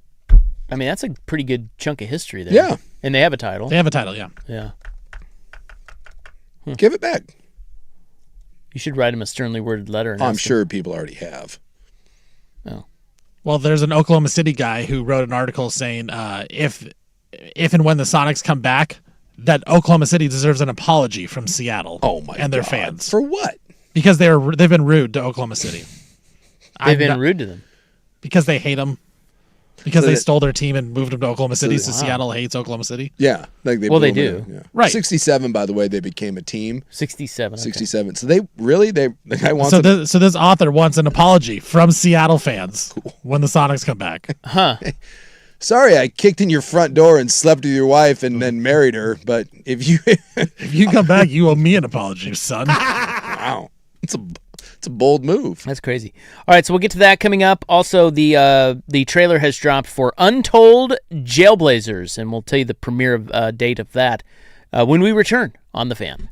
I mean, that's a pretty good chunk of history there. Yeah. And they have a title. They have a title, yeah. Yeah. Give it back. You should write him a sternly worded letter. And I'm ask sure him. people already have. Oh. Well, there's an Oklahoma City guy who wrote an article saying if and when the Sonics come back, that Oklahoma City deserves an apology from Seattle. And their fans. For what? Because they've been rude to Oklahoma City. They've been rude to them. Because they hate them. Because they stole their team and moved them to Oklahoma City, so Seattle hates Oklahoma City. Yeah. Like they blew do. them in. Yeah. Right. 67, by the way, they became a team. 67. 67. So the guy wants so this author wants an apology from Seattle fans when the Sonics come back. Huh. Sorry, I kicked in your front door and slept with your wife and then married her, but if you come back, you owe me an apology, son. Wow. It's a bold move. That's crazy. All right, so we'll get to that coming up. Also, the trailer has dropped for Untold Jailblazers, and we'll tell you the premiere date of that when we return on The Fan.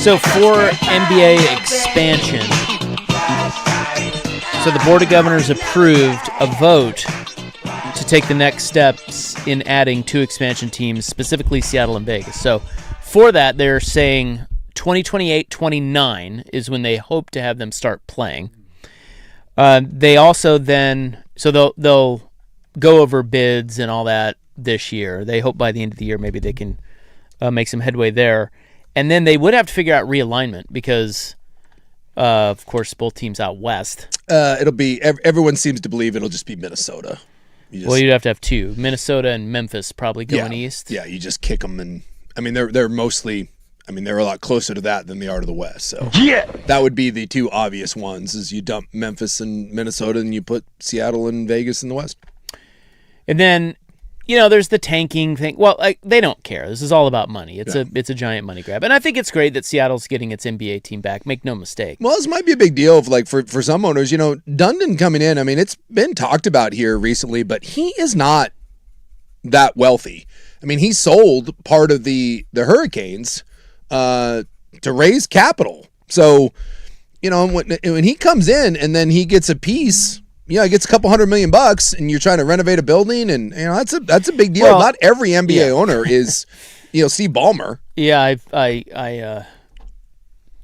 So for NBA expansion, so the Board of Governors approved a vote to take the next steps in adding 2 expansion teams, specifically Seattle and Vegas. So for that, they're saying 2028-29 is when they hope to have them start playing. They also then, so they'll go over bids and all that this year. They hope by the end of the year maybe they can make some headway there. And then they would have to figure out realignment because, of course, both teams out west. It'll be, everyone seems to believe it'll just be Minnesota. You'd have to have 2. Minnesota and Memphis probably going east. Yeah, you just kick them. And I mean, they're mostly, I mean, they're a lot closer to that than they are to the west. So that would be the 2 obvious ones is you dump Memphis and Minnesota and you put Seattle and Vegas in the west. And then, there's the tanking thing. Well, they don't care. This is all about money. It's a giant money grab. And I think it's great that Seattle's getting its NBA team back. Make no mistake. Well, this might be a big deal for some owners. Dundon coming in, I mean, it's been talked about here recently, but he is not that wealthy. I mean, he sold part of the Hurricanes to raise capital. So, when he comes in and then he gets a piece, he gets a couple $100 million and you're trying to renovate a building, and that's a big deal. Well, not every NBA owner is, Steve Ballmer. Yeah,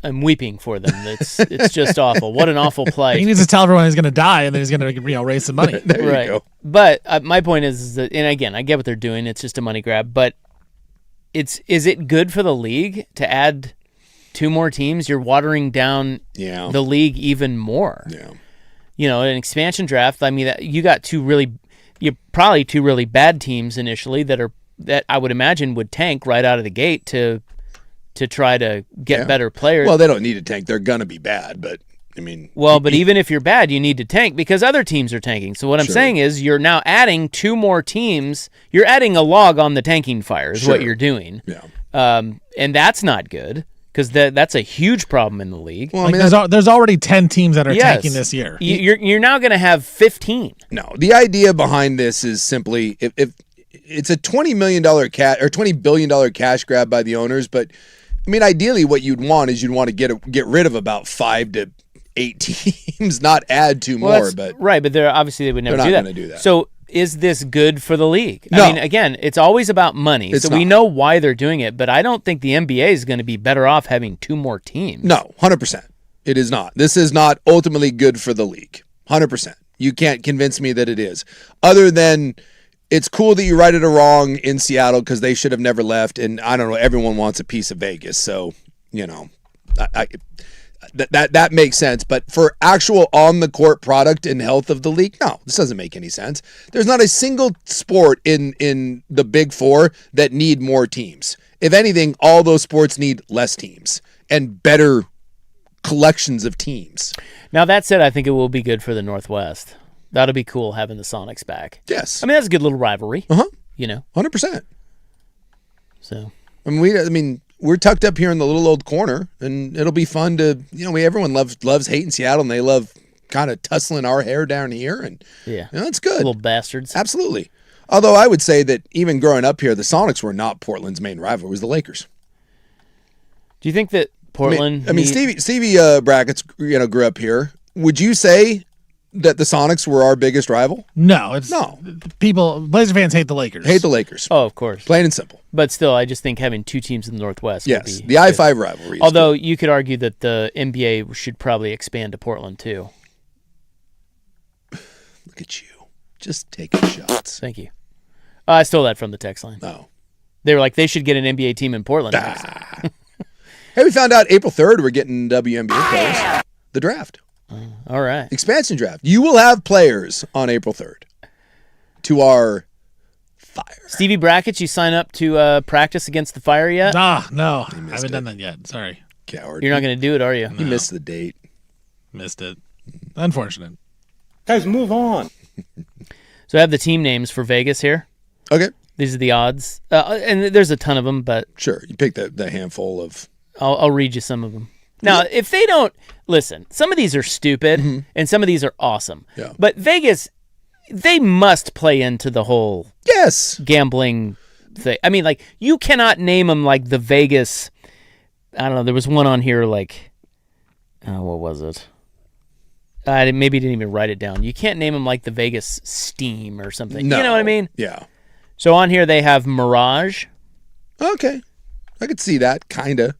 I'm weeping for them. It's just awful. What an awful plight. He needs to tell everyone he's going to die, and then he's going to raise some money. There you go. But my point is that, and again, I get what they're doing. It's just a money grab. But is it good for the league to add 2 more teams? You're watering down the league even more. Yeah. An expansion draft. I mean, you got 2 really bad teams initially that I would imagine would tank right out of the gate to try to get better players. Well, they don't need to tank. They're gonna be bad, but I mean. Well, but even if you're bad, you need to tank because other teams are tanking. So what I'm saying is you're now adding 2 more teams. You're adding a log on the tanking fire is what you're doing. Yeah. And that's not good. Because that's a huge problem in the league. Well, there's already 10 teams that are tanking this year. You're now going to have 15. No, the idea behind this is simply if it's a $20 million or $20 billion cash grab by the owners, but I mean, ideally, what you'd want to get rid of about 5 to 8 teams, not add 2 more. But right, but obviously they would never do that. They're not going to do that. So is this good for the league? No. I mean, again, it's always about money. So we know why they're doing it, but I don't think the NBA is going to be better off having 2 more teams. No, 100%. It is not. This is not ultimately good for the league. 100%. You can't convince me that it is. Other than it's cool that you righted a wrong in Seattle because they should have never left, and I don't know, everyone wants a piece of Vegas, so, that makes sense. But for actual on-the-court product and health of the league, no, this doesn't make any sense. There's not a single sport in the Big Four that need more teams. If anything, all those sports need less teams and better collections of teams. Now, that said, I think it will be good for the Northwest. That'll be cool having the Sonics back. Yes. I mean, that's a good little rivalry. 100%. So. I mean, we're tucked up here in the little old corner, and it'll be fun to, everyone loves hating Seattle, and they love kind of tussling our hair down here, and it's good. Little bastards. Absolutely. Although I would say that even growing up here, the Sonics were not Portland's main rival. It was the Lakers. Do you think that Portland? I mean, Stevie Brackets, grew up here. Would you say that the Sonics were our biggest rival? No. Blazer fans hate the Lakers. Hate the Lakers. Oh, of course. Plain and simple. But still, I just think having 2 teams in the Northwest would be the I-5 rivalry. Although you could argue that the NBA should probably expand to Portland, too. Look at you. Just taking shots. Thank you. I stole that from the text line. Oh. They were like, they should get an NBA team in Portland. Hey, we found out April 3rd we're getting WNBA players. The draft. All right. Expansion draft. You will have players on April 3rd to our fire. Stevie Brackets, you sign up to practice against the Fire yet? No. I haven't done that yet. Sorry. Coward. You're not going to do it, are you? You missed the date. Missed it. Unfortunate. Guys, move on. So I have the team names for Vegas here. Okay. These are the odds. And there's a ton of them, but... Sure. You pick the handful of... I'll read you some of them. Now, if they don't... Listen, some of these are stupid, and some of these are awesome. Yeah. But Vegas, they must play into the whole gambling thing. I mean, like, you cannot name them like the Vegas I don't know. There was one on here like, what was it? I maybe didn't even write it down. You can't name them like the Vegas Steam or something. No. You know what I mean? Yeah. So on here they have Mirage. Okay. I could see that, kind of.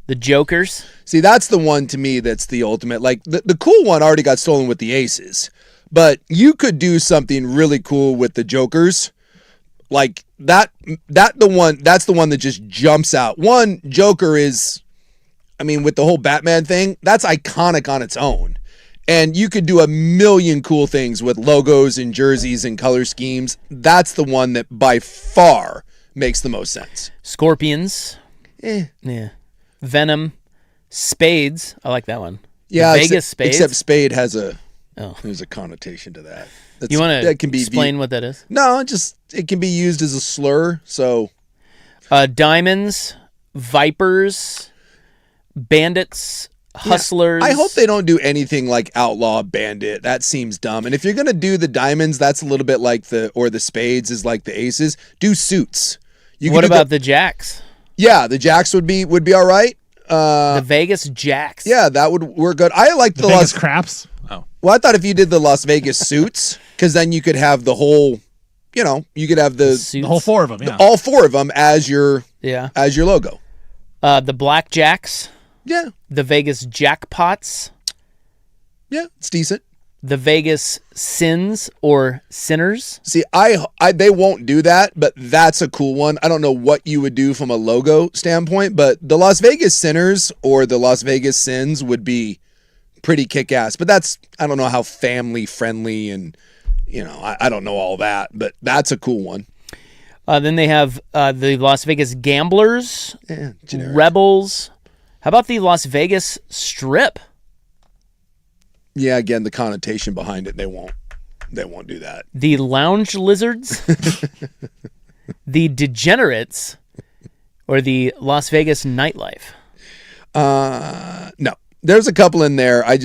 The Jokers. See, that's the one to me that's the ultimate. Like, the cool one already got stolen with the Aces. But you could do something really cool with the Jokers. Like, that's the one that just jumps out. One, Joker is, I mean, with the whole Batman thing, that's iconic on its own. And you could do a million cool things with logos and jerseys and color schemes. That's the one that by far makes the most sense. Scorpions. Yeah. Venom. Spades. I like that one. Yeah, Vegas Spades. Except Spade has there's a connotation to that. You want to explain what that is? No, it can be used as a slur. So, Diamonds, Vipers, Bandits, Hustlers. Yeah, I hope they don't do anything like Outlaw, Bandit. That seems dumb. And if you're gonna do the Diamonds, that's a little bit like the Spades is like the Aces. Do Suits. What about the Jacks? Yeah, the Jacks would be all right. The Vegas Jacks. Yeah, that would work good. I like the Vegas Craps. Oh, well, I thought if you did the Las Vegas Suits, because then you could have the whole, you could have the whole four of them. Yeah, all four of them as your logo. The Black Jacks. Yeah. The Vegas Jackpots. Yeah, it's decent. The Vegas Sins or Sinners. See, they won't do that, but that's a cool one. I don't know what you would do from a logo standpoint, but the Las Vegas Sinners or the Las Vegas Sins would be pretty kick-ass. But I don't know how family friendly and, I don't know all that, but that's a cool one. Then they have the Las Vegas Gamblers. Yeah, generic. Rebels. How about the Las Vegas Strip? Yeah, again, the connotation behind it, they won't do that. The Lounge Lizards, the Degenerates, or the Las Vegas Nightlife? No. There's a couple in there. I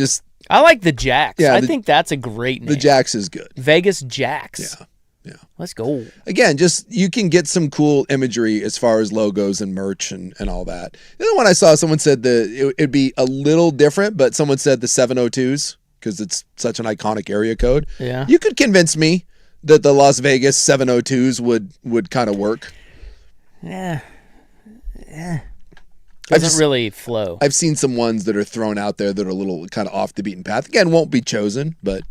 like the Jacks. Yeah, I think that's a great name. The Jacks is good. Vegas Jacks. Yeah. Let's go. Again, you can get some cool imagery as far as logos and merch and all that. The other one I saw, someone said it'd be a little different, but someone said the 702s because it's such an iconic area code. Yeah. You could convince me that the Las Vegas 702s would kind of work. Yeah. Doesn't really flow. I've seen some ones that are thrown out there that are a little kind of off the beaten path. Again, won't be chosen, but...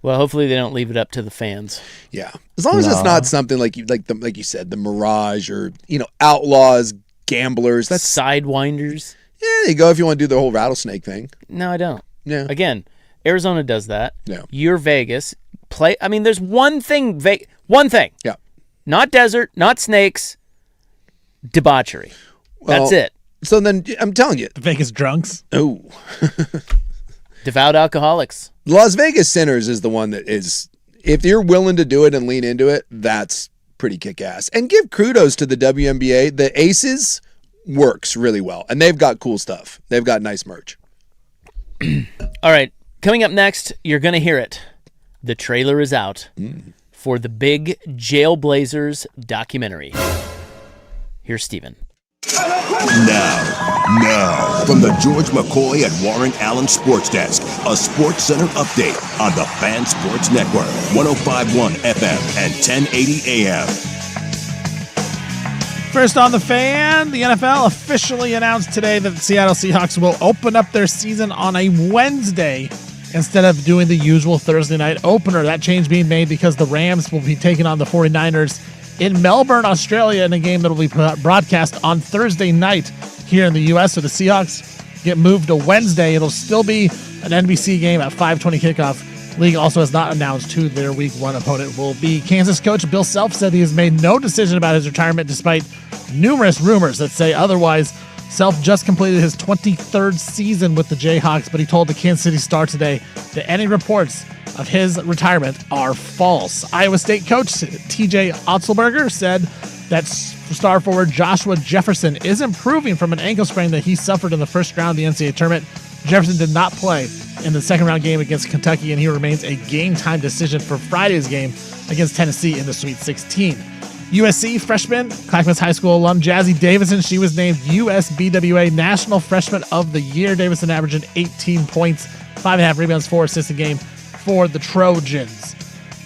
Well, hopefully they don't leave it up to the fans. Yeah, as long as it's not something like you said, the Mirage or Outlaws, Gamblers. That's Sidewinders. Yeah, there you go. If you want to do the whole rattlesnake thing. No, I don't. Yeah. Again, Arizona does that. Yeah. You're Vegas. There's one thing. One thing. Yeah. Not desert. Not snakes. Debauchery. That's it. So then I'm telling you, the Vegas drunks. Oh. Devout alcoholics. Las Vegas Sinners is the one that is, if you're willing to do it and lean into it, that's pretty kick-ass. And give kudos to the WNBA. The Aces works really well, and they've got cool stuff. They've got nice merch. All right, coming up next, you're going to hear it. The trailer is out for the big Jailblazers documentary. Here's Steven. Now, from the George McCoy and Warren Allen Sports Desk, a Sports Center update on the Fan Sports Network, 105.1 FM and 1080 AM. First on the Fan, the NFL officially announced today that the Seattle Seahawks will open up their season on a Wednesday instead of doing the usual Thursday night opener. That change being made because the Rams will be taking on the 49ers in Melbourne, Australia, in a game that will be broadcast on Thursday night here in the U.S. So the Seahawks get moved to Wednesday. It'll still be an NBC game at 5:20 kickoff. League also has not announced who their Week 1 opponent will be. Kansas coach Bill Self said he has made no decision about his retirement despite numerous rumors that say otherwise. Self just completed his 23rd season with the Jayhawks, but he told the Kansas City Star today that any reports of his retirement are false. Iowa State coach TJ Otzelberger said that star forward Joshua Jefferson is improving from an ankle sprain that he suffered in the first round of the NCAA tournament. Jefferson did not play in the second round game against Kentucky, and he remains a game time decision for Friday's game against Tennessee in the Sweet 16. USC freshman, Clackamas High School alum Jazzy Davison. She was named USBWA National Freshman of the Year. Davison averaging 18 points, 5.5 rebounds, 4 assists a game for the Trojans.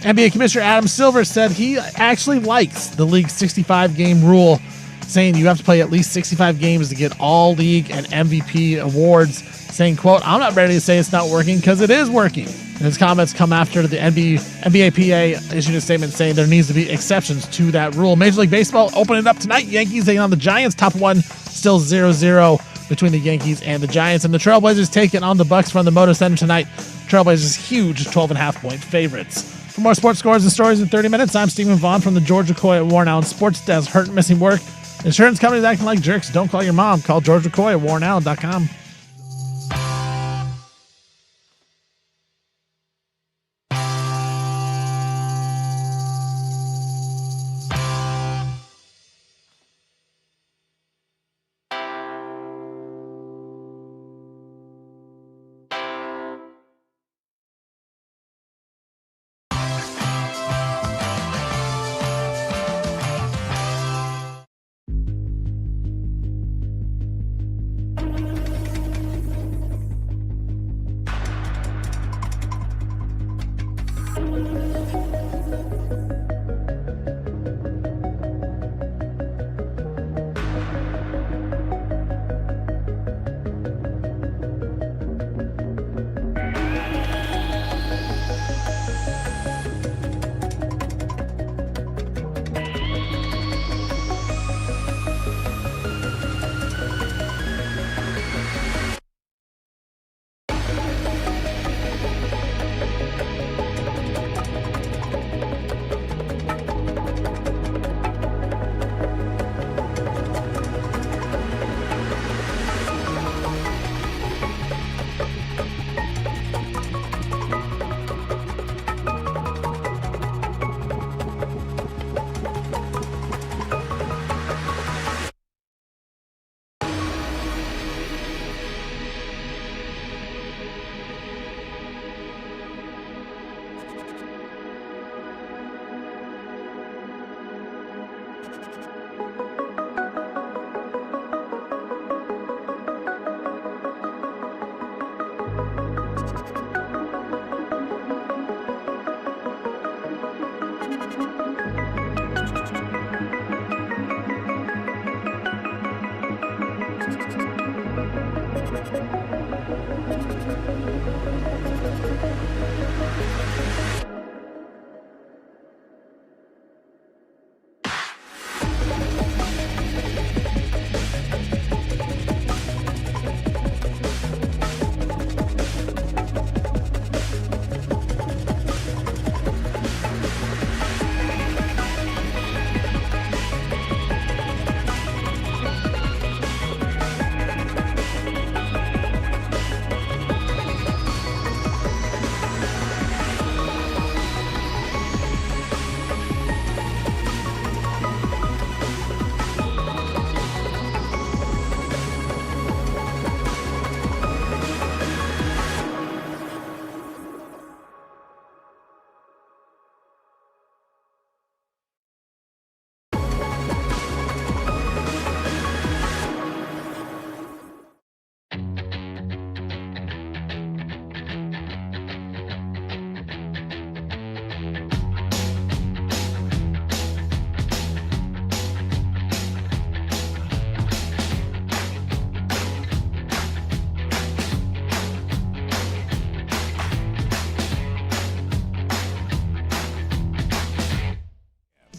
NBA Commissioner Adam Silver said he actually likes the league's 65-game rule, saying you have to play at least 65 games to get all league and MVP awards, saying, quote, I'm not ready to say it's not working because it is working. And his comments come after the NBAPA issued a statement saying there needs to be exceptions to that rule. Major League Baseball opening up tonight. Yankees taking on the Giants. Top one still 0-0 between the Yankees and the Giants. And the Trailblazers taking on the Bucks from the Moda Center tonight. Trailblazers huge 12.5-point favorites. For more sports scores and stories in 30 minutes, I'm Stephen Vaughn from the George McCoy at Warren Allen Sports Desk. Hurt and missing work. Insurance companies acting like jerks. Don't call your mom. Call George McCoy at warrenallen.com.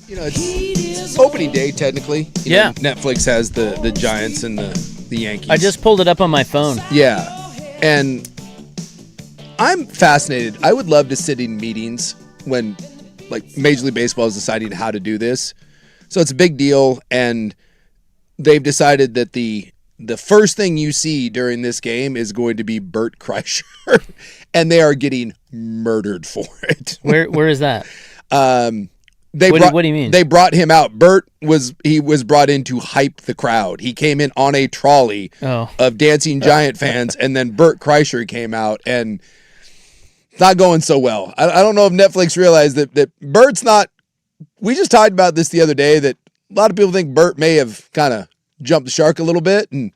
You know, it's opening day technically. You know, Netflix has the Giants and the Yankees. I just pulled it up on my phone. Yeah, and I'm fascinated. I would love to sit in meetings when, like, Major League Baseball is deciding how to do this. So it's a big deal, and they've decided that the first thing you see during this game is going to be Bert Kreischer, and they are getting murdered for it. Where is that? What do you mean? They brought him out. Bert was brought in to hype the crowd. He came in on a trolley of dancing Giant fans, and then Bert Kreischer came out, and it's not going so well. I don't know if Netflix realized that Bert's not we just talked about this the other day that a lot of people think Bert may have kind of jumped the shark a little bit. And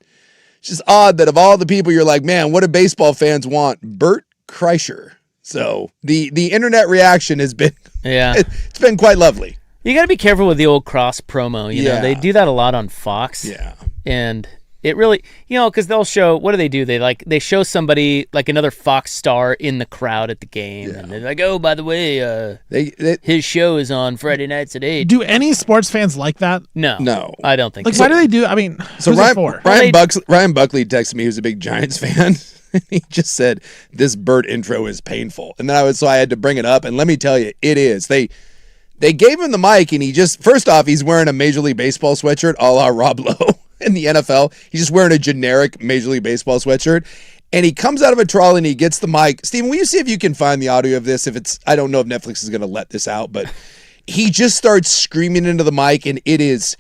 it's just odd that of all the people you're like, man, what do baseball fans want? Bert Kreischer. So the internet reaction has been, it's been quite lovely. You got to be careful with the old cross promo. You know, they do that a lot on Fox. Yeah. And it really, because they'll show, what do? They show somebody, like another Fox star in the crowd at the game. Yeah. And they're like, oh, by the way, his show is on Friday nights at 8. Do any sports fans like that? No. I don't think so. So. Why do they do, I mean, so who's it for? Ryan Buckley texted me, he was a big Giants fan. He just said, this Bert intro is painful. And then I had to bring it up. And let me tell you, it is. They gave him the mic, and first off, he's wearing a Major League Baseball sweatshirt a la Rob Lowe in the NFL. He's just wearing a generic Major League Baseball sweatshirt. And he comes out of a trolley and he gets the mic. Steven, will you see if you can find the audio of this? I don't know if Netflix is going to let this out, but he just starts screaming into the mic, and it is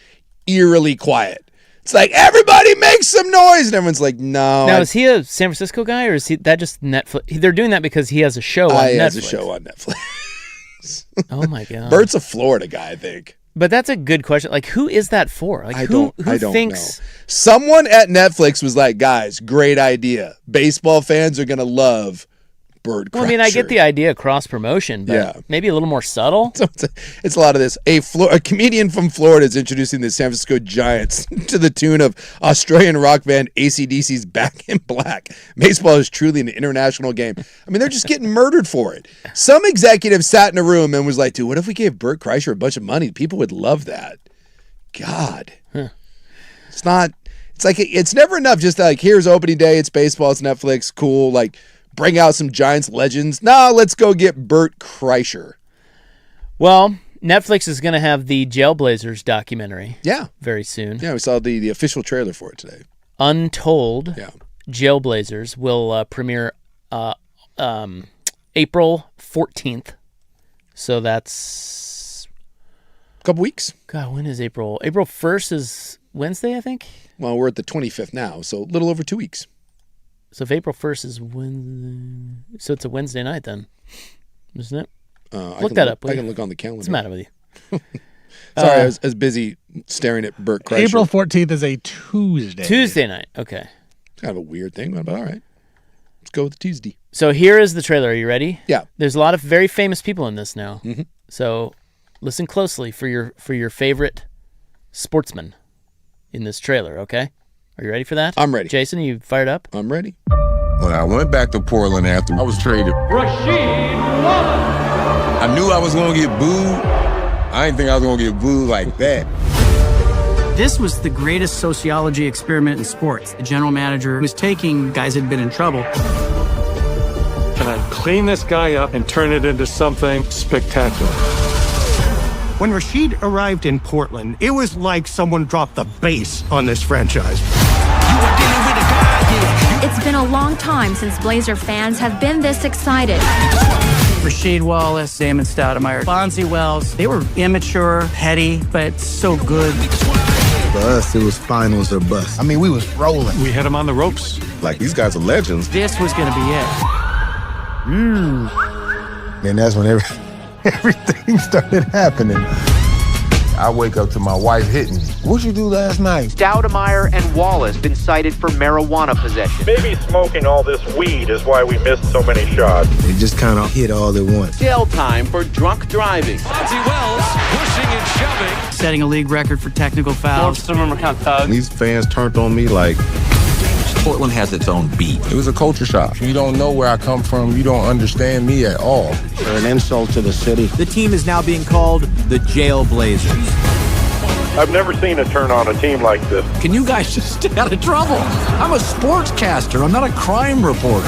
eerily quiet. It's like, everybody make some noise. And everyone's like, no. Now, is he a San Francisco guy, or is that just Netflix? They're doing that because he has a show on Netflix. He has a show on Netflix. Oh, my God. Bert's a Florida guy, I think. But that's a good question. Like, who is that for? Like, who thinks? Know. Someone at Netflix was like, guys, great idea. Baseball fans are going to love Bert Kreischer. Well, I mean, I get the idea, cross-promotion, but maybe a little more subtle. It's a lot of this. A comedian from Florida is introducing the San Francisco Giants to the tune of Australian rock band AC/DC's Back in Black. Baseball is truly an international game. I mean, they're just getting murdered for it. Some executive sat in a room and was like, dude, what if we gave Bert Kreischer a bunch of money? People would love that. God. Huh. It's never enough just like, here's opening day, it's baseball, it's Netflix, cool, like, bring out some Giants legends. No, let's go get Bert Kreischer. Well, Netflix is going to have the Jailblazers documentary. Yeah. Very soon. Yeah, we saw the official trailer for it today. Untold. Yeah. Jailblazers will premiere April 14th. So that's a couple weeks. God, when is April? April 1st is Wednesday, I think. Well, we're at the 25th now, so a little over 2 weeks. So if April 1st is Wednesday, so it's a Wednesday night then, isn't it? Look that up. I can look on the calendar. What's the matter with you? Sorry, I was busy staring at Bert Kreischer. April 14th is a Tuesday. Tuesday night, okay. It's kind of a weird thing, but all right. Let's go with Tuesday. So here is the trailer. Are you ready? Yeah. There's a lot of very famous people in this now. Mm-hmm. So listen closely for your favorite sportsman in this trailer, okay? Are you ready for that? I'm ready. Jason, you fired up? I'm ready. When I went back to Portland after I was traded, Rasheed Wallace. I knew I was going to get booed. I didn't think I was going to get booed like that. This was the greatest sociology experiment in sports. The general manager was taking guys that had been in trouble. And I'd clean this guy up and turn it into something spectacular. When Rasheed arrived in Portland, it was like someone dropped the bass on this franchise. It's been a long time since Blazer fans have been this excited. Rasheed Wallace, Damon Stoudemire, Bonzi Wells, they were immature, petty, but so good. For us, it was finals or bust. I mean, we was rolling. We had him on the ropes. Like, these guys are legends. This was going to be it. And that's when everything started happening. I wake up to my wife hitting me. What'd you do last night? Stoudemire and Wallace been cited for marijuana possession. Maybe smoking all this weed is why we missed so many shots. They just kind of hit all at once. Jail time for drunk driving. Bonzi Wells pushing and shoving. Setting a league record for technical fouls. These fans turned on me like... Portland has its own beat. It was a culture shock. You don't know where I come from. You don't understand me at all. They're an insult to the city. The team is now being called the Jailblazers. I've never seen a turn on a team like this. Can you guys just stay out of trouble? I'm a sportscaster. I'm not a crime reporter.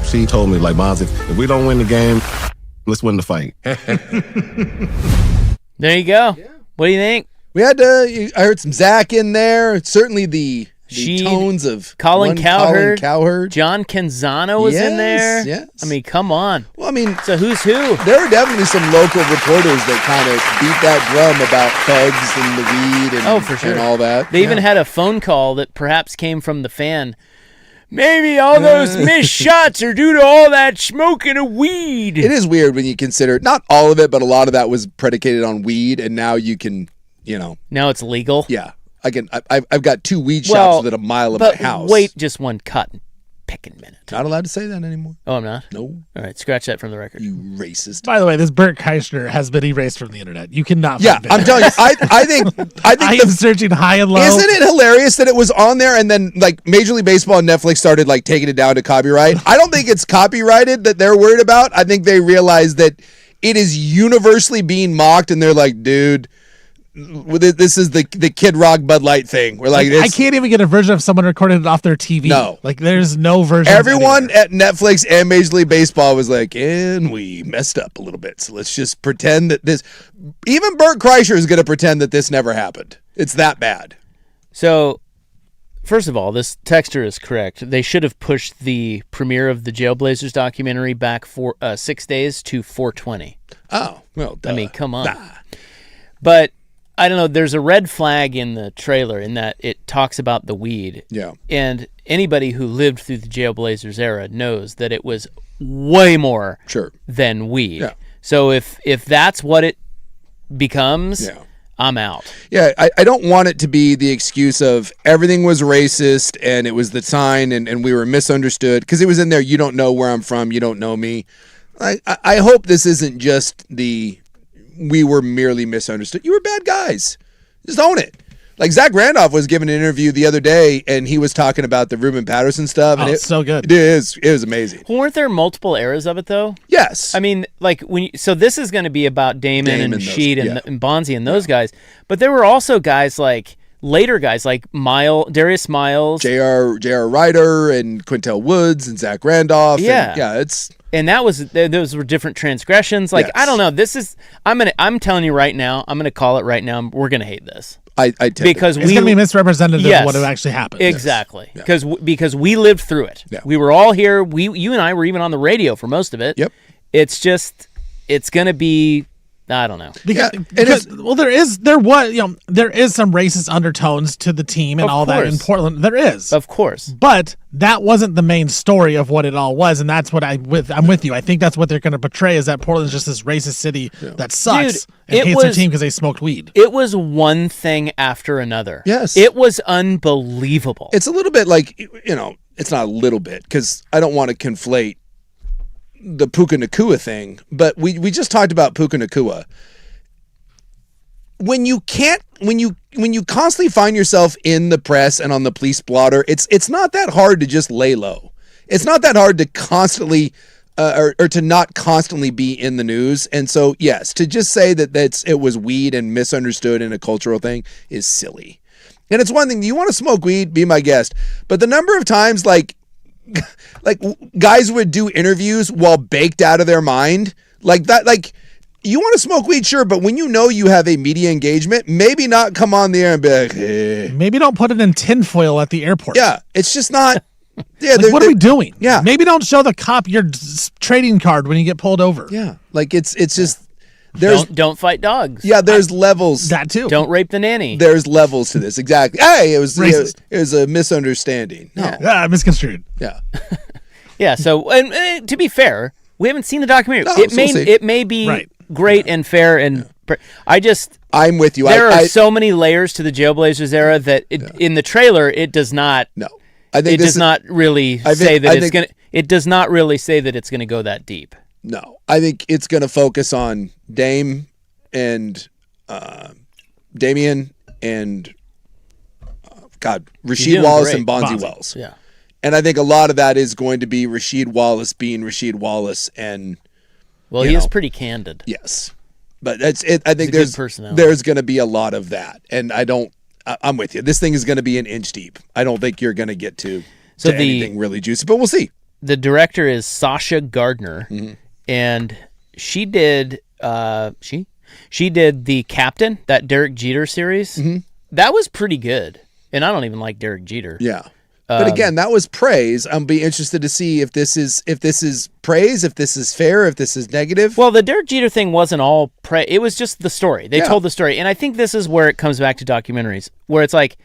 She told me, like, Bonzi, if we don't win the game, let's win the fight. There you go. Yeah. What do you think? We had I heard some Zach in there. Certainly the tones of Colin Cowherd. John Canzano was in there. Yes. I mean, come on. Well, I mean, so who's who? There are definitely some local reporters that kind of beat that drum about thugs and the weed and, for sure. and all that. They even had a phone call that perhaps came from the fan Maybe all those missed shots are due to all that smoking of weed. It is weird when you consider not all of it, but a lot of that was predicated on weed, and now you can, Now it's legal. Yeah, I've got 2 weed shops within a mile of my house. Wait just one cotton picking minute. Not allowed to say that anymore. Oh, I'm not? No. All right, scratch that from the record. You racist. By the way, this Bert Kreischer has been erased from the internet. You cannot Yeah, find it. I'm telling you, I think I am searching high and low. Isn't it hilarious that it was on there and then like Major League Baseball and Netflix started like taking it down to copyright? I don't think it's copyrighted that they're worried about. I think they realize that it is universally being mocked and they're like, dude, this is the Kid Rock Bud Light thing. We're like, I can't even get a version of someone recording it off their TV. No. Like there's no version. Everyone at Netflix and Major League Baseball was like, and we messed up a little bit. So let's just pretend that this, even Bert Kreischer is going to pretend that this never happened. It's that bad. So, first of all, this texter is correct. They should have pushed the premiere of the Jailblazers documentary back for 6 days to 4/20. Oh, well, duh. I mean, come on. But I don't know. There's a red flag in the trailer in that it talks about the weed. Yeah. And anybody who lived through the Jailblazers era knows that it was way more than weed. Yeah. So if that's what it becomes, I'm out. Yeah, I don't want it to be the excuse of everything was racist and it was the sign and we were misunderstood because it was in there. You don't know where I'm from. You don't know me. I hope this isn't just we were merely misunderstood. You were bad guys. Just own it. Like Zach Randolph was giving an interview the other day, and he was talking about the Ruben Patterson stuff. And it's so good. It was amazing. Well, weren't there multiple eras of it though? Yes. I mean, like so this is going to be about Damon and Rashid and Bonzi and those guys, but there were also guys like later guys like Darius Miles, J.R. Ryder, and Quintel Woods and Zach Randolph. Yeah, and those were different transgressions. Like I don't know. This is I'm telling you right now. I'm gonna call it right now. We're gonna hate this. Because it's going to be misrepresented of what actually happened. Exactly. Because we lived through it. Yeah. We were all here. You and I were even on the radio for most of it. Yep. It's going to be, I don't know. Because there is some racist undertones to the team and all that in Portland. There is. Of course. But that wasn't the main story of what it all was, and that's what I'm with you. I think that's what they're going to portray is that Portland's just this racist city that sucks and hates their team because they smoked weed. It was one thing after another. Yes. It was unbelievable. It's a little bit like, it's not a little bit because I don't want to conflate the Puka Nakua thing, but we just talked about Puka Nakua. When you constantly find yourself in the press and on the police blotter, it's not that hard to just lay low. It's not that hard to constantly or to not constantly be in the news. And so, yes, to just say that it was weed and misunderstood in a cultural thing is silly. And it's one thing, you want to smoke weed, be my guest. But the number of times like guys would do interviews while baked out of their mind like that, like you want to smoke weed, sure, but when you know you have a media engagement, maybe not come on the air and be like, hey. Maybe don't put it in tinfoil at the airport. Yeah, it's just not. Yeah, what are we doing? Yeah, maybe don't show the cop your trading card when you get pulled over. Yeah, like it's just. Don't fight dogs. Yeah, there's levels. That too. Don't rape the nanny. There's levels to this. Exactly. Hey, it was a misunderstanding. No. Misconstrued. Yeah. Yeah. So, and to be fair, we haven't seen the documentary. No, it may be great and fair and. I'm with you. There are so many layers to the Jailblazers era that in the trailer it does not. No. It does not really say that it's gonna. It does not really say that it's gonna go that deep. No, I think it's going to focus on Dame and Damian and Rasheed Wallace and Bonzi Wells. Yeah, and I think a lot of that is going to be Rasheed Wallace being Rasheed Wallace, and he is pretty candid. Yes, but that's it. I think there's going to be a lot of that, and I'm with you. This thing is going to be an inch deep. I don't think you're going to get to anything really juicy, but we'll see. The director is Sasha Gardner. Mm-hmm. And she did she did The Captain, that Derek Jeter series. Mm-hmm. That was pretty good. And I don't even like Derek Jeter. Yeah. But again, that was praise. I'm be interested to see if this is praise, if this is fair, if this is negative. Well, the Derek Jeter thing wasn't all praise. It was just the story. They told the story. And I think this is where it comes back to documentaries, where it's like,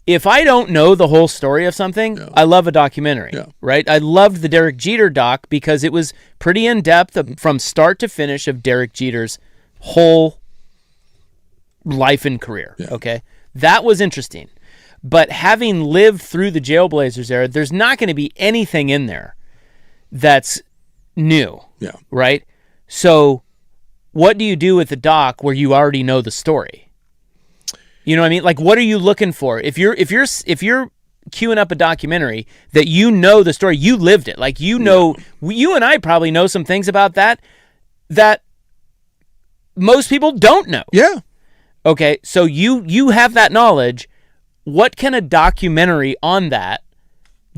if I don't know the whole story of something, I love a documentary, right? I loved the Derek Jeter doc because it was pretty in-depth from start to finish of Derek Jeter's whole life and career, okay? That was interesting. But having lived through the Jailblazers era, there's not going to be anything in there that's new, right? So what do you do with the doc where you already know the story? You know what I mean? Like, what are you looking for? If you're queuing up a documentary that you know the story, you lived it. Like, you know, you and I probably know some things about that most people don't know. Yeah. Okay, so you have that knowledge. What can a documentary on that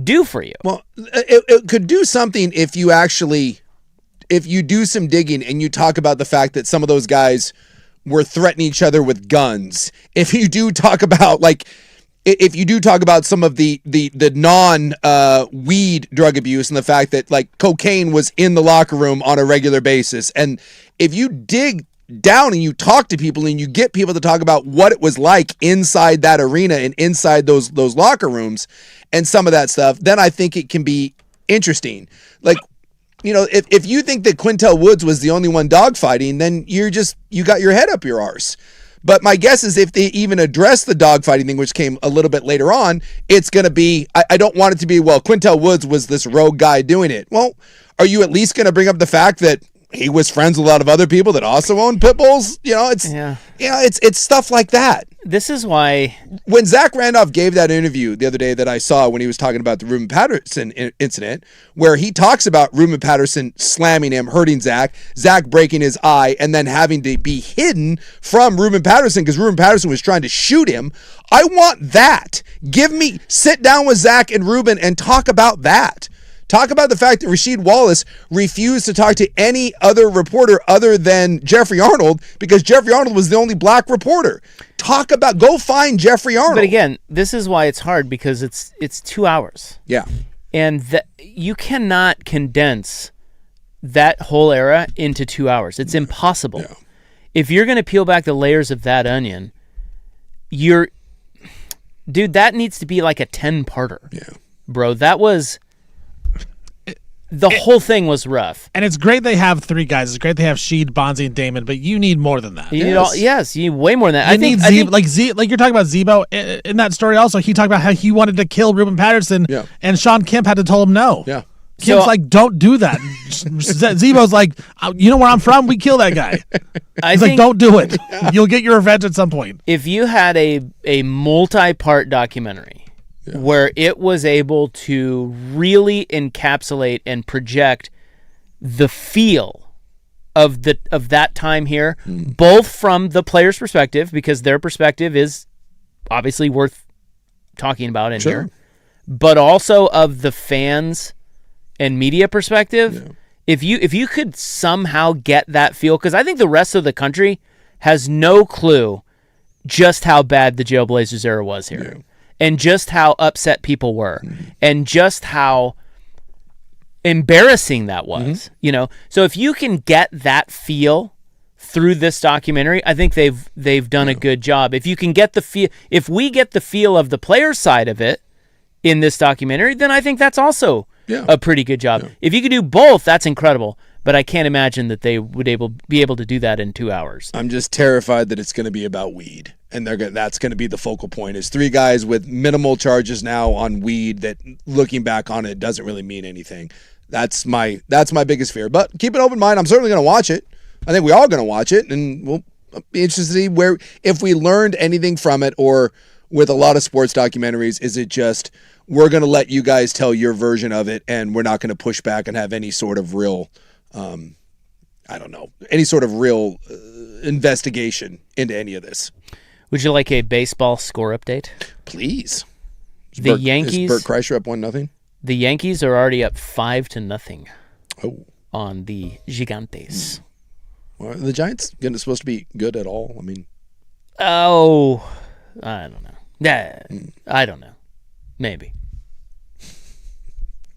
do for you? Well, it could do something if you do some digging and you talk about the fact that some of those guys were threatening each other with guns. If you do talk about some of the non weed drug abuse and the fact that like cocaine was in the locker room on a regular basis, and if you dig down and you talk to people and you get people to talk about what it was like inside that arena and inside those locker rooms and some of that stuff, then I think it can be interesting. Like, you know, if you think that Quintel Woods was the only one dogfighting, then you got your head up your arse. But my guess is if they even address the dogfighting thing, which came a little bit later on, it's going to be, I don't want it to be, well, Quintel Woods was this rogue guy doing it. Well, are you at least going to bring up the fact that he was friends with a lot of other people that also owned pit bulls? You know, it's stuff like that. This is why when Zach Randolph gave that interview the other day that I saw when he was talking about the Ruben Patterson incident, where he talks about Ruben Patterson slamming him, hurting Zach breaking his eye, and then having to be hidden from Ruben Patterson because Ruben Patterson was trying to shoot him. I want that. Sit down with Zach and Ruben and talk about that. Talk about the fact that Rasheed Wallace refused to talk to any other reporter other than Jeffrey Arnold because Jeffrey Arnold was the only black reporter. Go find Jeffrey Arnold. But again, this is why it's hard because it's 2 hours. Yeah. And you cannot condense that whole era into 2 hours. It's impossible. Yeah. If you're going to peel back the layers of that onion, that needs to be like a 10-parter. Yeah. Bro, that was... The whole thing was rough. And it's great they have three guys. It's great they have Sheed, Bonzi, and Damon, but you need more than that. You need way more than that. I think you're talking about Zebo in that story also. He talked about how he wanted to kill Ruben Patterson, and Sean Kemp had to tell him no. Yeah. Kemp's like, don't do that. Zebo's like, you know where I'm from? We kill that guy. He's like, don't do it. You'll get your revenge at some point. If you had a multi-part documentary where it was able to really encapsulate and project the feel of that time here, both from the player's perspective, because their perspective is obviously worth talking about in here, but also of the fans and media perspective. If you could somehow get that feel, because I think the rest of the country has no clue just how bad the Jailblazers era was here. And just how upset people were, and just how embarrassing that was, you know. So if you can get that feel through this documentary, I think they've done a good job. If you can get the feel, if we get the feel of the player side of it in this documentary, then I think that's also a pretty good job. If you could do both, that's incredible. But I can't imagine that they would be able to do that in 2 hours. I'm just terrified that it's going to be about weed. And that's going to be the focal point, is three guys with minimal charges now on weed that, looking back on it, doesn't really mean anything. That's my biggest fear. But keep an open mind. I'm certainly going to watch it. I think we're all going to watch it, and we'll be interested to see if we learned anything from it, or with a lot of sports documentaries, is it just we're going to let you guys tell your version of it, and we're not going to push back and have any sort of real, investigation into any of this. Would you like a baseball score update? Please. Is Bert Kreischer up 1-0? The Yankees are already up 5-0. Oh. On the Gigantes. Well, are the Giants supposed to be good at all? I mean, I don't know. I don't know. Maybe.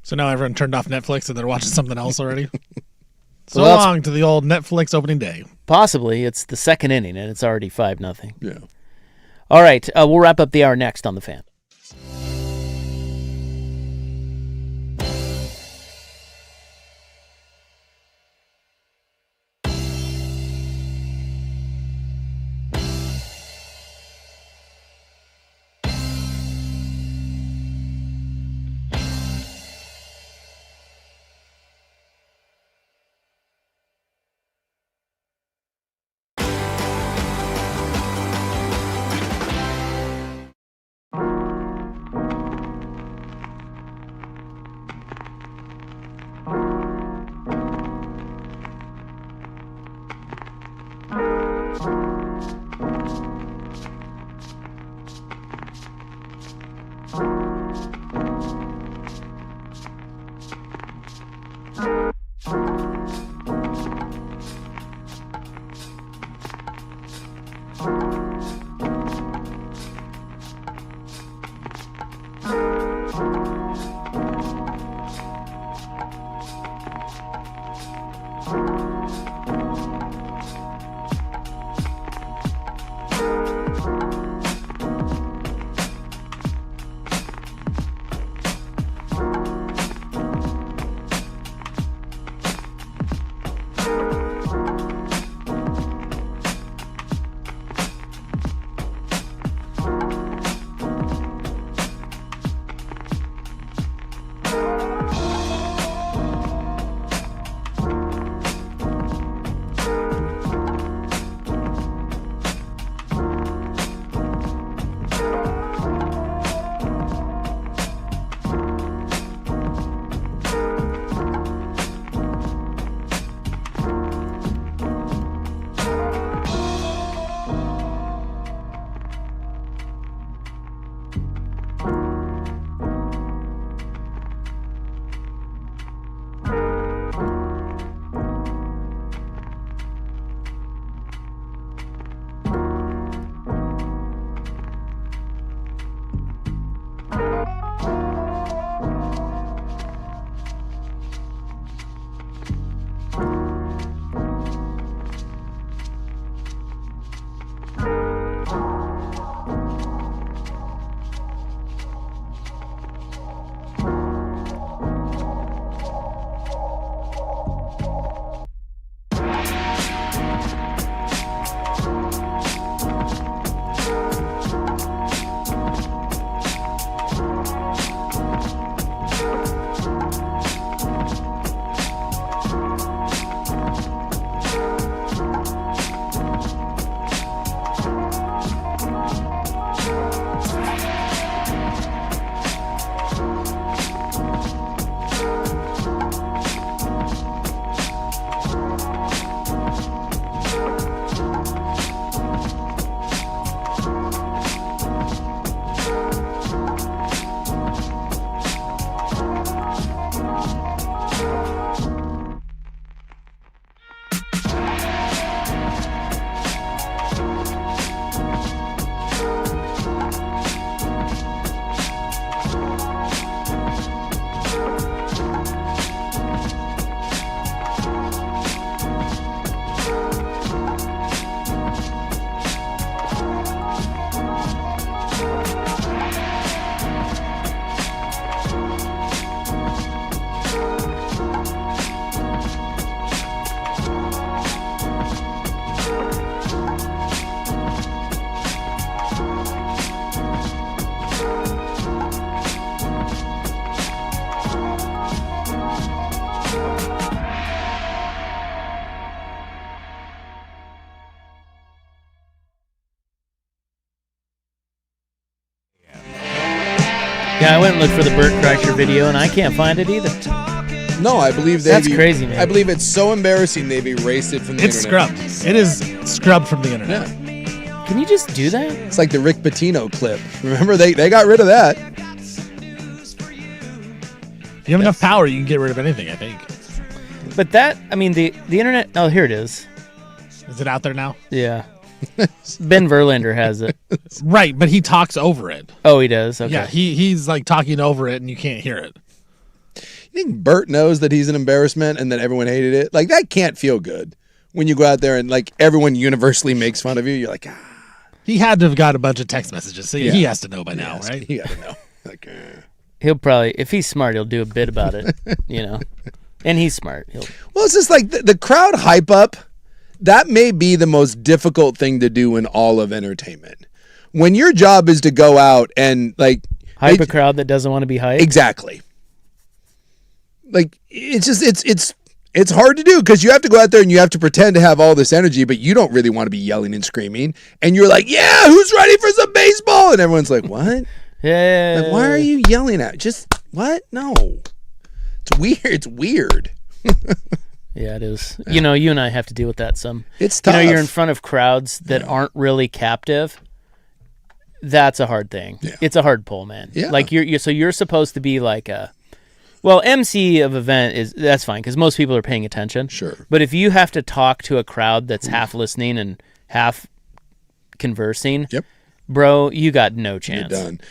So now everyone turned off Netflix and they're watching something else already? So long to the old Netflix opening day. Possibly. It's the second inning and it's already 5-0. Yeah. All right. We'll wrap up the hour next on The Fan. Yeah, I went and looked for the Bert Kreischer video, and I can't find it either. No, I believe that's crazy, man. I believe it's so embarrassing they've erased it from the internet. It's scrubbed. It is scrubbed from the internet. Yeah. Can you just do that? It's like the Rick Pitino clip. Remember, they got rid of that. If you have enough power, you can get rid of anything, I think. But that, I mean, the internet, oh, here it is. Is it out there now? Yeah. Ben Verlander has it. Right, but he talks over it. Oh, he does? Okay. Yeah, he's like talking over it and you can't hear it. You think Bert knows that he's an embarrassment and that everyone hated it? Like, that can't feel good when you go out there and, like, everyone universally makes fun of you. You're like, He had to have got a bunch of text messages, so he has to know by now, right? He got to know. Like, He'll probably, if he's smart, he'll do a bit about it, you know? And he's smart. Well, it's just like the crowd hype up. That may be the most difficult thing to do in all of entertainment. When your job is to go out and like hype a crowd that doesn't want to be hyped. Exactly. Like it's just it's hard to do because you have to go out there and you have to pretend to have all this energy, but you don't really want to be yelling and screaming. And you're like, yeah, who's ready for some baseball? And everyone's like, what? Yeah. Like, why are you yelling at? Just what? No. It's weird. It's weird. Yeah, it is. You know, you and I have to deal with that some. It's tough. You know, you're in front of crowds that aren't really captive. That's a hard thing. Yeah. It's a hard pull, man. Yeah. Like you're supposed to be like MC of event that's fine because most people are paying attention. Sure. But if you have to talk to a crowd that's half listening and half conversing, bro, you got no chance. You're done.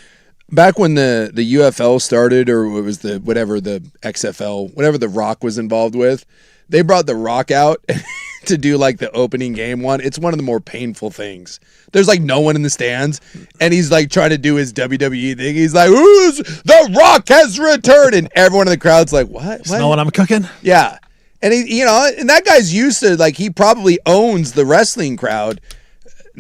Back when the UFL started, or it was the XFL, whatever the Rock was involved with, they brought the Rock out to do like the opening game one. It's one of the more painful things. There's like no one in the stands, and he's like trying to do his WWE thing. He's like, the Rock has returned, and everyone in the crowd's like, what? Smell what I'm cooking? Yeah. And he, and that guy's used to, like, he probably owns the wrestling crowd.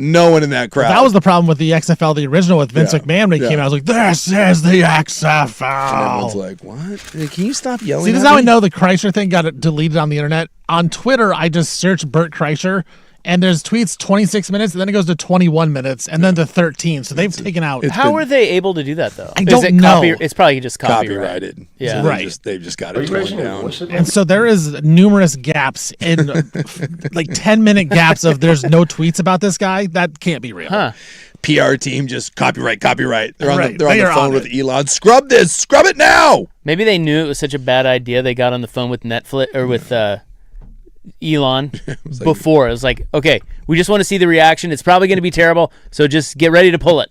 No one in that crowd. That was the problem with the XFL, the original with Vince McMahon when he came out. I was like, this is the XFL. And everyone's like, what? Can you stop yelling See, this at is how me? I know the Kreischer thing got deleted on the internet. On Twitter, I just searched Bert Kreischer, and there's tweets 26 minutes, and then it goes to 21 minutes, and then to 13. So they've taken out. How are they able to do that, though? I don't know. It's probably just Copyrighted. Yeah. So Right. They've just got it torn down. And so there is numerous gaps in like 10-minute gaps of there's no tweets about this guy. That can't be real. Huh. PR team just copyright. They're on Right. the They are phone on with it. Elon. Scrub this. Scrub it now. Maybe they knew it was such a bad idea. They got on the phone with Netflix or with Elon before. It was like, okay, we just want to see the reaction. It's probably going to be terrible, so just get ready to pull it.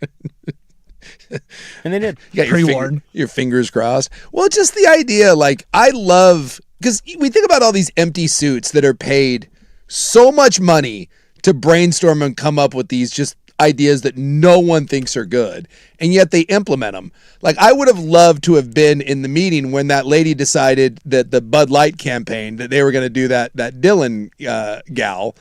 And they did. You got your fingers crossed. Well, just the idea, like, I love, because we think about all these empty suits that are paid so much money to brainstorm and come up with these just ideas that no one thinks are good, and yet they implement them. Like, I would have loved to have been in the meeting when that lady decided that the Bud Light campaign, that they were going to do that Dylan gal,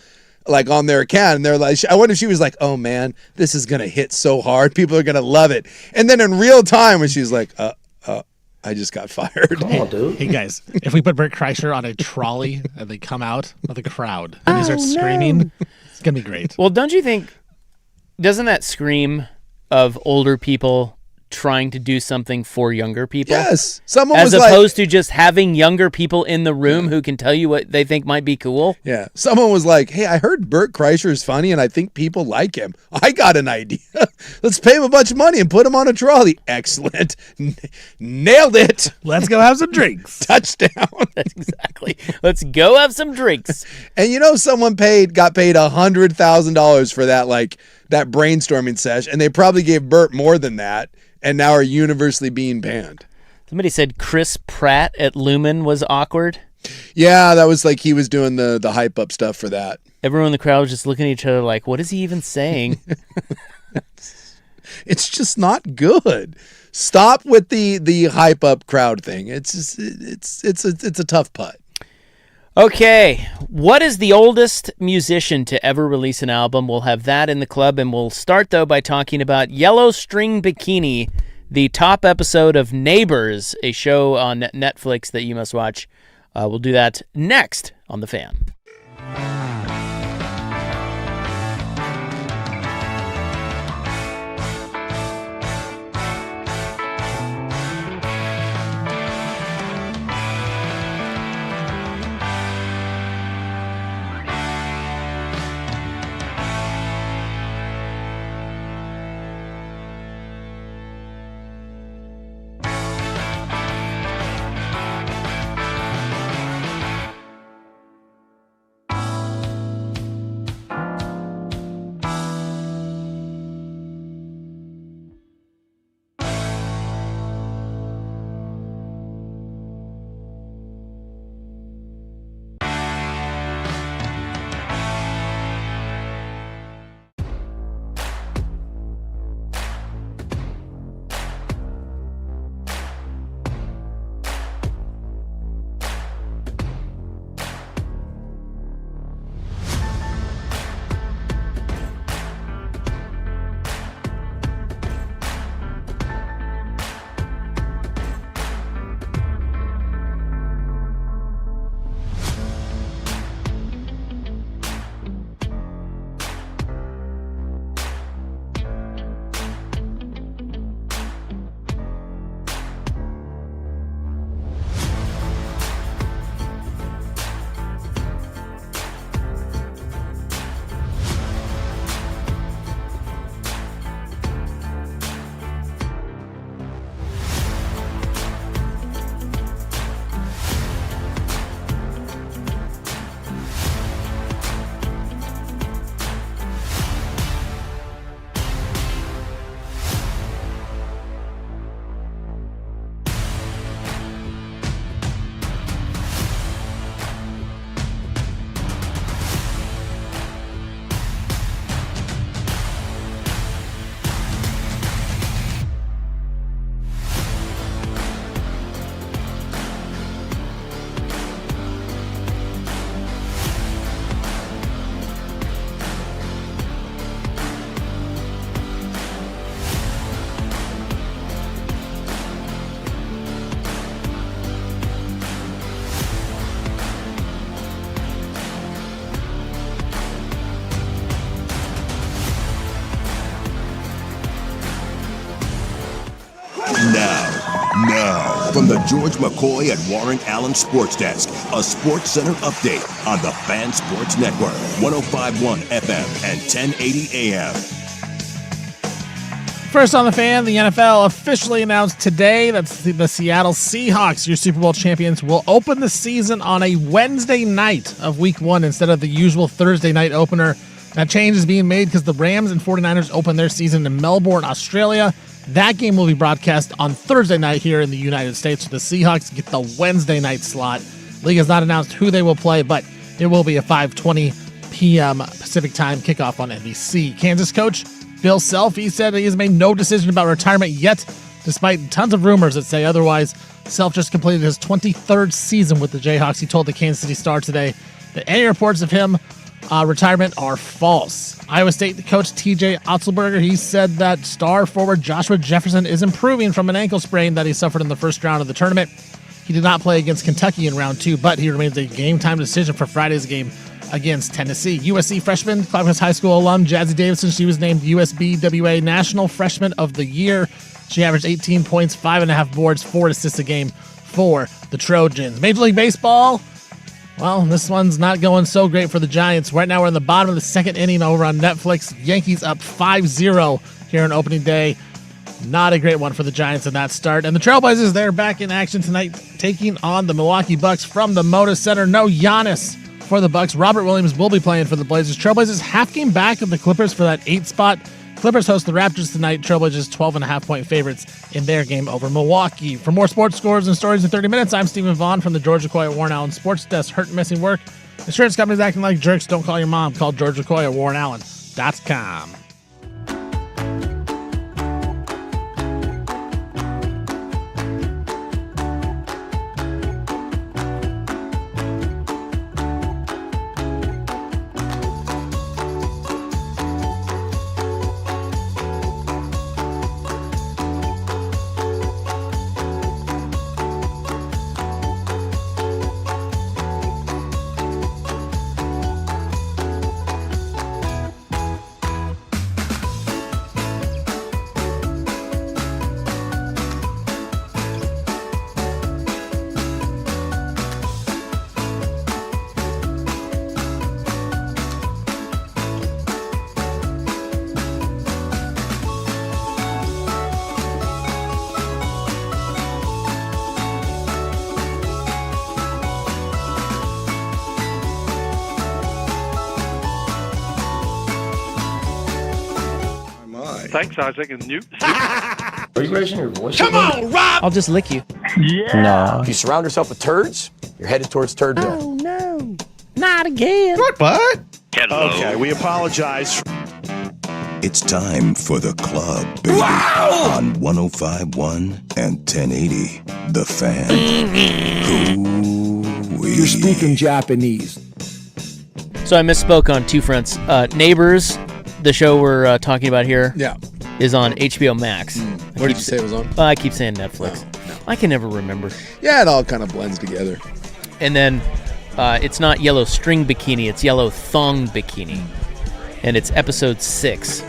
like, on their account, and they're like, I wonder if she was like, oh man, this is going to hit so hard, people are going to love it. And then in real time when she's like, I just got fired. Come on, dude. Hey guys, if we put Bert Kreischer on a trolley and they come out of the crowd and they start screaming, it's going to be great. Well, don't you think, doesn't that scream of older people trying to do something for younger people? Yes. Someone as was like, opposed to just having younger people in the room who can tell you what they think might be cool. Yeah. Someone was like, hey, I heard Bert Kreischer is funny and I think people like him. I got an idea. Let's pay him a bunch of money and put him on a trolley. Excellent. Nailed it. Let's go have some drinks. Touchdown. That's exactly. Let's go have some drinks. And someone got paid $100,000 for that brainstorming sesh, and they probably gave Bert more than that, and now are universally being banned. Somebody said Chris Pratt at Lumen was awkward. Yeah, that was like he was doing the hype up stuff for that. Everyone in the crowd was just looking at each other like, what is he even saying? It's just not good. Stop with the hype up crowd thing. It's a tough putt. Okay, what is the oldest musician to ever release an album? We'll have that in the club, and we'll start, though, by talking about Yellow String Bikini, the top episode of Neighbors, a show on Netflix that you must watch. We'll do that next on The Fan. From the George McCoy at Warren Allen Sports Desk, a Sports Center update on the Fan Sports Network, 105.1 FM and 1080 AM. First on the Fan, the NFL officially announced today that the Seattle Seahawks, your Super Bowl champions, will open the season on a Wednesday night of Week 1 instead of the usual Thursday night opener. That change is being made because the Rams and 49ers open their season in Melbourne, Australia. That game will be broadcast on Thursday night here in the United States. So the Seahawks get the Wednesday night slot. League has not announced who they will play, but it will be a 5:20 p.m. Pacific time kickoff on NBC. Kansas coach Bill Self, he said he has made no decision about retirement yet, despite tons of rumors that say otherwise. Self just completed his 23rd season with the Jayhawks. He told the Kansas City Star today that any reports of him retirement are false. Iowa State coach TJ Otzelberger, he said that star forward Joshua Jefferson is improving from an ankle sprain that he suffered in the first round of the tournament. He did not play against Kentucky in round 2, but he remains a game-time decision for Friday's game against Tennessee. USC freshman, Clackamas High School alum Jazzy Davidson, she was named USBWA National Freshman of the Year. She averaged 18 points, 5.5 boards, 4 assists a game for the Trojans. Major League Baseball, well, this one's not going so great for the Giants. Right now we're in the bottom of the second inning over on Netflix. Yankees up 5-0 here on opening day. Not a great one for the Giants in that start. And the Trailblazers, they're back in action tonight, taking on the Milwaukee Bucks from the Moda Center. No Giannis for the Bucks. Robert Williams will be playing for the Blazers. Trailblazers half game back of the Clippers for that 8th spot. Clippers host the Raptors tonight. Trailblazers 12.5-point favorites in their game over Milwaukee. For more sports scores and stories in 30 minutes, I'm Stephen Vaughn from the George McCoy at Warren Allen Sports Desk. Hurt and missing work. Insurance companies acting like jerks. Don't call your mom. Call George McCoy at WarrenAllen.com. Thanks, Isaac. And Newt. Are you raising your voice? Come on, Rob! I'll just lick you. Yeah. No. If you surround yourself with turds, you're headed towards Turdville. Oh, no. Not again. What, bud? Hello. Okay, we apologize. It's time for the club, baby. Wow! On 105.1 and 1080, The Fan. Ooh-wee. You're speaking Japanese. So I misspoke on two fronts. Neighbors, the show we're talking about here, is on HBO Max. What did you say it was on? I keep saying Netflix. No. I can never remember. Yeah, it all kind of blends together. And then it's not yellow string bikini, it's yellow thong bikini. And it's episode 6.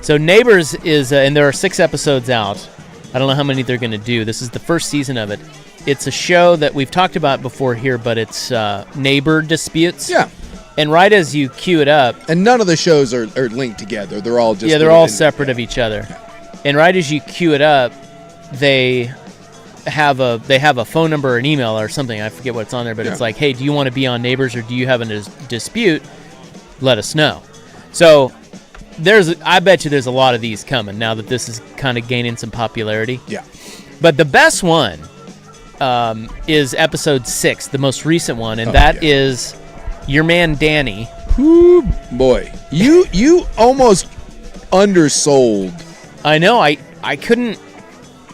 So Neighbors is, and there are 6 episodes out. I don't know how many they're going to do. This is the first season of it. It's a show that we've talked about before here, but it's neighbor disputes. Yeah. And right as you cue it up... And none of the shows are linked together. They're all just... Yeah, they're all separate of each other. Yeah. And right as you cue it up, they have a phone number or an email or something. I forget what's on there, but it's like, hey, do you want to be on Neighbors or do you have a dispute? Let us know. So I bet you there's a lot of these coming now that this is kind of gaining some popularity. Yeah. But the best one is episode 6, the most recent one, and is your man Danny. Ooh, boy, you almost undersold. I know. I couldn't.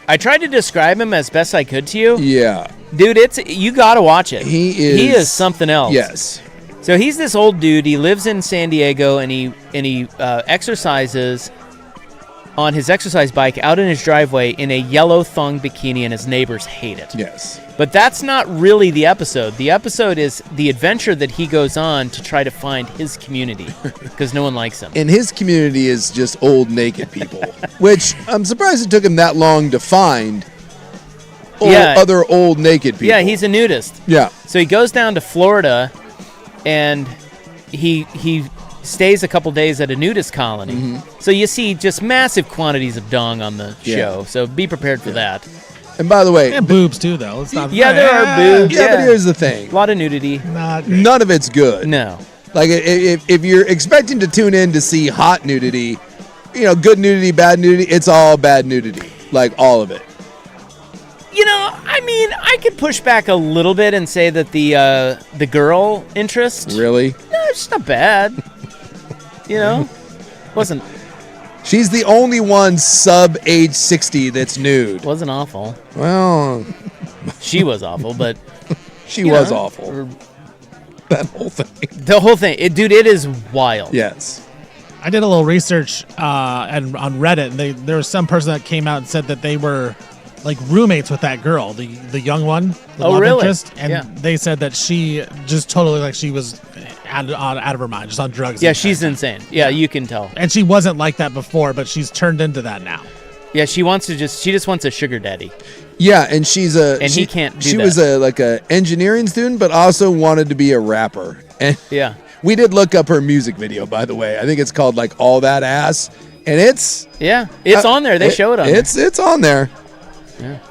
I tried to describe him as best I could to you. Yeah, dude, you gotta watch it. He is something else. Yes. So he's this old dude. He lives in San Diego, and he exercises on his exercise bike out in his driveway in a yellow thong bikini, and his neighbors hate it. Yes. But that's not really the episode. The episode is the adventure that he goes on to try to find his community because no one likes him. And his community is just old naked people, which I'm surprised it took him that long to find. other old naked people. Yeah, he's a nudist. Yeah. So he goes down to Florida, and he stays a couple days at a nudist colony. Mm-hmm. So you see just massive quantities of dong on the show. So be prepared for that. And by the way, and boobs too, though. It's not. Yeah, there are boobs. Yeah, but here's the thing: a lot of nudity. None of it's good. No. Like if you're expecting to tune in to see hot nudity, good nudity, bad nudity, it's all bad nudity. Like all of it. I mean, I could push back a little bit and say that the girl interest. Really? No, it's not bad. Wasn't. She's the only one sub age 60 that's nude. Wasn't awful. Well, she was awful, but she was awful. That whole thing. The whole thing, it is wild. Yes. I did a little research and on Reddit, and there was some person that came out and said that they were like roommates with that girl, the young one, the love interest, and they said that she just totally like she was out of her mind, just on drugs. Yeah, she's insane. Yeah, you can tell. And she wasn't like that before, but she's turned into that now. Yeah, she just wants a sugar daddy. Yeah, and he can't do that. She was a engineering student, but also wanted to be a rapper. And yeah, we did look up her music video, by the way. I think it's called like All That Ass, and it's on there. They show it on. It's on there.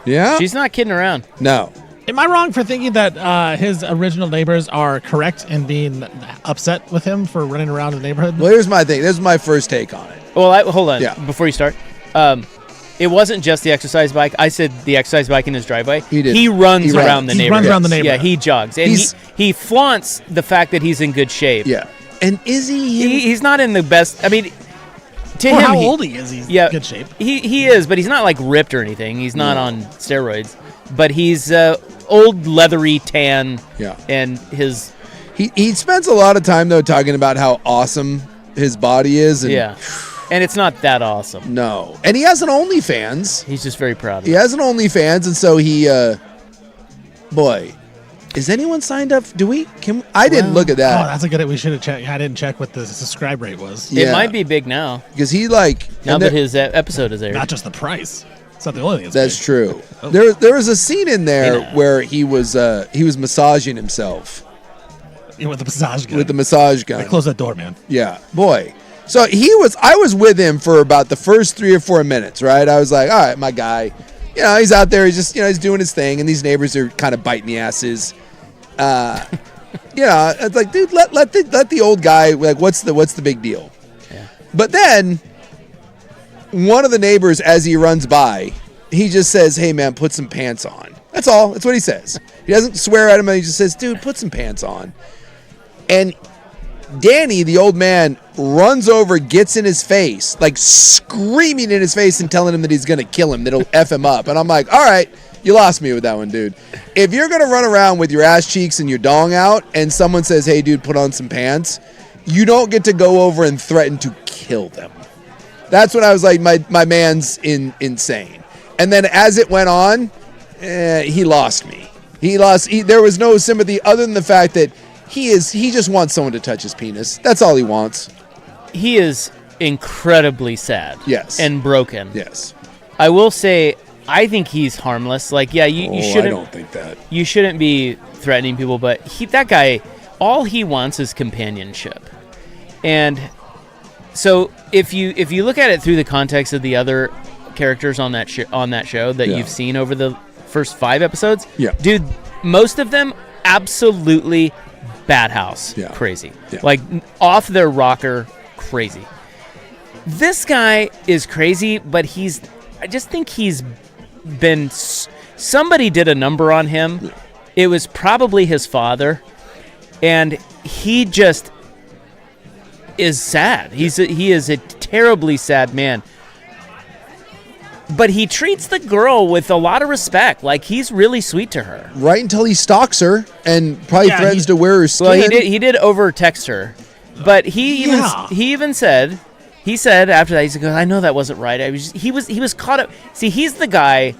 Yeah. She's not kidding around. No. Am I wrong for thinking that his original neighbors are correct in being upset with him for running around the neighborhood? Well, here's my thing. This is my first take on it. Well, hold on. Yeah. Before you start, it wasn't just the exercise bike. I said the exercise bike in his driveway. He runs around the neighborhood. He runs around the neighborhood. Yeah, he jogs. And he flaunts the fact that he's in good shape. Yeah. And is he? He's not in the best. I mean, to him, how he, old he is, he's in good shape. He is, but he's not like ripped or anything. He's not on steroids. But he's old, leathery tan. Yeah. And his... He spends a lot of time, though, talking about how awesome his body is. And yeah. And it's not that awesome. No. And he has an OnlyFans. He's just very proud of it. He has an OnlyFans, and so he... boy, is anyone signed up? I didn't look at that. Oh, that's a good... We should have checked. I didn't check what the subscribe rate was. Yeah. It might be big now. Because he now that his episode is aired. Not just the price. It's not the only thing that's big. True. Oh. There was a scene in there where he was massaging himself. Yeah, with the massage gun. With the massage gun. Close that door, man. Yeah, boy. So I was with him for about the first 3 or 4 minutes, right? I was like, all right, my guy. He's out there. He's just, he's doing his thing, and these neighbors are kind of biting the asses. It's like, dude, let the old guy, like, what's the big deal? Yeah. But then one of the neighbors, as he runs by, he just says, hey, man, put some pants on. That's all. That's what he says. He doesn't swear at him. He just says, dude, put some pants on. And Danny, the old man, runs over, gets in his face, like screaming in his face and telling him that he's going to kill him, that he'll F him up. And I'm like, all right, you lost me with that one, dude. If you're going to run around with your ass cheeks and your dong out and someone says, hey, dude, put on some pants, you don't get to go over and threaten to kill them. That's when I was like, my man's insane. And then as it went on, he lost me. There was no sympathy other than the fact that he just wants someone to touch his penis. That's all he wants. He is incredibly sad. Yes. And broken. Yes. I will say, I think he's harmless. Like, yeah, you shouldn't. I don't think that. You shouldn't be threatening people, but that guy, all he wants is companionship. And so if you look at it through the context of the other characters on that show that you've seen over the first 5 episodes, dude, most of them absolutely bad house crazy. Yeah. Like off their rocker crazy. This guy is crazy, but I just think he's been, somebody did a number on him. Yeah. It was probably his father, and he just is sad. He is a terribly sad man. But he treats the girl with a lot of respect. Like, he's really sweet to her. Right until he stalks her and probably threatens to wear her skin. Well, he did over text her. But he even said after that, he goes, I know that wasn't right. He was caught up. See, he's the guy.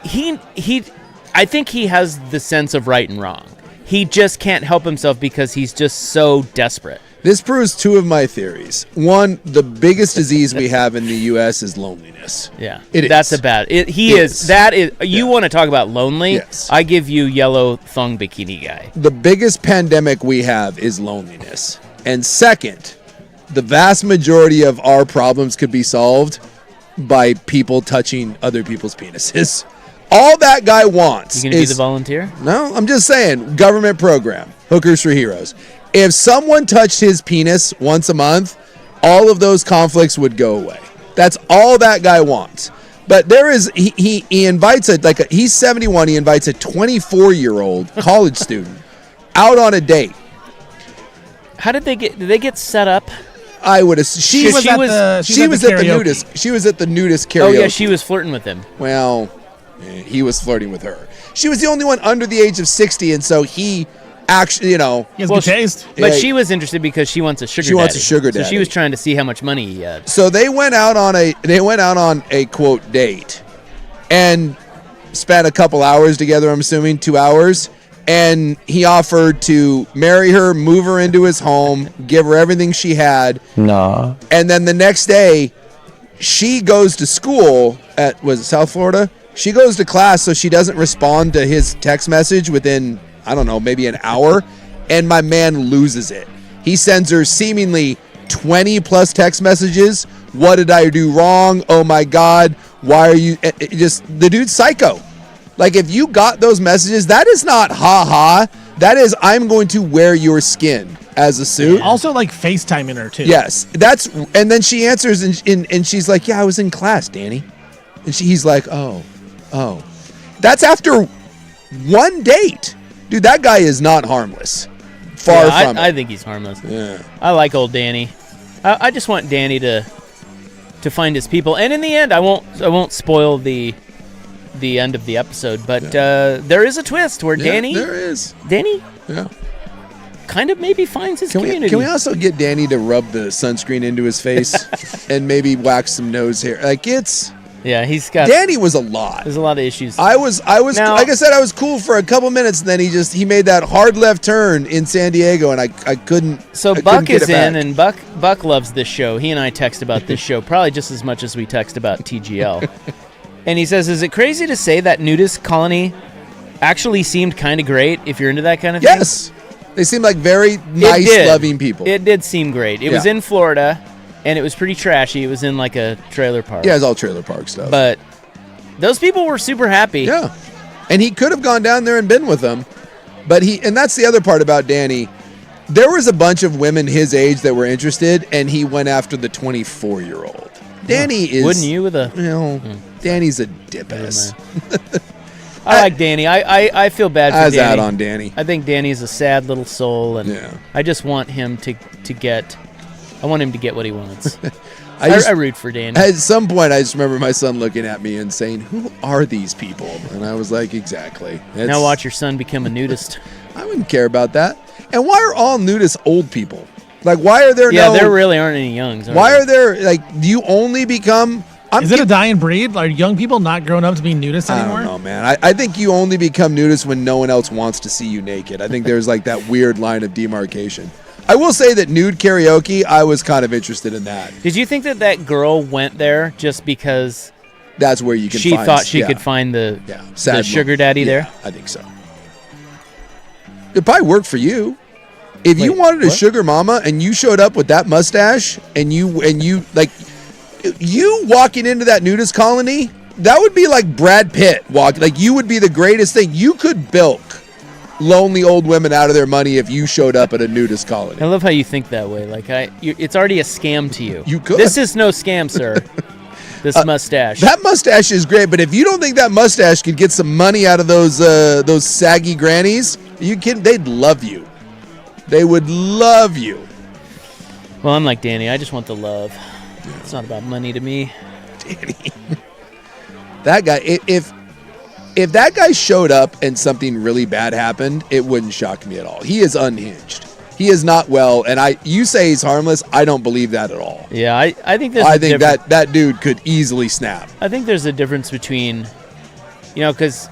I think he has the sense of right and wrong. He just can't help himself because he's just so desperate. This proves two of my theories. One, the biggest disease we have in the U.S. is loneliness. Yeah, That's a bad. You want to talk about lonely? Yes. I give you yellow thong bikini guy. The biggest pandemic we have is loneliness. And second, the vast majority of our problems could be solved by people touching other people's penises. All that guy wants You gonna be the volunteer? No, I'm just saying, government program, Hookers for Heroes. If someone touched his penis once a month, all of those conflicts would go away. That's all that guy wants. But there is, he invites he's 71, he invites a 24-year-old college student out on a date. How did they get set up? I would assume she was at the nudist. She was at the nudist karaoke. Oh yeah, she was flirting with him. Well, he was flirting with her. She was the only one under the age of 60, and so he actually, he has good taste. But she was interested because she wants a sugar daddy. She wants a sugar daddy. So she was trying to see how much money he had. So they went out on a quote date, and spent a couple hours together. I'm assuming 2 hours. And he offered to marry her, move her into his home, give her everything she had. Nah. And then the next day, she goes to school at, was it South Florida? She goes to class, so she doesn't respond to his text message within, I don't know, maybe an hour. And my man loses it. He sends her seemingly 20 plus text messages. What did I do wrong? Oh my God. Why are you, the dude's psycho. Like, if you got those messages, that is not ha-ha. That is, I'm going to wear your skin as a suit. Also, like, FaceTiming her, too. Yes. And then she answers, and she's like, yeah, I was in class, Danny. And he's like, oh. That's after one date. Dude, that guy is not harmless. Far from it. I think he's harmless. Yeah. I like old Danny. I just want Danny to find his people. And in the end, I won't spoil the end of the episode, but there is a twist where Danny kind of maybe finds his community. Can we also get Danny to rub the sunscreen into his face and maybe wax some nose hair? Like, he's got, Danny was a lot. There's a lot of issues. I was now, like I said, I was cool for a couple minutes, and then he made that hard left turn in San Diego, and I couldn't. So Buck is in, and Buck loves this show. He and I text about this show probably just as much as we text about TGL. And he says, is it crazy to say that nudist colony actually seemed kind of great if you're into that kind of thing? Yes. They seemed like very nice, loving people. It did seem great. It was in Florida, and it was pretty trashy. It was in like a trailer park. Yeah, it's all trailer park stuff. But those people were super happy. Yeah. And he could have gone down there and been with them. But and that's the other part about Danny. There was a bunch of women his age that were interested, and he went after the 24-year-old. Danny is... Wouldn't you with a... Danny's a dip ass. I like Danny. I feel bad for Danny. Out on Danny. I think Danny's a sad little soul, and I just want him to get... I want him to get what he wants. I root for Danny. At some point, I just remember my son looking at me and saying, who are these people? And I was like, exactly. Now watch your son become a nudist. I wouldn't care about that. And why are all nudists old people? Like, why are there there really aren't any youngs. Why are there, like, do you only become... Is it a dying breed? Are young people not grown up to be nudists anymore? I don't know, man. I think you only become nudist when no one else wants to see you naked. I think there's, like, that weird line of demarcation. I will say that nude karaoke, I was kind of interested in that. Did you think that girl went there just because... That's where you can she thought she could find the sugar daddy there? I think so. It probably worked for you. If you wanted a sugar mama and you showed up with that mustache and you like you walking into that nudist colony, that would be like Brad Pitt walking. Like, you would be the greatest thing. You could bilk lonely old women out of their money if you showed up at a nudist colony. I love how you think that way. Like, it's already a scam to you. You could. This is no scam, sir. This mustache. That mustache is great, but if you don't think that mustache could get some money out of those saggy grannies, they'd love you. They would love you. Well, I'm like Danny. I just want the love. It's not about money to me. Danny. That guy, if that guy showed up and something really bad happened, it wouldn't shock me at all. He is unhinged. He is not well, and you say he's harmless. I don't believe that at all. Yeah, I think there's that dude could easily snap. I think there's a difference between, because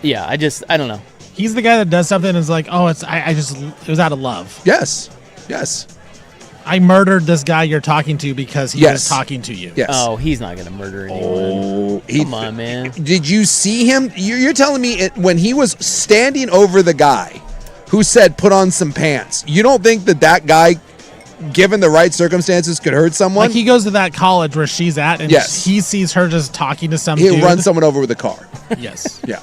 I don't know. He's the guy that does something and is like, oh, it was out of love. Yes. I murdered this guy you're talking to because he was talking to you. Yes. Oh, he's not going to murder anyone. Come on, man. Did you see him? You're telling me when he was standing over the guy who said, put on some pants, you don't think that guy, given the right circumstances, could hurt someone? Like he goes to that college where she's at, and he sees her just talking to some dude. He'll run someone over with a car. Yes. Yeah.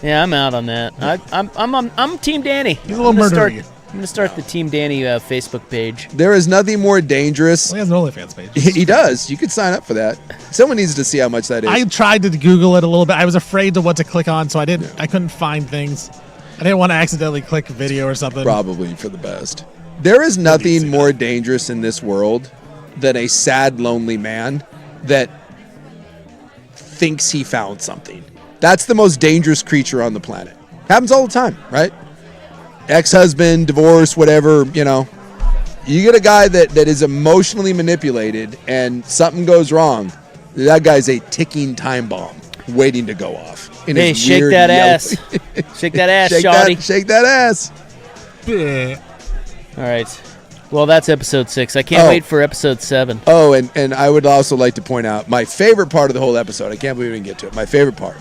Yeah, I'm out on that. I'm Team Danny. He's a little murderer. I'm going to start the Team Danny Facebook page. There is nothing more dangerous. Well, he has an OnlyFans page. He does. You could sign up for that. Someone needs to see how much that is. I tried to Google it a little bit. I was afraid to what to click on, so I couldn't find things. I didn't want to accidentally click video or something. Probably for the best. There is nothing more dangerous in this world than a sad, lonely man that thinks he found something. That's the most dangerous creature on the planet. Happens all the time, right? Ex-husband, divorce, whatever, you know. You get a guy that is emotionally manipulated and something goes wrong, that guy's a ticking time bomb waiting to go off. Hey, shake that ass. Shake that ass, shawty. Shake that ass. All right. Well, that's episode 6. I can't wait for episode 7. Oh, and I would also like to point out my favorite part of the whole episode. I can't believe we didn't get to it. My favorite part.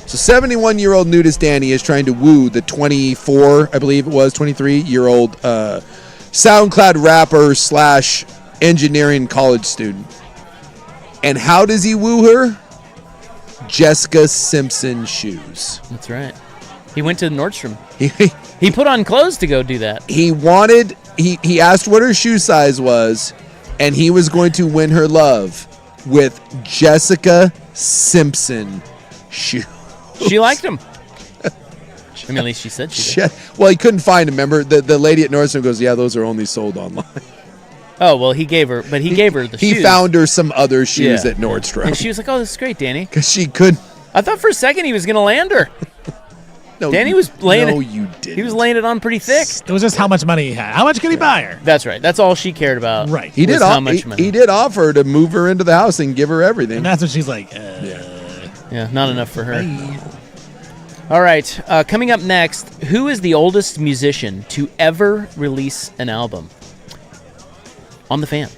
So 71-year-old nudist Danny is trying to woo the 23-year-old SoundCloud rapper / engineering college student. And how does he woo her? Jessica Simpson shoes. That's right. He went to Nordstrom. He put on clothes to go do that. He asked what her shoe size was, and he was going to win her love with Jessica Simpson shoes. She liked him. I mean, at least she said she did. Well, he couldn't find them. Remember, the lady at Nordstrom goes, yeah, those are only sold online. Oh, well, he gave her the shoes. He found her some other shoes at Nordstrom. And she was like, oh, this is great, Danny. Because she could. I thought for a second he was going to land her. Danny was laying it. No, you didn't. He was laying it on pretty thick. It was just how much money he had. How much could he buy her? That's right. That's all she cared about. Right. He did offer to move her into the house and give her everything. And that's what she's like. Yeah, not enough for her. All right. Coming up next, who is the oldest musician to ever release an album? On the Fan.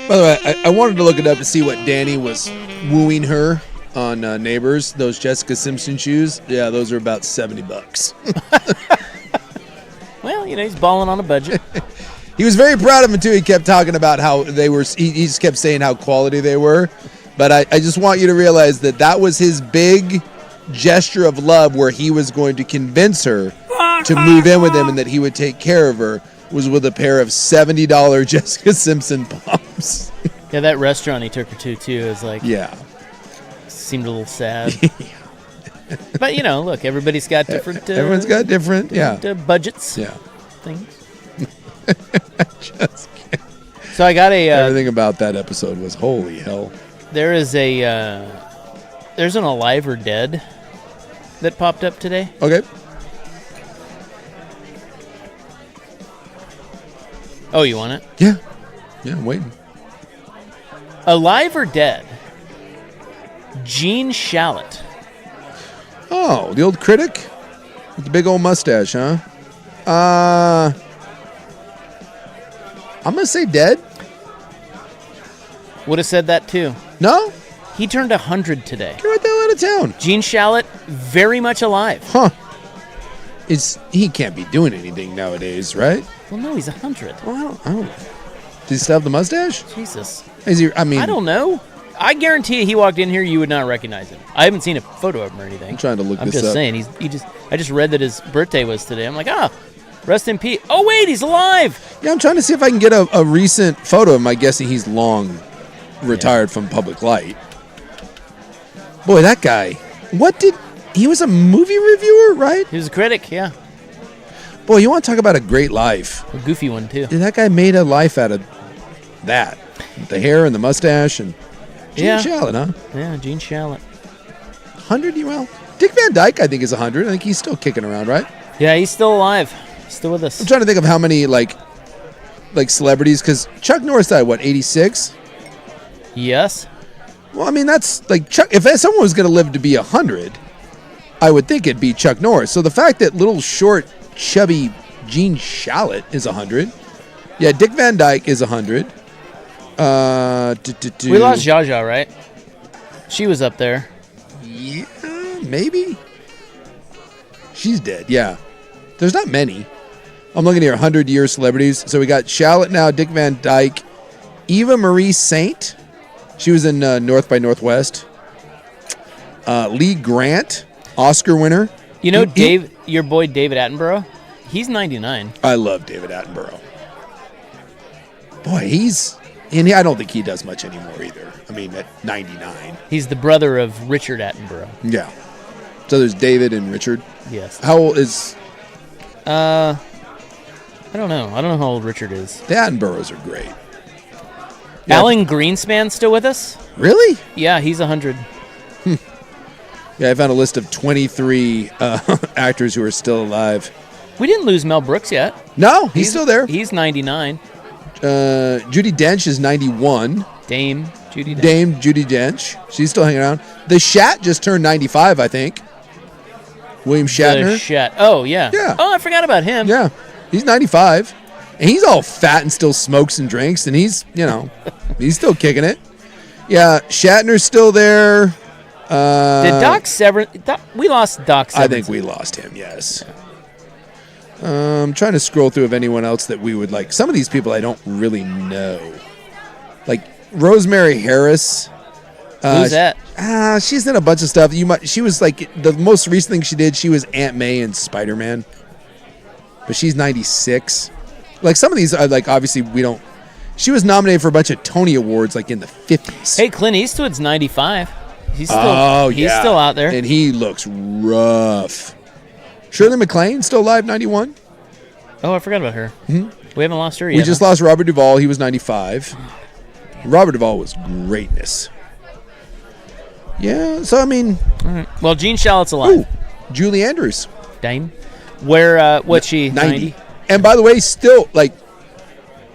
By the way, I wanted to look it up to see what Danny was wooing her on Neighbors. Those Jessica Simpson shoes. Yeah, those are about $70. Well, he's balling on a budget. He was very proud of them, too. He kept talking about how they were. He just kept saying how quality they were. But I just want you to realize that was his big gesture of love where he was going to convince her to move in with him and that he would take care of her, was with a pair of $70 Jessica Simpson pumps. Yeah, that restaurant he took her to, too, is like... Yeah. Seemed a little sad. But, look, everybody's got different... Everyone's got different budgets. Yeah. Things. So I got a... everything about that episode was holy hell. There is a... there's an Alive or Dead that popped up today. Okay. Oh, you want it? Yeah. Yeah, I'm waiting. Alive or Dead? Gene Shalit. Oh, the old critic? With the big old mustache, huh? I'm going to say dead. Would have said that, too. No? He turned 100 today. Get right the hell out of town. Gene Shalit, very much alive. Huh. He can't be doing anything nowadays, right? Well, no, he's 100. Well, I don't. Does he still have the mustache? Jesus. Is he? I mean, I don't know. I guarantee you, he walked in here, you would not recognize him. I haven't seen a photo of him or anything. I'm trying to look this up. I'm just saying. I just read that his birthday was today. I'm like, rest in peace. Oh wait, he's alive. Yeah, I'm trying to see if I can get a recent photo of him. I'm guessing he's long retired from public light. Boy, that guy. He was a movie reviewer, right? He was a critic, yeah. Boy, you want to talk about a great life. A goofy one, too. That guy made a life out of that. With the hair and the mustache and Gene Shalit, huh? Yeah, Gene Shalit. 100, well, Dick Van Dyke, I think, is 100. I think he's still kicking around, right? Yeah, he's still alive. He's still with us. I'm trying to think of how many, like celebrities, because Chuck Norris died, 86? Yes. Well, I mean, that's like Chuck. If someone was going to live to be 100, I would think it'd be Chuck Norris. So the fact that little short, chubby Gene Shalit is 100. Yeah, Dick Van Dyke is 100. We lost Zsa Zsa, right? She was up there. Yeah, maybe. She's dead, yeah. There's not many. I'm looking here, 100-year celebrities. So we got Shalit now, Dick Van Dyke, Eva Marie Saint. She was in North by Northwest. Lee Grant, Oscar winner. You know, your boy David Attenborough? He's 99. I love David Attenborough. Boy, and I don't think he does much anymore either. I mean, at 99. He's the brother of Richard Attenborough. Yeah. So there's David and Richard. Yes. How old is... I don't know. I don't know how old Richard is. The Attenboroughs are great. Yeah. Alan Greenspan's still with us? Really? Yeah, he's 100. Yeah, I found a list of 23 actors who are still alive. We didn't lose Mel Brooks yet. No, he's still there. He's 99. Judi Dench is 91. Dame Judi Dench. She's still hanging around. The Shat just turned 95, I think. William Shatner. The Shat. Oh, yeah. Yeah. Oh, I forgot about him. Yeah. He's 95. And he's all fat and still smokes and drinks, and he's still kicking it. Yeah, Shatner's still there. Did Doc Severn... we lost Doc Severn. I think we lost him, yes. I'm trying to scroll through of anyone else that we would like. Some of these people I don't really know. Like Rosemary Harris. Who's that? She's in a bunch of stuff. She was like the most recent thing she did. She was Aunt May in Spider-Man, but she's 96. Like some of these are like obviously we don't. She was nominated for a bunch of Tony Awards like in the 50s. Hey, Clint Eastwood's 95. He's still he's still out there, and he looks rough. Shirley MacLaine still alive, 91. Oh, I forgot about her. Mm-hmm. We haven't lost her yet. We just lost Robert Duvall. He was 95. Robert Duvall was greatness. Yeah, so I mean... All right. Well, Gene Shalit's alive. Ooh, Julie Andrews. Dame. Where, what's she? 90. And by the way, still, like,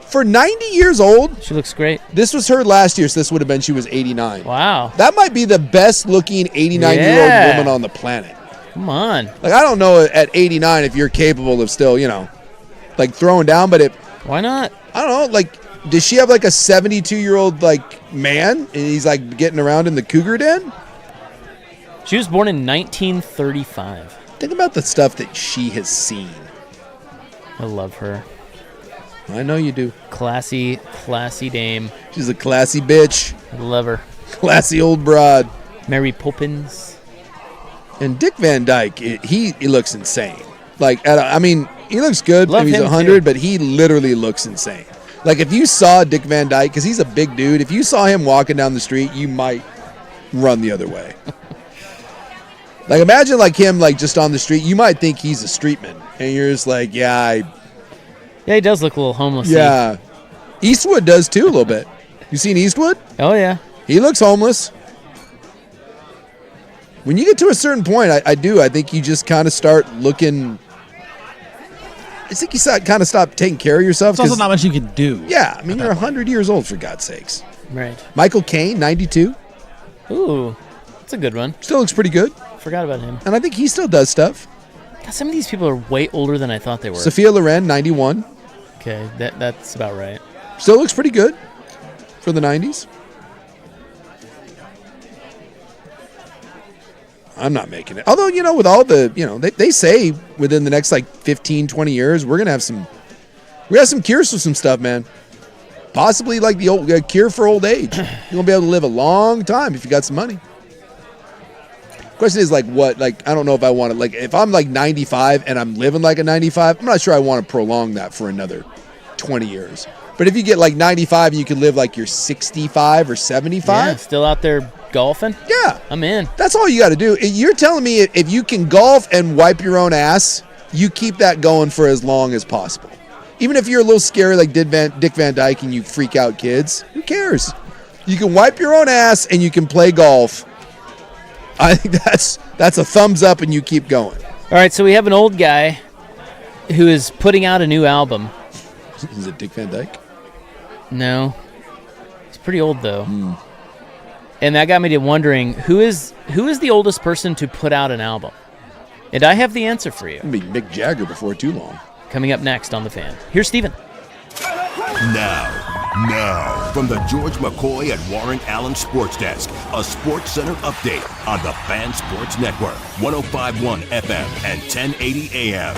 for 90 years old... She looks great. This was her last year, so this would have been she was 89. Wow. That might be the best-looking 89-year-old woman on the planet. Come on. Like, I don't know at 89 if you're capable of still, like throwing down, but why not? I don't know. Like, does she have like a 72-year-old like man and he's like getting around in the cougar den? She was born in 1935. Think about the stuff that she has seen. I love her. I know you do. Classy dame. She's a classy bitch. I love her. Classy old broad. Mary Poppins. And Dick Van Dyke, he looks insane. Like, he looks good. Love He's him 100, too. but he literally looks insane. Like, if you saw Dick Van Dyke, because he's a big dude, if you saw him walking down the street, you might run the other way. Like, imagine like him, like just on the street. You might think he's a streetman, and you're just like, yeah, he does look a little homeless. Yeah, Eastwood does too a little bit. You seen Eastwood? Oh yeah, he looks homeless. When you get to a certain point, I think you just kind of start looking. I think you kind of stop taking care of yourself. It's also not much you can do. Yeah, I mean, you're 100 years old, for God's sakes. Right. Michael Caine, 92. Ooh, that's a good one. Still looks pretty good. Forgot about him. And I think he still does stuff. God, some of these people are way older than I thought they were. Sophia Loren, 91. Okay, that's about right. Still looks pretty good for the 90s. I'm not making it. Although, with all the, they say within the next like 15, 20 years, we're going to have some cures for some stuff, man. Possibly like the old cure for old age. You're going to be able to live a long time if you got some money. Question is like what, like, I don't know if I want to, like, if I'm like 95 and I'm living like a 95, I'm not sure I want to prolong that for another 20 years. But if you get like 95 and you can live like you're 65 or 75. Yeah, still out there golfing? Yeah. I'm in. That's all you got to do. You're telling me if you can golf and wipe your own ass, you keep that going for as long as possible. Even if you're a little scary like Dick Van Dyke and you freak out kids, who cares? You can wipe your own ass and you can play golf. I think that's a thumbs up and you keep going. All right, so we have an old guy who is putting out a new album. Is it Dick Van Dyke? No. He's pretty old, though. And that got me to wondering, who is the oldest person to put out an album? And I have the answer for you. It'll be Mick Jagger before too long. Coming up next on The Fan. Here's Steven. Now, from the George McCoy at Warren Allen Sports Desk, a Sports Center update on the Fan Sports Network, 105.1 FM and 1080 AM.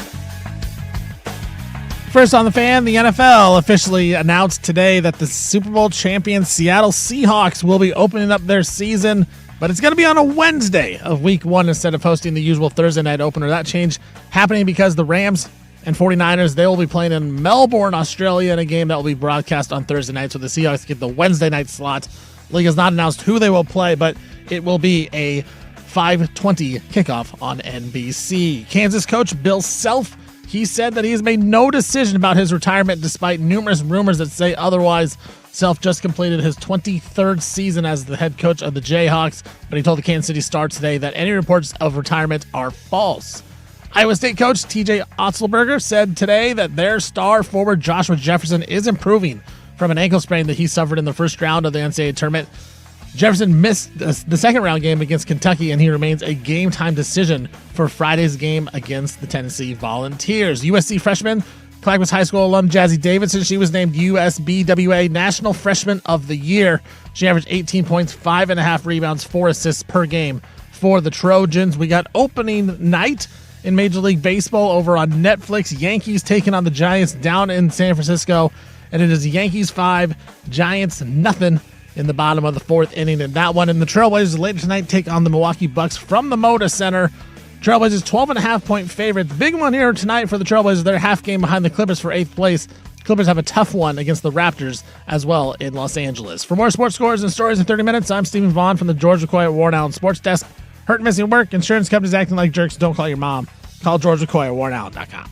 First on The Fan, the NFL officially announced today that the Super Bowl champion Seattle Seahawks will be opening up their season, but it's going to be on a Wednesday of Week 1 instead of hosting the usual Thursday night opener. That change happening because the Rams and 49ers, they will be playing in Melbourne, Australia, in a game that will be broadcast on Thursday night, so the Seahawks get the Wednesday night slot. League has not announced who they will play, but it will be a 5:20 kickoff on NBC. Kansas coach Bill Self, he said that he has made no decision about his retirement despite numerous rumors that say otherwise. Self just completed his 23rd season as the head coach of the Jayhawks, but he told the Kansas City Star today that any reports of retirement are false. Iowa State coach TJ Otzelberger said today that their star forward Joshua Jefferson is improving from an ankle sprain that he suffered in the first round of the NCAA tournament. Jefferson missed the second round game against Kentucky, and he remains a game-time decision for Friday's game against the Tennessee Volunteers. USC freshman, Clackamas High School alum Jazzy Davidson, she was named USBWA National Freshman of the Year. She averaged 18 points, 5.5 rebounds, 4 assists per game for the Trojans. We got opening night in Major League Baseball over on Netflix. Yankees taking on the Giants down in San Francisco, and it is Yankees 5, Giants nothing in the bottom of the fourth inning in that one. And the Trailblazers later tonight take on the Milwaukee Bucks from the Moda Center. Trailblazers 12.5-point favorite. The big one here tonight for the Trailblazers, they're half game behind the Clippers for 8th place. Clippers have a tough one against the Raptors as well in Los Angeles. For more sports scores and stories in 30 minutes, I'm Stephen Vaughn from the George McCoy at Warren Allen Sports Desk. Hurt, missing work, insurance companies acting like jerks. Don't call your mom. Call George McCoy at warrenallen.com.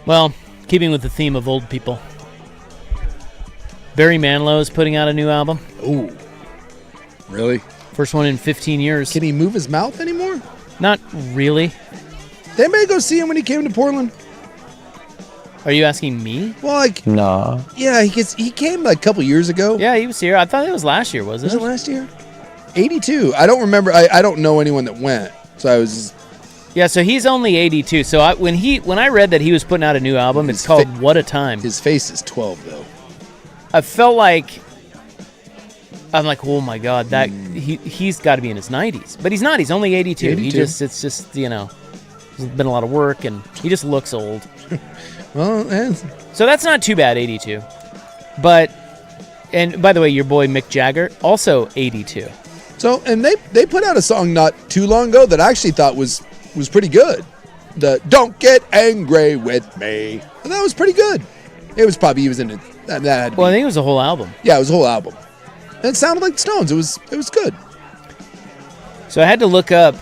Well, keeping with the theme of old people, Barry Manilow is putting out a new album. Ooh. Really? First one in 15 years. Can he move his mouth anymore? Not really. Did anybody go see him when he came to Portland? Are you asking me? Well, like... Nah. Yeah, he came like a couple years ago. Yeah, he was here. I thought it was last year, wasn't it? Was it last year? 82. I don't remember. I don't know anyone that went. So I was... Yeah, so he's only 82. So when I read that he was putting out a new album, it's called What a Time. His face is 12, though. I felt like... I'm like, oh my God, that he's got to be in his 90s. But he's not. He's only 82. 82. It's just, there's been a lot of work, and he just looks old. Well, so that's not too bad, 82. But, and by the way, your boy Mick Jagger, also 82. So, and they put out a song not too long ago that I actually thought was pretty good. The Don't Get Angry With Me. And that was pretty good. It was probably, he was in it. That had to I think it was a whole album. Yeah, it was a whole album. And it sounded like the Stones. It was good. So I had to look up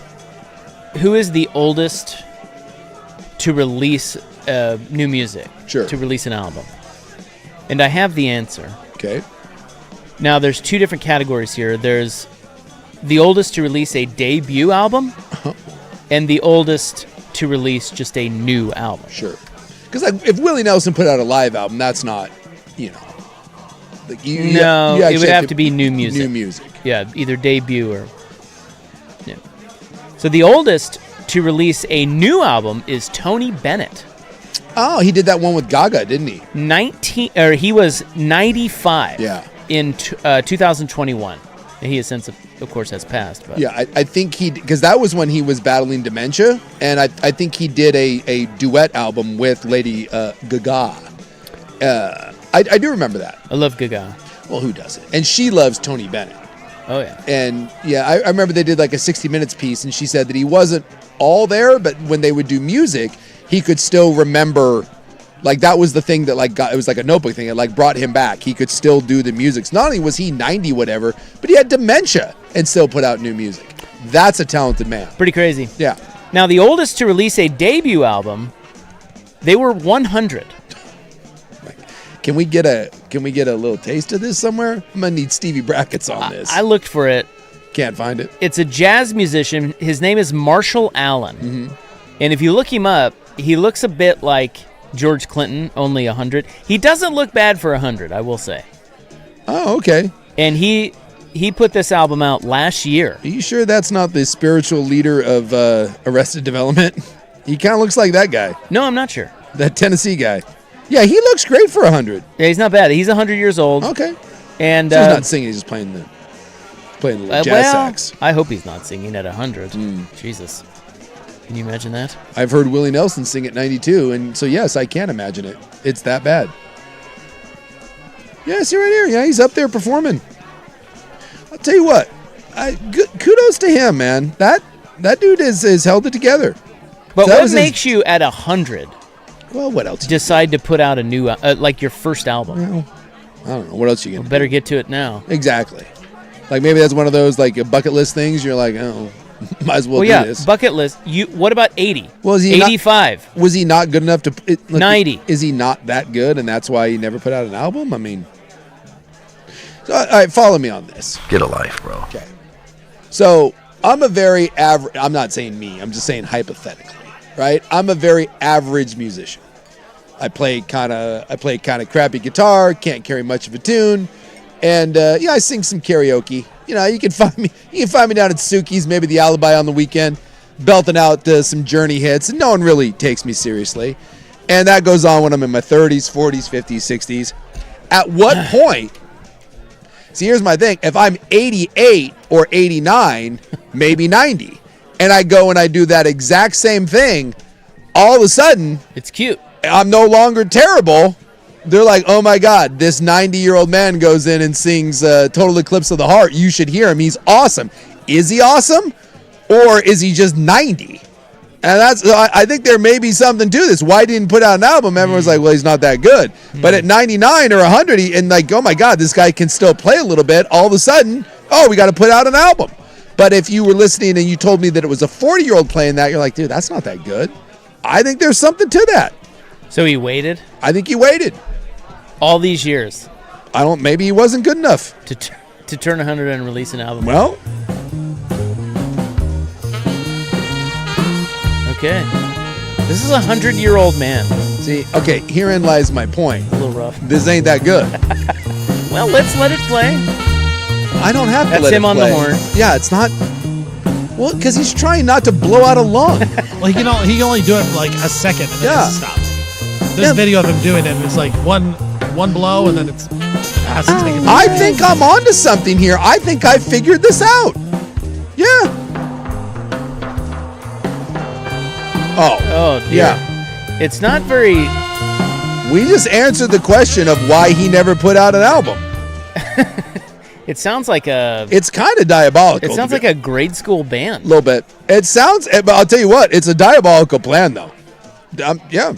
who is the oldest to release new music. Sure. To release an album. And I have the answer. Okay. Now, there's two different categories here. There's the oldest to release a debut album and the oldest to release just a new album. Sure. Because like, if Willie Nelson put out a live album, that's not, like it would have to be new music. New music. Yeah, either debut or... Yeah. So the oldest to release a new album is Tony Bennett. Oh, he did that one with Gaga, didn't he? He was 95 in 2021. And he has since, of course, has passed. But. Yeah, I think because that was when he was battling dementia, and I think he did a duet album with Lady Gaga. I do remember that. I love Gaga. Well, who doesn't? And she loves Tony Bennett. Oh, yeah. And, yeah, I remember they did like a 60 Minutes piece, and she said that he wasn't all there, but when they would do music, he could still remember, like, that was the thing that, like, it was like a notebook thing. It, like, brought him back. He could still do the music. So not only was he 90 whatever, but he had dementia and still put out new music. That's a talented man. Pretty crazy. Yeah. Now, the oldest to release a debut album, they were 100. Can we get a little taste of this somewhere? I'm gonna need Stevie Brackets on this. I looked for it. Can't find it. It's a jazz musician. His name is Marshall Allen. Mm-hmm. And if you look him up, he looks a bit like George Clinton, only 100. He doesn't look bad for 100, I will say. Oh, okay. And he put this album out last year. Are you sure that's not the spiritual leader of Arrested Development? He kind of looks like that guy. No, I'm not sure. That Tennessee guy. Yeah, he looks great for 100. Yeah, he's not bad. He's 100 years old. Okay. And so he's not singing. He's just playing the jazz sax. I hope he's not singing at 100. Jesus. Can you imagine that? I've heard Willie Nelson sing at 92, and so yes, I can imagine it. It's that bad. Yeah, see right here. Yeah, he's up there performing. I'll tell you what. Kudos to him, man. That dude is held it together. But so what makes you at 100? Well, what else? Decide to put out a new, like your first album. Well, I don't know. What else you gonna do? Better get to it now. Exactly. Like maybe that's one of those like bucket list things. You're like, oh, might as well do this. Bucket list. What about 80? Well, is he 85? Was he not good enough to? 90. Is he not that good, and that's why he never put out an album? I mean, so, all right, follow me on this. Get a life, bro. Okay. So I'm a very average. I'm not saying me. I'm just saying hypothetically. Right, I'm a very average musician. I play kind of crappy guitar, can't carry much of a tune, and I sing some karaoke. You can find me down at Suki's, maybe the Alibi on the weekend, belting out some Journey hits, and no one really takes me seriously. And that goes on when I'm in my 30s, 40s, 50s, 60s. At what point? See, here's my thing: if I'm 88 or 89, maybe 90. And I go and I do that exact same thing, all of a sudden... It's cute. I'm no longer terrible. They're like, oh my God, this 90-year-old man goes in and sings Total Eclipse of the Heart. You should hear him. He's awesome. Is he awesome? Or is he just 90? And I think there may be something to this. Why didn't he put out an album? Everyone's like, well, he's not that good. But at 99 or 100, and like, oh my God, this guy can still play a little bit. All of a sudden, we got to put out an album. But if you were listening and you told me that it was a 40-year-old playing that, you're like, dude, that's not that good. I think there's something to that. So he waited? I think he waited. All these years? Maybe he wasn't good enough. To turn 100 and release an album? Well. Okay. This is a 100-year-old man. See, okay, herein lies my point. A little rough. This ain't that good. Well, let's let it play. I don't have to That's let it him on play. the horn. Yeah, it's not. Well, because he's trying not to blow out a lung. Well, he can only do it for like a second and then it stops. There's video of him doing it, and it's like one blow, and then it has to take it. I think I'm onto something here. I think I figured this out. Yeah. Oh, dear. Yeah. It's not very... We just answered the question of why he never put out an album. It sounds like a... It's kind of diabolical. It sounds like a grade school band. A little bit. It sounds... But I'll tell you what. It's a diabolical plan, though. Yeah.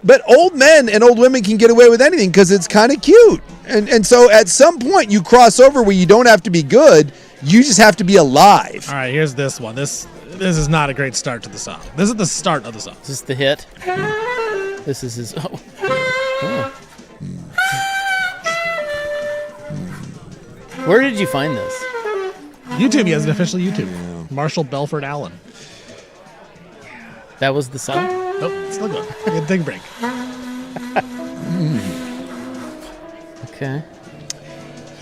But old men and old women can get away with anything because it's kind of cute. And so at some point you cross over where you don't have to be good. You just have to be alive. All right, here's this one. This is not a great start to the song. This is the start of the song. Is this the hit? This is his... Oh. Where did you find this? YouTube. He has an official YouTube. Yeah. Marshall Belford Allen. That was the song? Nope, it's still going. Get a dig break. Okay.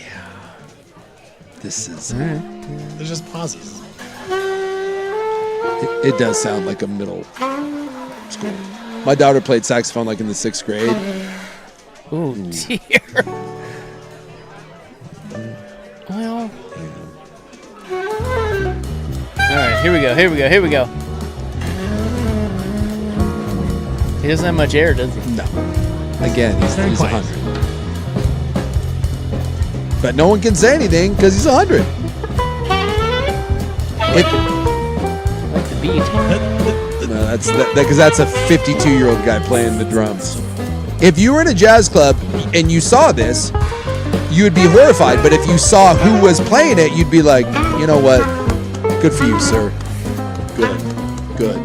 Yeah. This is... There's just pauses. It does sound like a middle school. My daughter played saxophone like in the 6th grade. Oh, dear. Well. All right, here we go. He doesn't have much air, does he? No. Again, he's 100. But no one can say anything because he's 100. I like the beat. No, because that's a 52-year-old guy playing the drums. If you were in a jazz club and you saw this, you would be horrified. But if you saw who was playing it, you'd be like, you know what? Good for you, sir. Good.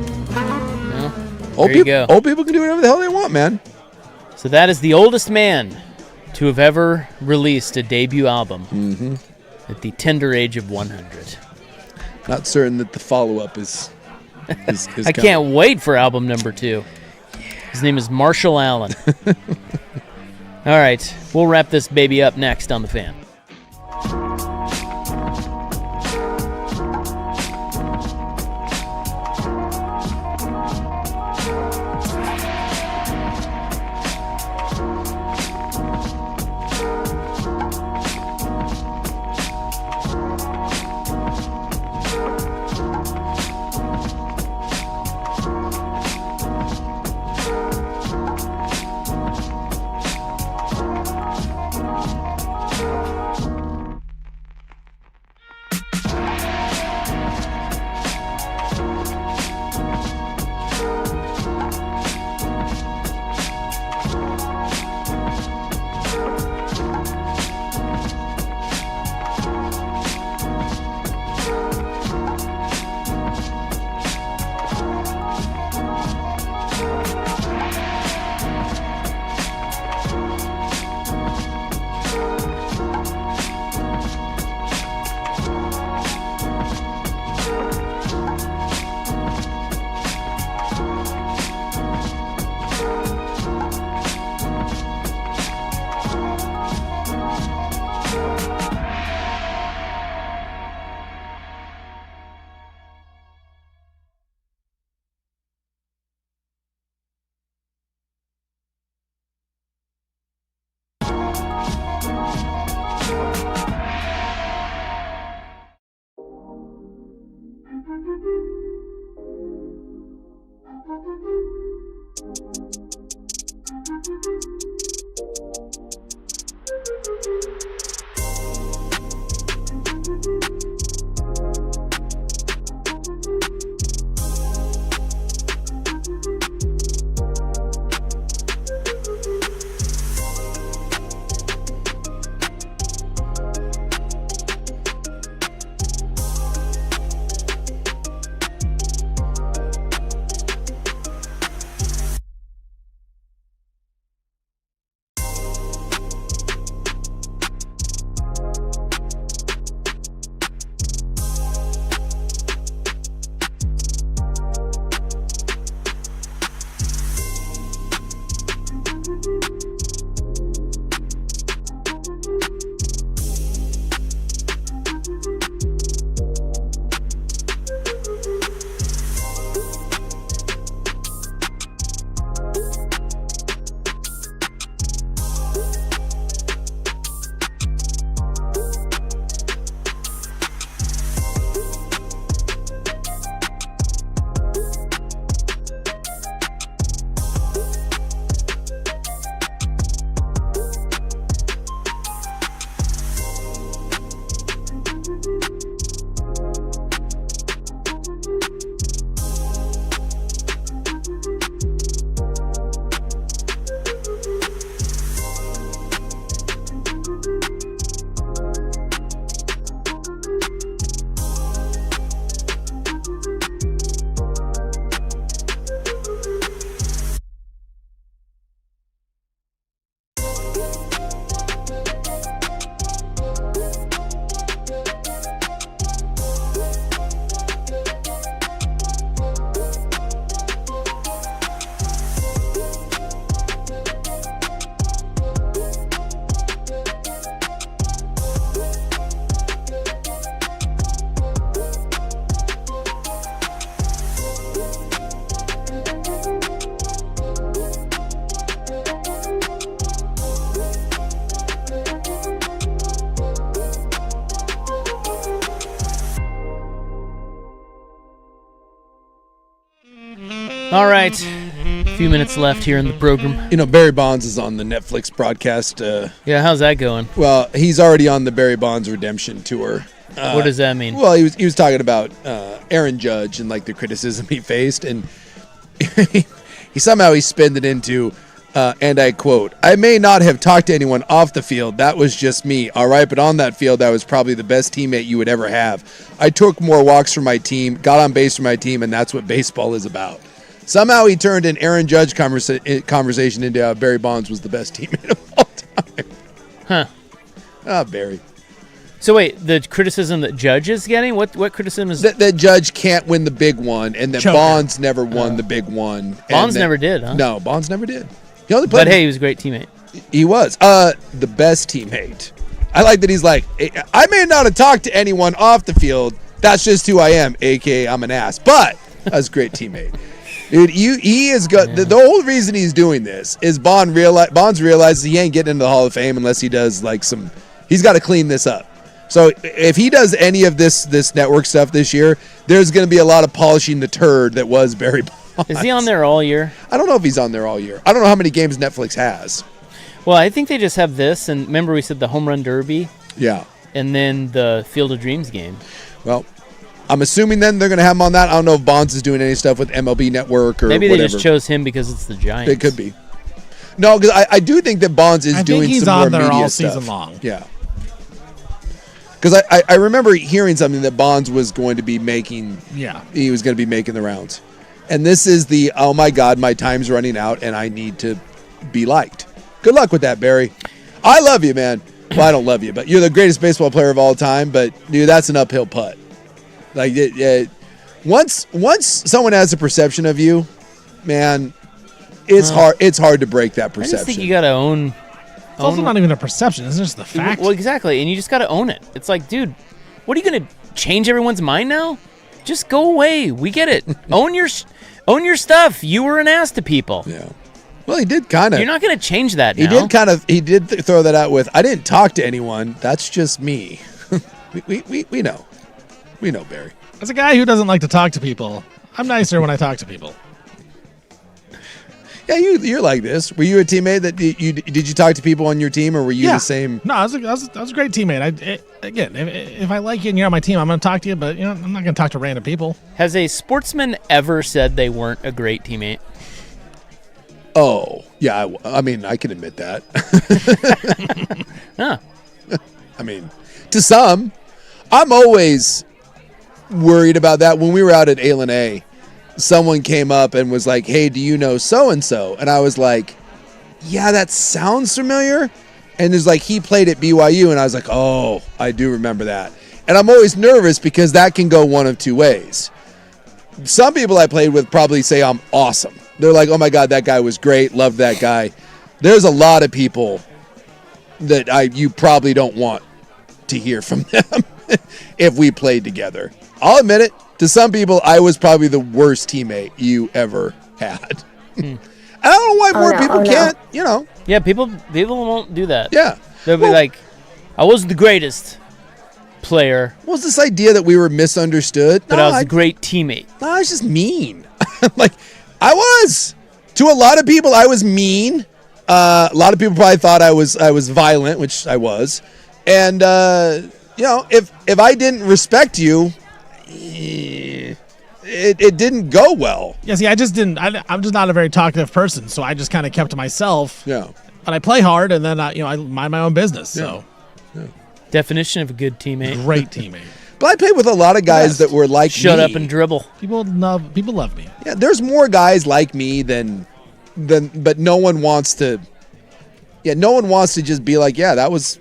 There you go. Old people can do whatever the hell they want, man. So that is the oldest man to have ever released a debut album at the tender age of 100. Not certain that the follow-up is I can't wait for album number 2. His name is Marshall Allen. All right, we'll wrap this baby up next on The Fan. All right. A few minutes left here in the program. You know, Barry Bonds is on the Netflix broadcast. Yeah, how's that going? Well, he's already on the Barry Bonds redemption tour. What does that mean? Well, he was talking about Aaron Judge and like the criticism he faced, and he somehow spinned it into, and I quote, "I may not have talked to anyone off the field. That was just me. All right, but on that field, I was probably the best teammate you would ever have. I took more walks for my team, got on base for my team, and that's what baseball is about." Somehow he turned an Aaron Judge conversation into how Barry Bonds was the best teammate of all time. Huh. Ah, Barry. So wait, the criticism that Judge is getting? What criticism is that Judge can't win the big one, and that Choker. Bonds never won the big one. Bonds never did, huh? No, Bonds never did. He only played. But hey, he was a great teammate. He was the best teammate. I like that he's like, I may not have talked to anyone off the field. That's just who I am, aka I'm an ass. But I was a great teammate. Dude, he has got the whole reason he's doing this is Bonds realizes he ain't getting into the Hall of Fame unless he does like some. He's got to clean this up. So if he does any of this network stuff this year, there's going to be a lot of polishing the turd that was Barry Bonds. Is he on there all year? I don't know if he's on there all year. I don't know how many games Netflix has. Well, I think they just have this, and remember we said the Home Run Derby? Yeah. And then the Field of Dreams game. Well, I'm assuming then they're going to have him on that. I don't know if Bonds is doing any stuff with MLB Network or maybe they whatever. just chose him because it's the Giants. It could be. No, because I do think that Bonds is doing some more media stuff. I think he's on there all season long. Yeah. Because I remember hearing something that Bonds was going to be making. Yeah. He was going to be making the rounds. And this is the, oh my God, my time's running out and I need to be liked. Good luck with that, Barry. I love you, man. Well, I don't love you, but you're the greatest baseball player of all time. But, dude, that's an uphill putt. Like, once someone has a perception of you, man, it's hard to break that perception. I just think you got to own. It's also not even a perception. It's just the fact. Well, exactly. And you just got to own it. It's like, dude, what are you going to change everyone's mind now? Just go away. We get it. Own your stuff. You were an ass to people. Yeah. Well, he did kind of. You're not going to change that now. He did throw that out with, I didn't talk to anyone. That's just me. we know. We know, Barry. As a guy who doesn't like to talk to people, I'm nicer when I talk to people. Yeah, you're like this. Were you a teammate that did you talk to people on your team, or were you the same? No, I was a great teammate. Again, if I like you and you're on my team, I'm going to talk to you. But I'm not going to talk to random people. Has a sportsman ever said they weren't a great teammate? Oh, yeah. I mean, I can admit that. Huh. I mean, to some, I'm always worried about that. When we were out at A&A, someone came up and was like, "Hey, do you know so-and-so?" And I was like, "Yeah, that sounds familiar." And there's like, he played at BYU, and I was like, "Oh, I do remember that." And I'm always nervous because that can go one of two ways. Some people I played with probably say I'm awesome. They're like, "Oh my God, that guy was great. Loved that guy." There's a lot of people that you probably don't want to hear from them if we played together. I'll admit it. To some people, I was probably the worst teammate you ever had. I don't know why more people can't, Yeah, people won't do that. Yeah. They'll be like, I wasn't the greatest player. What was this idea that we were misunderstood? But I was a great teammate. No, I was just mean. Like, I was. To a lot of people, I was mean. A lot of people probably thought I was violent, which I was. And, if I didn't respect you, it didn't go well. Yeah, see, I'm just not a very talkative person, so I just kind of kept to myself. Yeah. But I play hard, and then I mind my own business. So, Definition of a good teammate. Great teammate. But I played with a lot of guys that were like Shut me. up and dribble. People love me. Yeah, there's more guys like me than but no one wants to. Yeah, no one wants to just be like, yeah, that was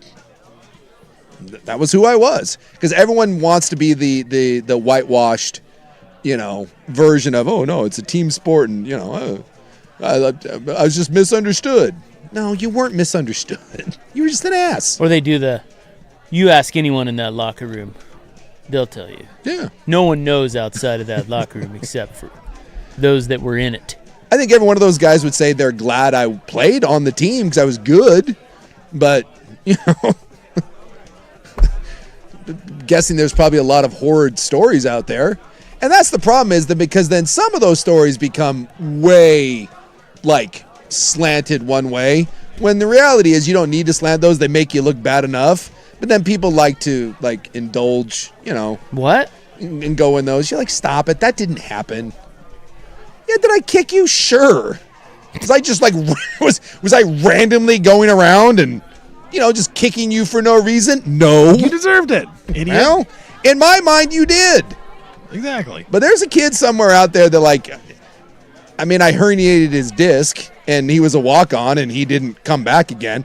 who I was, because everyone wants to be the whitewashed, version of, oh no, it's a team sport, and I was just misunderstood. No, you weren't misunderstood. You were just an ass. Or they do you ask anyone in that locker room, they'll tell you. Yeah. No one knows outside of that locker room except for those that were in it. I think every one of those guys would say they're glad I played on the team because I was good, but guessing there's probably a lot of horrid stories out there. And that's the problem is that because then some of those stories become way like slanted one way when the reality is you don't need to slant those. They make you look bad enough. But then people like to like indulge, What? And go in those. You're like, stop it. That didn't happen. Yeah, did I kick you? Sure. Was I just like, was I randomly going around and, just kicking you for no reason? No. You deserved it, idiot. Well, in my mind, you did. Exactly. But there's a kid somewhere out there that I herniated his disc and he was a walk-on and he didn't come back again.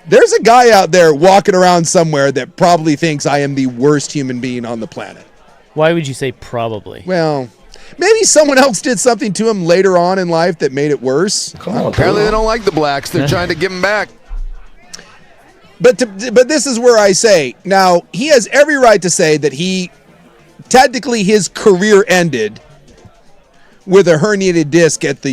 There's a guy out there walking around somewhere that probably thinks I am the worst human being on the planet. Why would you say probably? Well, maybe someone else did something to him later on in life that made it worse. Apparently they don't like the blacks. They're trying to give him back. But this is where I say, now, he has every right to say that technically his career ended with a herniated disc at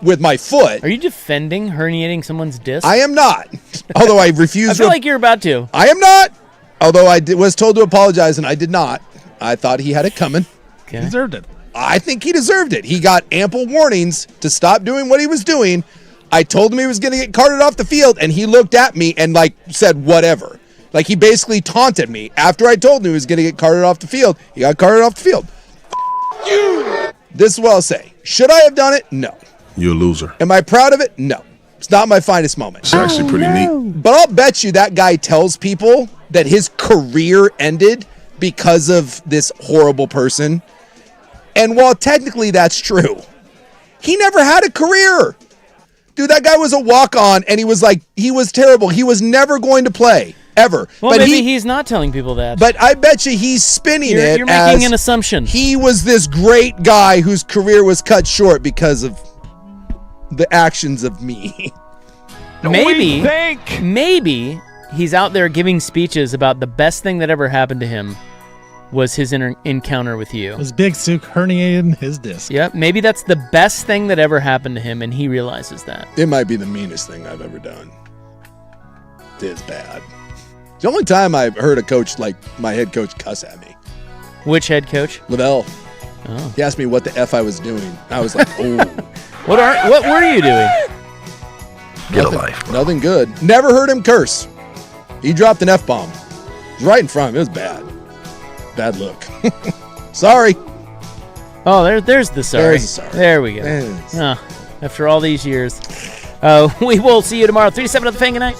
with my foot. Are you defending herniating someone's disc? I am not. Although I refuse I feel like you're about to. I am not. Although I was told to apologize and I did not. I thought he had it coming. Okay. Deserved it. I think he deserved it. He got ample warnings to stop doing what he was doing. I told him he was going to get carted off the field, and he looked at me and, said whatever. He basically taunted me. After I told him he was going to get carted off the field, he got carted off the field. You. This is what I'll say. Should I have done it? No. You're a loser. Am I proud of it? No. It's not my finest moment. It's actually pretty neat. But I'll bet you that guy tells people that his career ended because of this horrible person. And while technically that's true, he never had a career. Dude, that guy was a walk-on, and he was terrible. He was never going to play, ever. Well, but maybe he's not telling people that. But I bet you he's spinning it You're making an assumption. He was this great guy whose career was cut short because of the actions of me. Maybe he's out there giving speeches about the best thing that ever happened to him was his encounter with you. Was Big Sook herniating his disc? Yep, maybe that's the best thing that ever happened to him, and he realizes that. It might be the meanest thing I've ever done. It is bad. It's the only time I've heard a coach, my head coach, cuss at me. Which head coach? Lavelle. Oh. He asked me what the F I was doing. I was like, oh. What were you doing? Get a life. Nothing good. Never heard him curse. He dropped an F-bomb. It was right in front of him. It was bad. Bad look. Sorry. Oh, there's the sorry. There's the sorry. There we go. After all these years. We will see you tomorrow. 3 to 7 at the Fan. Good night.